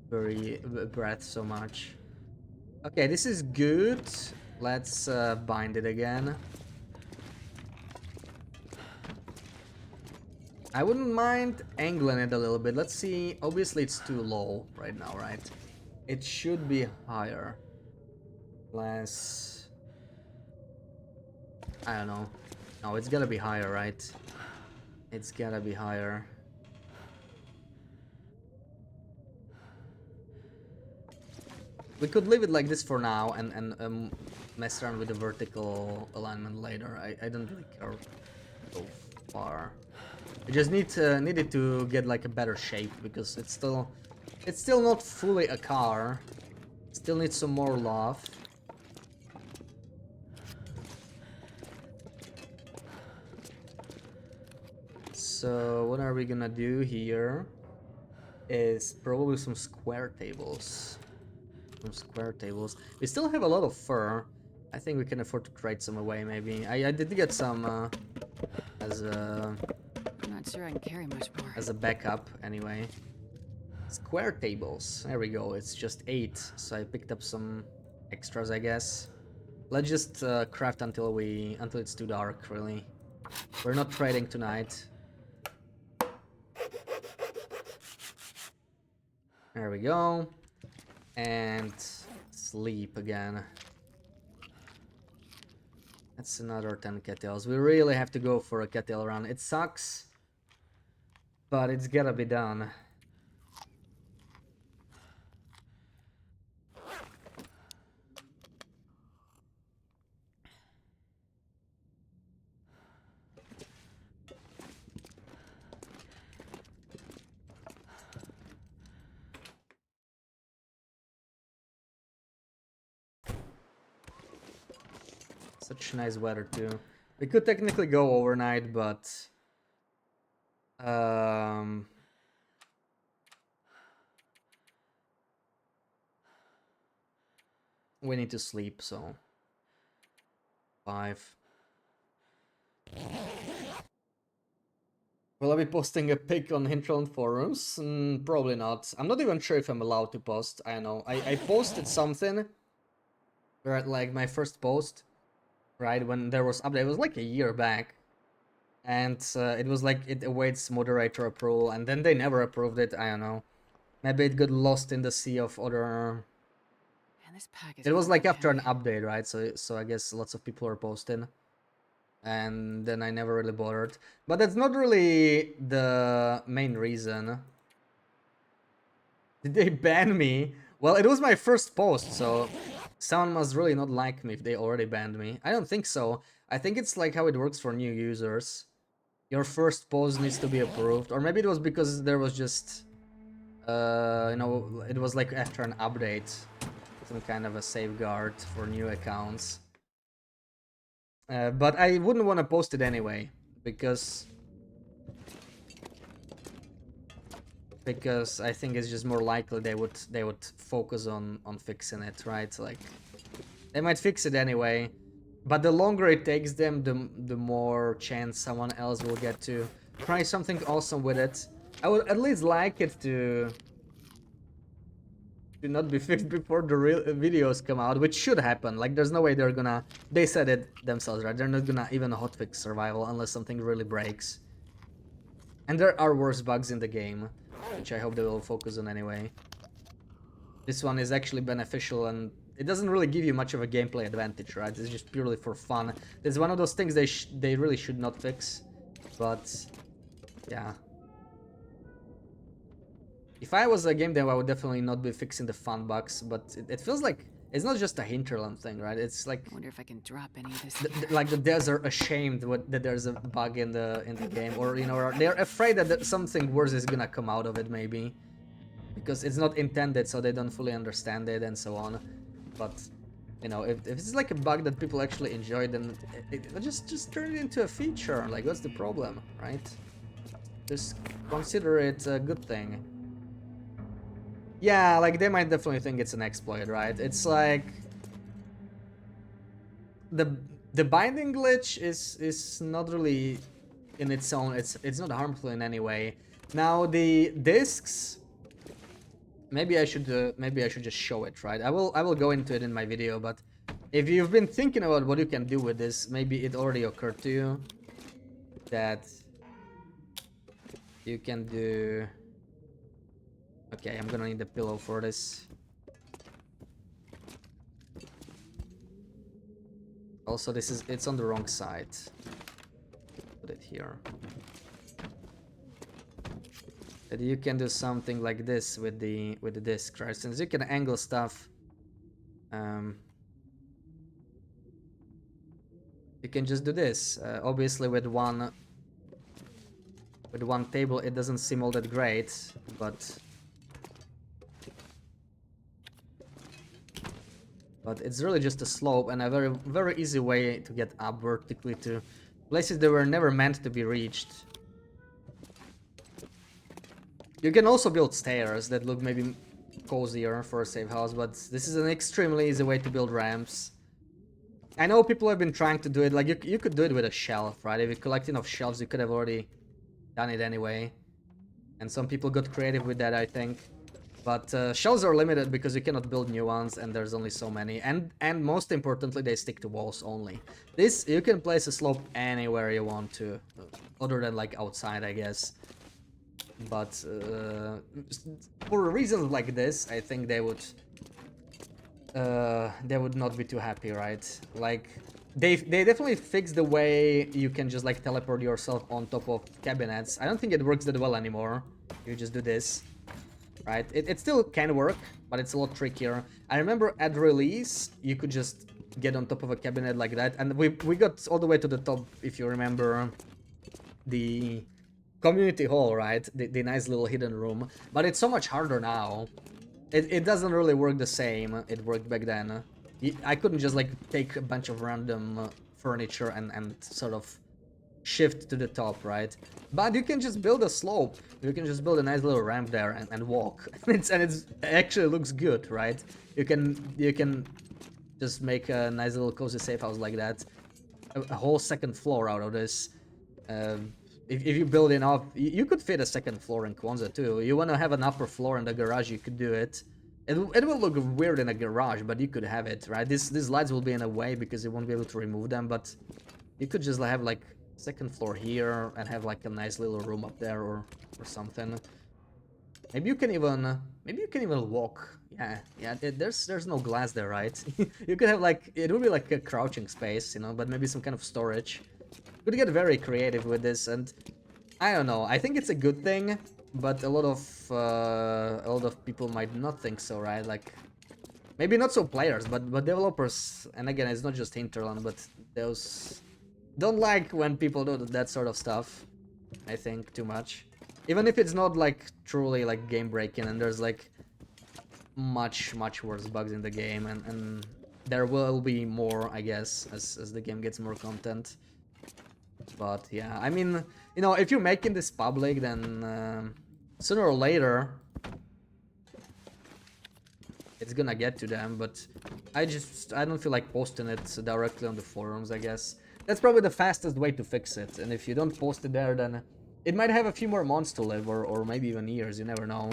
S1: breath so much. Okay, this is good. Let's bind it again. I wouldn't mind angling it a little bit. Let's see. Obviously, it's too low right now, right? It should be higher. Less... I don't know. No, it's gotta be higher, right? It's gotta be higher. We could leave it like this for now and mess around with the vertical alignment later. I don't really care so far. I just needed to get like a better shape, because it's still not fully a car. It still needs some more love. So what are we gonna do here is probably some square tables. Some square tables. We still have a lot of fur. I think we can afford to trade some away, maybe. I did get some as a...
S9: I'm not sure I can carry much more.
S1: as a backup, anyway. Square tables. There we go. It's just 8, so I picked up some extras, I guess. Let's just craft until it's too dark, really. We're not trading tonight. There we go. And sleep again. That's another 10 kettles. We really have to go for a kettle run. It sucks, but it's gotta be done. Such nice weather too. We could technically go overnight, but we need to sleep, so 5. Will I be posting a pic on Hinterland forums? Probably not. I'm not even sure if I'm allowed to post. I don't know. I posted something, right, like my first post, right, when there was update. It was like a year back, and it was like it awaits moderator approval, and then they never approved it. I don't know. Maybe it got lost in the sea of other.
S9: Man, this pack is
S1: It was like after an
S9: heavy.
S1: update, right? So I guess lots of people were posting, and then I never really bothered. But that's not really the main reason. Did they ban me? Well, it was my first post, so someone must really not like me if they already banned me. I don't think so. I think it's like how it works for new users. Your first post needs to be approved, or maybe it was because there was just, you know, it was like after an update, some kind of a safeguard for new accounts. But I wouldn't want to post it anyway, because I think it's just more likely they would focus on fixing it, right? Like, they might fix it anyway, but the longer it takes them, the more chance someone else will get to try something awesome with it. I would at least like it to not be fixed before the real videos come out, which should happen. Like, there's no way they're gonna... They said it themselves, right? They're not gonna even hotfix survival unless something really breaks. And there are worse bugs in the game, which I hope they will focus on anyway. This one is actually beneficial, and it doesn't really give you much of a gameplay advantage, right? It's just purely for fun. It's one of those things they really should not fix, but yeah. If I was a game dev, I would definitely not be fixing the fun bugs, but it feels like it's not just a hinterland thing, right? It's like...
S9: I wonder if I can drop any of this.
S1: Like the devs are ashamed that there's a bug in the game, or you know, they're afraid that something worse is gonna come out of it, maybe, because it's not intended, so they don't fully understand it and so on. But you know, if it's like a bug that people actually enjoy, then just turn it into a feature. Like, what's the problem, right? Just consider it a good thing. Yeah, like, they might definitely think it's an exploit, right? It's like the binding glitch is not really in its own. It's not harmful in any way. Now the discs, maybe I should just show it, right? I will go into it in my video, but if you've been thinking about what you can do with this, maybe it already occurred to you that you can do... Okay, I'm gonna need a pillow for this. Also, it's on the wrong side. Put it here. That you can do something like this with the disc, right? Since you can angle stuff, you can just do this. Obviously, with one table, it doesn't seem all that great, but it's really just a slope and a very easy way to get up vertically to places that were never meant to be reached. You can also build stairs that look maybe cozier for a safe house, but this is an extremely easy way to build ramps. I know people have been trying to do it, like you could do it with a shelf, right? If you collect enough shelves, you could have already done it anyway. And some people got creative with that, I think. But shelves are limited because you cannot build new ones, and there's only so many. And most importantly, they stick to walls only. This, you can place a slope anywhere you want to, other than like outside, I guess. But for reasons like this, I think they would not be too happy, right? Like they definitely fixed the way you can just like teleport yourself on top of cabinets. I don't think it works that well anymore. You just do this, right? It still can work, but it's a lot trickier. I remember at release you could just get on top of a cabinet like that, and we got all the way to the top, if you remember, the community hall, right? The nice little hidden room. But it's so much harder now. It doesn't really work the same it worked back then. I couldn't just like take a bunch of random furniture and sort of shift to the top, right? But you can just build a slope. You can just build a nice little ramp there and walk. It's actually looks good, right? You can just make a nice little cozy safe house like that. A whole second floor out of this. If you build enough, you could fit a second floor in Kwanzaa too. You want to have an upper floor in the garage, you could do it. It will look weird in a garage, but you could have it, right? These lights will be in a way because you won't be able to remove them, but you could just have like second floor here and have like a nice little room up there or something. Maybe you can even walk. Yeah. There's no glass there, right? You could have like, it would be like a crouching space, you know, but maybe some kind of storage. Could get very creative with this, and I don't know. I think it's a good thing, but a lot of people might not think so, right? Like maybe not so players, but developers. And again, it's not just Hinterland, but those don't like when people do that sort of stuff. I think too much, even if it's not like truly like game breaking, and there's like much worse bugs in the game, and there will be more, I guess, as the game gets more content. But yeah, I mean, you know, if you're making this public, then sooner or later it's gonna get to them. But I don't feel like posting it directly on the forums, I guess. That's probably the fastest way to fix it. And if you don't post it there, then it might have a few more months to live, or maybe even years, you never know.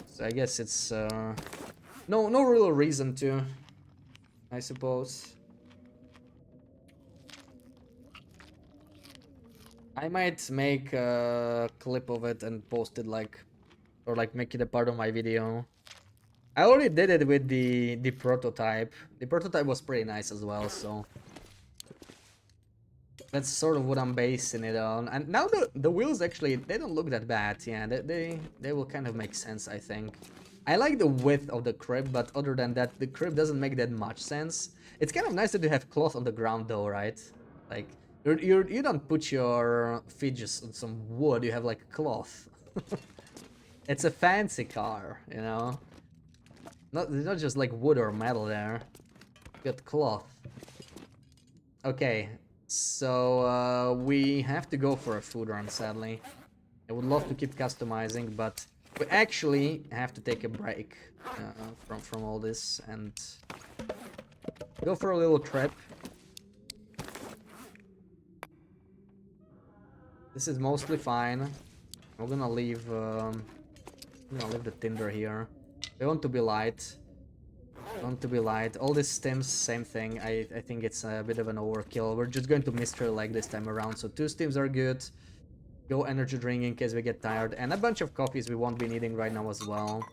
S1: So I guess it's no real reason to, I suppose. I might make a clip of it and post it or make it a part of my video. I already did it with the prototype. The prototype was pretty nice as well, so that's sort of what I'm basing it on. And now the wheels actually, they don't look that bad. Yeah, they will kind of make sense, I think. I like the width of the crib, but other than that, the crib doesn't make that much sense. It's kind of nice that you have cloth on the ground though, right? Like you don't put your feet just on some wood, you have like cloth. It's a fancy car, you know? Not just like wood or metal there. You got cloth. Okay, so we have to go for a food run, sadly. I would love to keep customizing, but we actually have to take a break from all this and go for a little trip. This is mostly fine. I'm gonna leave the tinder here. We want to be light. All these stims, same thing. I think it's a bit of an overkill. We're just going to mystery like this time around. So 2 stims are good. Go energy drink in case we get tired, and a bunch of coffees we won't be needing right now as well.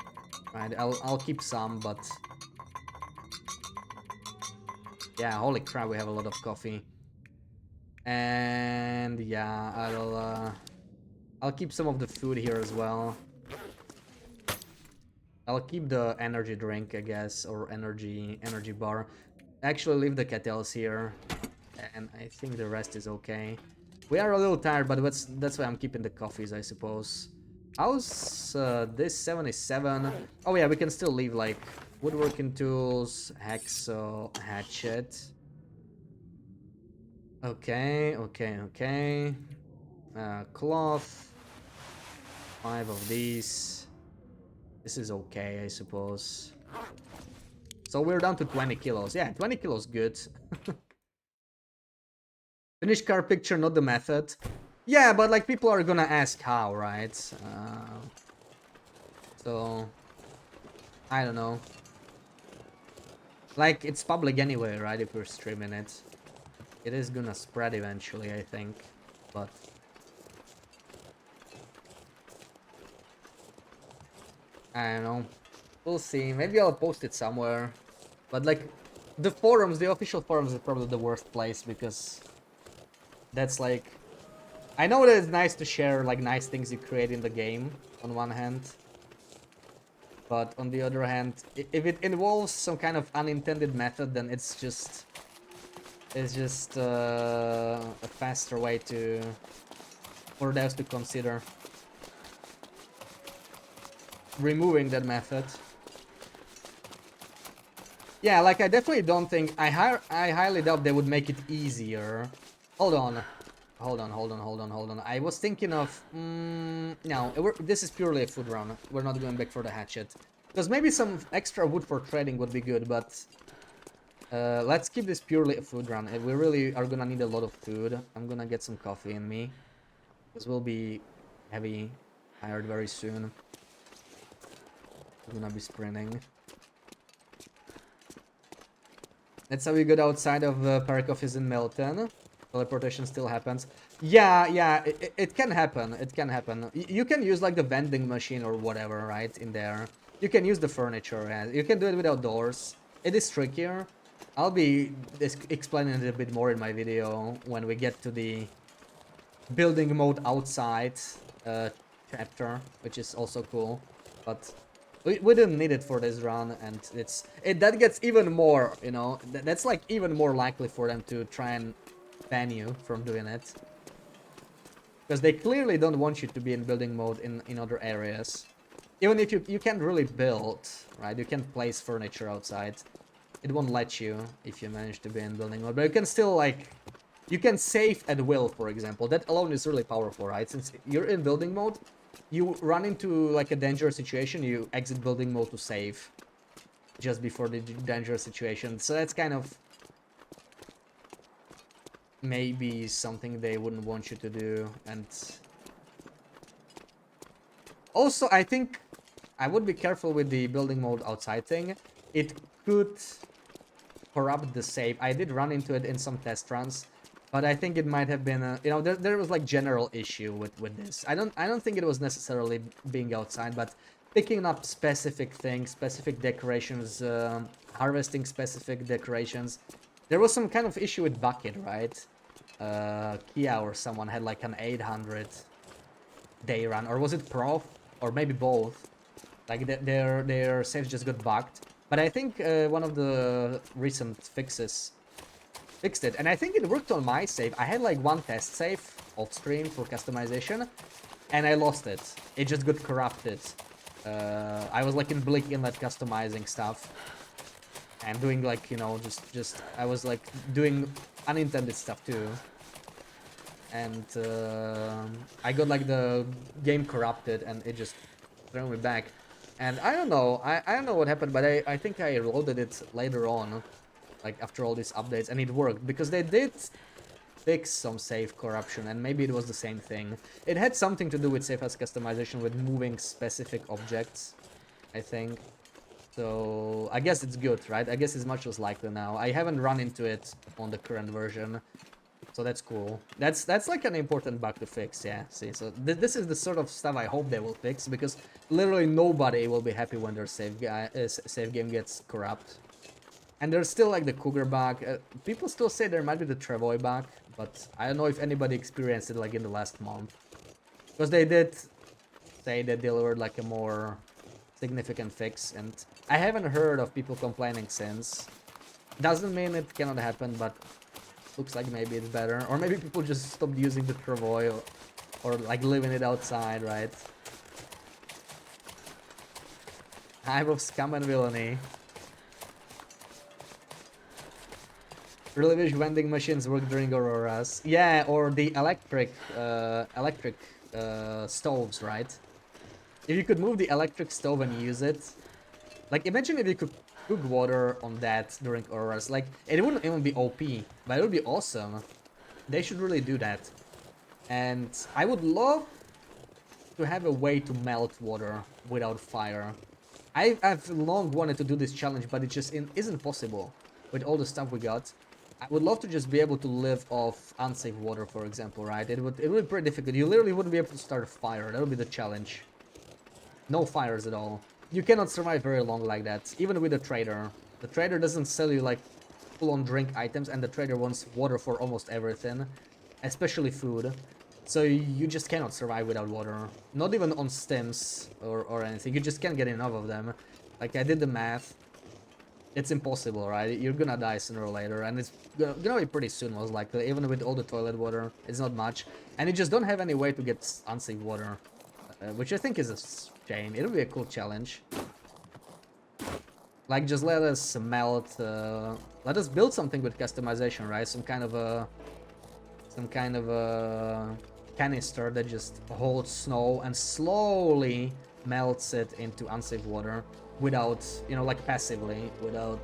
S1: Right, I'll keep some, but yeah, holy crap, we have a lot of coffee. And yeah, I'll keep some of the food here as well. I'll keep the energy drink, I guess, or energy bar. Actually, leave the kettles here, and I think the rest is okay. We are a little tired, but that's why I'm keeping the coffees, I suppose. How's this 77? Oh yeah, we can still leave like woodworking tools, hacksaw, hatchet. Okay. Cloth. 5 of these. This is okay, I suppose. So we're down to 20 kilos. Yeah, 20 kilos good. Finish car picture, not the method. Yeah, but like people are gonna ask how, right? So I don't know. Like it's public anyway, right? If we're streaming it, it is gonna spread eventually, I think. But I don't know. We'll see. Maybe I'll post it somewhere. But like the forums, the official forums is probably the worst place because that's like I know that it's nice to share like nice things you create in the game on one hand. But on the other hand, if it involves some kind of unintended method, then it's just a faster way to for devs to consider removing that method. Yeah, like I definitely don't think I highly doubt they would make it easier. Hold on. I was thinking of no, this is purely a food run. We're not going back for the hatchet. Because maybe some extra wood for trading would be good, but let's keep this purely a food run. We really are gonna need a lot of food. I'm gonna get some coffee in me. Because we'll be heavy, tired very soon. I'm gonna be sprinting. That's how we got outside of park office in Milton. Teleportation still happens. Yeah, it can happen. It can happen. You can use like the vending machine or whatever, right, in there. You can use the furniture. You can do it without doors. It is trickier. I'll be explaining it a bit more in my video when we get to the building mode outside chapter, which is also cool. But we didn't need it for this run, and that gets even more, you know, that's like even more likely for them to try and ban you from doing it. Because they clearly don't want you to be in building mode in other areas. Even if you can't really build, right? You can place furniture outside. It won't let you if you manage to be in building mode. But you can still, like, you can save at will, for example. That alone is really powerful, right? Since you're in building mode, you run into, like, a dangerous situation, you exit building mode to save. Just before the dangerous situation. So that's kind of maybe something they wouldn't want you to do. And also, I think I would be careful with the building mode outside thing. It could corrupt the save. I did run into it in some test runs, but I think it might have been a, you know, there was like general issue with this. I don't think it was necessarily being outside, but picking up specific things, specific decorations, harvesting specific decorations. There was some kind of issue with Bucket, right? Kia or someone had like an 800 day run, or was it Prof? Or maybe both. Like their saves just got bugged. But I think one of the recent fixes fixed it, and I think it worked on my save. I had like one test save off stream for customization, and I lost it. It just got corrupted. I was like in Blick Inlet customizing stuff and doing like, you know, just I was like doing unintended stuff too. And I got like the game corrupted and it just threw me back. And I don't know, I don't know what happened, but I think I loaded it later on, like after all these updates, and it worked because they did fix some save corruption, and maybe it was the same thing. It had something to do with safe as customization, with moving specific objects, I think. So I guess it's good, right? I guess it's much less likely now. I haven't run into it on the current version, so that's cool. That's like an important bug to fix, yeah. See, so this is the sort of stuff I hope they will fix, because literally nobody will be happy when their save game gets corrupt. And there's still like the Cougar bug. People still say there might be the Travoy bug, but I don't know if anybody experienced it like in the last month. Because they did say they delivered like a more significant fix, and I haven't heard of people complaining since. Doesn't mean it cannot happen, but looks like maybe it's better. Or maybe people just stopped using the Travoy, or like leaving it outside, right? Hive of scum and villainy. Really wish vending machines work during auroras. Yeah, or the electric stoves, right? If you could move the electric stove and use it, like imagine if you could cook water on that during auroras. Like it wouldn't even be OP, but it would be awesome. They should really do that. And I would love to have a way to melt water without fire. I've long wanted to do this challenge, but it just isn't possible with all the stuff we got. I would love to just be able to live off unsafe water, for example, right? It would be pretty difficult. You literally wouldn't be able to start a fire. That would be the challenge. No fires at all. You cannot survive very long like that, even with a trader. The trader doesn't sell you like full-on drink items, and the trader wants water for almost everything, especially food. So you just cannot survive without water. Not even on stims or anything. You just can't get enough of them. Like I did the math. It's impossible, right? You're gonna die sooner or later, and it's gonna be pretty soon, most likely. Even with all the toilet water, it's not much. And you just don't have any way to get unsafe water, which I think is a shame. It'll be a cool challenge. Like, just let us melt, let us build something with customization, right? Some kind of a canister that just holds snow and slowly melts it into unsafe water without, you know, like passively, without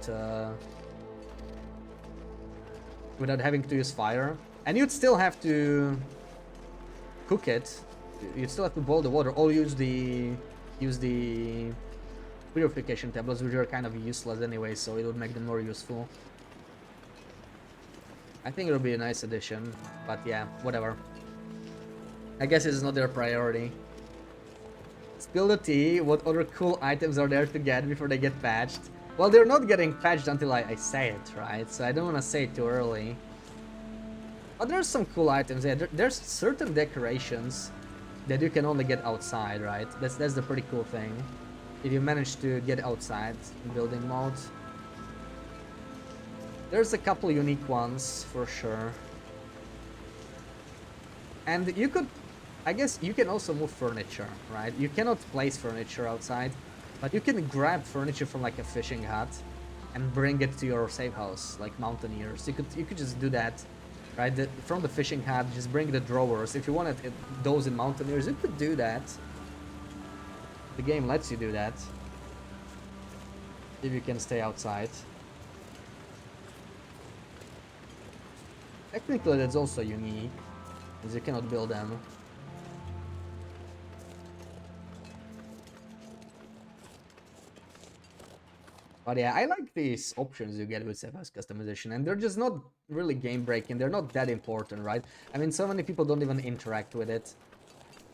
S1: having to use fire. And you'd still have to cook it. You'd still have to boil the water or use the purification tablets, which are kind of useless anyway, so it would make them more useful. I think it'll be a nice addition, but yeah, whatever. I guess it's not their priority. Spill the tea. What other cool items are there to get before they get patched? Well, they're not getting patched until I say it, right? So I don't want to say it too early. But there's some cool items. Yeah, there's certain decorations that you can only get outside, right? That's the pretty cool thing. If you manage to get outside in building mode. There's a couple unique ones, for sure. And you could... I guess you can also move furniture, right? You cannot place furniture outside, but you can grab furniture from like a fishing hut and bring it to your safe house, like mountaineers. You could just do that, right? From the fishing hut, just bring the drawers. If you wanted those in mountaineers, you could do that. The game lets you do that. If you can stay outside. Technically, that's also unique, as you cannot build them. But yeah, I like these options you get with safe house customization, and they're just not really game breaking. They're not that important, right? I mean, so many people don't even interact with it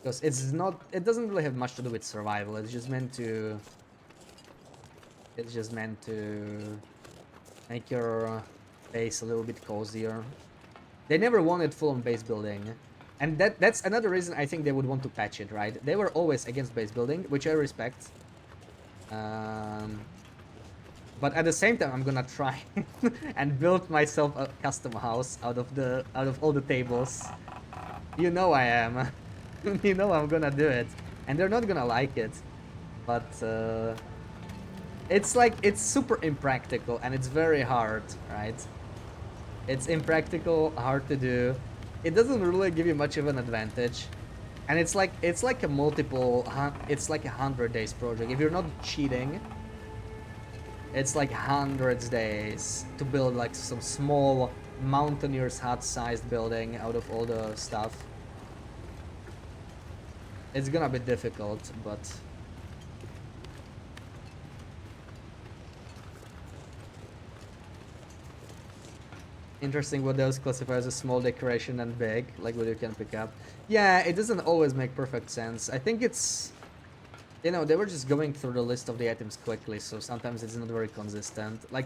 S1: because it's not. It doesn't really have much to do with survival. It's just meant to. It's just meant to make your base a little bit cozier. They never wanted full-on base building, and that's another reason I think they would want to patch it, right? They were always against base building, which I respect. But at the same time, I'm gonna try and build myself a custom house out of all the tables. You know I am. You know I'm gonna do it, and they're not gonna like it. But it's super impractical and it's very hard, right? It's impractical, hard to do. It doesn't really give you much of an advantage, and it's like a multiple. It's like a 100 days project. If you're not cheating. It's like hundreds of days to build like some small mountaineer's hut-sized building out of all the stuff. It's gonna be difficult, but... Interesting what those classify as a small decoration and big, like what you can pick up. Yeah, it doesn't always make perfect sense. I think it's... You know, they were just going through the list of the items quickly, so sometimes it's not very consistent. Like,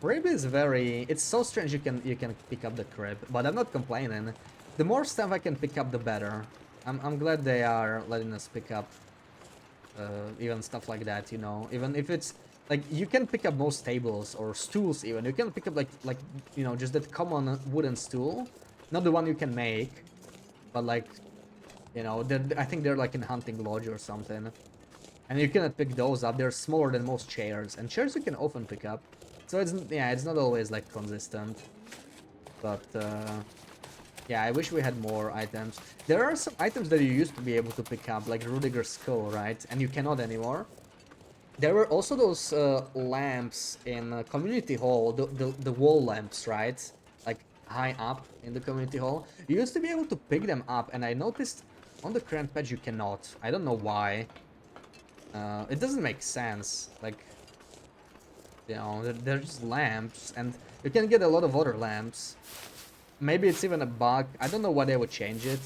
S1: crib is very... It's so strange you can pick up the crib, but I'm not complaining. The more stuff I can pick up, the better. I'm glad they are letting us pick up even stuff like that, you know. Even if it's... Like, you can pick up most tables, or stools even. You can pick up, like you know, just that common wooden stool. Not the one you can make, but like, you know, I think they're like in Hunting Lodge or something. And you cannot pick those up. They're smaller than most chairs, and chairs you can often pick up. So it's, yeah, it's not always like consistent. But Yeah, I wish we had more items. There are some items that you used to be able to pick up, like Rudiger's skull, right? And you cannot anymore. There were also those lamps in community hall, the wall lamps, right? Like high up in the community hall. You used to be able to pick them up, and I noticed on the current patch you cannot. I don't know why. It doesn't make sense. Like, you know, they're just lamps, and you can get a lot of other lamps. Maybe it's even a bug. I don't know why they would change it.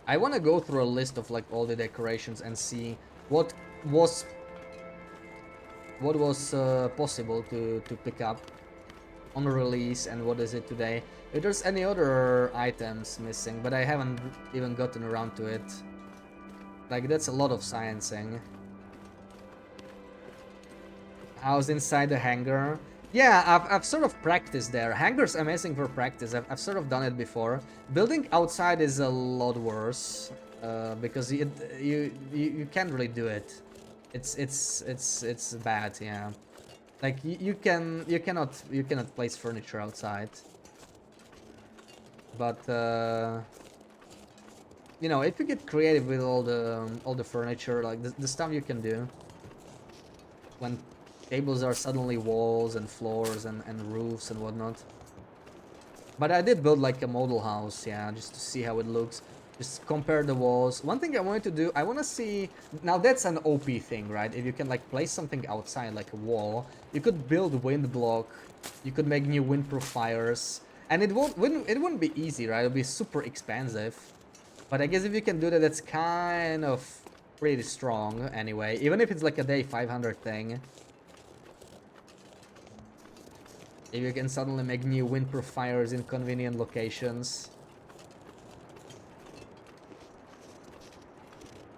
S1: I want to go through a list of like all the decorations and see what was possible to pick up on release and what is it today. If there's any other items missing, but I haven't even gotten around to it. Like, that's a lot of sciencing. House inside the hangar. Yeah, I've sort of practiced there. Hangar's amazing for practice. I've sort of done it before. Building outside is a lot worse because you can't really do it. It's bad. Yeah, like you cannot place furniture outside. But you know, if you get creative with all the furniture, like the stuff you can do when tables are suddenly walls and floors and roofs and whatnot. But I did build like a model house, yeah, just to see how it looks. Just compare the walls. One thing I wanted to do, I want to see... Now that's an OP thing, right? If you can like place something outside, like a wall, you could build wind block, you could make new windproof fires, and it wouldn't be easy, right? It'll be super expensive. But I guess if you can do that, that's kind of pretty strong anyway. Even if it's like a day 500 thing. If you can suddenly make new windproof fires in convenient locations.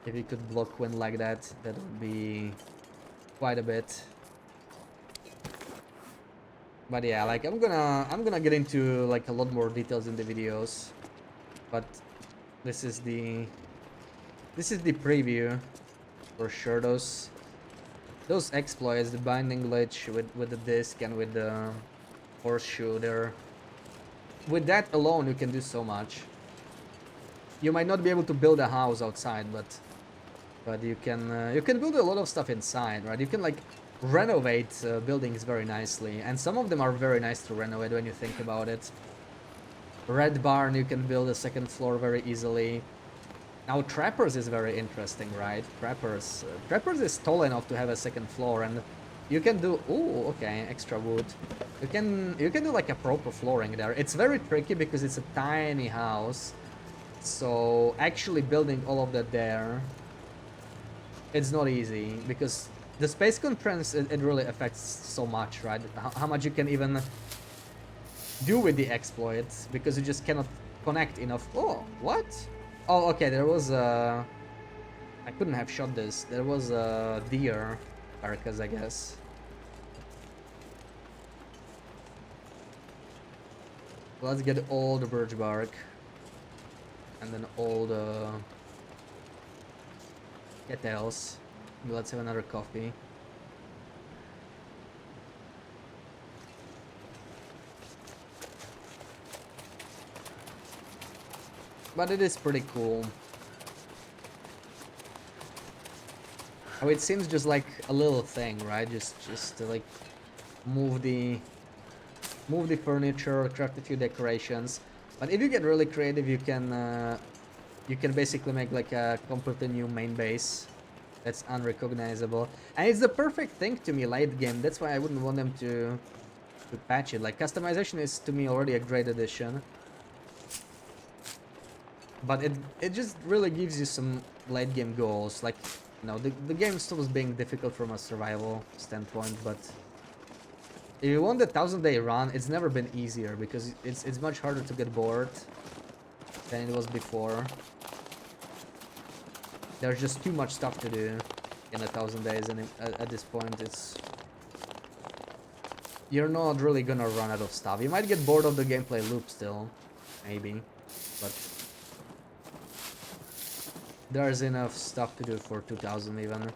S1: If you could block wind like that, that would be quite a bit. But yeah, like I'm gonna get into like a lot more details in the videos. But this is the preview for sure. Those exploits, the binding glitch with the disc and with the horseshoe there. With that alone, you can do so much. You might not be able to build a house outside, but you can build a lot of stuff inside, right? You can like renovate buildings very nicely, and some of them are very nice to renovate when you think about it. Red Barn, you can build a second floor very easily. Now Trappers is very interesting, right? Trappers is tall enough to have a second floor, and you can do... Ooh, okay, extra wood. You can do like a proper flooring there. It's very tricky because it's a tiny house. So actually building all of that there, it's not easy because the space constraints, it really affects so much, right? How much you can even do with the exploits because you just cannot connect enough. Oh, what? Oh, okay, there was a... I couldn't have shot this. There was a deer carcass, I guess. Let's get all the birch bark. And then all the kettles. Let's have another coffee. But it is pretty cool. Oh, it seems just like a little thing, right? Just to like move the furniture, craft a few decorations. But if you get really creative, you can basically make like a completely new main base that's unrecognizable, and it's the perfect thing to me late game. That's why I wouldn't want them to patch it. Like customization is to me already a great addition, but it just really gives you some late game goals. Like, you know, the game stops being difficult from a survival standpoint, but if you want the 1000-day run, it's never been easier because it's much harder to get bored than it was before. There's just too much stuff to do in 1000 days, and at this point, you're not really gonna run out of stuff. You might get bored of the gameplay loop still, maybe, but there's enough stuff to do for 2000 even.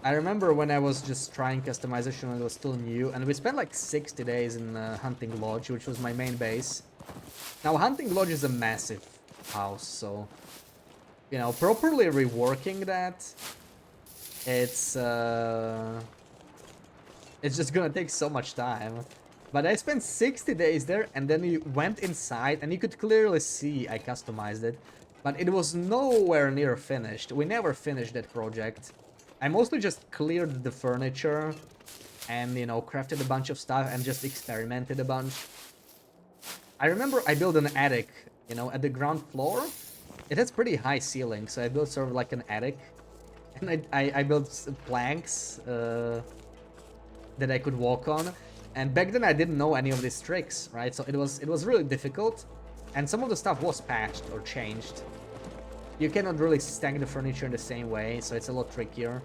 S1: I remember when I was just trying customization when it was still new, and we spent like 60 days in Hunting Lodge, which was my main base. Now, Hunting Lodge is a massive house, so, you know, properly reworking that, it's just gonna take so much time. But I spent 60 days there, and then you went inside, and you could clearly see I customized it. But it was nowhere near finished. We never finished that project. I mostly just cleared the furniture, and, you know, crafted a bunch of stuff, and just experimented a bunch. I remember I built an attic, you know, at the ground floor. It has pretty high ceiling, so I built sort of like an attic. And I built planks, that I could walk on, and back then I didn't know any of these tricks, right? So it was really difficult, and some of the stuff was patched or changed. You cannot really stack the furniture in the same way, so it's a lot trickier.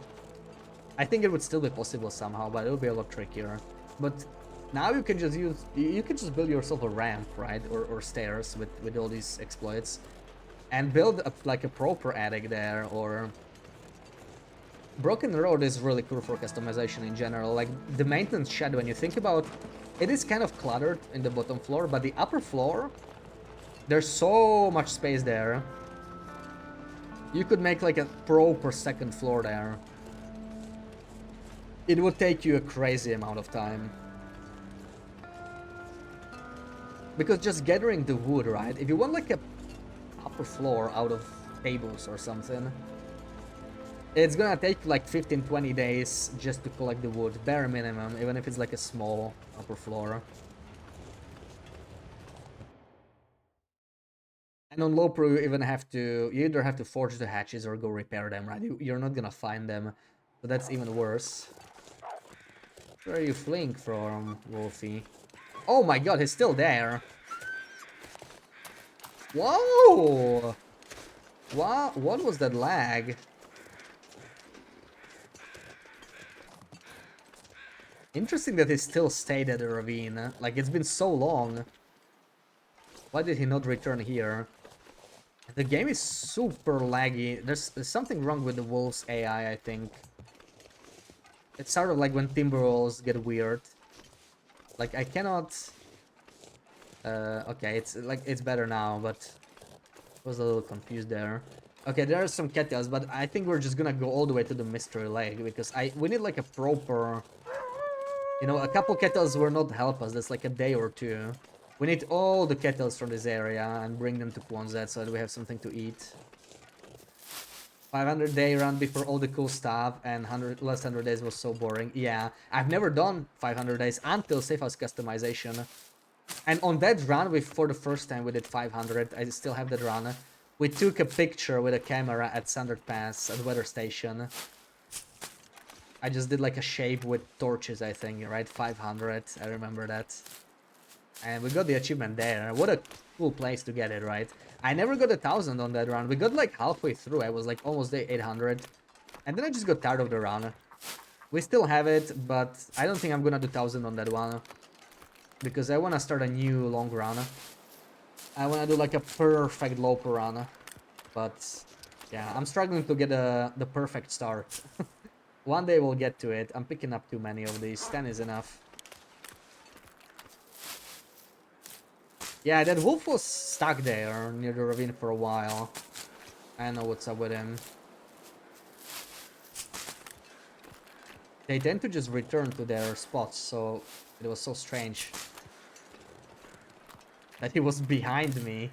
S1: I think it would still be possible somehow, but it would be a lot trickier. But now you can just build yourself a ramp, right, or stairs with all these exploits, and build like a proper attic there, or Broken Road is really cool for customization in general. Like, the maintenance shed, when you think about it, is kind of cluttered in the bottom floor, but the upper floor, there's so much space there. You could make like a proper second floor there. It would take you a crazy amount of time. Because just gathering the wood, right? If you want like a upper floor out of tables or something, it's gonna take like 15-20 days just to collect the wood, bare minimum, even if it's like a small upper floor. And on low pro, you either have to forge the hatches or go repair them, right? You're not gonna find them, so that's even worse. Where are you fleeing from, Wolfie? Oh my god, he's still there. Whoa! Wow, what was that lag? Interesting that he still stayed at the ravine. Like, it's been so long. Why did he not return here? The game is super laggy. There's something wrong with the wolves AI, I think. It's sort of like when timberwolves get weird. Like, I cannot... okay, it's better now, but... I was a little confused there. Okay, there are some kettles, but I think we're just gonna go all the way to the mystery lake, because we need like a proper... You know, a couple kettles will not help us. That's like a day or two. We need all the kettles from this area and bring them to Quonset so that we have something to eat. 500-day run before all the cool stuff, and last 100 days was so boring. Yeah, I've never done 500 days until Safe House customization. And on that run, for the first time we did 500. I still have that run. We took a picture with a camera at Sandard Pass at weather station. I just did like a shape with torches, I think, right? 500, I remember that. And we got the achievement there. What a cool place to get it, right? I never got 1,000 on that run. We got like halfway through. I was like almost at 800. And then I just got tired of the run. We still have it, but I don't think I'm gonna do 1,000 on that one. Because I wanna start a new long run. I wanna do like a perfect low per run. But yeah, I'm struggling to get the perfect start. One day we'll get to it. I'm picking up too many of these. 10 is enough. Yeah, that wolf was stuck there near the ravine for a while. I know what's up with him. They tend to just return to their spots, so it was so strange that he was behind me.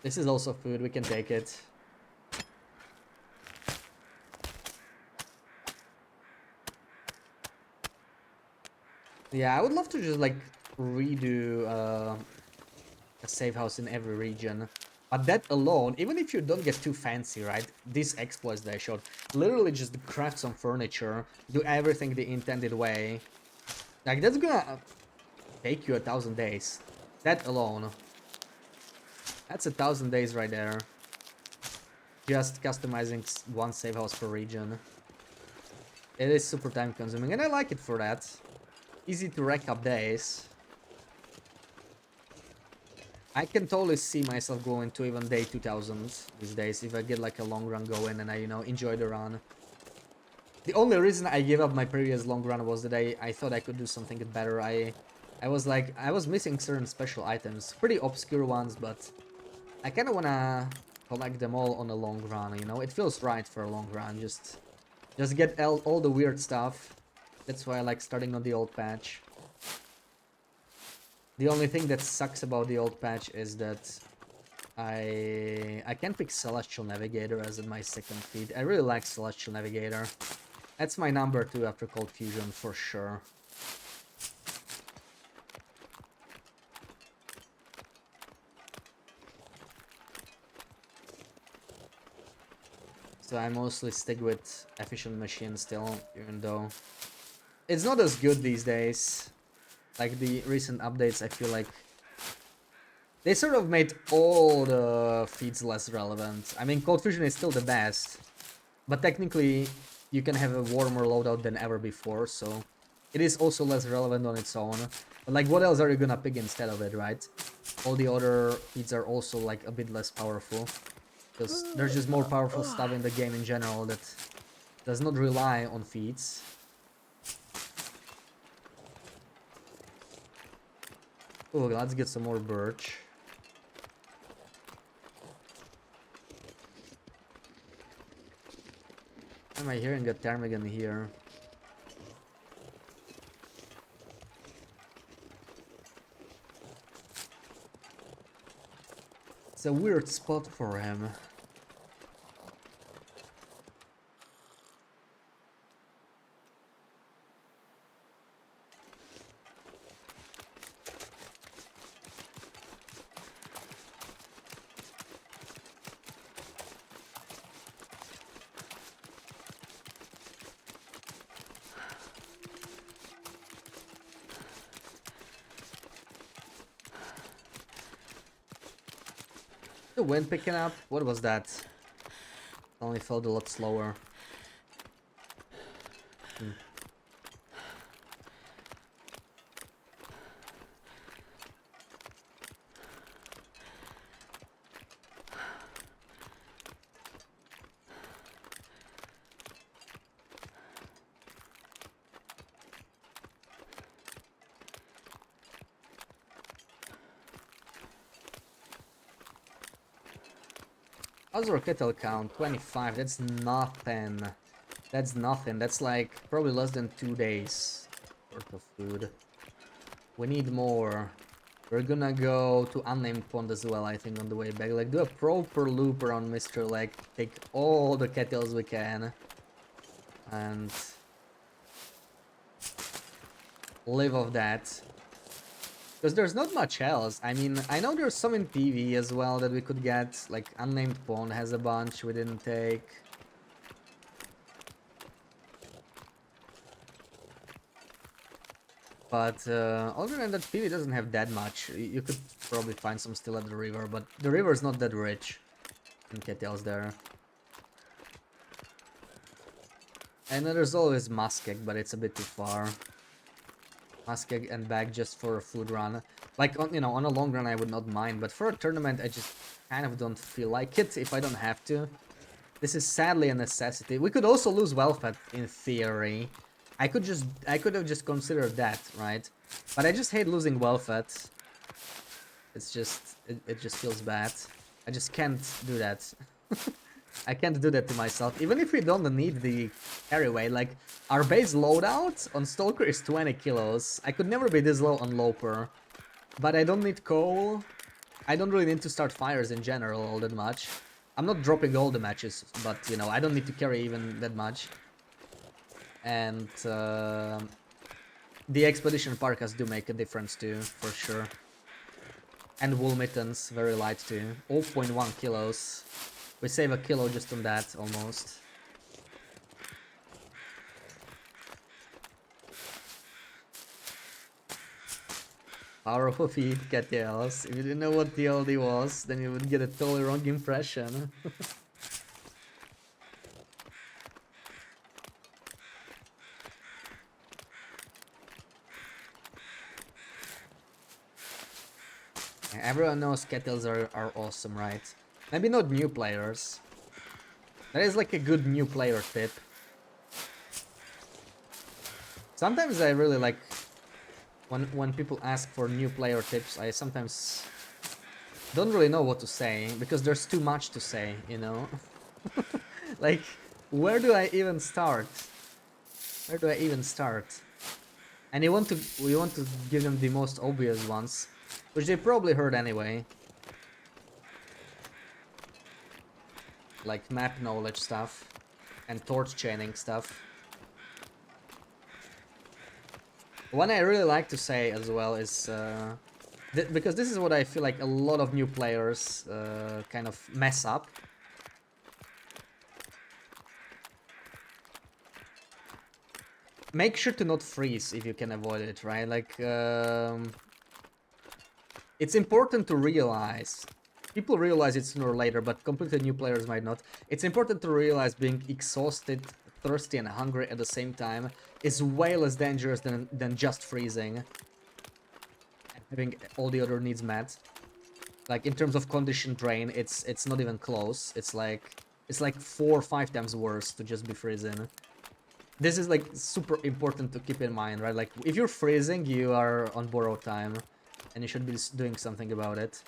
S1: This is also food, we can take it. Yeah, I would love to just like redo a safe house in every region. But that alone, even if you don't get too fancy, right? These exploits that I showed, literally just craft some furniture, do everything the intended way. Like, that's gonna take you 1,000 days. That alone. That's 1,000 days right there. Just customizing one safe house per region. It is super time consuming, and I like it for that. Easy to rack up days. I can totally see myself going to even day 2000 these days if I get like a long run going and I, you know, enjoy the run. The only reason I gave up my previous long run was that I thought I could do something better. I was like, I was missing certain special items, pretty obscure ones, but I kind of wanna collect them all on a long run, you know? It feels right for a long run, just get all the weird stuff. That's why I like starting on the old patch. The only thing that sucks about the old patch is that I can pick Celestial Navigator as my second feed. I really like Celestial Navigator. That's my number 2 after Cold Fusion for sure. So I mostly stick with Efficient Machine still, even though it's not as good these days. Like the recent updates, I feel like they sort of made all the feeds less relevant. I mean, Cold Fusion is still the best, but technically you can have a warmer loadout than ever before, so it is also less relevant on its own. But like, what else are you gonna pick instead of it, right? All the other feeds are also like a bit less powerful, because there's just more powerful stuff in the game in general that does not rely on feeds. Oh, let's get some more birch. Am I hearing a ptarmigan here? It's a weird spot for him. The wind picking up? What was that? Only felt a lot slower. How's our kettle count? 25. That's nothing. That's nothing. That's like probably less than 2 days worth of food. We need more. We're gonna go to Unnamed Pond as well, I think, on the way back. Like, do a proper loop around Mr. Lake. Take all the kettles we can. And live off that. Because there's not much else. I mean, I know there's some in PV as well that we could get. Like, Unnamed Pond has a bunch we didn't take. But other than that, PV doesn't have that much. You could probably find some still at the river, but the river is not that rich in kettles there. And then there's always Muskeg, but it's a bit too far. Muskeg and back just for a food run. Like, on, you know, on a long run I would not mind, but for a tournament I just kind of don't feel like it if I don't have to. This is sadly a necessity. We could also lose welfare in theory. I could have just considered that, right? But I just hate losing welfare. It's just, it just feels bad. I just can't do that. I can't do that to myself, even if we don't need the carryway. Like, our base loadout on Stalker is 20 kilos. I could never be this low on Loper. But I don't need coal. I don't really need to start fires in general all that much. I'm not dropping all the matches, but, you know, I don't need to carry even that much. And the expedition parkas do make a difference too, for sure. And wool mittens, very light too. 0.1 kilos. We save a kilo just on that, almost. Powerful feed, cattails. If you didn't know what TLD was, then you would get a totally wrong impression. Everyone knows kettles are awesome, right? Maybe not new players. That is like a good new player tip. Sometimes I really like when people ask for new player tips. I sometimes don't really know what to say because there's too much to say, you know? Like, where do I even start? Where do I even start? And we want to give them the most obvious ones, which they probably heard anyway. Like map knowledge stuff and torch chaining stuff. One I really like to say as well is because this is what I feel like a lot of new players kind of mess up. Make sure to not freeze if you can avoid it, right? Like, it's important to realize. People realize it sooner or later, but completely new players might not. It's important to realize being exhausted, thirsty, and hungry at the same time is way less dangerous than just freezing and having all the other needs met. Like, in terms of condition drain, it's not even close. It's like 4 or 5 times worse to just be freezing. This is like super important to keep in mind, right? Like, if you're freezing, you are on borrowed time, and you should be doing something about it.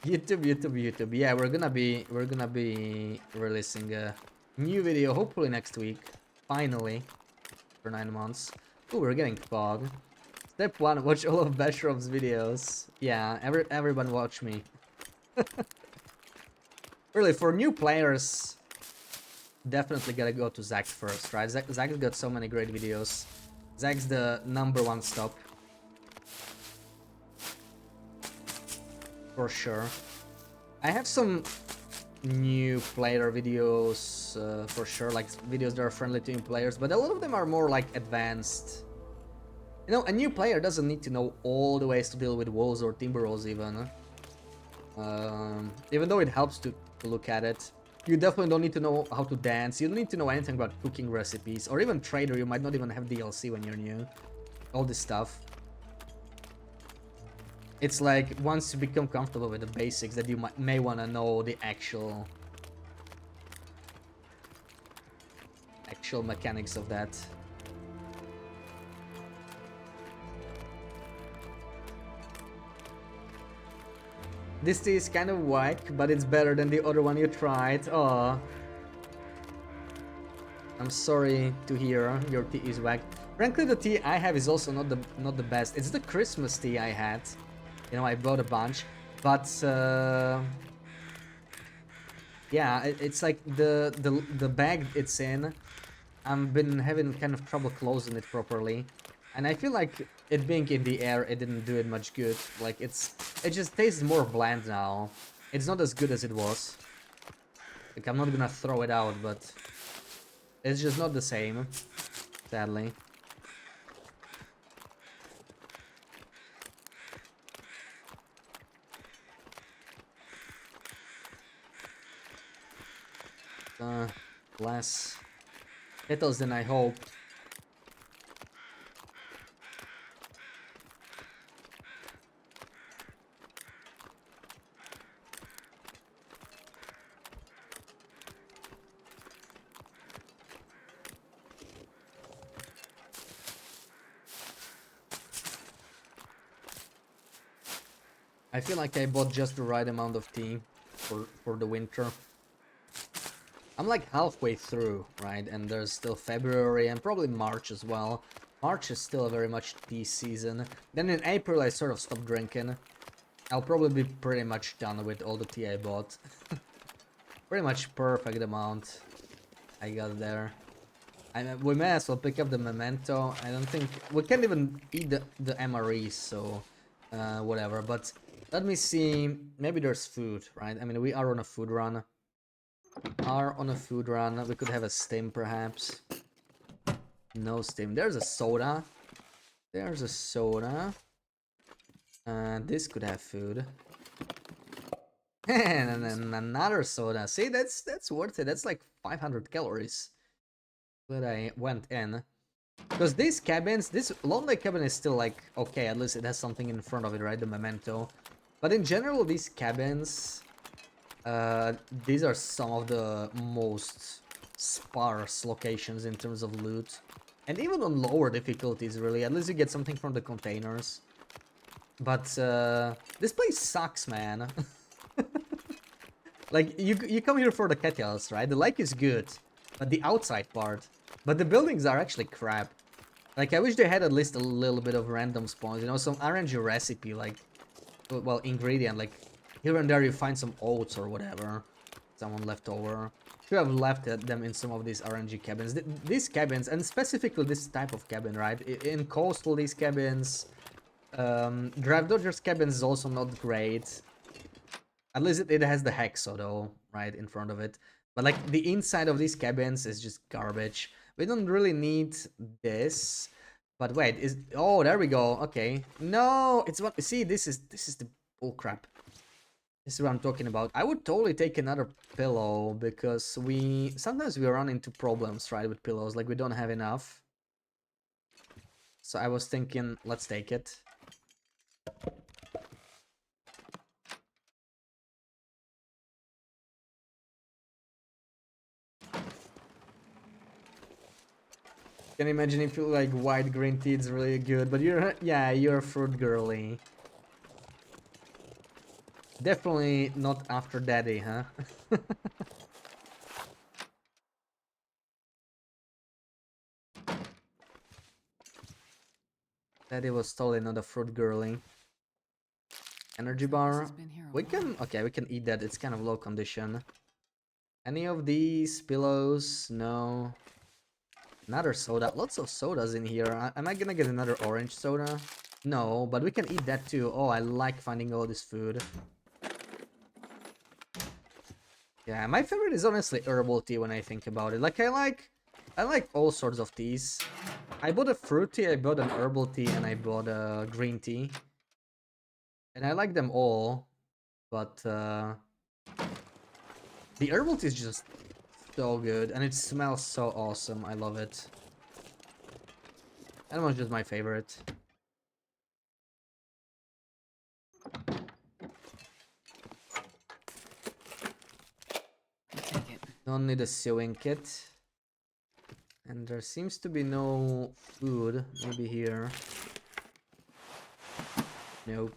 S1: YouTube. Yeah, we're gonna be releasing a new video hopefully next week. Finally, for 9 months. Oh, we're getting fog. Step 1: watch all of Bashrov's videos. Yeah, everyone watch me. Really, for new players, definitely gotta go to Zach first, right? Zach's got so many great videos. Zach's the #1 stop. For sure. I have some new player videos, for sure, like videos that are friendly to new players, but a lot of them are more like advanced. You know, a new player doesn't need to know all the ways to deal with wolves or timber rolls even. Even though it helps to look at it. You definitely don't need to know how to dance, you don't need to know anything about cooking recipes, or even Trader, you might not even have DLC when you're new. All this stuff. It's like, once you become comfortable with the basics, that you may want to know the actual mechanics of that. This tea is kind of whack, but it's better than the other one you tried. Aw. I'm sorry to hear your tea is whack. Frankly, the tea I have is also not the best. It's the Christmas tea I had. You know, I bought a bunch, but yeah, it's like the bag it's in. I've been having kind of trouble closing it properly, and I feel like it being in the air, it didn't do it much good. Like, it just tastes more bland now. It's not as good as it was. Like, I'm not gonna throw it out, but it's just not the same, sadly. Less petals than I hoped. I feel like I bought just the right amount of tea for the winter. I'm like halfway through, right? And there's still February and probably March as well. March is still very much tea season. Then in April I sort of stopped drinking. I'll probably be pretty much done with all the tea I bought. Pretty much perfect amount I got there. We may as well pick up the memento. I don't think we can't even eat the MREs, so whatever. But let me see. Maybe there's food, right? I mean, we are on a food run. We could have a stim, perhaps. No stim. There's a soda. There's a soda. This could have food. And then another soda. See, that's worth it. That's like 500 calories that I went in. Because these cabins, this Lone Lake cabin is still like, okay, at least it has something in front of it, right? The memento. But in general, these cabins, these are some of the most sparse locations in terms of loot. And even on lower difficulties, really, at least you get something from the containers. But this place sucks, man. Like, you come here for the kettles, right? The lake is good, but the outside part. But the buildings are actually crap. Like, I wish they had at least a little bit of random spawns, you know, some RNG recipe, like, well, ingredient, like, here and there you find some oats or whatever. Someone left over. Should have left them in some of these RNG cabins. These cabins, and specifically this type of cabin, right? In coastal, these cabins, Drive Dodgers cabins is also not great. At least it has the hexo though, right, in front of it. But like the inside of these cabins is just garbage. We don't really need this. But wait, oh, there we go. Okay. No, it's what, see, this is the bull crap. This is what I'm talking about. I would totally take another pillow because sometimes we run into problems, right, with pillows, like we don't have enough. So I was thinking, let's take it. Can imagine if you like white green tea, it's really good, but you're a fruit girly. Definitely not after daddy, huh? Daddy was totally not a fruit girly. Energy bar. We can eat that. It's kind of low condition. Any of these pillows? No. Another soda. Lots of sodas in here. Am I gonna get another orange soda? No, but we can eat that too. Oh, I like finding all this food. Yeah, my favorite is honestly herbal tea when I think about it. Like I like all sorts of teas. I bought a fruit tea, I bought an herbal tea, and I bought a green tea. And I like them all, but the herbal tea is just so good, and it smells so awesome. I love it. That one's just my favorite. Don't need a sewing kit. And there seems to be no food. Maybe here. Nope.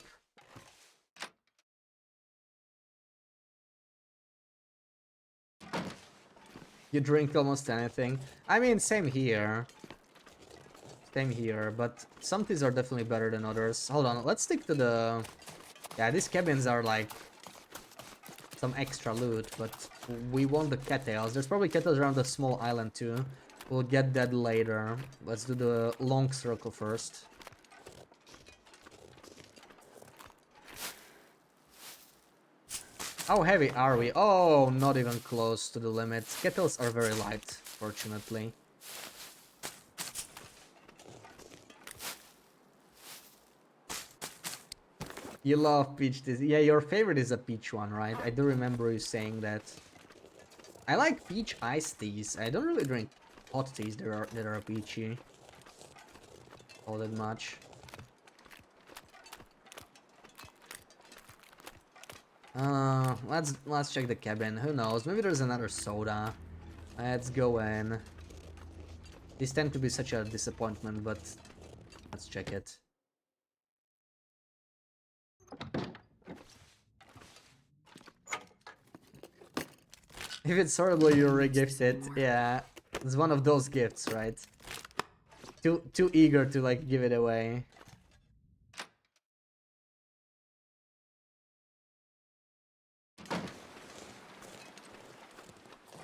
S1: You drink almost anything. I mean, same here. Same here, but some teas are definitely better than others. Hold on, let's stick to the... Yeah, these cabins are like some extra loot, but we want the cattails. There's probably cattails around the small island too. We'll get that later. Let's do the long circle first. How heavy are we? Oh, not even close to the limit. Kettles are very light, fortunately. You love peach teas. Yeah, your favorite is a peach one, right? I do remember you saying that. I like peach iced teas. I don't really drink hot teas that are peachy all that much. Let's check the cabin. Who knows? Maybe there's another soda. Let's go in. These tend to be such a disappointment, but let's check it. If it's horrible, you re-gift it. Yeah, it's one of those gifts, right? Too eager to like give it away.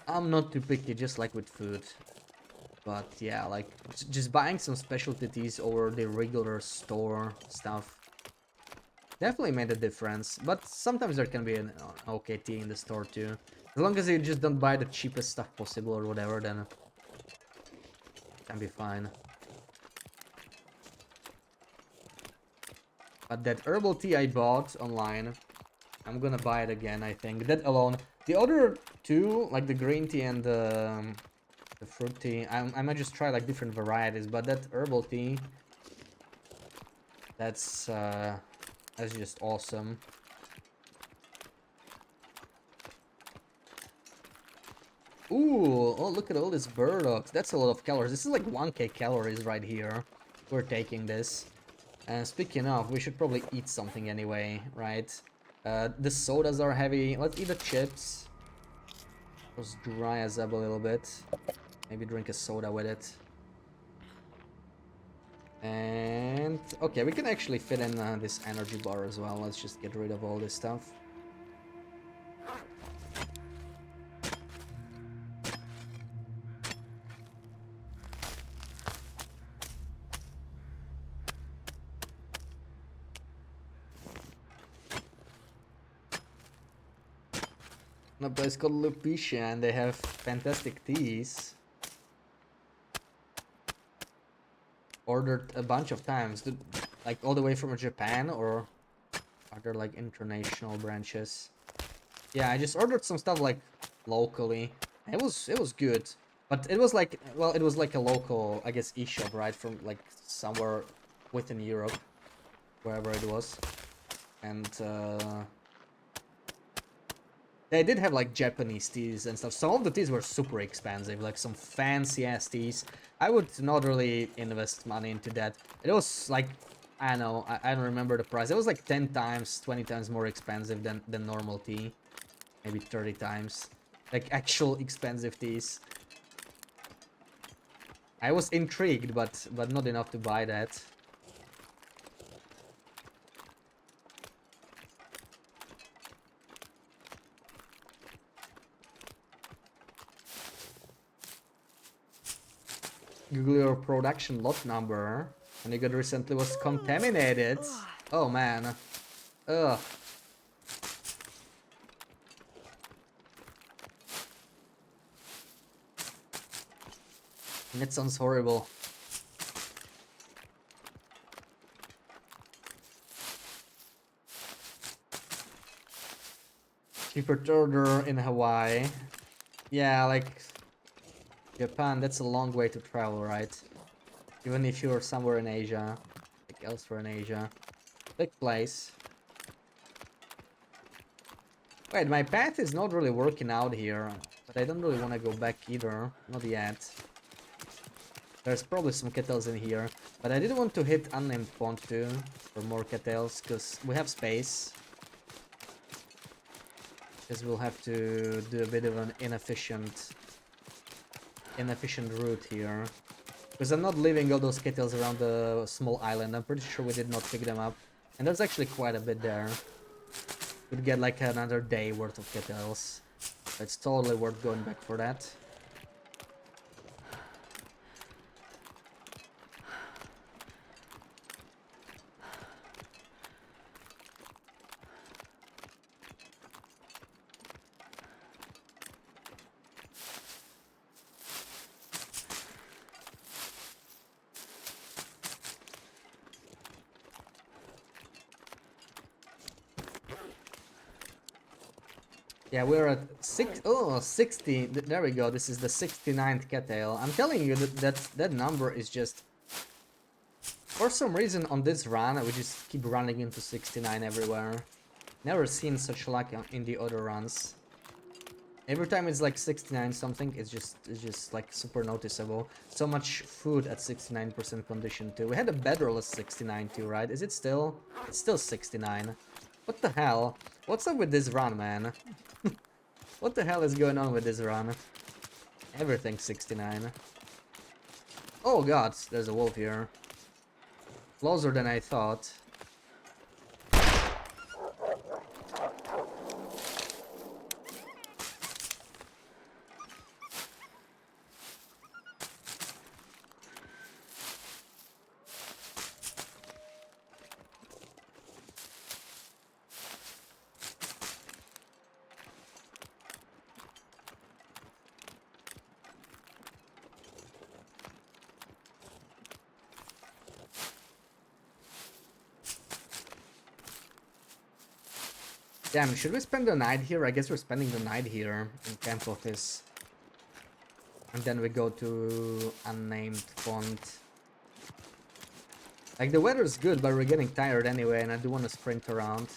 S1: I'm not too picky, just like with food. But yeah, like just buying some specialty teas over the regular store stuff definitely made a difference. But sometimes there can be an okay tea in the store too. As long as you just don't buy the cheapest stuff possible or whatever, then it can be fine. But that herbal tea I bought online, I'm gonna buy it again, I think. That alone. The other two, like the green tea and the The fruit tea. I might just try like different varieties, but that herbal tea, that's just awesome. Ooh, oh look at all these burdocks. That's a lot of calories. This is like 1k calories right here. We're taking this. And speaking of, we should probably eat something anyway, right? The sodas are heavy. Let's eat the chips. Just dry us up a little bit. Maybe drink a soda with it. And okay, we can actually fit in this energy bar as well. Let's just get rid of all this stuff. A place called Lupicia, and they have fantastic teas. Ordered a bunch of times, like all the way from Japan, or are there like international branches? Yeah, I just ordered some stuff like locally. It was good, but it was like, well, it was like a local, I guess, e-shop, right, from like somewhere within Europe, wherever it was, and they did have like Japanese teas and stuff. Some of the teas were super expensive, like some fancy ass teas. I would not really invest money into that. It was like, I don't know, I don't remember the price. It was like 10 times, 20 times more expensive than normal tea. Maybe 30 times. Like actual expensive teas. I was intrigued, but not enough to buy that. Google your production lot number. And you got recently was contaminated. Oh man. Ugh. That sounds horrible. Cheaper to order in Hawaii. Yeah, like Japan, that's a long way to travel, right? Even if you're somewhere in Asia, like elsewhere in Asia. Big place. Wait, my path is not really working out here, but I don't really want to go back either. Not yet. There's probably some kettles in here, but I didn't want to hit unnamed pond too for more kettles, because we have space. Because we'll have to do a bit of an inefficient route here. Because I'm not leaving all those kettles around the small island. I'm pretty sure we did not pick them up. And there's actually quite a bit there. We'd get like another day worth of kettles. It's totally worth going back for that. Yeah, we're at 60. There we go. This is the 69th kettle. I'm telling you that number is just, for some reason on this run, we just keep running into 69 everywhere. Never seen such luck in the other runs. Every time it's like 69 something, it's just like super noticeable. So much food at 69% condition too. We had a bedroll at 69 too, right? Is it still? It's still 69. What the hell? What's up with this run, man? What the hell is going on with this run? Everything's 69. Oh god, there's a wolf here. Closer than I thought. Damn, should we spend the night here? I guess we're spending the night here in Camp Office. And then we go to unnamed pond. Like, the weather's good, but we're getting tired anyway, and I do want to sprint around.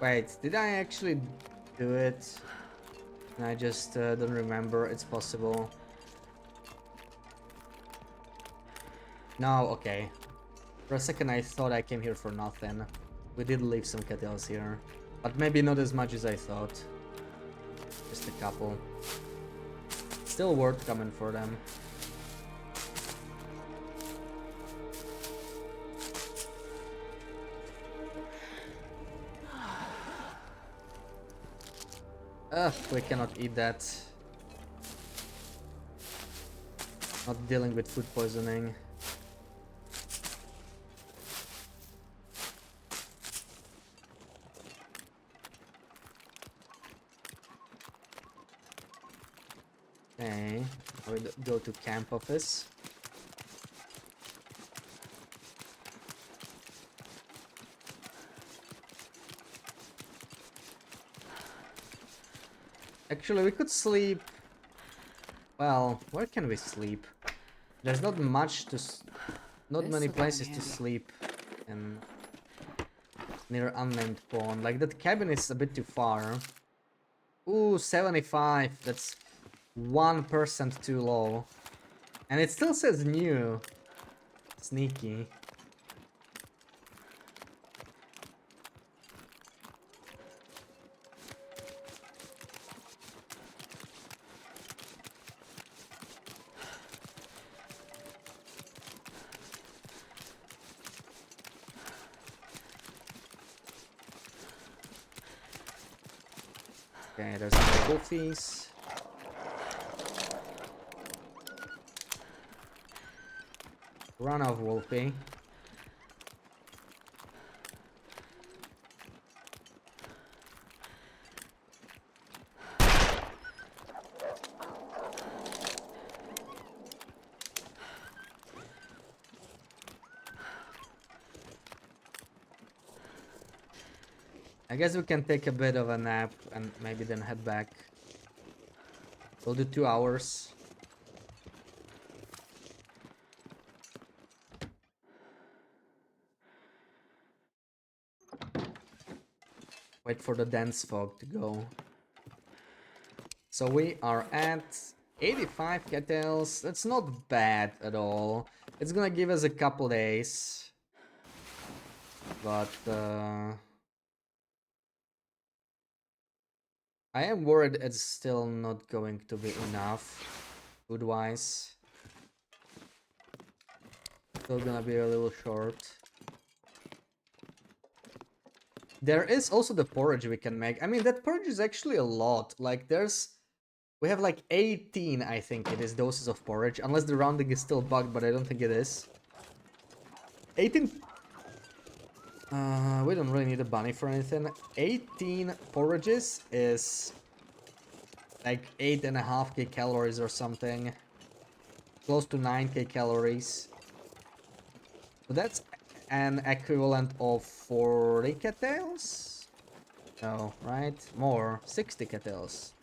S1: Wait, did I actually do it? And I just don't remember. It's possible. No, okay. For a second I thought I came here for nothing. We did leave some cattles here. But maybe not as much as I thought. Just a couple. Still worth coming for them. Ugh, we cannot eat that. Not dealing with food poisoning. Okay, I will go to camp office. Actually, we could sleep. Well, where can we sleep? There's not much to, not
S9: This'll
S1: many
S9: come in
S1: places to
S9: handy.
S1: sleep in near unnamed pond. Like, that cabin is a bit too far. Ooh, 75. That's 1% too low, and it still says new. Sneaky. Okay, there's some wolfies. Run off, wolfie. I guess we can take a bit of a nap and maybe then head back. We'll do 2 hours. Wait for the dense fog to go. So we are at 85 cattles. That's not bad at all. It's gonna give us a couple days. But I am worried it's still not going to be enough food-wise. Still gonna be a little short. There is also the porridge we can make. I mean, that porridge is actually a lot. Like, we have like 18, I think it is, doses of porridge. Unless the rounding is still bugged, but I don't think it is. 18... we don't really need a bunny for anything. 18 porridges is like 8.5k calories or something. Close to 9k calories. So that's an equivalent of 40 cattles? No, right? More. 60 cattles.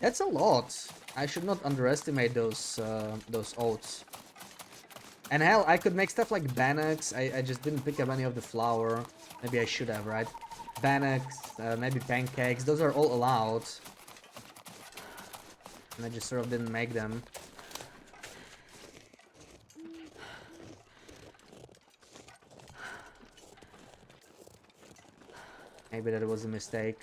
S1: That's a lot. I should not underestimate those oats. And hell, I could make stuff like bannocks. I just didn't pick up any of the flour. Maybe I should have, right? Bannocks, maybe pancakes. Those are all allowed. And I just sort of didn't make them. Maybe that was a mistake.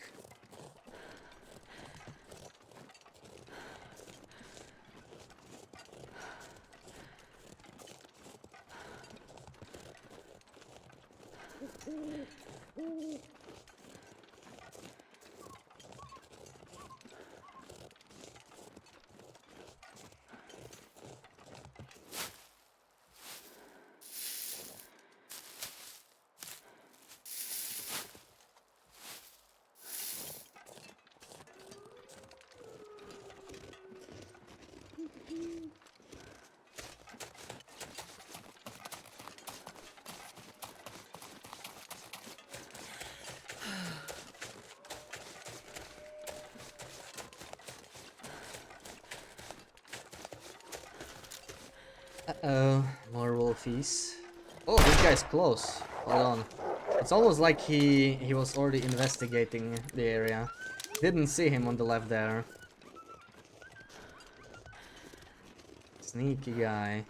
S1: Uh-oh, more wolfies. Oh, this guy's close. Hold on. It's almost like he was already investigating the area. Didn't see him on the left there. Sneaky guy.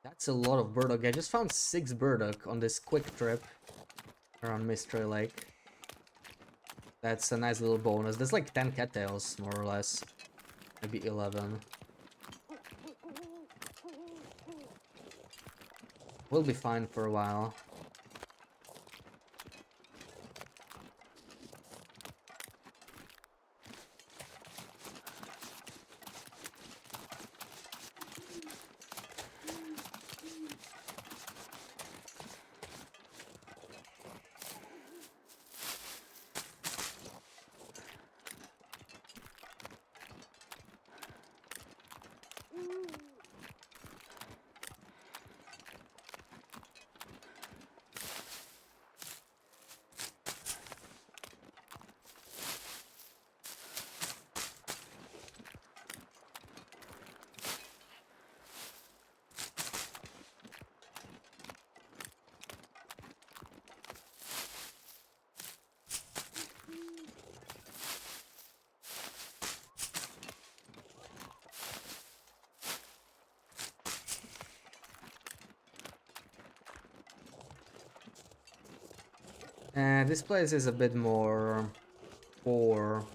S1: That's a lot of burdock. I just found 6 burdock on this quick trip around Mystery Lake. That's a nice little bonus. There's like 10 cattails, more or less. Maybe 11. We'll be fine for a while. This place is a bit more poor.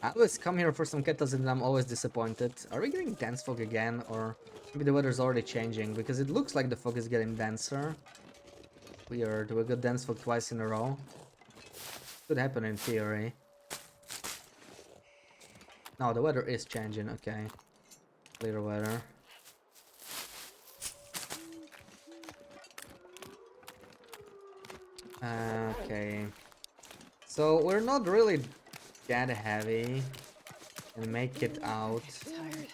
S1: I always come here for some kettles and I'm always disappointed. Are we getting dense fog again, or maybe the weather's already changing? Because it looks like the fog is getting denser. Weird, we got dense fog twice in a row. Could happen in theory. No, the weather is changing, okay. Clear weather. Okay. So we're not really that heavy. And make it out.
S9: Tired.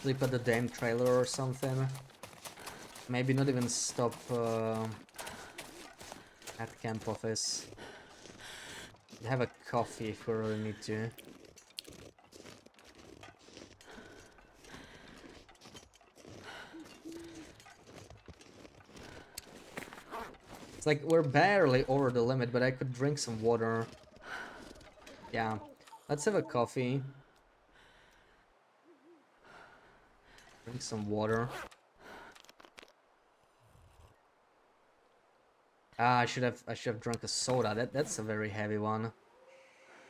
S1: Sleep at the damn trailer or something. Maybe not even stop at camp office. Have a coffee if we really need to. It's like we're barely over the limit, but I could drink some water. Yeah, let's have a coffee. Drink some water. Ah, I should have drunk a soda. That's a very heavy one.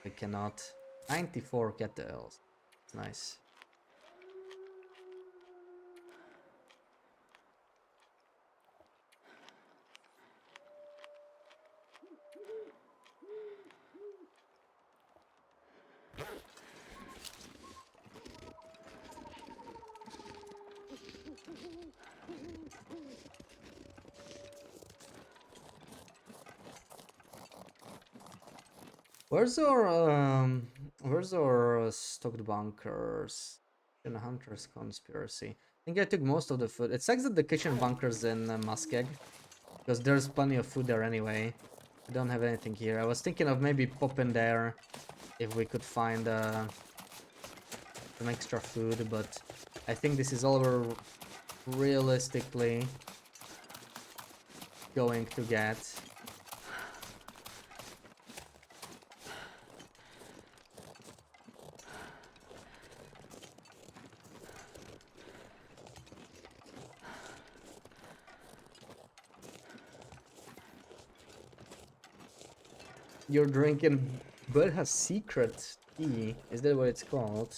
S1: I cannot. 94 kettles. It's nice. Where's our stocked bunkers? And Hunter's conspiracy. I think I took most of the food. It sucks that the kitchen bunkers in Muskeg, because there's plenty of food there anyway. I don't have anything here. I was thinking of maybe popping there if we could find some extra food, but I think this is all we're realistically going to get. You're drinking Berha's secret tea. Is that what it's called?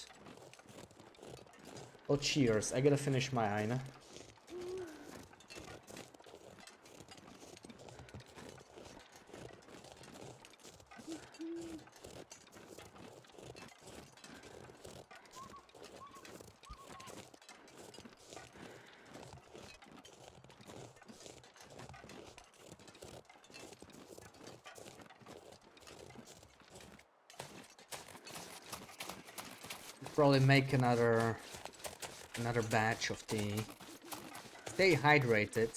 S1: Oh, cheers. I gotta finish mine. Probably make another batch of tea. Stay hydrated.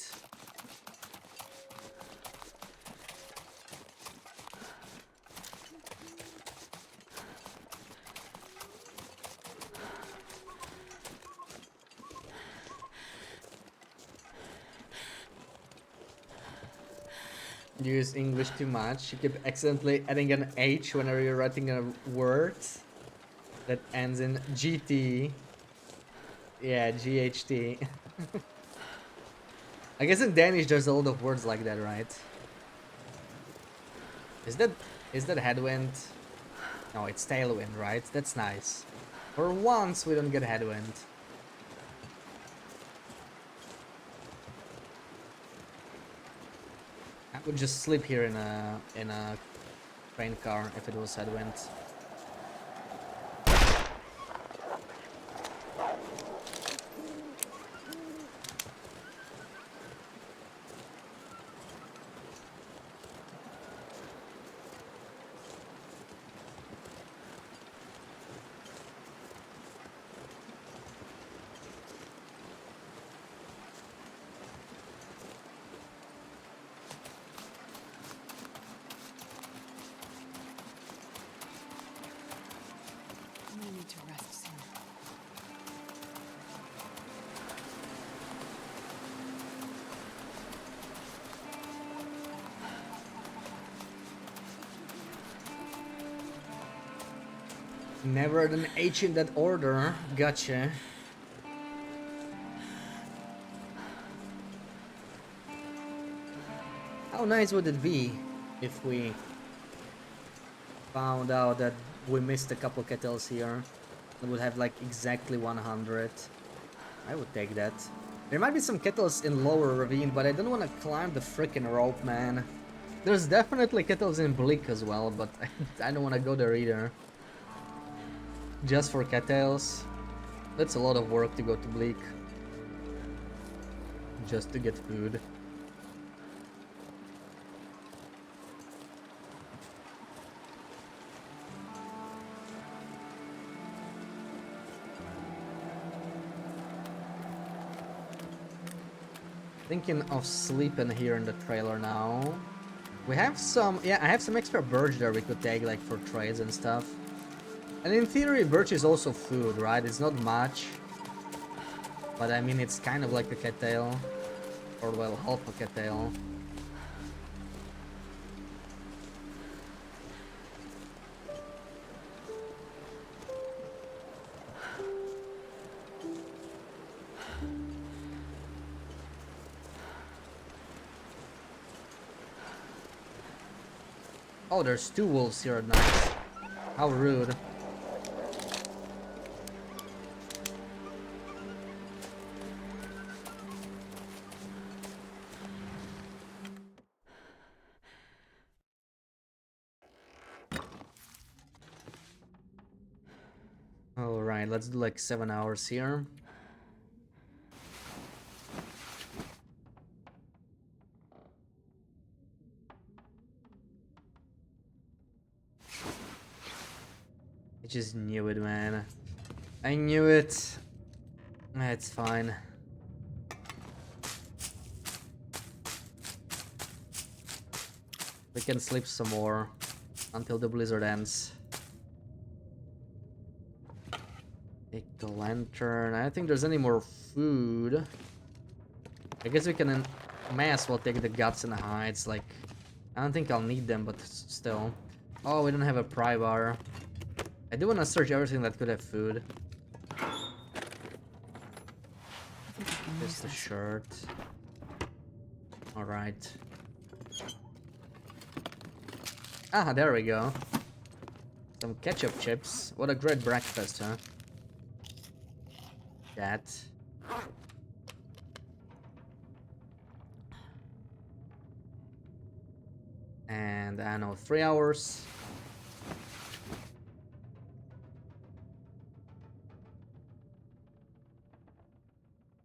S1: You use English too much. You keep accidentally adding an H whenever you're writing a word that ends in GT. Yeah, GHT. I guess in Danish there's a lot of words like that, right? Is that headwind? No, it's tailwind, right? That's nice. For once we don't get headwind. I would just sleep here in a train car if it was headwind.
S9: I need to rest soon.
S1: Never an H in that order. Gotcha. How nice would it be if we found out that we missed a couple kettles here and would have like exactly 100? I would take that. There might be some kettles in lower ravine, but I don't want to climb the freaking rope, man. There's definitely kettles in Bleak as well, but I don't want to go there either. Just for cattails. That's a lot of work to go to Bleak. Just to get food. Thinking of sleeping here in the trailer now. We have some, yeah, I have some extra birch there we could take like for trades and stuff. And in theory, birch is also food, right? It's not much. But I mean, it's kind of like a cattail. Or well, half a cattail. Oh, there's two wolves here at night. How rude. Alright, let's do like 7 hours here. I just knew it, man. I knew it. It's fine. We can sleep some more until the blizzard ends. Take the lantern. I don't think there's any more food. I guess we can may as well take the guts and the hides. Like, I don't think I'll need them, but still. Oh, we don't have a pry bar. I do want to search everything that could have food. Just a shirt. Alright. Ah, there we go. Some ketchup chips. What a great breakfast, huh? That. And I don't know, 3 hours.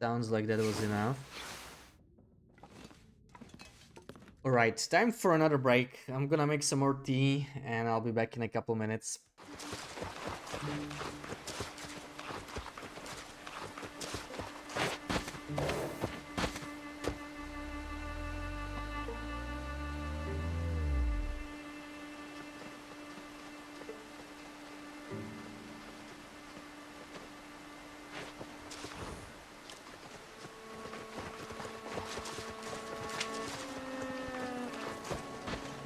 S1: Sounds like that was enough. Alright, time for another break. I'm gonna make some more tea and I'll be back in a couple minutes.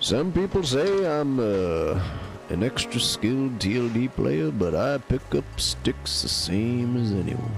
S12: Some people say I'm an extra skilled TLD player, but I pick up sticks the same as anyone.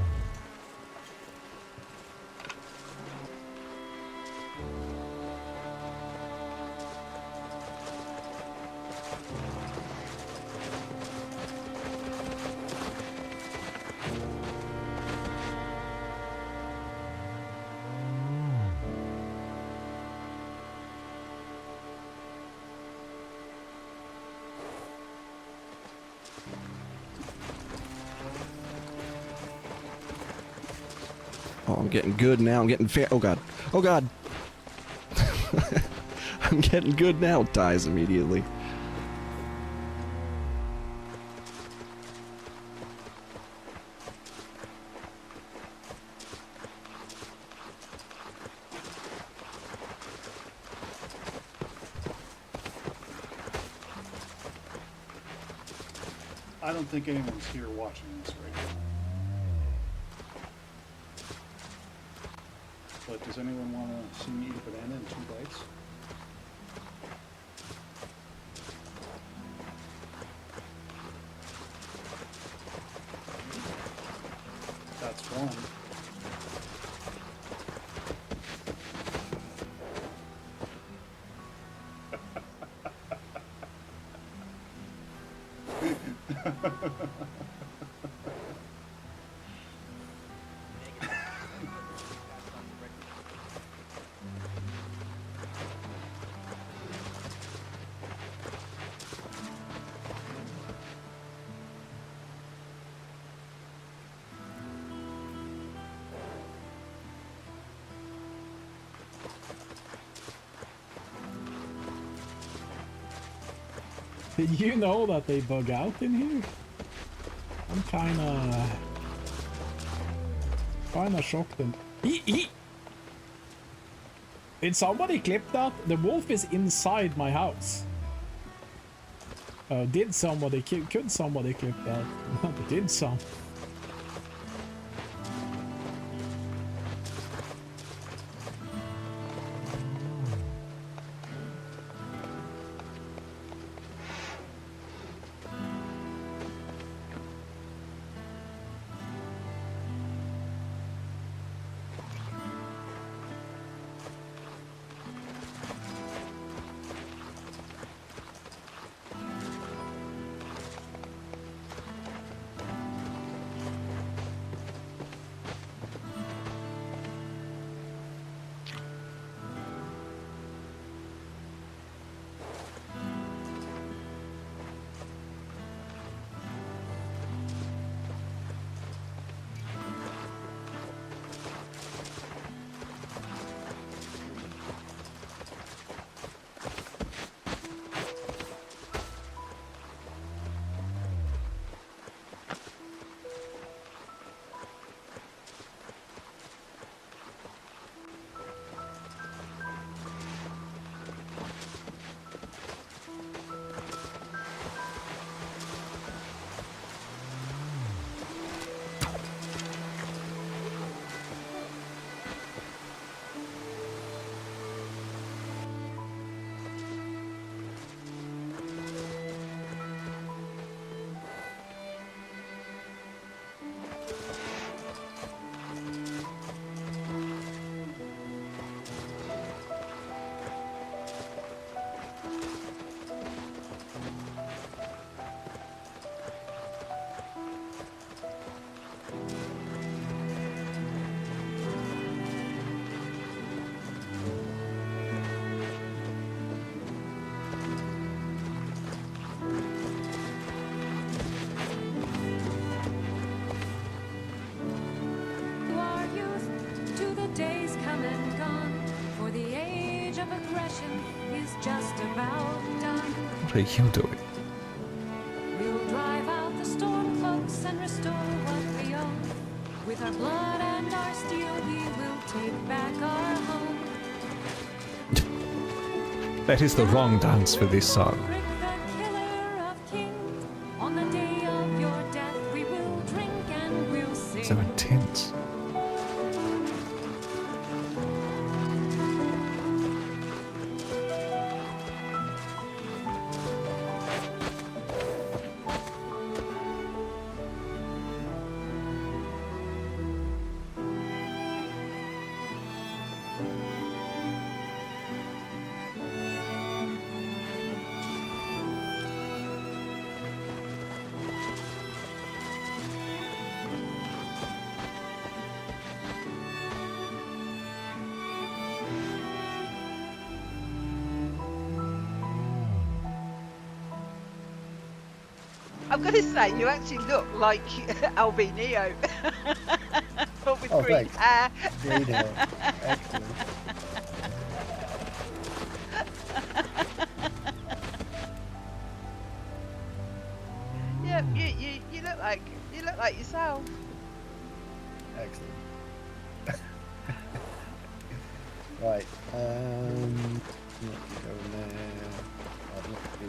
S12: Oh, I'm getting good now. I'm getting fair. Oh god. Oh god. I'm getting good now. Dies immediately.
S13: I don't think anyone's here watching this right now. But does anyone want to see me eat a banana in 2 bites? That's one.
S3: Did you know that they bug out in here? I'm kinda shocked and... Did somebody clip that? The wolf is inside my house. Did somebody... Could somebody clip that? Did some?
S2: just about done.
S6: What are you doing?
S2: We'll drive out the storm cloaks and restore what we own. With our blood and our steel, we will take back our home.
S6: That is the wrong dance for this song.
S2: Rick the killer of kings. On the day of your death, we will drink and we'll sing.
S6: So intense.
S14: I'm going to say, you actually look like Albineo, but with green
S15: thanks.
S14: hair.
S15: Green hair. Excellent.
S14: Yeah, you look like yourself.
S15: Excellent. Right. Let me go in there. I'd like to.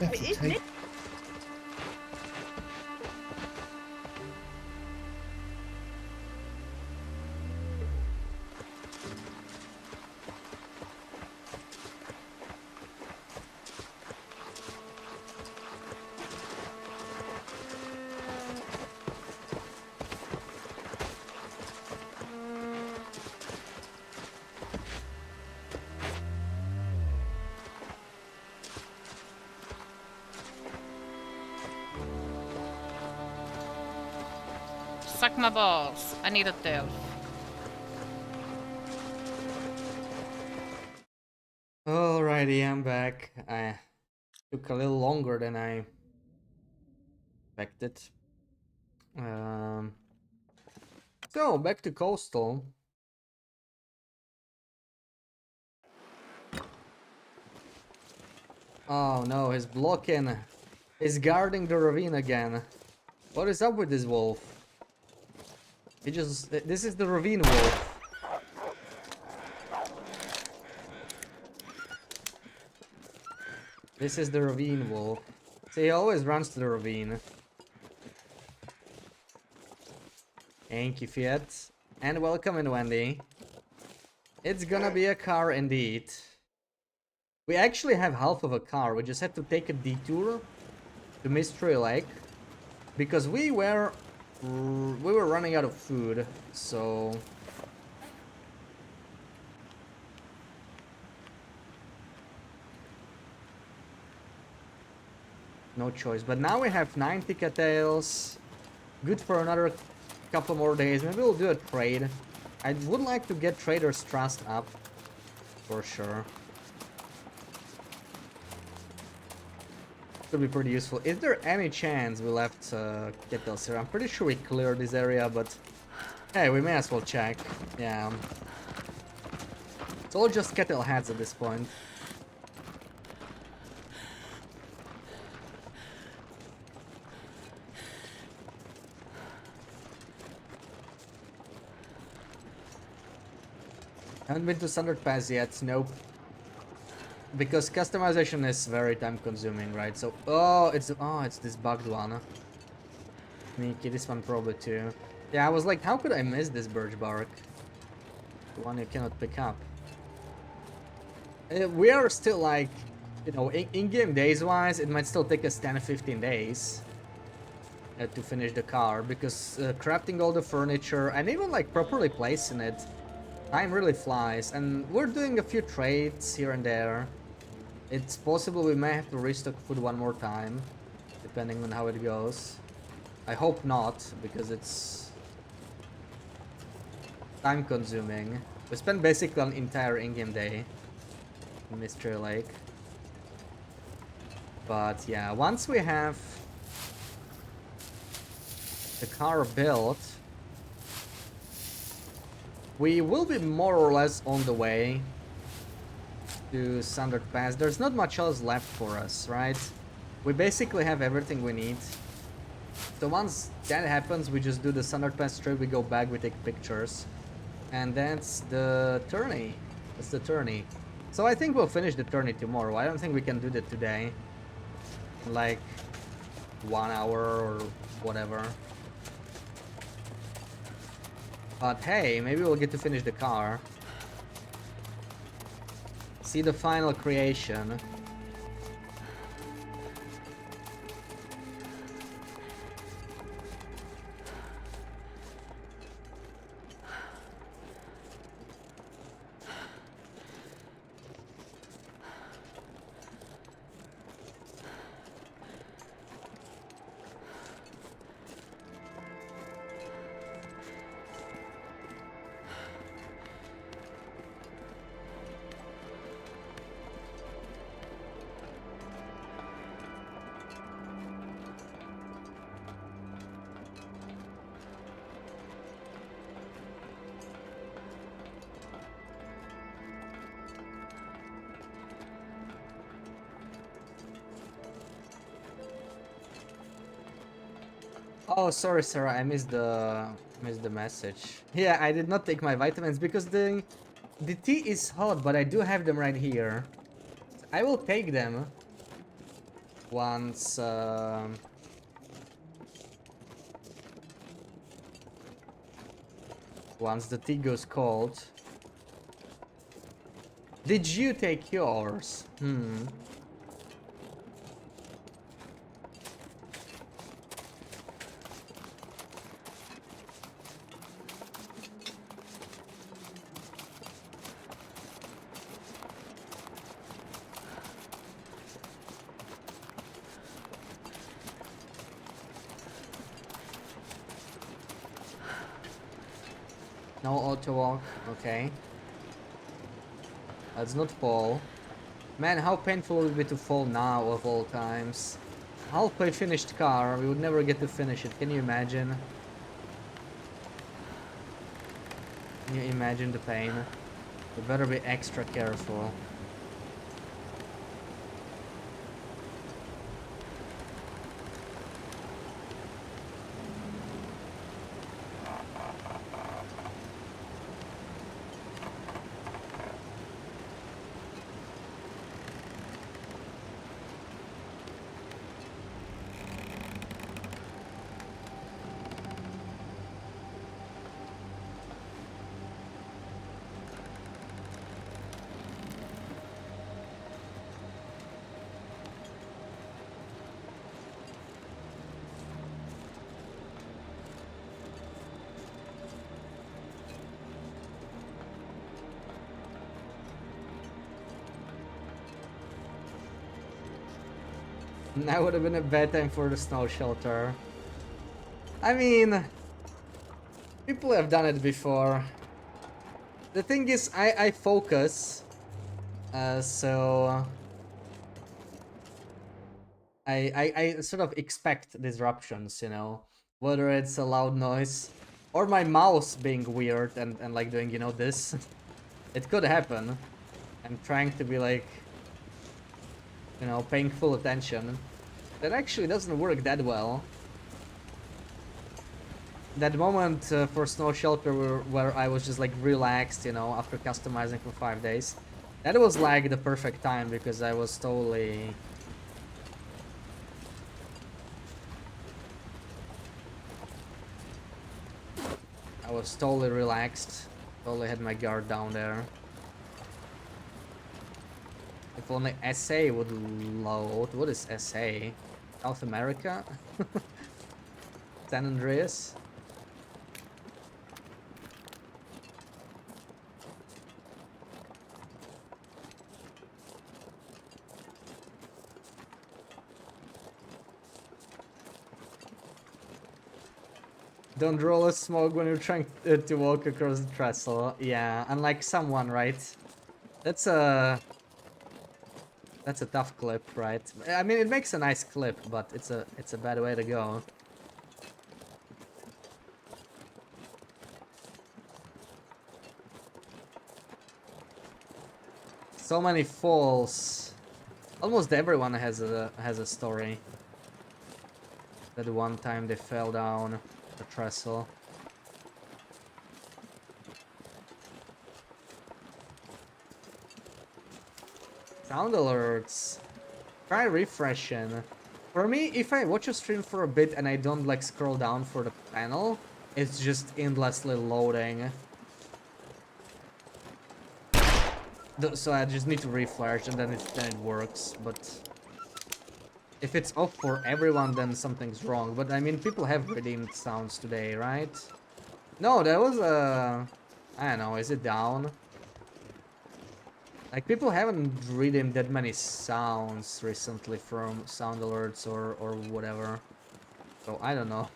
S15: Have to
S14: Isn't
S15: take.
S14: it?
S4: Suck my balls. I need a tail.
S1: Alrighty, I'm back. I took a little longer than I expected. So back to coastal. Oh no, he's blocking. He's guarding the ravine again. What is up with this wolf? He just... This is the ravine wolf. This is the ravine wolf. See, he always runs to the ravine. Thank you, Fiat. And welcome in, Wendy. It's gonna be a car indeed. We actually have half of a car. We just had to take a detour to Mystery Lake. Because we were running out of food, so... No choice. But now we have 9 ticket tails. Good for another couple more days. Maybe we'll do a trade. I would like to get Trader's Trust up. For sure. Could be pretty useful. Is there any chance we left kettles here? I'm pretty sure we cleared this area, but... Hey, we may as well check. Yeah. It's all just kettle heads at this point. Haven't been to Sundered Pass yet, nope. Because customization is very time consuming, right? So, it's this bugged one. Sneaky, this one probably too. Yeah, I was like, how could I miss this birch bark? The one you cannot pick up. We are still like, you know, in-game days wise, it might still take us 10 or 15 days to finish the car, because crafting all the furniture and even like properly placing it, time really flies. And we're doing a few trades here and there. It's possible we may have to restock food one more time, depending on how it goes. I hope not, because it's time consuming. We spent basically an entire in-game day in Mystery Lake. But yeah, once we have the car built, we will be more or less on the way to Sundered Pass. There's not much else left for us, right? We basically have everything we need. So once that happens, we just do the Sundered Pass trip, we go back, we take pictures. And that's the tourney. That's the tourney. So I think we'll finish the tourney tomorrow. I don't think we can do that today. Like 1 hour or whatever. But hey, maybe we'll get to finish the car. See the final creation. Oh, sorry, Sarah. I missed the message. Yeah, I did not take my vitamins because the tea is hot, but I do have them right here. I will take them once once the tea goes cold. Did you take yours? No auto walk, okay. Let's not fall. Man, how painful would it be to fall now of all times? Halfway finished car, we would never get to finish it, can you imagine? Can you imagine the pain? We better be extra careful. That would have been a bad time for the snow shelter. I mean, people have done it before. The thing is, I focus, so I sort of expect disruptions, you know, whether it's a loud noise or my mouse being weird and like doing, you know, this. It could happen. I'm trying to be like, you know, paying full attention. That actually doesn't work that well. That moment for Snow Shelter where I was just like relaxed, you know, after customizing for 5 days. That was like the perfect time because I was totally... I was totally relaxed. Totally had my guard down there. If only SA would load. What is SA? South America? San Andreas? Don't roll a smoke when you're trying to walk across the trestle. Yeah, unlike someone, right? That's a tough clip, right? I mean, it makes a nice clip, but it's a bad way to go. So many falls. Almost everyone has a story. That one time they fell down the trestle. Sound alerts. Try refreshing. For me, if I watch a stream for a bit and I don't like scroll down for the panel, it's just endlessly loading. So I just need to refresh and then it works. But if it's off for everyone, then something's wrong. But I mean, people have redeemed sounds today, right? No, that was I don't know, is it down? Like, people haven't redeemed that many sounds recently from sound alerts or whatever. So I don't know.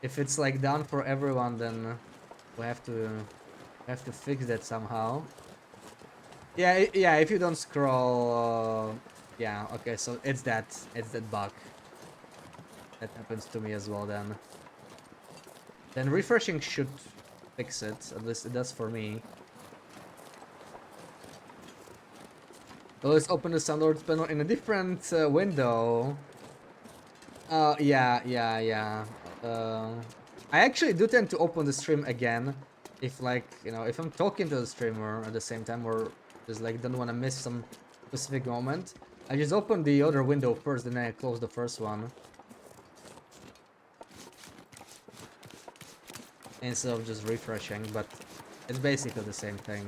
S1: If it's like down for everyone, then we have to fix that somehow. Yeah, yeah. If you don't scroll, yeah. Okay, so it's that bug. That happens to me as well. Then refreshing should fix it. At least it does for me. So let's open the sound alerts panel in a different window. Yeah. I actually do tend to open the stream again if, like, you know, if I'm talking to the streamer at the same time or just like don't want to miss some specific moment. I just open the other window first, then I close the first one instead of just refreshing, but it's basically the same thing.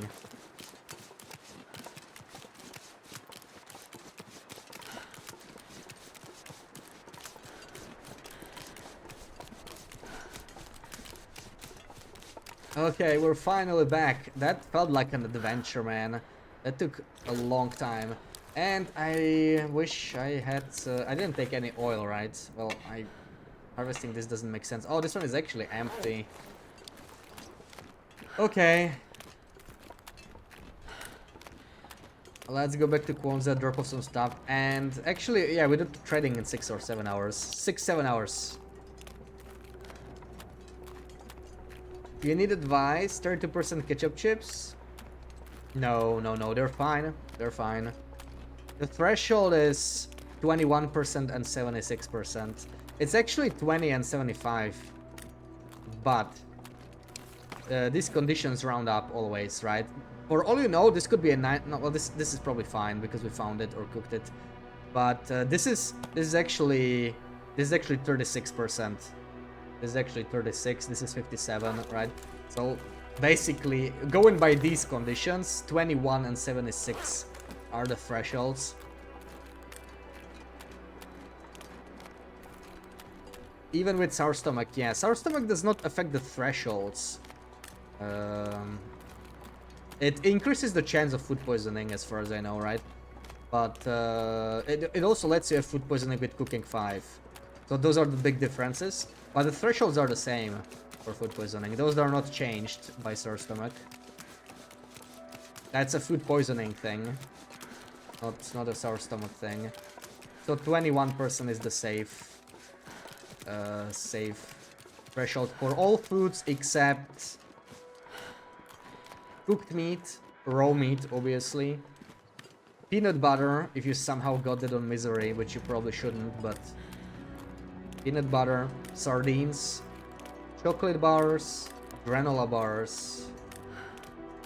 S1: Okay, we're finally back. That felt like an adventure, man. That took a long time. And I wish I had... I didn't take any oil, right? Well, harvesting this doesn't make sense. Oh, this one is actually empty. Okay. Let's go back to Kwanzaa, drop off some stuff. And actually, yeah, we did trading in 6 or 7 hours. 6-7 hours. You need advice? 32% ketchup chips? No, they're fine. They're fine. The threshold is 21% and 76%. It's actually 20 and 75. But these conditions round up always, right? For all you know, this could be a 9. No, well, this is probably fine because we found it or cooked it. But this is actually 36%. This is actually 36, this is 57, right? So basically, going by these conditions, 21 and 76 are the thresholds. Even with sour stomach, yeah, sour stomach does not affect the thresholds. It increases the chance of food poisoning, as far as I know, right? But it also lets you have food poisoning with cooking 5. So those are the big differences. But the thresholds are the same for food poisoning. Those are not changed by sour stomach. That's a food poisoning thing. Not a sour stomach thing. So 21% is the safe threshold for all foods except cooked meat, raw meat, obviously. Peanut butter, if you somehow got that on Misery, which you probably shouldn't, but... Peanut butter, sardines, chocolate bars, granola bars,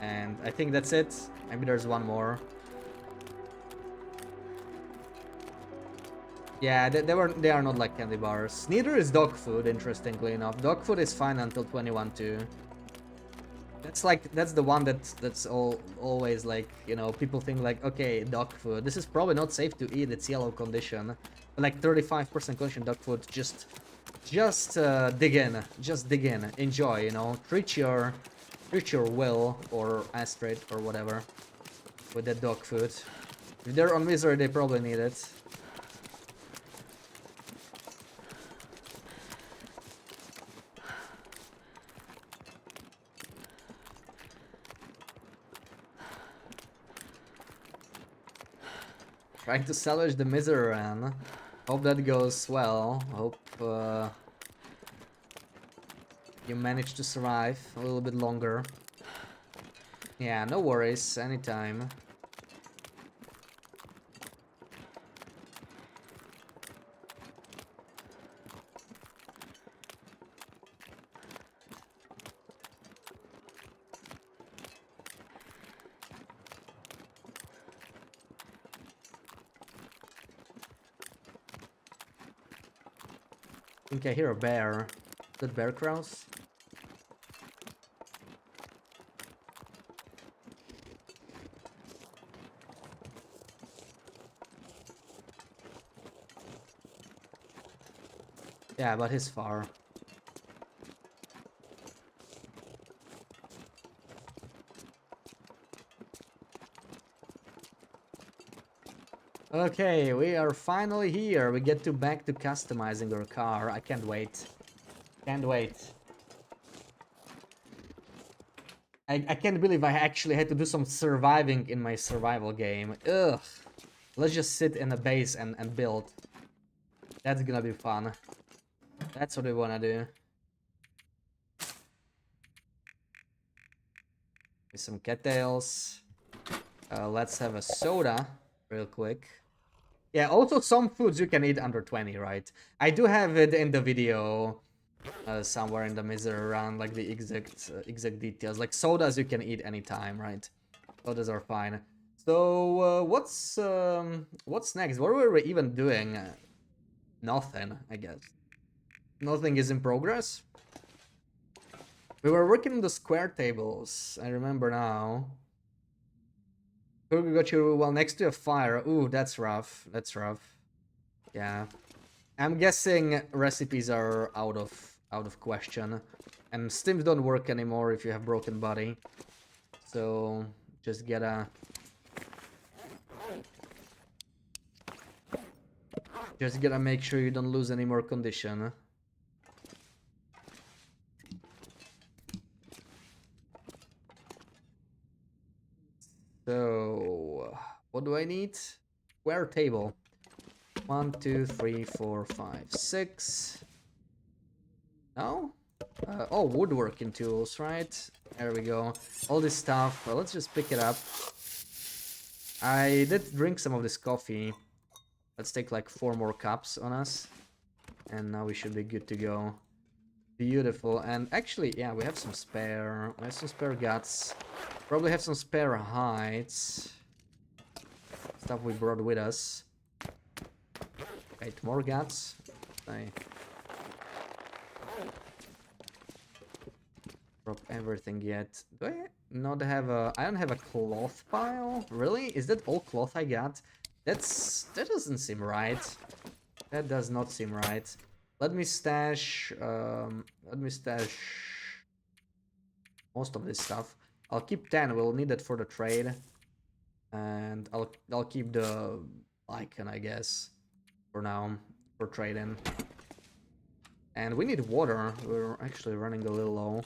S1: and I think that's it. Maybe there's one more. Yeah, they are not like candy bars. Neither is dog food, interestingly enough. Dog food is fine until 21 too. That's the one that's always like, you know, people think like, okay, dog food. This is probably not safe to eat. It's yellow condition. But like 35% condition dog food. Just dig in, enjoy. You know, treat your will or Astrid or whatever with that dog food. If they're on Misery, they probably need it. Trying to salvage the Misery run. Hope that goes well. Hope you manage to survive a little bit longer. Yeah, no worries, anytime. think I hear a bear. Is that bear crows? Yeah, but he's far. Okay, we are finally here. We get to back to customizing our car. I can't wait. Can't wait. I can't believe I actually had to do some surviving in my survival game. Ugh. Let's just sit in a base and build. That's gonna be fun. That's what we wanna do. With some cattails. Let's have a soda real quick. Yeah, also some foods you can eat under 20, right? I do have it in the video somewhere in the middle around like the exact details. Like sodas you can eat anytime, right? Sodas are fine. So what's next? What were we even doing? Nothing, I guess. Nothing is in progress. We were working on the square tables. I remember now. We got you well next to a fire. Ooh, that's rough. That's rough. Yeah. I'm guessing recipes are out of question. And stims don't work anymore if you have broken body. So just gotta make sure you don't lose any more condition. So what do I need? Square table. 1, 2, 3, 4, 5, 6. No? Oh, woodworking tools, right? There we go. All this stuff. Well, let's just pick it up. I did drink some of this coffee. Let's take like 4 more cups on us. And now we should be good to go. Beautiful. And actually, yeah, we have some spare. We have some spare guts. Probably have some spare hides. Stuff we brought with us. 8 more guts. I drop everything yet. Do I not have a... I don't have a cloth pile? Really? Is that all cloth I got? That doesn't seem right. That does not seem right. Let me stash most of this stuff. I'll keep 10, we'll need it for the trade. And I'll keep the icon, I guess, for now, for trading. And we need water. We're actually running a little low.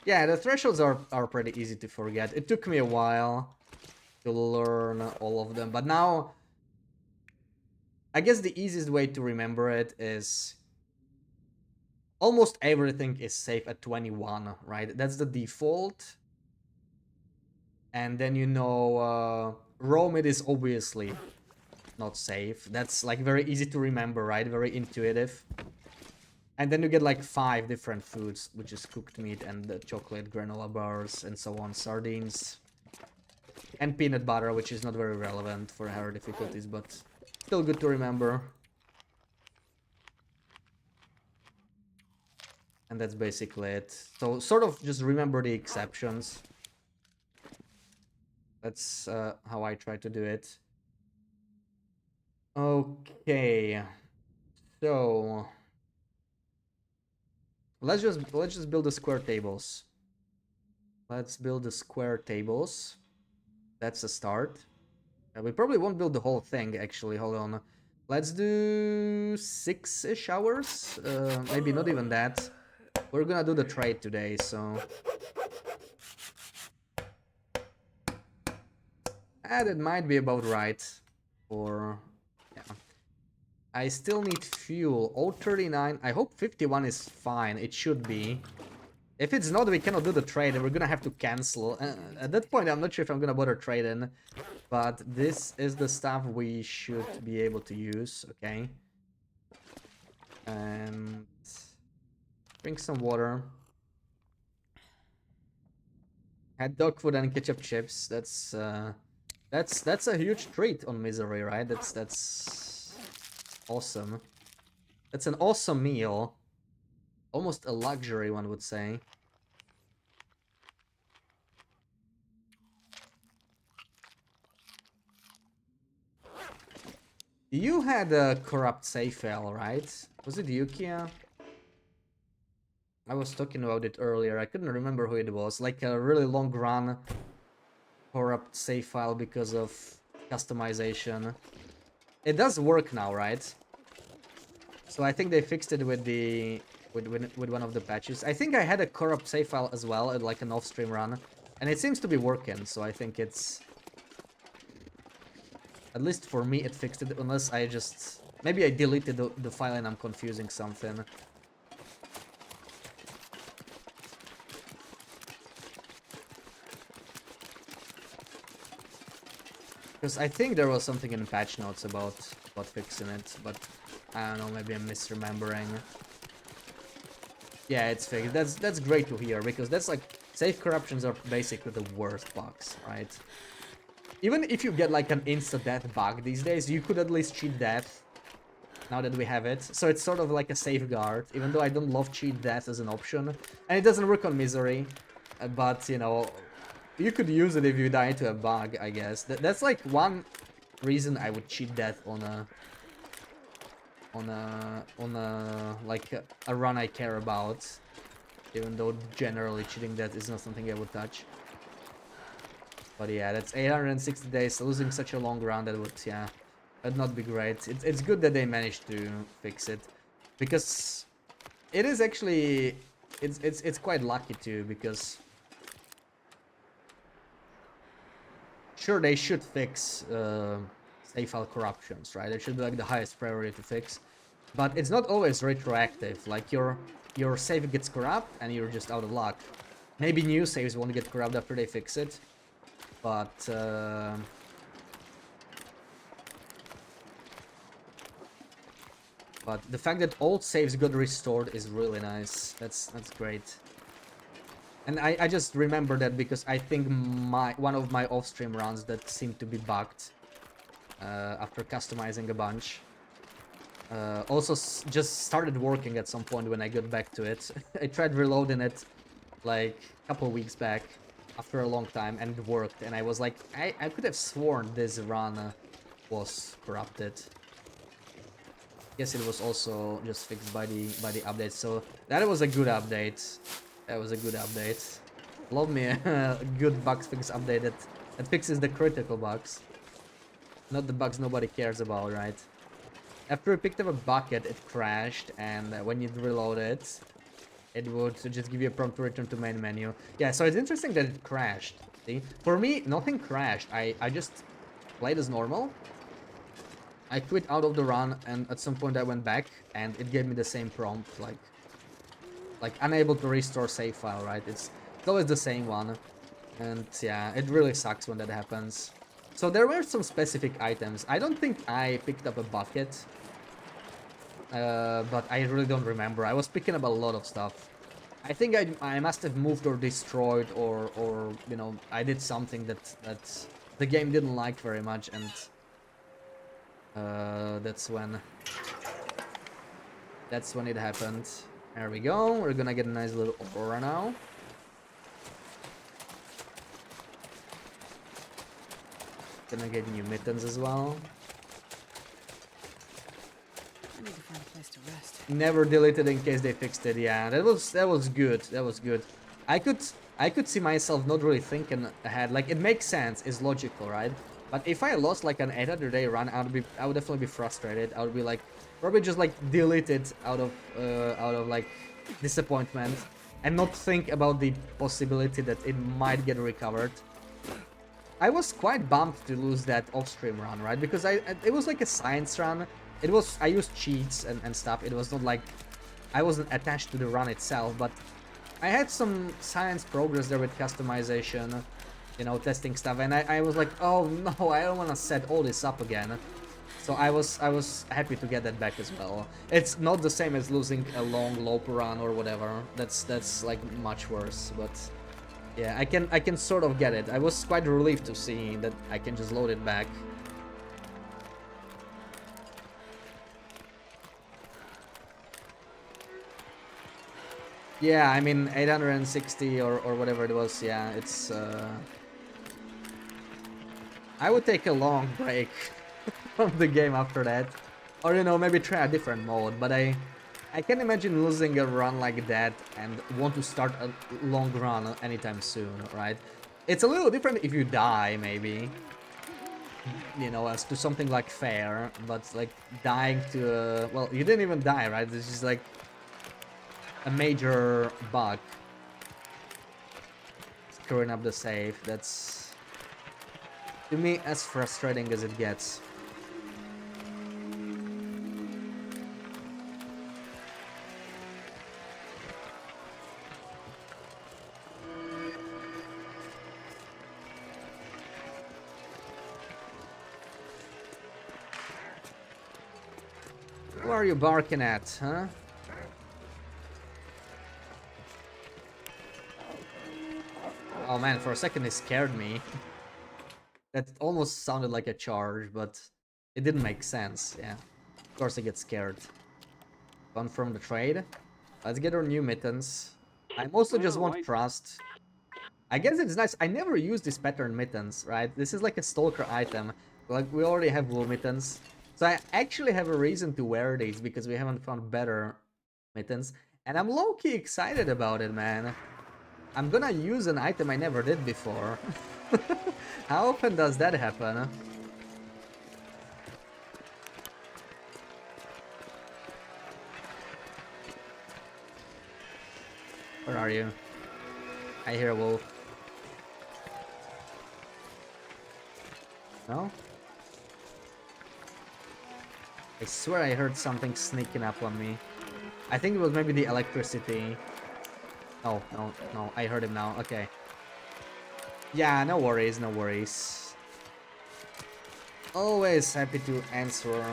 S1: Yeah, the thresholds are pretty easy to forget. It took me a while to learn all of them, but now I guess the easiest way to remember it is almost everything is safe at 21, right? That's the default. And then raw meat is obviously not safe. That's like very easy to remember, right? Very intuitive. And then you get like 5 different foods, which is cooked meat and chocolate, granola bars, and so on, sardines. And peanut butter, which is not very relevant for higher difficulties, but still good to remember. And that's basically it. So sort of just remember the exceptions. That's how I try to do it. Okay. So let's just build the square tables. Let's build the square tables. That's a start. We probably won't build the whole thing, actually. Hold on. Let's do 6-ish hours. Maybe not even that. We're gonna do the trade today, so... that might be about right. Or... yeah. I still need fuel. 039. I hope 51 is fine. It should be. If it's not, we cannot do the trade and we're gonna have to cancel. At that point, I'm not sure if I'm gonna bother trading. But this is the stuff we should be able to use, okay? And drink some water. Had dog food and ketchup chips. That's a huge treat on Misery, right? That's awesome. That's an awesome meal. Almost a luxury, one would say. You had a corrupt save file, right? Was it Yukia? I was talking about it earlier. I couldn't remember who it was. Like a really long run corrupt save file because of customization. It does work now, right? So I think they fixed it with the with one of the patches. I think I had a corrupt save file as well, like an off-stream run, and it seems to be working. So I think it's, at least for me, it fixed it. Unless I just maybe I deleted the file and I'm confusing something. Because I think there was something in patch notes about fixing it, but I don't know, maybe I'm misremembering. Yeah, it's fixed. That's great to hear, because that's like, save corruptions are basically the worst bugs, right? Even if you get like an insta-death bug these days, you could at least cheat death, now that we have it. So it's sort of like a safeguard, even though I don't love cheat death as an option. And it doesn't work on Misery, but, you know, you could use it if you die to a bug, I guess. That's like one reason I would cheat death on like a run I care about, even though generally cheating death is not something I would touch. But yeah, that's 860 days. Losing such a long run, that would, yeah, that'd not be great. It's good that they managed to fix it, because it is actually, it's quite lucky too, because sure, they should fix save file corruptions, right? It should be like the highest priority to fix, but it's not always retroactive. Like your save gets corrupt and you're just out of luck. Maybe new saves won't get corrupt after they fix it, but the fact that old saves got restored is really nice. That's great. And I just remember that because I think one of my off-stream runs that seemed to be bugged after customizing a bunch also just started working at some point when I got back to it. I tried reloading it like a couple weeks back after a long time, and it worked, and I was like, I could have sworn this run was corrupted. Guess it was also just fixed by the update, so that was a good update. That was a good update. Love me a good bug fix update that fixes the critical bugs. Not the bugs nobody cares about, right? After we picked up a bucket, it crashed, and when you reload it, it would just give you a prompt to return to main menu. Yeah, so it's interesting that it crashed. See? For me, nothing crashed. I just played as normal. I quit out of the run, and at some point I went back, and it gave me the same prompt, like unable to restore save file, right? It's always the same one, and yeah, it really sucks when that happens. So there were some specific items. I don't think I picked up a bucket, but I really don't remember. I was picking up a lot of stuff. I think I must have moved or destroyed, or you know, I did something that the game didn't like very much, and that's when it happened. There we go. We're gonna get a nice little aurora now. Gonna get new mittens as well.
S9: I need to find a place to rest.
S1: Never deleted in case they fixed it. Yeah, that was good. That was good. I could see myself not really thinking ahead. Like, it makes sense. It's logical, right? But if I lost like an 800-day run, I would definitely be frustrated. I would be like, probably just like delete it out of like disappointment, and not think about the possibility that it might get recovered. I was quite bummed to lose that off-stream run, right? Because it was like a science run. I used cheats and stuff. It was not like I wasn't attached to the run itself, but I had some science progress there with customization, you know, testing stuff, and I was like, oh no, I don't want to set all this up again. So I was happy to get that back as well. It's not the same as losing a long loop run or whatever. That's like much worse, but Yeah, I can sort of get it. I was quite relieved to see that I can just load it back. Yeah, I mean 860 or whatever it was. Yeah, it's I would take a long break from the game after that. Or you know, maybe try a different mode, but I can imagine losing a run like that and want to start a long run anytime soon, right? It's a little different if you die, maybe. You know, as to something like fair, but like dying to well, you didn't even die, right? This is like a major bug. Screwing up the save, that's to me as frustrating as it gets. Who are you barking at, huh? Oh man, for a second it scared me. That almost sounded like a charge, but it didn't make sense, yeah. Of course I get scared. Confirm the trade. Let's get our new mittens. I mostly just want trust. I guess it's nice. I never use these pattern mittens, right? This is like a stalker item. Like, we already have wool mittens. So I actually have a reason to wear these because we haven't found better mittens. And I'm low-key excited about it, man. I'm gonna use an item I never did before. How often does that happen? Where are you? I hear a wolf. No? I swear I heard something sneaking up on me. I think it was maybe the electricity. No, no, no, I heard him now. Okay. Yeah, no worries, no worries. Always happy to answer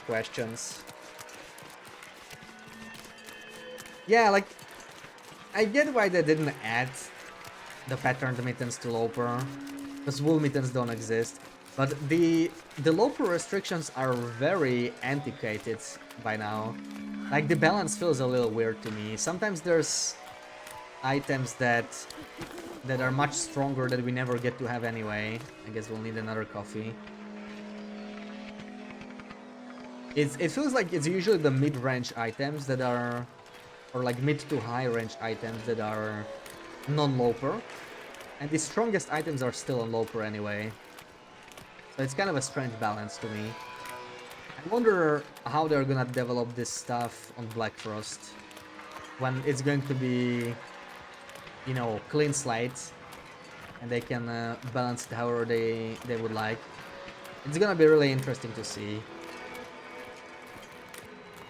S1: questions. Yeah, like, I get why they didn't add the patterned mittens to Loper, because wool mittens don't exist. But the Loper restrictions are very antiquated by now. Like, the balance feels a little weird to me. Sometimes there's items that are much stronger that we never get to have anyway. I guess we'll need another coffee. It feels like it's usually the mid-range items that are, or like mid to high range items that are non-Loper. And the strongest items are still on Loper anyway. So it's kind of a strange balance to me. I wonder how they're gonna develop this stuff on Black Frost. When it's going to be, you know, clean slate. And they can balance it however they would like. It's gonna be really interesting to see.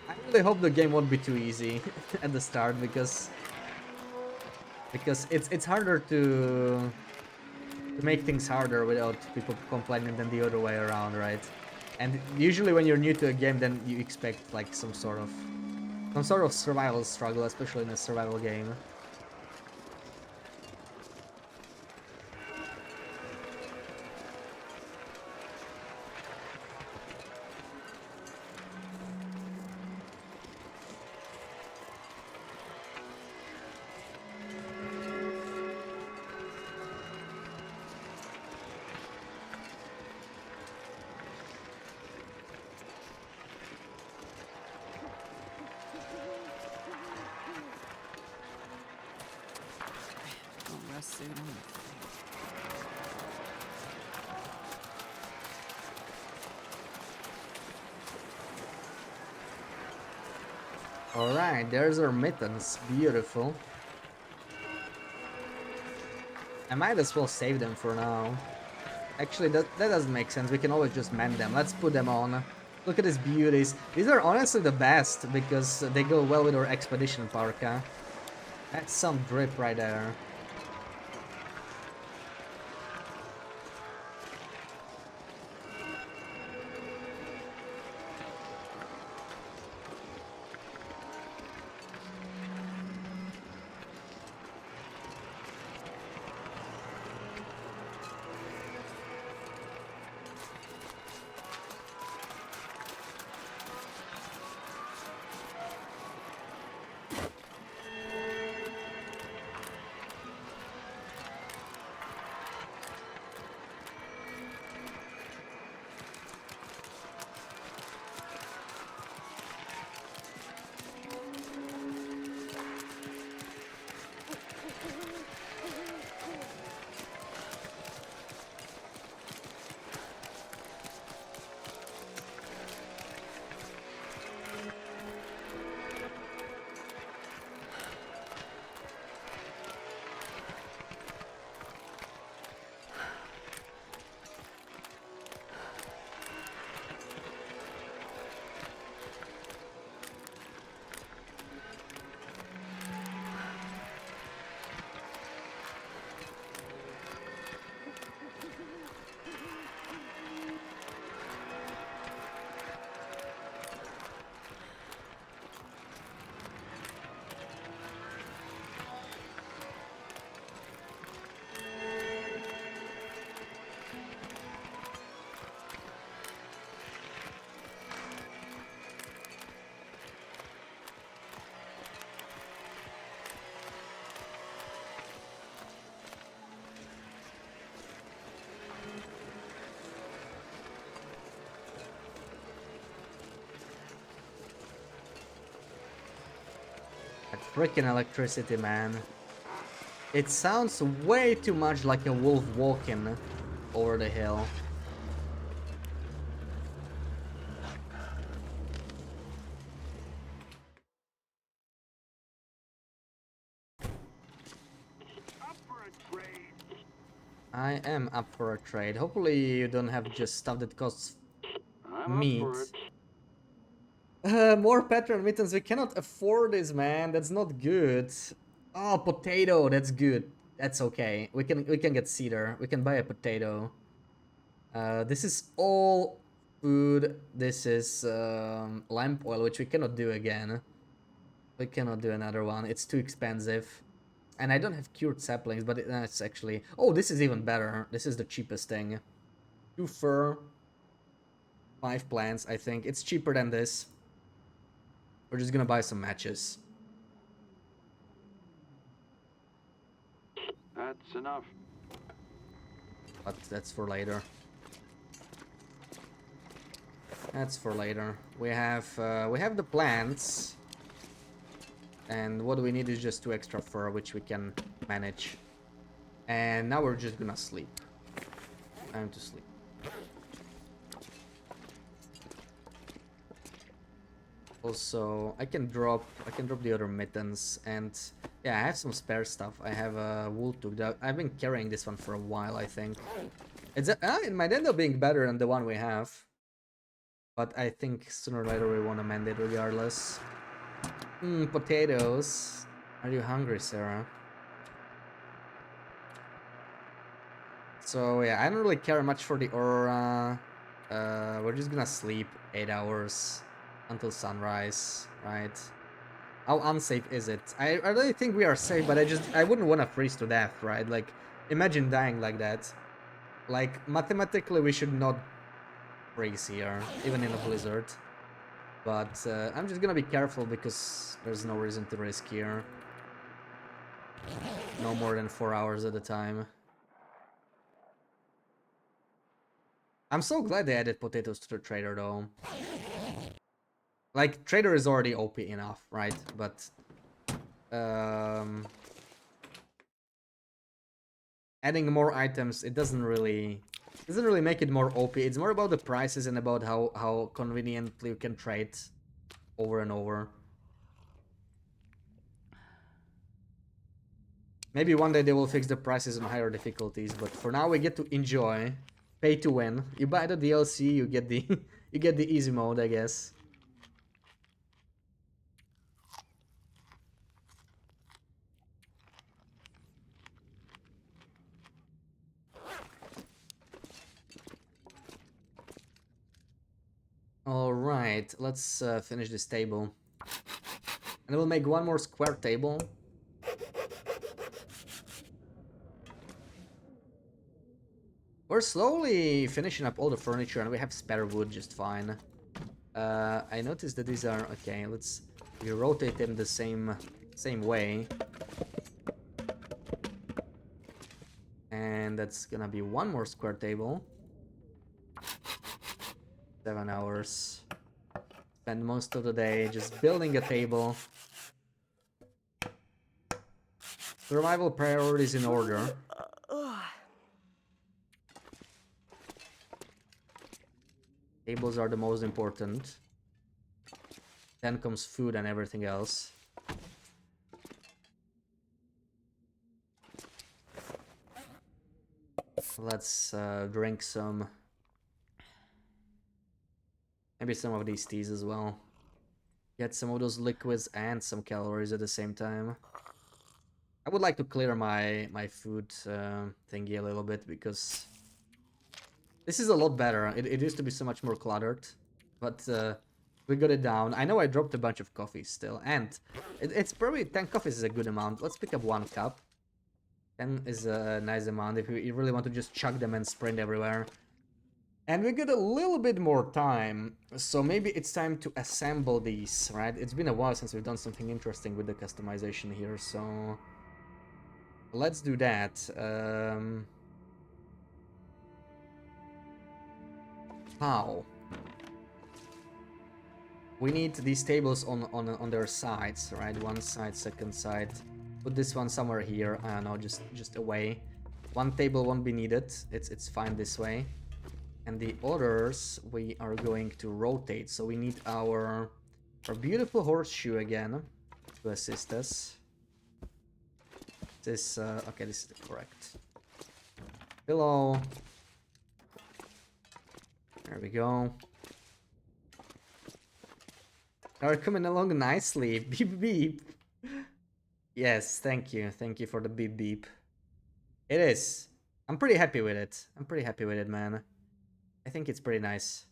S1: I really hope the game won't be too easy at the start, because it's harder to make things harder without people complaining than the other way around, right? And usually when you're new to a game, then you expect like some sort of survival struggle, especially in a survival game.
S9: Don't rest suit on.
S1: Alright, there's our mittens. Beautiful. I might as well save them for now. Actually, that doesn't make sense. We can always just mend them. Let's put them on. Look at these beauties. These are honestly the best because they go well with our expedition parka. That's some drip right there. That freaking electricity, man. It sounds way too much like a wolf walking over the hill. I am up for a trade. Hopefully you don't have just stuff that costs meat. More pattern mittens. We cannot afford this, man. That's not good. Oh, potato. That's good. That's okay. We can get cedar. We can buy a potato. This is all food. This is lamp oil, which we cannot do again. We cannot do another one. It's too expensive. And I don't have cured saplings, but that's actually... Oh, this is even better. This is the cheapest thing. 2 fur. 5 plants, I think. It's cheaper than this. We're just gonna buy some matches.
S10: That's enough.
S1: But that's for later. That's for later. We have the plants. And what we need is just 2 extra fur, which we can manage. And now we're just gonna sleep. Time to sleep. Also, I can drop the other mittens, and yeah, I have some spare stuff. I have a wool toque. I've been carrying this one for a while, I think. It might end up being better than the one we have, but I think sooner or later we want to mend it regardless. Potatoes. Are you hungry, Sarah? So yeah, I don't really care much for the aura. We're just gonna sleep 8 hours until sunrise, right? How unsafe is it? I really think we are safe, but I wouldn't want to freeze to death, right? Like, imagine dying like that. Like, mathematically we should not freeze here, even in a blizzard. But I'm just gonna be careful because there's no reason to risk here. No more than 4 hours at a time. I'm so glad they added potatoes to the trader though. Like, trader is already OP enough, right? But adding more items, it doesn't really make it more OP. It's more about the prices and about how conveniently you can trade over and over. Maybe one day they will fix the prices on higher difficulties, but for now we get to enjoy, pay to win. You buy the DLC, you get the you get the easy mode, I guess. Alright, let's finish this table. And we'll make one more square table. We're slowly finishing up all the furniture and we have spare wood just fine. I noticed that these are... Okay, we rotate them the same way. And that's gonna be one more square table. 7 hours. Spend most of the day just building a table. Survival priorities in order. Tables are the most important. Then comes food and everything else. Let's drink some. Maybe some of these teas as well. Get some of those liquids and some calories at the same time. I would like to clear my food thingy a little bit because this is a lot better. It used to be so much more cluttered, but we got it down. I know I dropped a bunch of coffee still, and it's probably 10 coffees is a good amount. Let's pick up 1 cup. 10 is a nice amount if you really want to just chug them and sprint everywhere. And we got a little bit more time, so maybe it's time to assemble these, right? It's been a while since we've done something interesting with the customization here, so let's do that. How? We need these tables on their sides, right? One side, second side. Put this one somewhere here. No, just away. One table won't be needed. It's fine this way. And the others we are going to rotate. So we need our beautiful horseshoe again to assist us. This okay, this is the correct pillow. There we go. Are coming along nicely. Beep beep. Yes, thank you. Thank you for the beep beep. It is. I'm pretty happy with it. I'm pretty happy with it, man. I think it's pretty nice.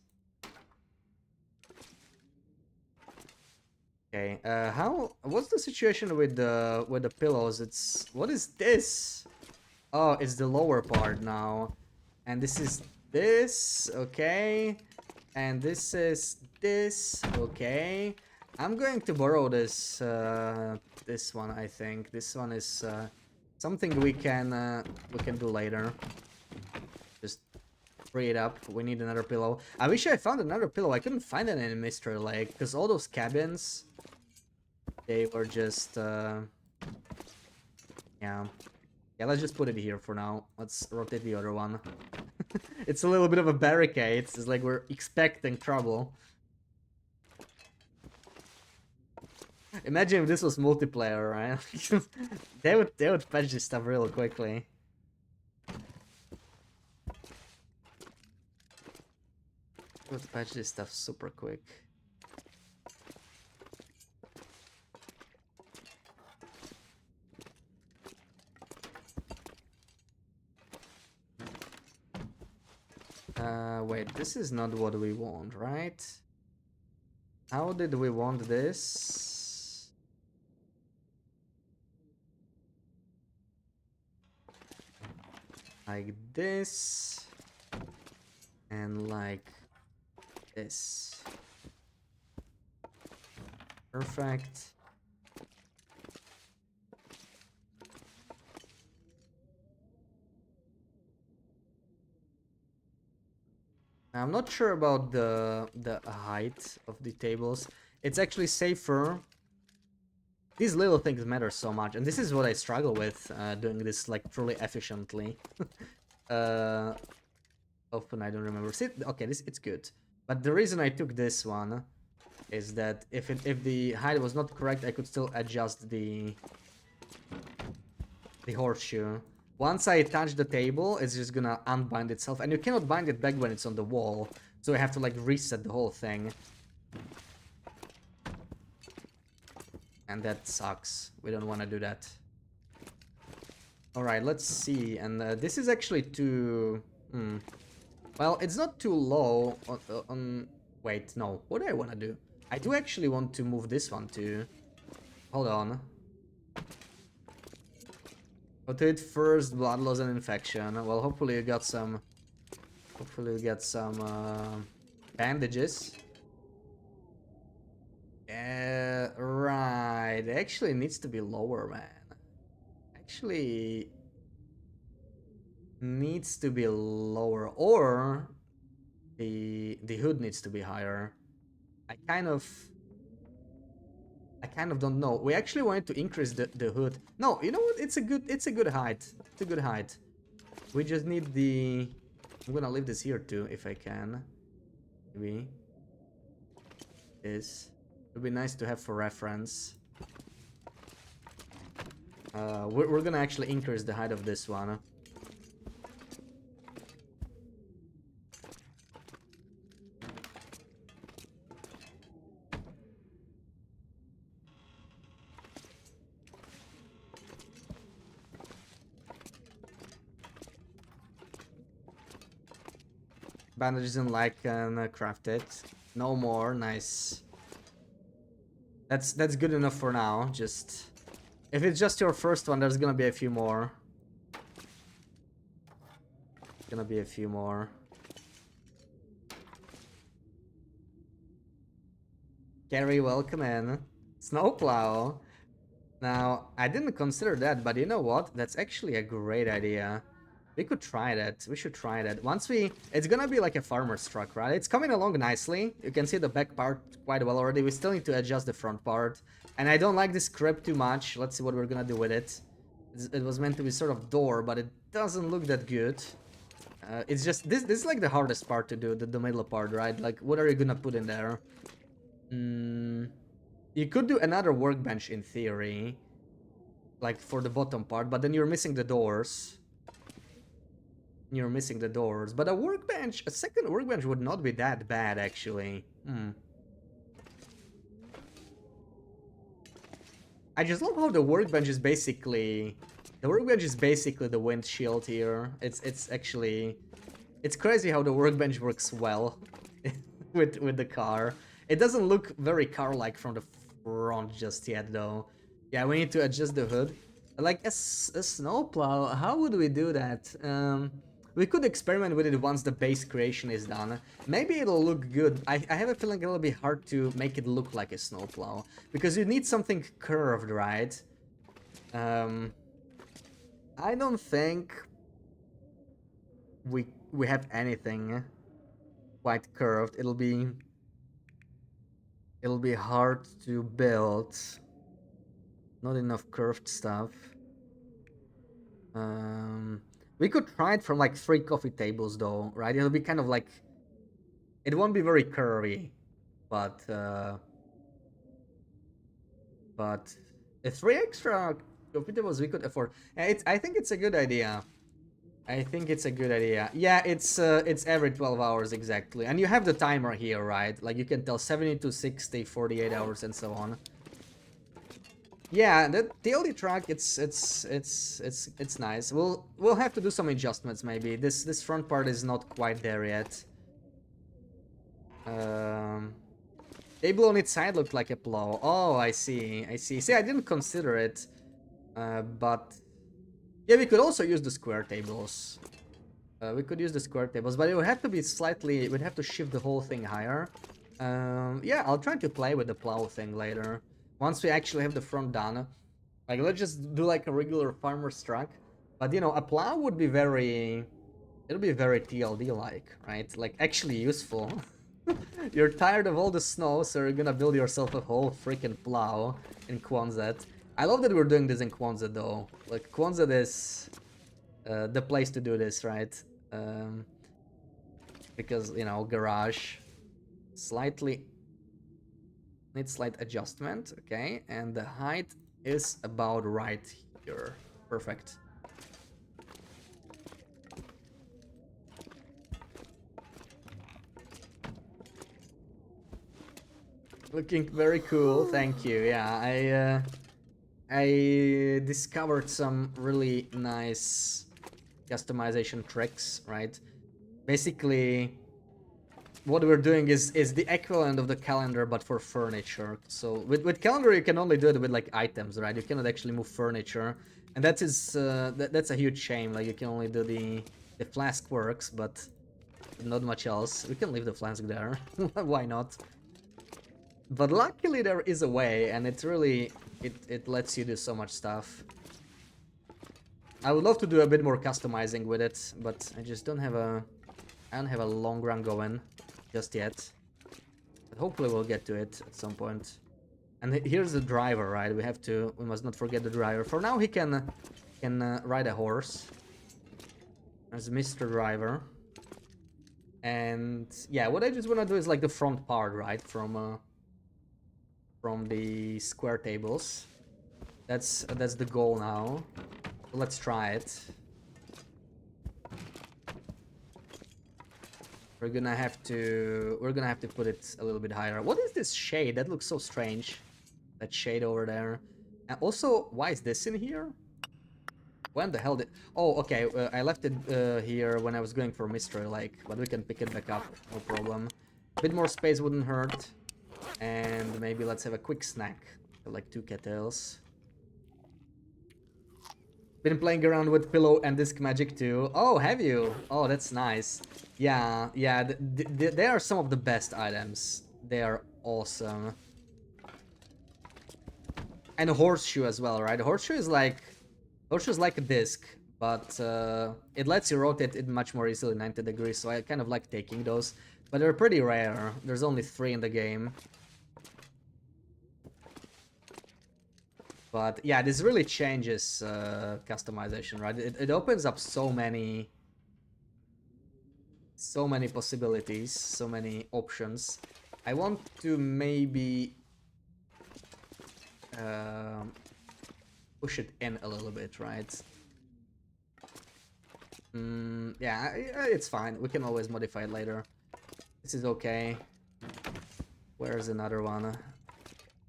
S1: Okay, what's the situation with the pillows? What is this? Oh, it's the lower part now. And this is this, okay. And this is this, okay. I'm going to borrow this this one, I think. This one is something we can do later. Just free it up. We need another pillow. I wish I found another pillow. I couldn't find it in Mystery Lake because all those cabins, they were just yeah. Yeah, let's just put it here for now. Let's rotate the other one. It's a little bit of a barricade. It's like we're expecting trouble. Imagine if this was multiplayer, right? they would patch this stuff real quickly. They would patch this stuff super quick. Wait, this is not what we want, right? How did we want this? Like this. And like this. Perfect. I'm not sure about the height of the tables. It's actually safer. These little things matter so much, and this is what I struggle with doing this like truly efficiently. Often I don't remember. See, okay, it's good. But the reason I took this one is that if the height was not correct, I could still adjust the horseshoe. Once I touch the table, it's just gonna unbind itself, and you cannot bind it back when it's on the wall, so I have to like reset the whole thing. And that sucks. We don't want to do that. Alright, let's see. And this is actually too... Well, it's not too low on... Wait, no. What do I want to do? I do actually want to move this one too. Hold on. Rotate first, blood loss and infection. Well, hopefully you got some... Hopefully you get some bandages. Right. It actually needs to be lower, man. Actually... needs to be lower, or the hood needs to be higher. I kind of don't know. We actually wanted to increase the hood. No, you know what? It's a good height. It's a good height. We just need the... I'm gonna leave this here too, if I can. Maybe this would be nice to have for reference. We're gonna actually increase the height of this one. Bandages and like crafted. No more. Nice. That's good enough for now. Just if it's just your first one, there's gonna be a few more. Gonna be a few more. Gary, welcome in. Snowplow. Now, I didn't consider that, but you know what? That's actually a great idea. We could try that. We should try that. Once we... It's gonna be like a farmer's truck, right? It's coming along nicely. You can see the back part quite well already. We still need to adjust the front part. And I don't like this crib too much. Let's see what we're gonna do with it. It was meant to be sort of door, but it doesn't look that good. It's just... This is like the hardest part to do, the middle part, right? Like, what are you gonna put in there? You could do another workbench in theory. Like, for the bottom part, but then you're missing the doors. You're missing the doors, but a second workbench would not be that bad, actually. I just love how the workbench is basically... The workbench is basically the windshield here. It's actually... It's crazy how the workbench works well with the car. It doesn't look very car-like from the front just yet, though. Yeah, we need to adjust the hood. Like, a snowplow, how would we do that? We could experiment with it once the base creation is done. Maybe it'll look good. I have a feeling it'll be hard to make it look like a snowplow. Because you need something curved, right? I don't think we have anything quite curved. It'll be hard to build. Not enough curved stuff. We could try it from like 3 coffee tables though, right? It'll be kind of like... It won't be very curvy, but the 3 extra coffee tables we could afford. I think it's a good idea. I think it's a good idea. Yeah, it's every 12 hours exactly. And you have the timer here, right? Like you can tell 72, 60, 48 hours and so on. Yeah, the TLD track, it's nice. We'll have to do some adjustments maybe. This front part is not quite there yet. Table on its side looked like a plow. Oh, I see. See, I didn't consider it. But yeah, we could also use the square tables. We could use the square tables, but it would have to be slightly... We'd have to shift the whole thing higher. Yeah, I'll try to play with the plow thing later. Once we actually have the front done. Like, let's just do like a regular farmer's truck. But, you know, a plow would be very... It'll be very TLD-like, right? Like, actually useful. You're tired of all the snow, so you're gonna build yourself a whole freaking plow in Quonset. I love that we're doing this in Quonset, though. Like, Quonset is the place to do this, right? Because, you know, garage... Slightly... Needs slight adjustment, okay, and the height is about right here. Perfect. Looking very cool, thank you. Yeah, I discovered some really nice customization tricks, right? Basically, what we're doing is the equivalent of the calendar, but for furniture. So with calendar, you can only do it with like items, right? You cannot actually move furniture, and that is that's a huge shame. Like you can only do the flask works, but not much else. We can leave the flask there. Why not? But luckily there is a way, and it really it lets you do so much stuff. I would love to do a bit more customizing with it, but I just don't have a long run going just yet. But hopefully we'll get to it at some point. And here's the driver, right? We must not forget the driver. For now he can ride a horse as Mr. Driver. And yeah, what I just want to do is like the front part, right? From the square tables. That's the goal now. So let's try it. We're gonna have to put it a little bit higher. What is this shade? That looks so strange. That shade over there. And also, why is this in here? When the hell did... Oh, okay. I left it here when I was going for Mystery Lake, but we can pick it back up. No problem. A bit more space wouldn't hurt. And maybe let's have a quick snack. Like 2 kettles. Been playing around with pillow and disc magic too. Oh, have you? Oh, that's nice. Yeah, they are some of the best items. They are awesome. And a horseshoe as well, right? A horseshoe is like a disc, but it lets you rotate it much more easily 90 degrees, so I kind of like taking those. But they're pretty rare. There's only 3 in the game. But yeah, this really changes customization, right? It opens up so many possibilities, so many options. I want to maybe push it in a little bit, right? Yeah, it's fine. We can always modify it later. This is okay. Where's another one?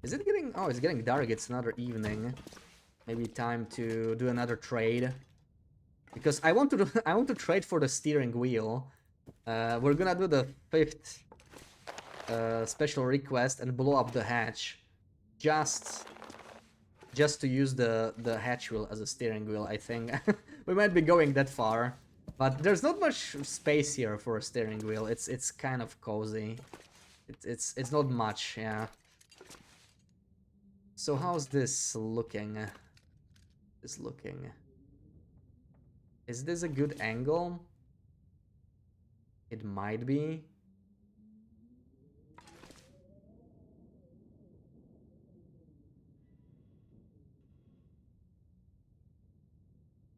S1: Is it getting... Oh, it's getting dark. It's another evening. Maybe time to do another trade. Because I want to do, I want to trade for the steering wheel. We're gonna do the 5th special request and blow up the hatch. Just to use the hatch wheel as a steering wheel, I think. We might be going that far. But there's not much space here for a steering wheel. It's kind of cozy. It's not much, yeah. So how's this looking? Is this a good angle? It might be.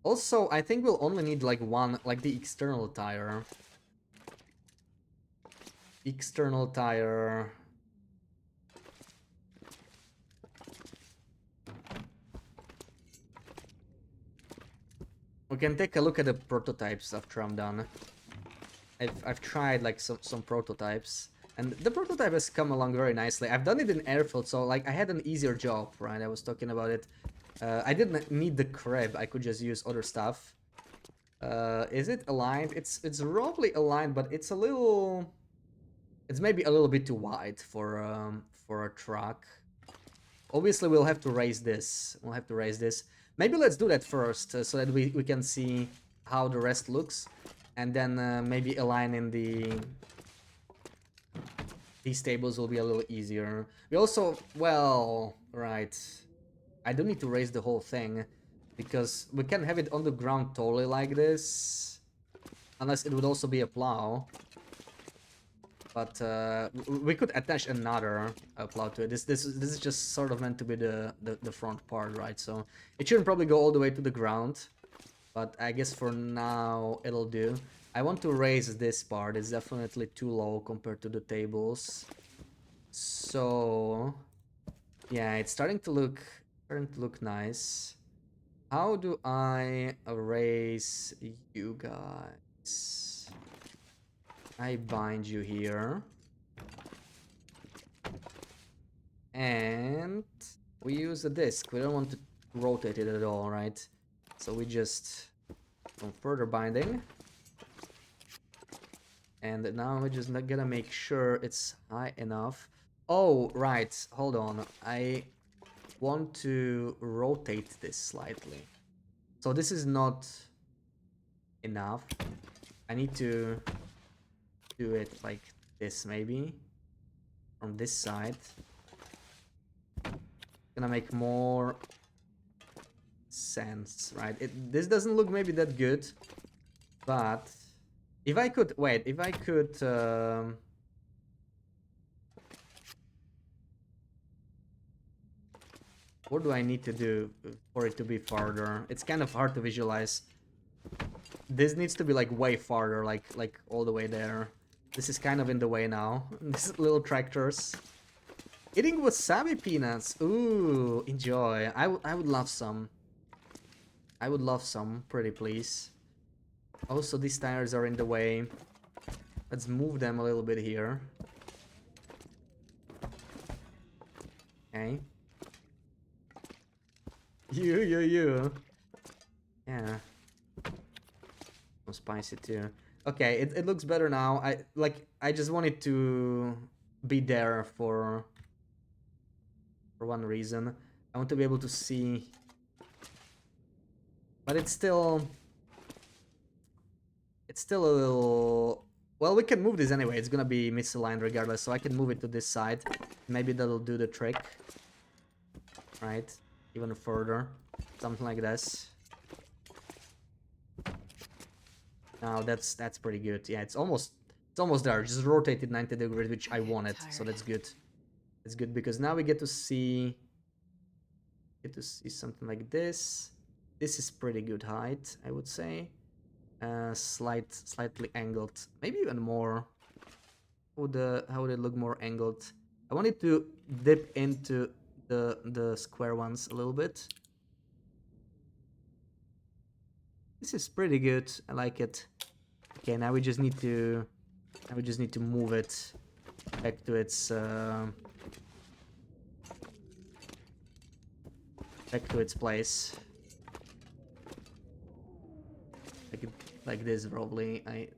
S1: Also, I think we'll only need like one, like the external tire. External tire. We can take a look at the prototypes after I'm done. I've tried like some prototypes, and the prototype has come along very nicely. I've done it in airfield, so like I had an easier job, right? I was talking about it. I didn't need the crib. I could just use other stuff. Is it aligned? It's roughly aligned, but it's a little... It's maybe a little bit too wide for a truck. Obviously, we'll have to raise this. We'll have to raise this. Maybe let's do that first, so that we can see how the rest looks, and then maybe aligning these tables will be a little easier. We also, well, right. I don't need to raise the whole thing, because we can have it on the ground totally like this, unless it would also be a plow. But we could attach another plow to it. This is just sort of meant to be the front part, right? So it shouldn't probably go all the way to the ground, but I guess for now it'll do. I want to raise this part. It's definitely too low compared to the tables. So yeah, it's starting to look nice. How do I raise you guys? I bind you here. And we use a disc. We don't want to rotate it at all, right? So we just some further binding. And now we're just not gonna make sure it's high enough. Oh, right. Hold on. I want to rotate this slightly. So this is not enough. I need to do it like this, maybe from this side. Gonna make more sense, right? This doesn't look maybe that good, but if I could wait, if I could what do I need to do for it to be farther? It's kind of hard to visualize. This needs to be like way farther, like all the way there. This is kind of in the way now. These little tractors. Eating wasabi peanuts. Ooh, enjoy. I would love some. I would love some, pretty please. Also, these tires are in the way. Let's move them a little bit here. Okay. You. Yeah. Some spicy too. Okay, it looks better now. I just wanted to be there for one reason. I want to be able to see, but it's still a little... Well, we can move this anyway. It's gonna be misaligned regardless, so I can move it to this side. Maybe that'll do the trick, right? Even further, something like this. Now that's pretty good. Yeah, it's almost there. Just rotated 90 degrees, which I wanted. So that's good. It's good because now we get to see something like this. This is pretty good height, I would say. Slightly angled, maybe even more. How would it look more angled? I wanted to dip into the square ones a little bit. This is pretty good. I like it. Okay, now we just need to move it back to its place. Like this probably. I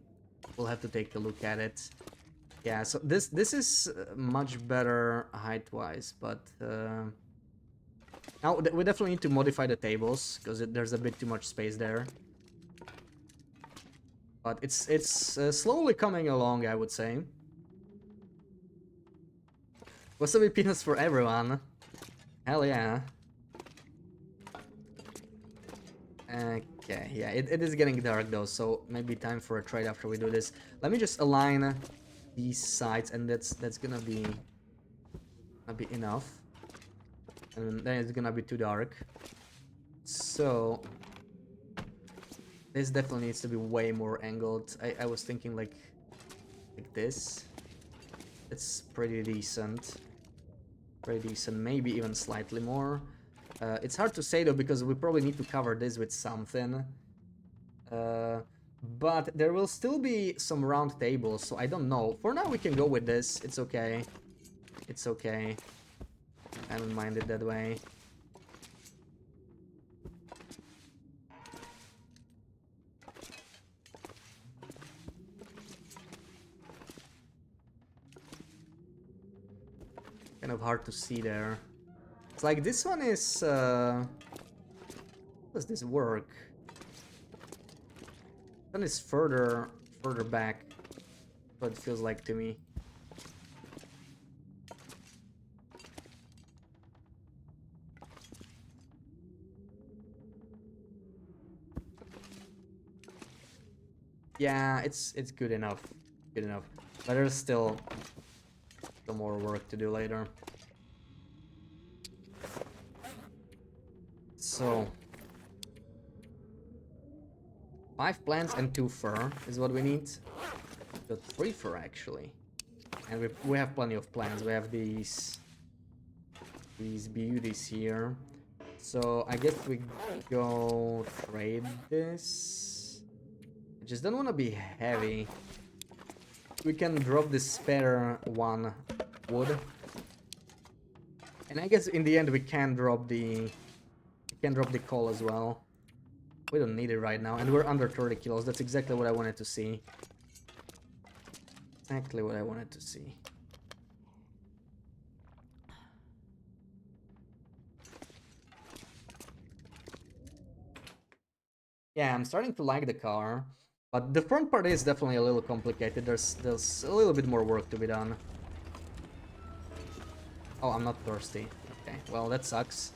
S1: will have to take a look at it. Yeah, so this is much better height-wise, but now we definitely need to modify the tables because there's a bit too much space there. But it's slowly coming along, I would say. Wasabi peanuts for everyone. Hell yeah. Okay, yeah, it is getting dark though, so maybe time for a trade after we do this. Let me just align these sides, and that's gonna be enough. And then it's gonna be too dark. So this definitely needs to be way more angled. I was thinking like this. It's pretty decent. Pretty decent, maybe even slightly more. It's hard to say though, because we probably need to cover this with something. But there will still be some round tables, so I don't know. For now we can go with this, it's okay. It's okay. I don't mind it that way. Kind of hard to see there. It's like this one is... how does this work? This one is further back, what it feels like to me. Yeah, it's good enough. Good enough. But there's still some more work to do later. So 5 plants and 2 fur is what we need. Got 3 fur actually. And we have plenty of plants. We have these beauties here. So I guess we go trade this. I just don't want to be heavy. We can drop the spare 1 wood. And I guess in the end we can drop the coal as well. We don't need it right now, and we're under 30 kilos. That's exactly what I wanted to see. Exactly what I wanted to see. Yeah, I'm starting to like the car, but the front part is definitely a little complicated. There's a little bit more work to be done. Oh, I'm not thirsty. Okay, well, that sucks.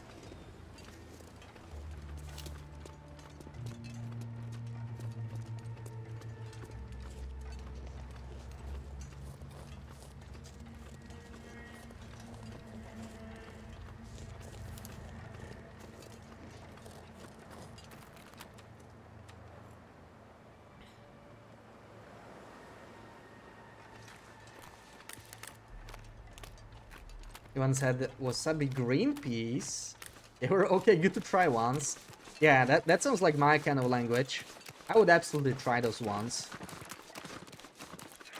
S1: He once had wasabi green peas. They were okay, good to try once. Yeah, that sounds like my kind of language. I would absolutely try those once.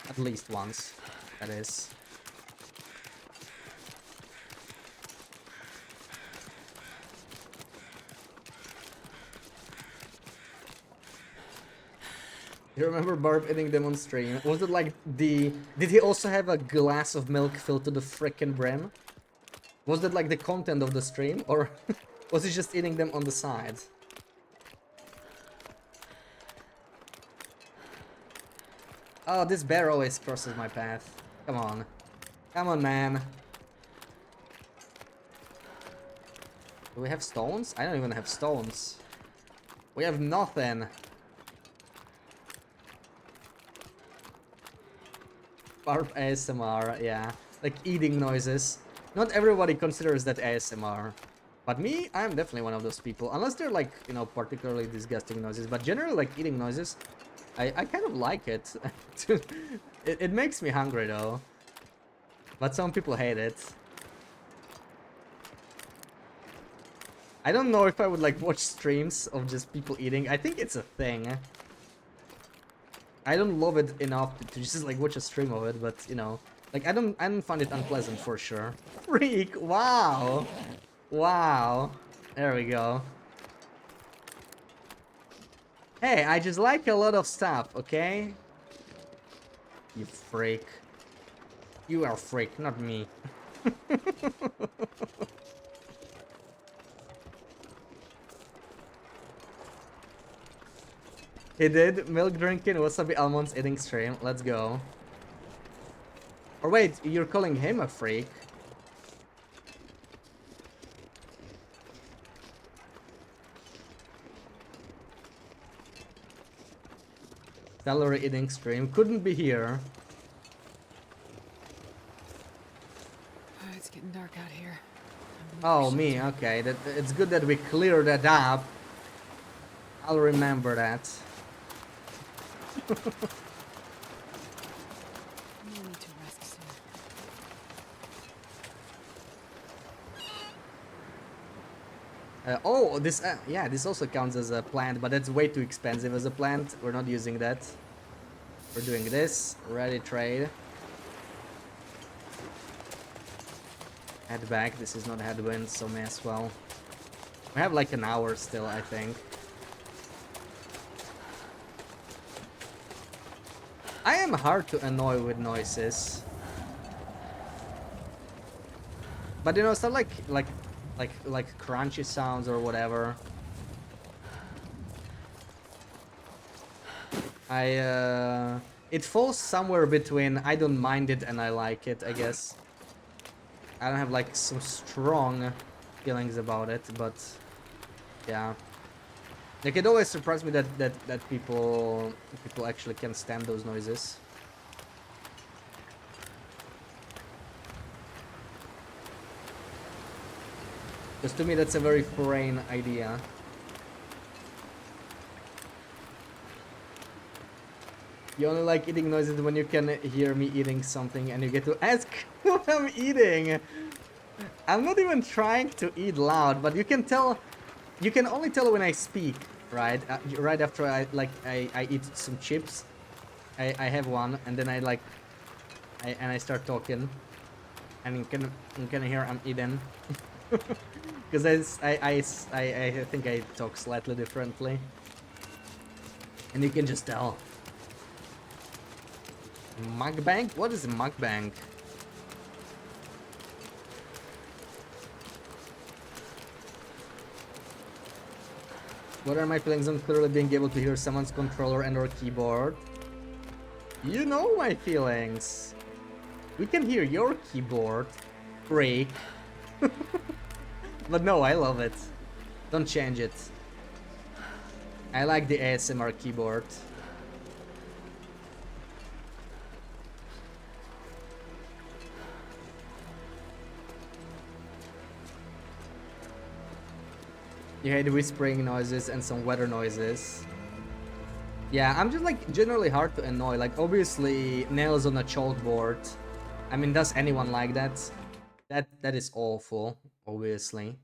S1: At least once, that is. You remember Barb eating them on stream? Was it like did he also have a glass of milk filled to the frickin' brim? Was that like the content of the stream, or was he just eating them on the side? Oh, this bear always crosses my path. Come on. Come on, man. Do we have stones? I don't even have stones. We have nothing. part of ASMR, yeah. Like eating noises. Not everybody considers that ASMR. But me, I'm definitely one of those people. Unless they're like, you know, particularly disgusting noises. But generally, like eating noises, I kind of like it. It makes me hungry though. But some people hate it. I don't know if I would like watch streams of just people eating. I think it's a thing. I don't love it enough to just like watch a stream of it, but you know, like I don't find it unpleasant for sure. Freak! Wow, wow. There we go. Hey, I just like a lot of stuff, okay? You freak. You are a freak, not me. He did milk drinking, wasabi almonds eating stream. Let's go. Or wait, you're calling him a freak? Celery eating stream couldn't be here.
S9: It's getting dark out here.
S1: Oh, me. Okay, that it's good that we cleared that up. I'll remember that.
S9: I need to rest soon.
S1: Oh, this yeah, this also counts as a plant, but that's way too expensive as a plant. We're not using that. We're doing this. Ready trade. Head back. This is not headwind, so may as well. We have like an hour still, I think. I am hard to annoy with noises. But you know, stuff like crunchy sounds or whatever. It falls somewhere between I don't mind it and I like it, I guess. I don't have like some strong feelings about it, but yeah. Like it always surprised me that people actually can stand those noises. Because to me that's a very foreign idea. You only like eating noises when you can hear me eating something and you get to ask what I'm eating. I'm not even trying to eat loud, but you can tell. You can only tell when I speak, right? Right after I eat some chips, I have one, and then I start talking, and you can hear I'm eating, because I think I talk slightly differently, and you can just tell. Mukbang? What is a mukbang? What are my feelings on clearly being able to hear someone's controller and or keyboard? You know my feelings. We can hear your keyboard, freak. But no, I love it. Don't change it. I like the ASMR keyboard. You hate whispering noises and some weather noises. Yeah, I'm just like generally hard to annoy. Like obviously nails on a chalkboard. I mean, does anyone like that? That is awful, obviously.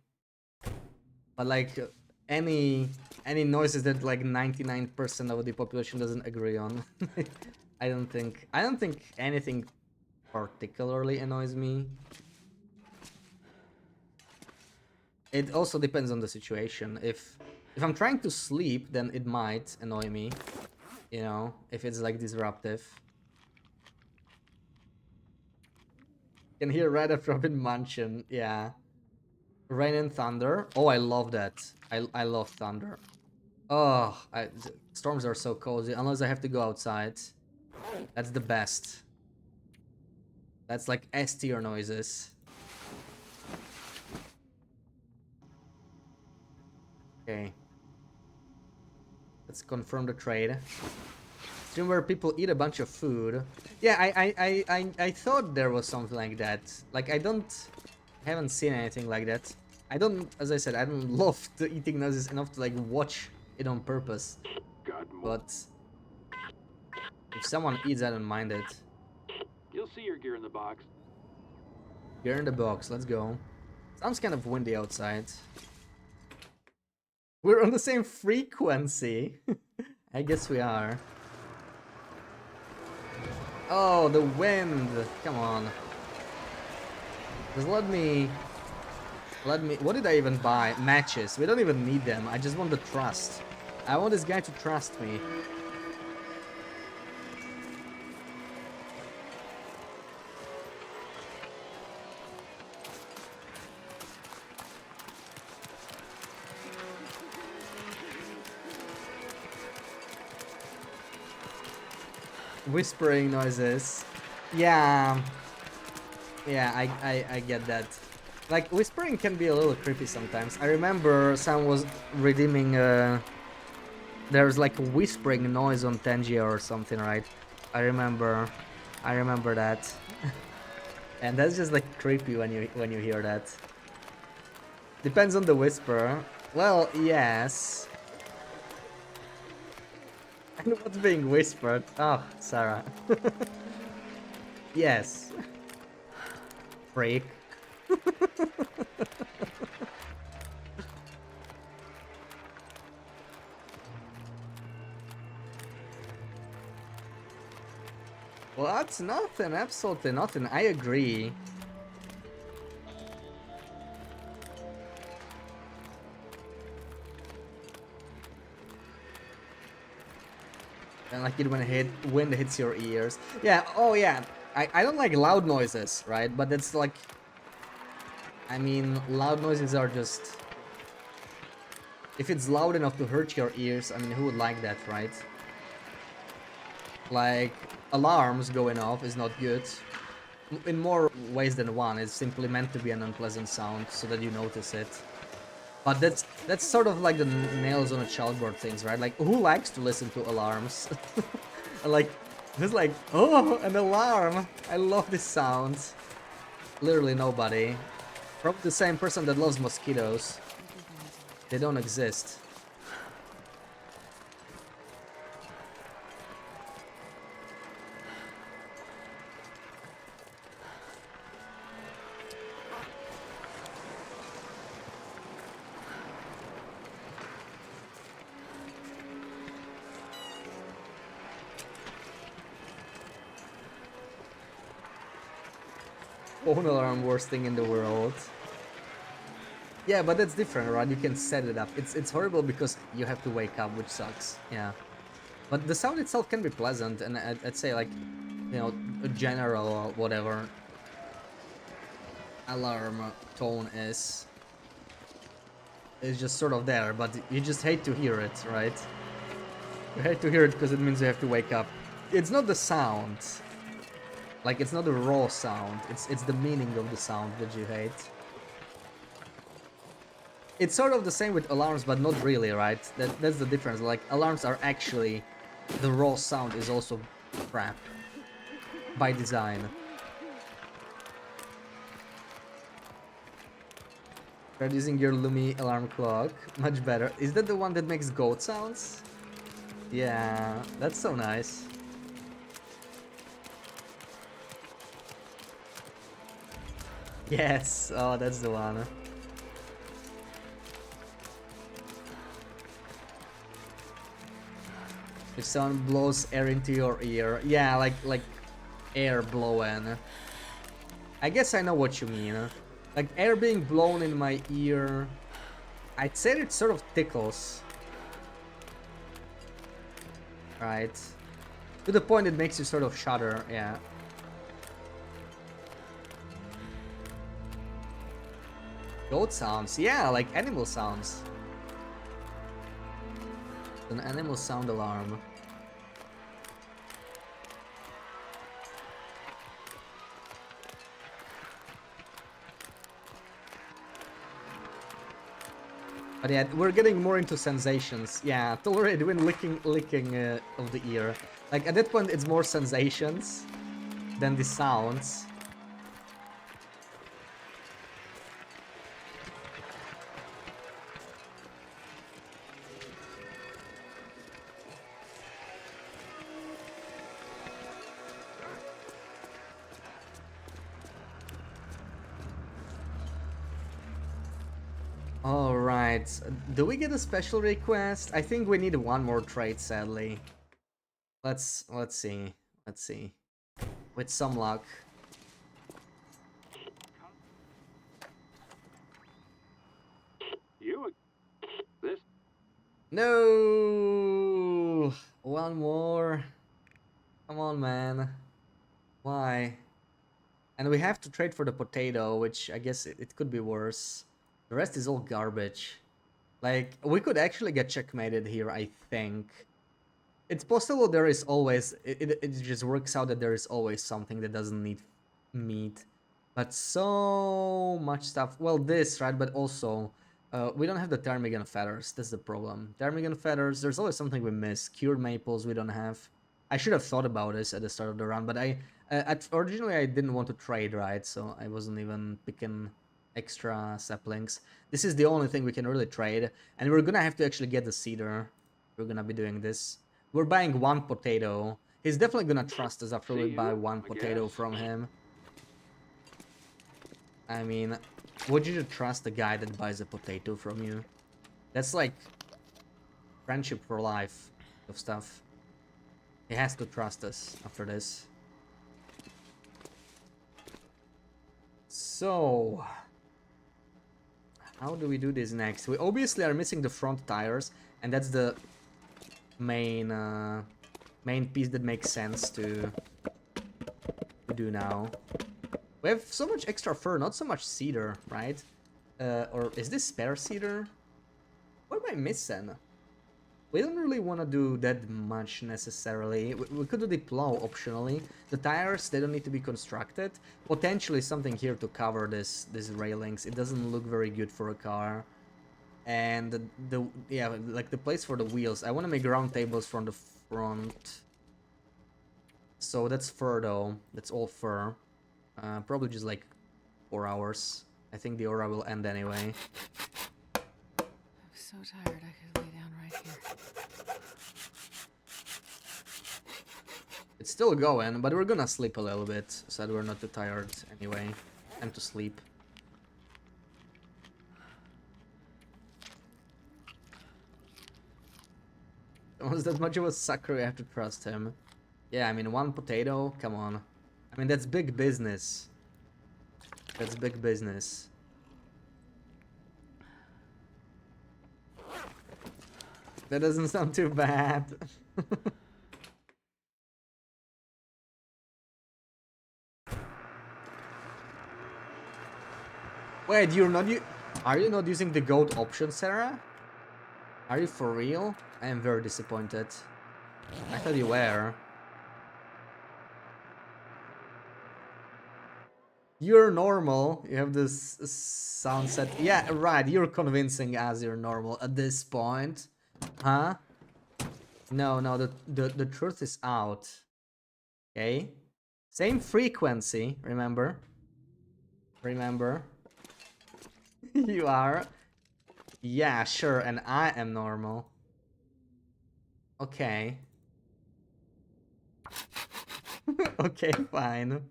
S1: But like any noises that like 99% of the population doesn't agree on. I don't think anything particularly annoys me. It also depends on the situation. If I'm trying to sleep, then it might annoy me. You know, if it's like disruptive. Can hear right after Robin Mansion, yeah. Rain and thunder. Oh, I love that. I love thunder. Oh, storms are so cozy. Unless I have to go outside. That's the best. That's like S tier noises. Okay. Let's confirm the trade. Stream where people eat a bunch of food. Yeah, I thought there was something like that. Like haven't seen anything like that. I don't, as I said, I don't love the eating noises enough to like watch it on purpose. But if someone eats, I don't mind it.
S10: You'll see your gear in the box.
S1: Gear in the box, let's go. Sounds kind of windy outside. We're on the same frequency. I guess we are. Oh, the wind! Come on. Just let me... What did I even buy? Matches. We don't even need them. I just want the trust. I want this guy to trust me. Whispering noises. Yeah. Yeah, I get that. Like, whispering can be a little creepy sometimes. I remember someone was redeeming, there's like a whispering noise on Tangier or something, right? I remember that. And that's just like creepy when you hear that. Depends on the whisper. Well, yes. And what's being whispered? Oh, Sarah. Yes. Freak. Well, that's nothing, absolutely nothing. I agree. And like it when wind hits your ears. Yeah, oh yeah. I don't like loud noises, right? But it's like... I mean, loud noises are just... If it's loud enough to hurt your ears, I mean, who would like that, right? Like, alarms going off is not good. In more ways than one, it's simply meant to be an unpleasant sound so that you notice it. But that's sort of like the nails on a chalkboard things, right? Like, who likes to listen to alarms? Like, just like, oh, an alarm! I love this sound. Literally nobody. Probably the same person that loves mosquitoes. They don't exist. Phone alarm, worst thing in the world. Yeah, but that's different, right? You can set it up. It's horrible because you have to wake up, which sucks. Yeah. But the sound itself can be pleasant, and I'd say, like, you know, a general whatever alarm tone is just sort of there, but you just hate to hear it, right? You hate to hear it because it means you have to wake up. It's not the sound. Like, it's not the raw sound. It's the meaning of the sound that you hate. It's sort of the same with alarms, but not really, right? That's the difference. Like, alarms are actually... The raw sound is also crap. By design. Tried using your Lumi alarm clock. Much better. Is that the one that makes goat sounds? Yeah, that's so nice. Yes, oh, that's the one. If someone blows air into your ear. Yeah, like air blowing. I guess I know what you mean. Like air being blown in my ear. I'd say it sort of tickles. Right. To the point it makes you sort of shudder, yeah. Goat sounds, yeah, like animal sounds. An animal sound alarm. But yeah, we're getting more into sensations. Yeah, tolerate when licking of the ear. Like at that point, it's more sensations than the sounds. Alright, do we get a special request? I think we need one more trade, sadly. Let's see. Let's see. With some luck.
S10: This.
S1: No! One more. Come on, man. Why? And we have to trade for the potato, which I guess it could be worse. The rest is all garbage. Like, we could actually get checkmated here, I think. It's possible there is always... It just works out that there is always something that doesn't need meat. But so much stuff. Well, this, right? But also, we don't have the ptarmigan feathers. That's the problem. Ptarmigan feathers, there's always something we miss. Cured maples we don't have. I should have thought about this at the start of the run, but originally I didn't want to trade, right? So I wasn't even picking extra saplings. This is the only thing we can really trade, and we're gonna have to actually get the cedar. We're gonna be doing this. We're buying one potato. He's definitely gonna trust us after we buy one potato from him. I mean, would you trust the guy that buys a potato from you? That's like friendship for life of stuff. He has to trust us after this. So, how do we do this next? We obviously are missing the front tires, and that's the main piece that makes sense to do now. We have so much extra fur, not so much cedar, right? Or is this spare cedar? What am I missing? We don't really want to do that much necessarily. We could do the plow optionally. The tires, they don't need to be constructed. Potentially something here to cover these railings. It doesn't look very good for a car. And yeah, like the place for the wheels. I want to make round tables from the front. So that's fur though. That's all fur. Probably just like 4 hours. I think the aura will end anyway.
S9: I'm so tired I could lay down right here.
S1: It's still going, but we're gonna sleep a little bit so that we're not too tired anyway. Time to sleep. Was that much of a sucker? You have to trust him. Yeah, I mean, one potato, come on. I mean, that's big business. That's big business. That doesn't sound too bad. Wait, are you not using the goat option, Sarah? Are you for real? I am very disappointed. I thought you were. You're normal. You have this sound set. Yeah, right. You're convincing us you're normal at this point. Huh? No, the truth is out. Okay? Same frequency, remember? Remember? You are? Yeah, sure, and I am normal. Okay. Okay, fine.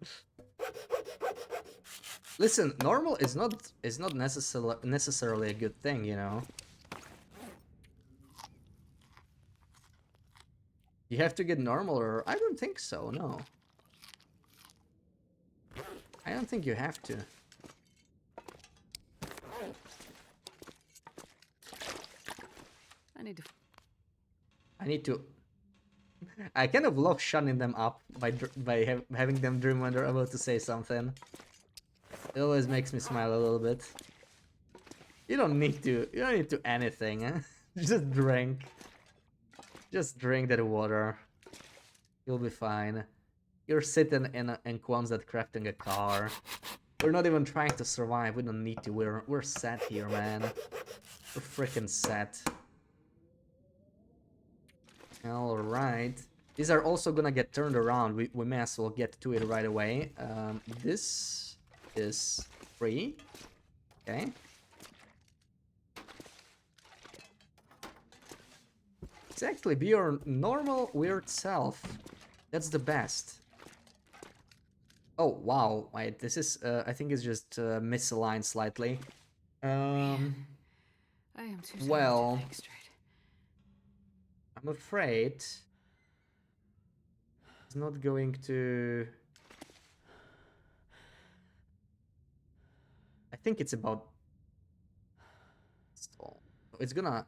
S1: Listen, normal is not necessarily a good thing, you know. You have to get normal, or I don't think so. No, I don't think you have to. I need to. I kind of love shutting them up by having them dream when they're about to say something. It always makes me smile a little bit. You don't need to. You don't need to anything. Eh? Just drink. Just drink that water. You'll be fine. You're sitting in Quonset crafting a car. We're not even trying to survive. We don't need to. We're set here, man. We're freaking set. Alright. These are also gonna get turned around. We may as well get to it right away. This is free. Okay. Exactly, be your normal weird self. That's the best. Oh, wow. Wait, this is, I think it's just misaligned slightly.
S9: I am too tired
S1: Well,
S9: to think straight.
S1: I'm afraid it's not going to... I think it's about... It's gonna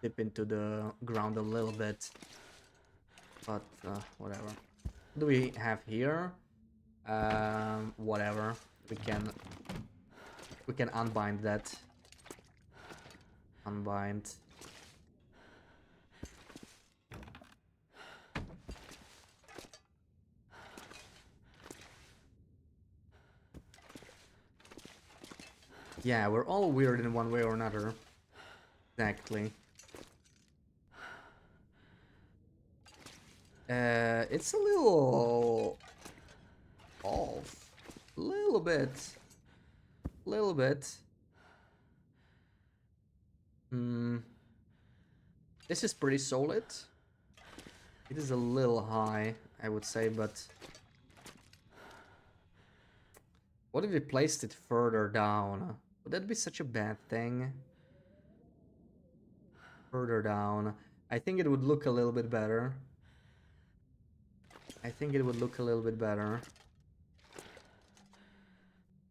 S1: dip into the ground a little bit. But, whatever. What do we have here? Whatever. We can unbind that. Unbind. Yeah, we're all weird in one way or another. Exactly. It's a little off. A little bit. Little bit. This is pretty solid. It is a little high, I would say, but... What if we placed it further down? Would that be such a bad thing? Further down. I think it would look a little bit better. I think it would look a little bit better.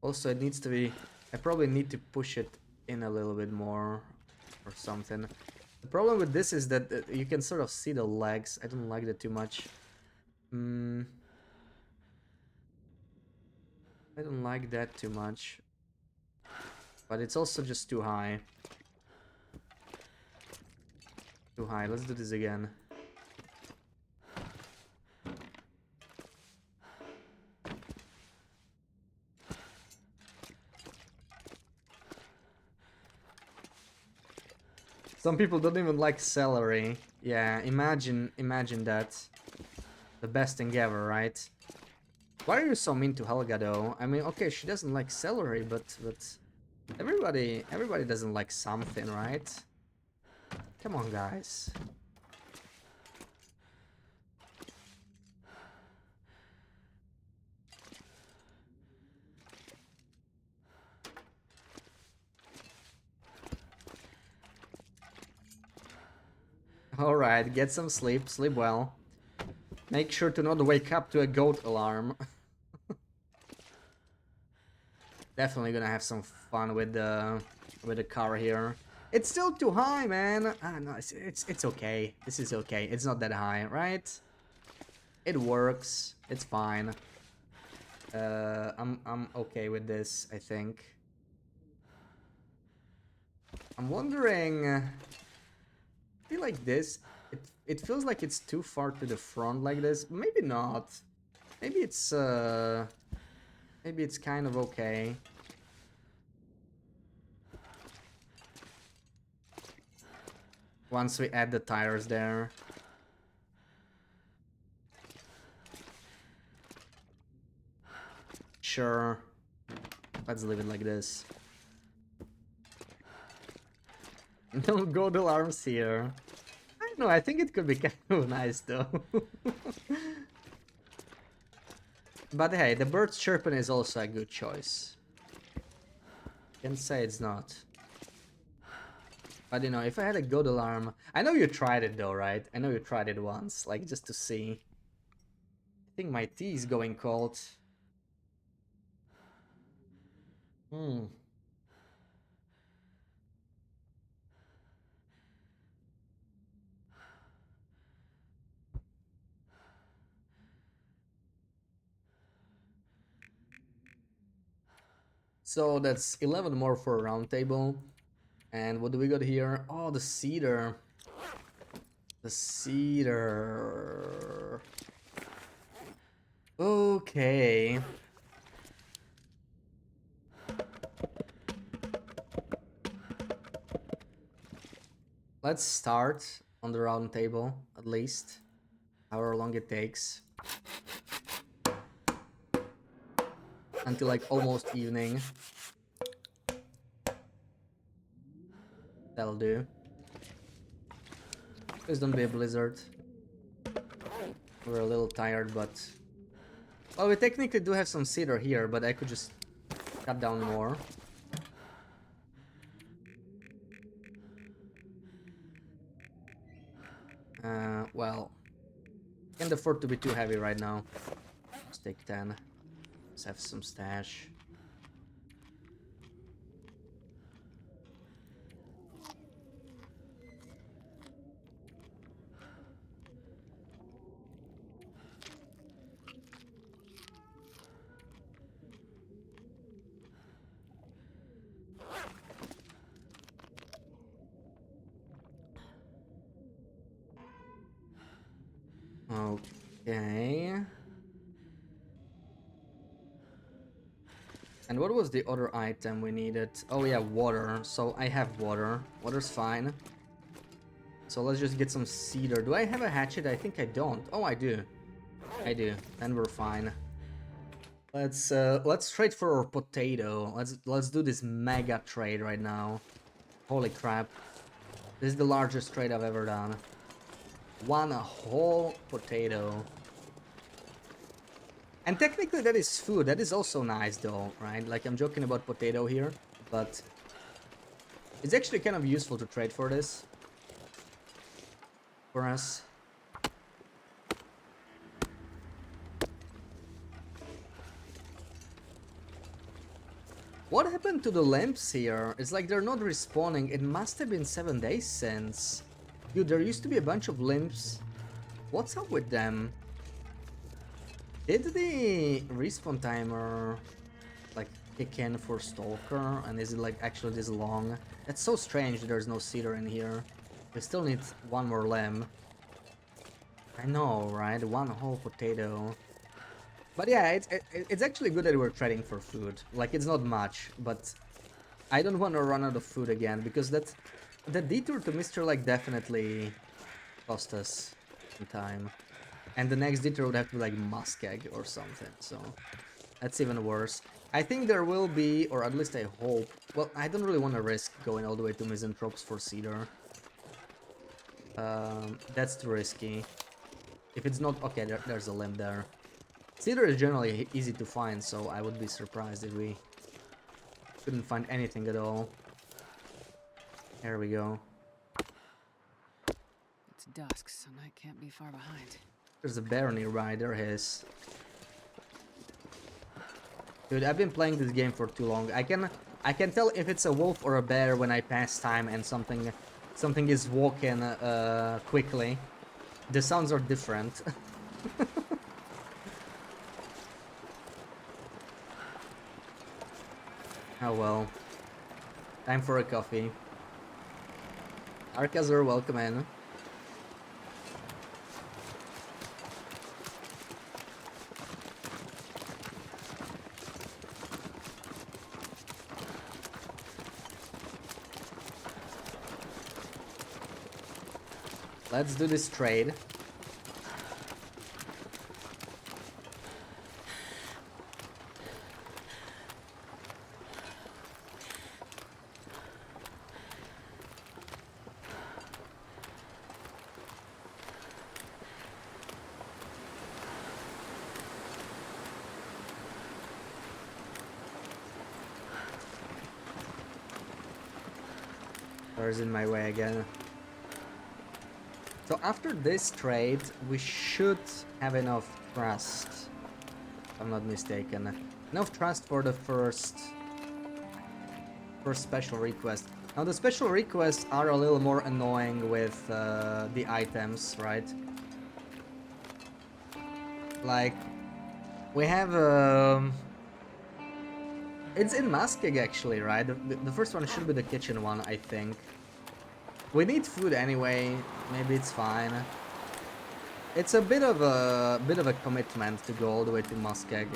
S1: Also, it needs to be... I probably need to push it in a little bit more or something. The problem with this is that you can sort of see the legs. I don't like that too much. I don't like that too much. But it's also just too high. Too high. Let's do this again. Some people don't even like celery. Yeah, imagine that. The best thing ever, right? Why are you so mean to Helga though? I mean, okay, she doesn't like celery, but everybody doesn't like something, right? Come on, guys. Alright, get some sleep, sleep well. Make sure to not wake up to a goat alarm. Definitely gonna have some fun with the car here. It's still too high, man. Ah, no, it's okay. This is okay. It's not that high, right? It works. It's fine. I'm okay with this, I think. I'm wondering. I feel like this. It feels like it's too far to the front like this. Maybe not. Maybe it's kind of okay. Once we add the tires there. Sure. Let's leave it like this. No gold alarms here. I don't know, I think it could be kind of nice though. But hey, the birds chirping is also a good choice. Can't say it's not. But you know, if I had a gold alarm... I know you tried it though, right? I know you tried it once, like just to see. I think my tea is going cold. So that's 11 more for a round table. And what do we got here? Oh, the cedar. The cedar. Okay. let's start on the round table, at least. However long it takes. Until like almost evening. That'll do. Please don't be a blizzard. We're a little tired, but... Well, we technically do have some cedar here, but I could just cut down more. Well... Can't afford to be too heavy right now. Let's take 10. Let's have some stash. Okay. And what was the other item we needed? Oh yeah, water. So I have water. Water's fine. So let's just get some cedar. Do I have a hatchet? I think I don't. Oh, I do. I do. Then we're fine. Let's trade for our potato. Let's do this mega trade right now. Holy crap. This is the largest trade I've ever done. One whole potato. And technically that is food. That is also nice though, right? Like I'm joking about potato here, but it's actually kind of useful to trade for this. For us. What happened to the lamps here? It's like they're not respawning. It must have been 7 days since. Dude, there used to be a bunch of lamps. What's up with them? Did the respawn timer like kick in for Stalker? And is it like actually this long? That's so strange there's no cedar in here. We still need one more lamb. I know, right? One whole potato. But yeah, it's actually good that we're trading for food. Like, it's not much, but I don't want to run out of food again, because that detour to Mr. Like definitely cost us some time. And the next detour would have to be like Muskeg or something, so that's even worse. I think there will be, or at least I hope, well, I don't really want to risk going all the way to Misanthropes for cedar. That's too risky. If it's not... Okay, there's a limb there. Cedar is generally easy to find, so I would be surprised if we couldn't find anything at all. There we go.
S9: It's dusk, so night can't be far behind.
S1: There's a bear nearby, there he is. Dude, I've been playing this game for too long. I can tell if it's a wolf or a bear when I pass time and something is walking quickly. The sounds are different. Oh well. Time for a coffee. Arcazor, welcome in. Let's do this trade. Car's in my way again. So after this trade, we should have enough trust, if I'm not mistaken. Enough trust for the first special request. Now the special requests are a little more annoying with the items, right? Like, we have it's in Muskeg actually, right? The first one should be the kitchen one, I think. We need food anyway. Maybe it's fine. It's a bit of a commitment to go all the way to Muskeg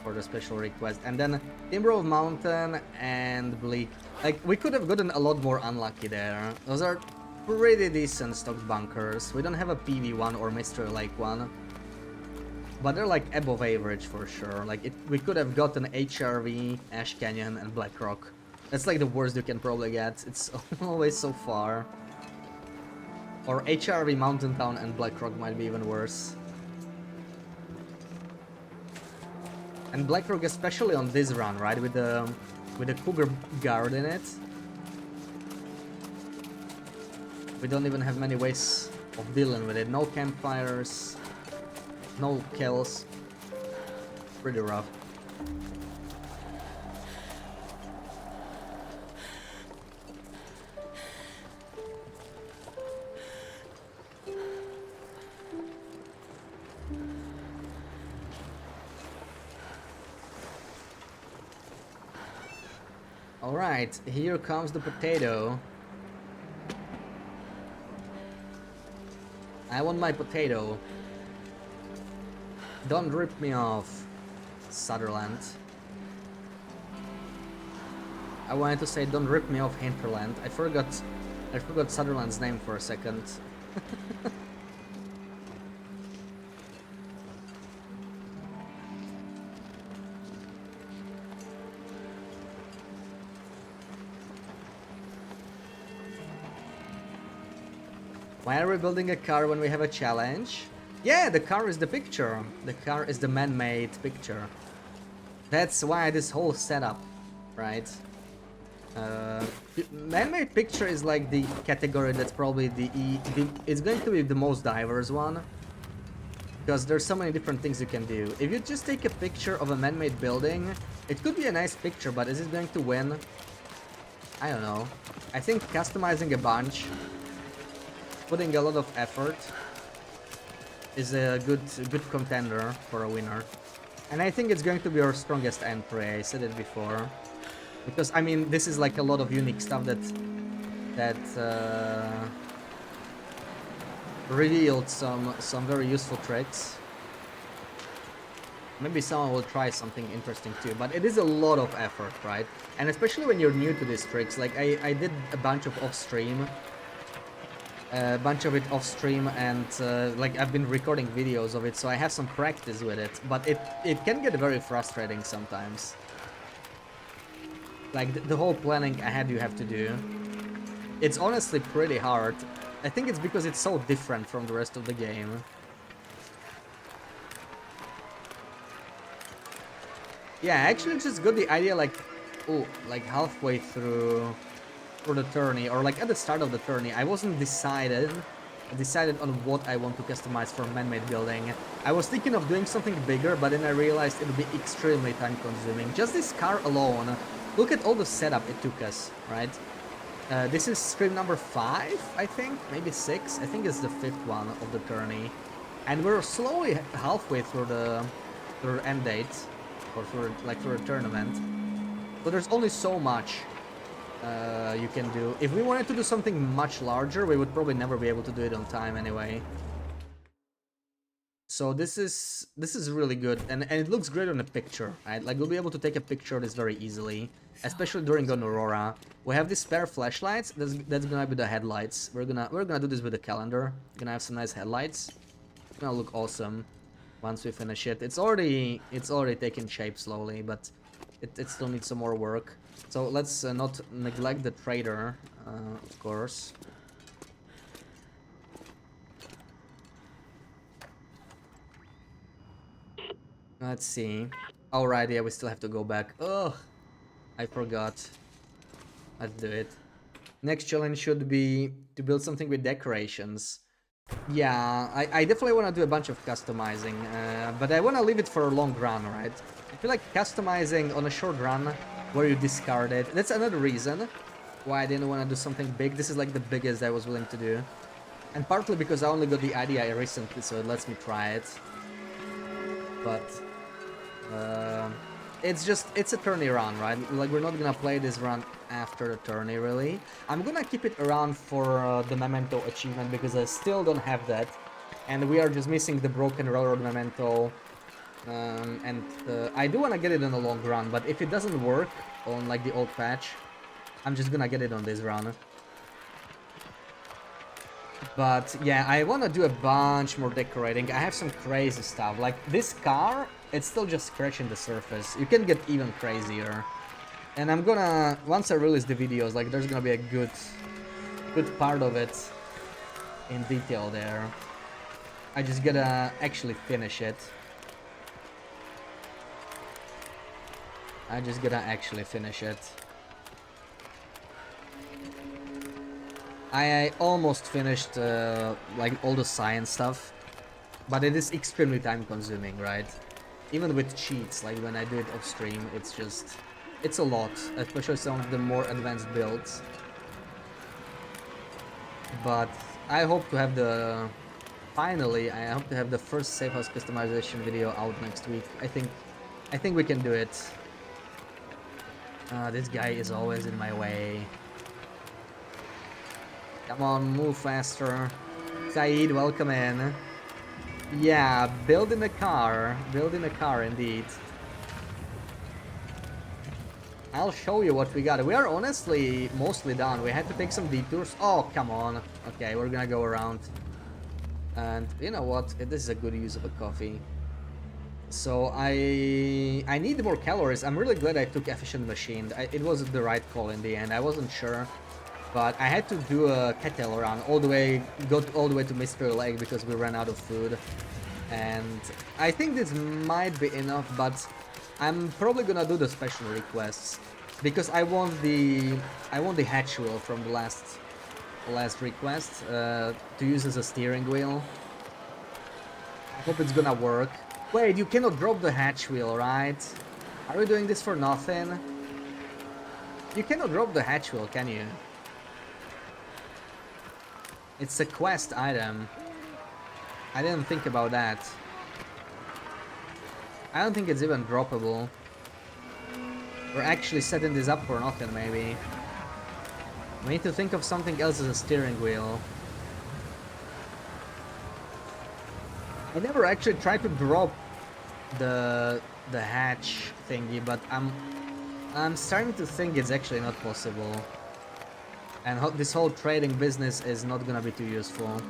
S1: for the special request. And then Timber of Mountain and Bleak. Like, we could have gotten a lot more unlucky there. Those are pretty decent stocked bunkers. We don't have a PV1 or Mystery Lake one. But they're like above average for sure. Like, we could have gotten HRV, Ash Canyon, and Black Rock. That's like the worst you can probably get. It's always so far. Or HRV, Mountain Town, and Black Rock might be even worse. And Black Rock, especially on this run, right? With the Cougar Guard in it. We don't even have many ways of dealing with it. No campfires, no kills. Pretty rough. Alright, here comes the potato. I want my potato. Don't rip me off, Sutherland. I wanted to say don't rip me off, Hinterland. I forgot Sutherland's name for a second. Why are we building a car when we have a challenge? Yeah, the car is the picture. The car is the man-made picture. That's why this whole setup, right? Man-made picture is like the category that's probably it's going to be the most diverse one. Because there's so many different things you can do. If you just take a picture of a man-made building, it could be a nice picture, but is it going to win? I don't know. I think customizing a bunch, putting a lot of effort, is a good contender for a winner. And I think it's going to be our strongest entry, I said it before. Because, I mean, this is like a lot of unique stuff that revealed some very useful tricks. Maybe someone will try something interesting too, but it is a lot of effort, right? And especially when you're new to these tricks, like I did a bunch of off-stream. A bunch of it off stream, and like I've been recording videos of it, so I have some practice with it, but it can get very frustrating sometimes. Like the whole planning ahead you have to do, it's honestly pretty hard. I think it's because it's so different from the rest of the game. Yeah, I actually just got the idea like, oh, like halfway through the tourney, or like at the start of the tourney. I wasn't decided on what I want to customize for man-made building. I was thinking of doing something bigger, but then I realized it would be extremely time consuming. Just this car alone, look at all the setup it took us, right? This is stream number 5, I think, maybe 6. I think it's the 5th one of the tourney, and we're slowly halfway through the end date, or through the tournament. So there's only so much you can do. If we wanted to do something much larger, we would probably never be able to do it on time anyway. So this is really good, and it looks great on a picture, right? Like we'll be able to take a picture of this very easily, especially during an aurora. We have these spare flashlights. That's gonna be the headlights. We're gonna do this with the calendar. Gonna have some nice headlights. It's gonna look awesome once we finish it. It's already taking shape slowly, but it still needs some more work. So let's not neglect the trader, of course. Let's see. Alright, yeah, we still have to go back. Ugh, I forgot. Let's do it. Next challenge should be to build something with decorations. Yeah, I definitely want to do a bunch of customizing, but I want to leave it for a long run, right? I feel like customizing on a short run where you discard it, that's another reason why I didn't want to do something big. This is like the biggest I was willing to do. And partly because I only got the idea recently, so it lets me try it. But it's a tourney run, right? Like we're not gonna play this run after the tourney, really. I'm gonna keep it around for the memento achievement because I still don't have that, and we are just missing the broken railroad memento And I do want to get it in the long run, but if it doesn't work on like the old patch, I'm just gonna get it on this run. But yeah, I want to do a bunch more decorating. I have some crazy stuff. Like this car, it's still just scratching the surface. You can get even crazier. And I'm gonna, once I release the videos, like there's gonna be a good part of it in detail there. I just gotta actually finish it. I almost finished like all the science stuff, but it is extremely time consuming, right? Even with cheats, like when I do it off stream, it's a lot, especially some of the more advanced builds. But I hope to have finally, I hope to have the first safe house customization video out next week. I think we can do it. This guy is always in my way. Come on, move faster. Saeed, welcome in. Yeah, building a car indeed. I'll show you what we got. We are honestly mostly done. We had to take some detours. Oh, come on. Okay, we're gonna go around. And you know what? This is a good use of a coffee. So I need more calories. I'm really glad I took efficient machine. It was the right call in the end. I wasn't sure. But I had to do a kettle run all the way to Mystery Lake because we ran out of food. And I think this might be enough, but I'm probably gonna do the special requests because I want the hatch wheel from the last request to use as a steering wheel. I hope it's gonna work. Wait, you cannot drop the hatch wheel, right? Are we doing this for nothing? You cannot drop the hatch wheel, can you? It's a quest item. I didn't think about that. I don't think it's even droppable. We're actually setting this up for nothing, maybe. We need to think of something else as a steering wheel. I never actually tried to drop the hatch thingy, but I'm starting to think it's actually not possible. And this whole trading business is not gonna be too useful.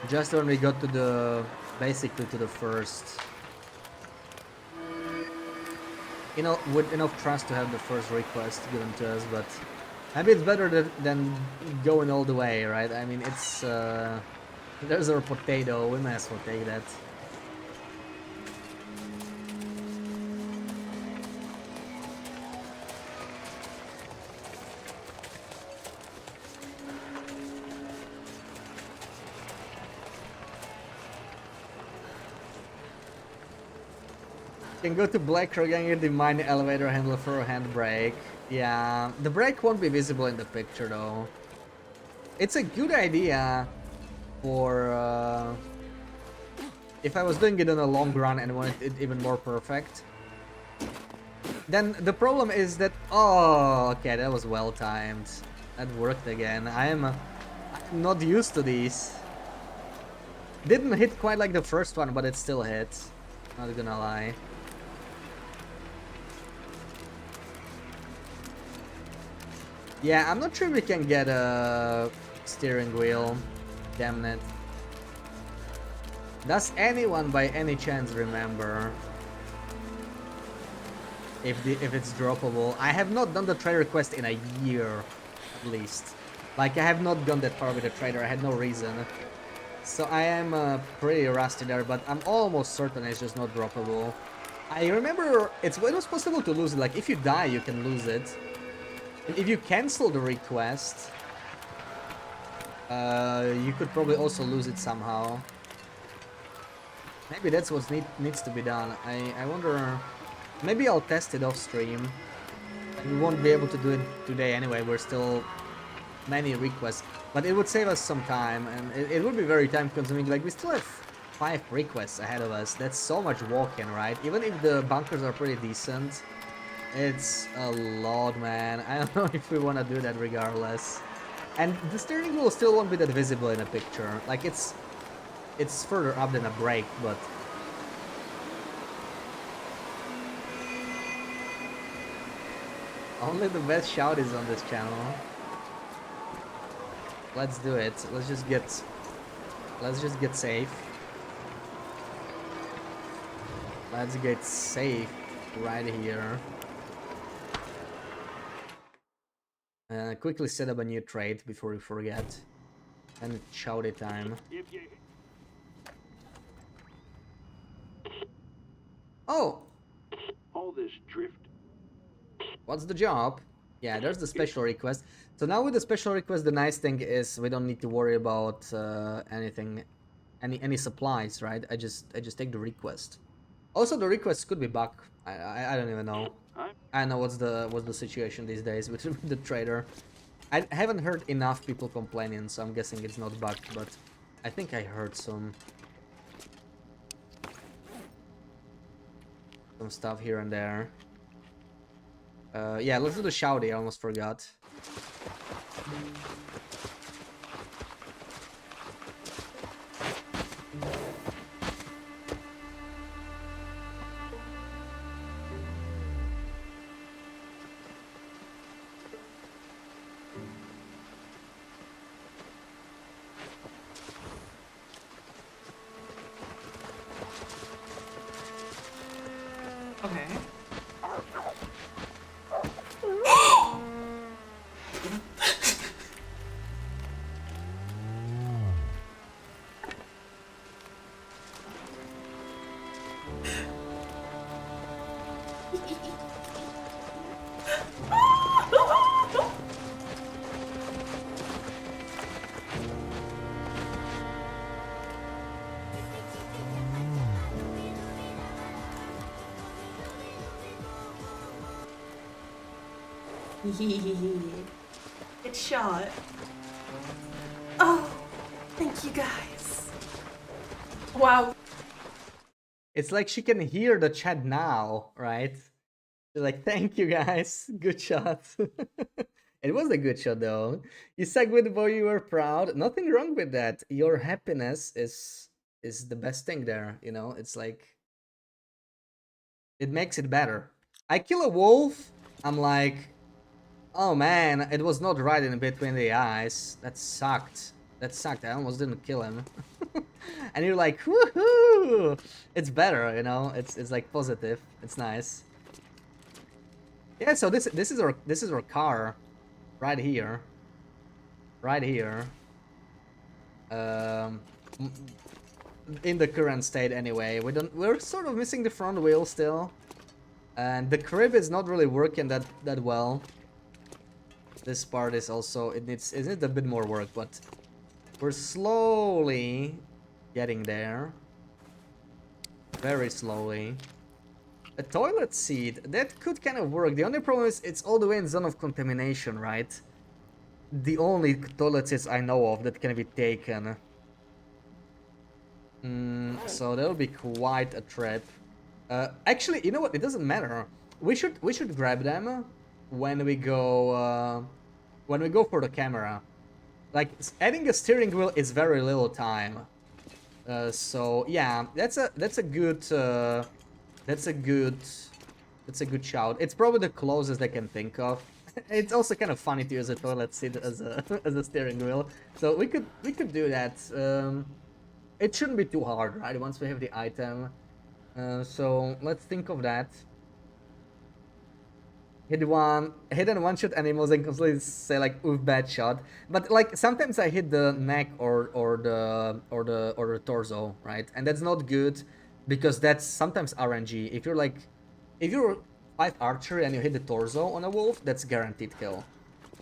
S1: Just when we got to basically to the first, you know, with enough trust to have the first request given to us, but maybe it's better than going all the way, right? I mean, it's there's our potato, we might as well take that. Can go to Black Rock and get the mine elevator handle for a handbrake. Yeah, the brake won't be visible in the picture though. It's a good idea for if I was doing it on a long run and wanted it even more perfect. Then the problem is that, oh, okay, that was well timed. That worked again. I'm not used to these. Didn't hit quite like the first one, but it still hit. Not gonna lie. Yeah, I'm not sure we can get a steering wheel. Damn it. Does anyone by any chance remember if it's droppable? I have not done the trader quest in a year, at least. Like, I have not gone that far with the trader. I had no reason. So I am pretty rusty there, but I'm almost certain it's just not droppable. I remember it was possible to lose it. Like, if you die, you can lose it. If you cancel the request, you could probably also lose it somehow. Maybe that's what needs to be done. I wonder. Maybe I'll test it off stream. We won't be able to do it today anyway. We're still many requests, but it would save us some time, and it would be very time consuming. Like, we still have 5 requests ahead of us. That's so much walking, right? Even if the bunkers are pretty decent, it's a lot, man. I don't know if we want to do that regardless. And the steering wheel still won't be that visible in a picture. Like, it's further up than a brake, but... Only the best shout is on this channel. Let's do it. Let's just get safe. Let's get safe right here. Quickly set up a new trade before we forget. And it's shouty time. Oh!
S10: All this drift.
S1: What's the job? Yeah, there's the special request. So now with the special request, the nice thing is we don't need to worry about anything, any supplies, right? I just take the request. Also, the request could be bug. I don't even know. I don't know what's the situation these days with the trader. I haven't heard enough people complaining, so I'm guessing it's not bugged. But I think I heard some stuff here and there. Yeah, let's do the shouty. I almost forgot.
S11: Okay. Good shot. Oh, thank you guys. Wow.
S1: It's like she can hear the chat now, right? She's like, thank you guys, good shot. It was a good shot though. You segued, boy, you were proud. Nothing wrong with that. Your happiness is the best thing there, you know? It's like, it makes it better. I kill a wolf, I'm like, oh man, it was not right in between the eyes. That sucked. That sucked. I almost didn't kill him. And you're like, woohoo! It's better, you know. It's like positive. It's nice. Yeah. So this is our car, right here. Right here. In the current state, anyway. We're sort of missing the front wheel still, and the crib is not really working that well. This part is also, it needs a bit more work, but we're slowly getting there. Very slowly. A toilet seat, that could kind of work. The only problem is it's all the way in zone of contamination, right? The only toilet seats I know of that can be taken. So that'll be quite a trip. Actually, you know what? It doesn't matter. We should grab them when we go for the camera. Like, adding a steering wheel is very little time. So yeah, that's a good shout. It's probably the closest I can think of. It's also kind of funny to use a toilet seat as a steering wheel. So we could do that. It shouldn't be too hard, right? Once we have the item. So let's think of that. Hit and one shot animals and constantly say like, oof, bad shot. But like sometimes I hit the neck or the torso, right? And that's not good because that's sometimes RNG. If you're 5 archery and you hit the torso on a wolf, that's guaranteed kill.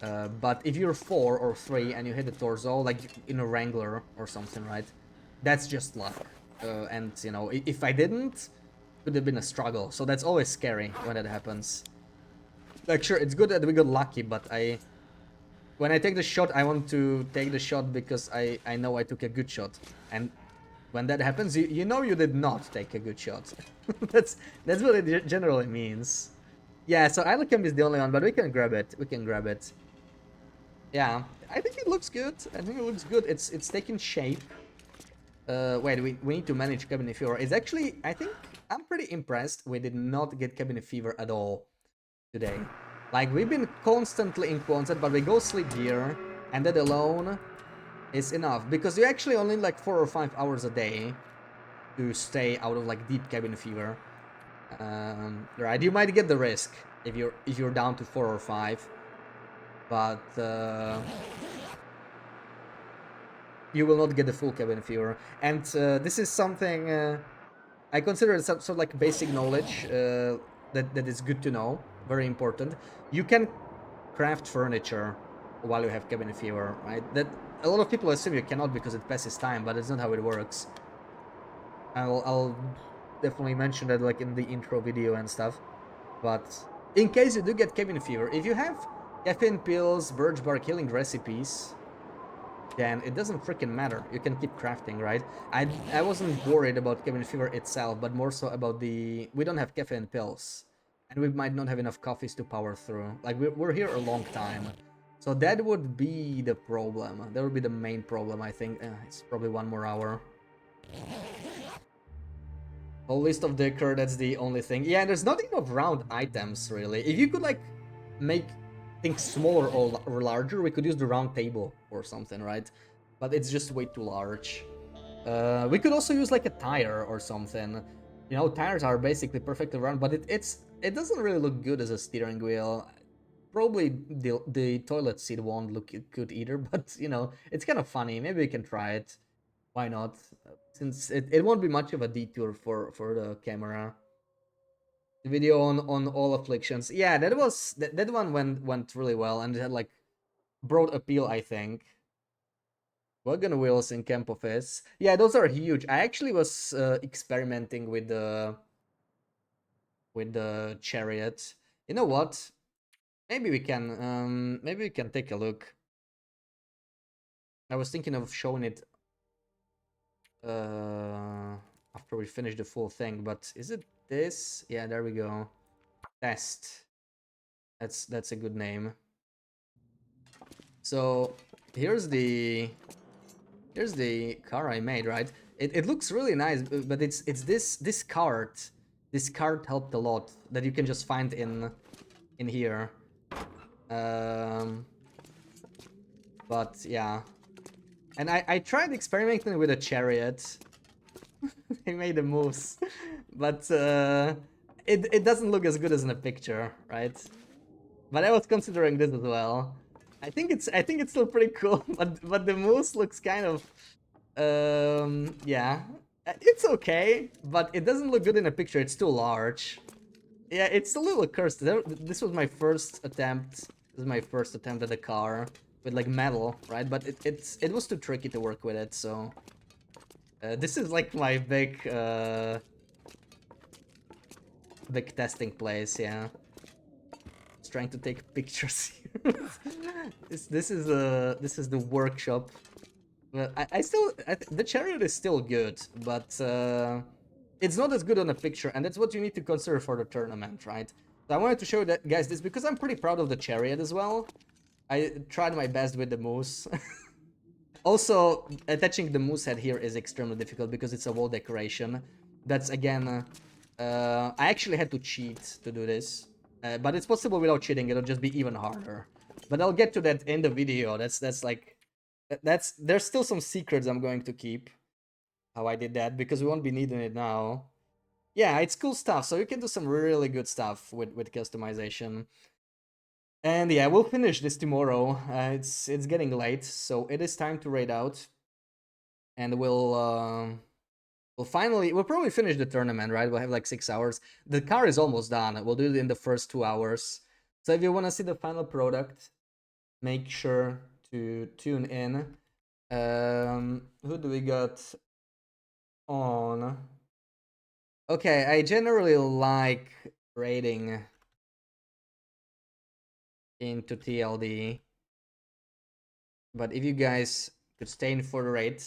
S1: But if you're 4 or 3 and you hit the torso, like in a Wrangler or something, right? That's just luck. And you know, if I didn't, it would have been a struggle. So that's always scary when that happens. Like, sure, it's good that we got lucky, but when I take the shot, I want to take the shot because I know I took a good shot. And when that happens, you know you did not take a good shot. that's what it generally means. Yeah, so Ilocam is the only one, but we can grab it. We can grab it. Yeah, I think it looks good. I think it looks good. It's taking shape. Wait, we need to manage cabin fever. It's actually, I think I'm pretty impressed. We did not get cabin fever at all today. Like, we've been constantly in Quonset, but we go sleep here, and that alone is enough, because you actually only need like 4 or 5 hours a day to stay out of like deep cabin fever. Right, you might get the risk if you're down to 4 or 5, but you will not get the full cabin fever. And this is something I consider some sort of like basic knowledge that is good to know, very important. You can craft furniture while you have cabin fever, right? That a lot of people assume you cannot because it passes time, but it's not how it works. I'll definitely mention that like in the intro video and stuff. But in case you do get cabin fever, if you have caffeine pills, birch bark healing recipes, then it doesn't freaking matter. You can keep crafting, right? I wasn't worried about cabin fever itself, but more so about we don't have caffeine pills, and we might not have enough coffees to power through. Like, we're here a long time, so that would be the problem. That would be the main problem, I think. It's probably 1 more hour. Whole list of decor, that's the only thing. Yeah, there's not enough round items, really. If you could, like, make things smaller or larger, we could use the round table or something, right? But it's just way too large. We could also use, like, a tire or something. You know, tires are basically perfectly round, but it doesn't really look good as a steering wheel. Probably the toilet seat won't look good either, but, you know, it's kind of funny. Maybe we can try it. Why not? Since it won't be much of a detour for the camera. The video on all afflictions. Yeah, that one went really well, and it had like broad appeal, I think. Wagon wheels in camp office. Yeah, those are huge. I actually was experimenting with the chariot. You know what? Maybe we can take a look. I was thinking of showing it after we finish the full thing, but is it this? Yeah, there we go. Test. That's a good name. So here's the car I made, right? It looks really nice, but it's this cart. This cart helped a lot that you can just find in here. But yeah. And I tried experimenting with a chariot. They made the moves, but it doesn't look as good as in a picture, right? But I was considering this as well. I think it's still pretty cool, but the moose looks kind of yeah. It's okay, but it doesn't look good in a picture. It's too large. Yeah, it's a little cursed. This was my first attempt. This is my first attempt at a car with like metal, right? But it was too tricky to work with it, so this is like my big testing place, yeah. Just trying to take pictures here. this is the workshop. But the chariot is still good, but it's not as good on a picture, and that's what you need to consider for the tournament, right? So I wanted to show that guys this because I'm pretty proud of the chariot as well. I tried my best with the moose. Also, attaching the moose head here is extremely difficult because it's a wall decoration. That's again, I actually had to cheat to do this, but it's possible without cheating. It'll just be even harder. But I'll get to that in the video. There's still some secrets I'm going to keep. How I did that because we won't be needing it now. Yeah, it's cool stuff. So you can do some really good stuff with customization. And yeah, we'll finish this tomorrow. It's getting late, so it is time to raid out, and we'll probably finish the tournament, right? We'll have like 6 hours. The car is almost done. We'll do it in the first 2 hours. So if you want to see the final product, make sure to tune in. Who do we got on? Okay, I generally like raiding into TLD, but if you guys could stay in for the raid,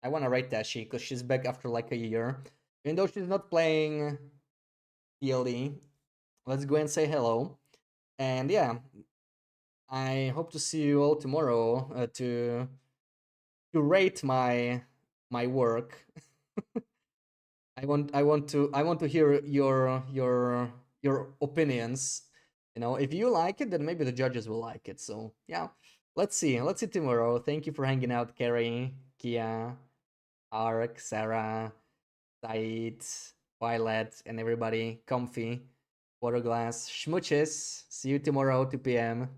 S1: I want to rate Tashi because she's back after like a year. Even though she's not playing TLD, let's go and say hello. And yeah, I hope to see you all tomorrow to rate my work. I want to hear your opinions. You know, if you like it, then maybe the judges will like it. So yeah, let's see. Let's see tomorrow. Thank you for hanging out, Carrie, Kia, Ark, Sarah, Said, Violet, and everybody. Comfy, Waterglass, Schmooches. See you tomorrow, 2 p.m.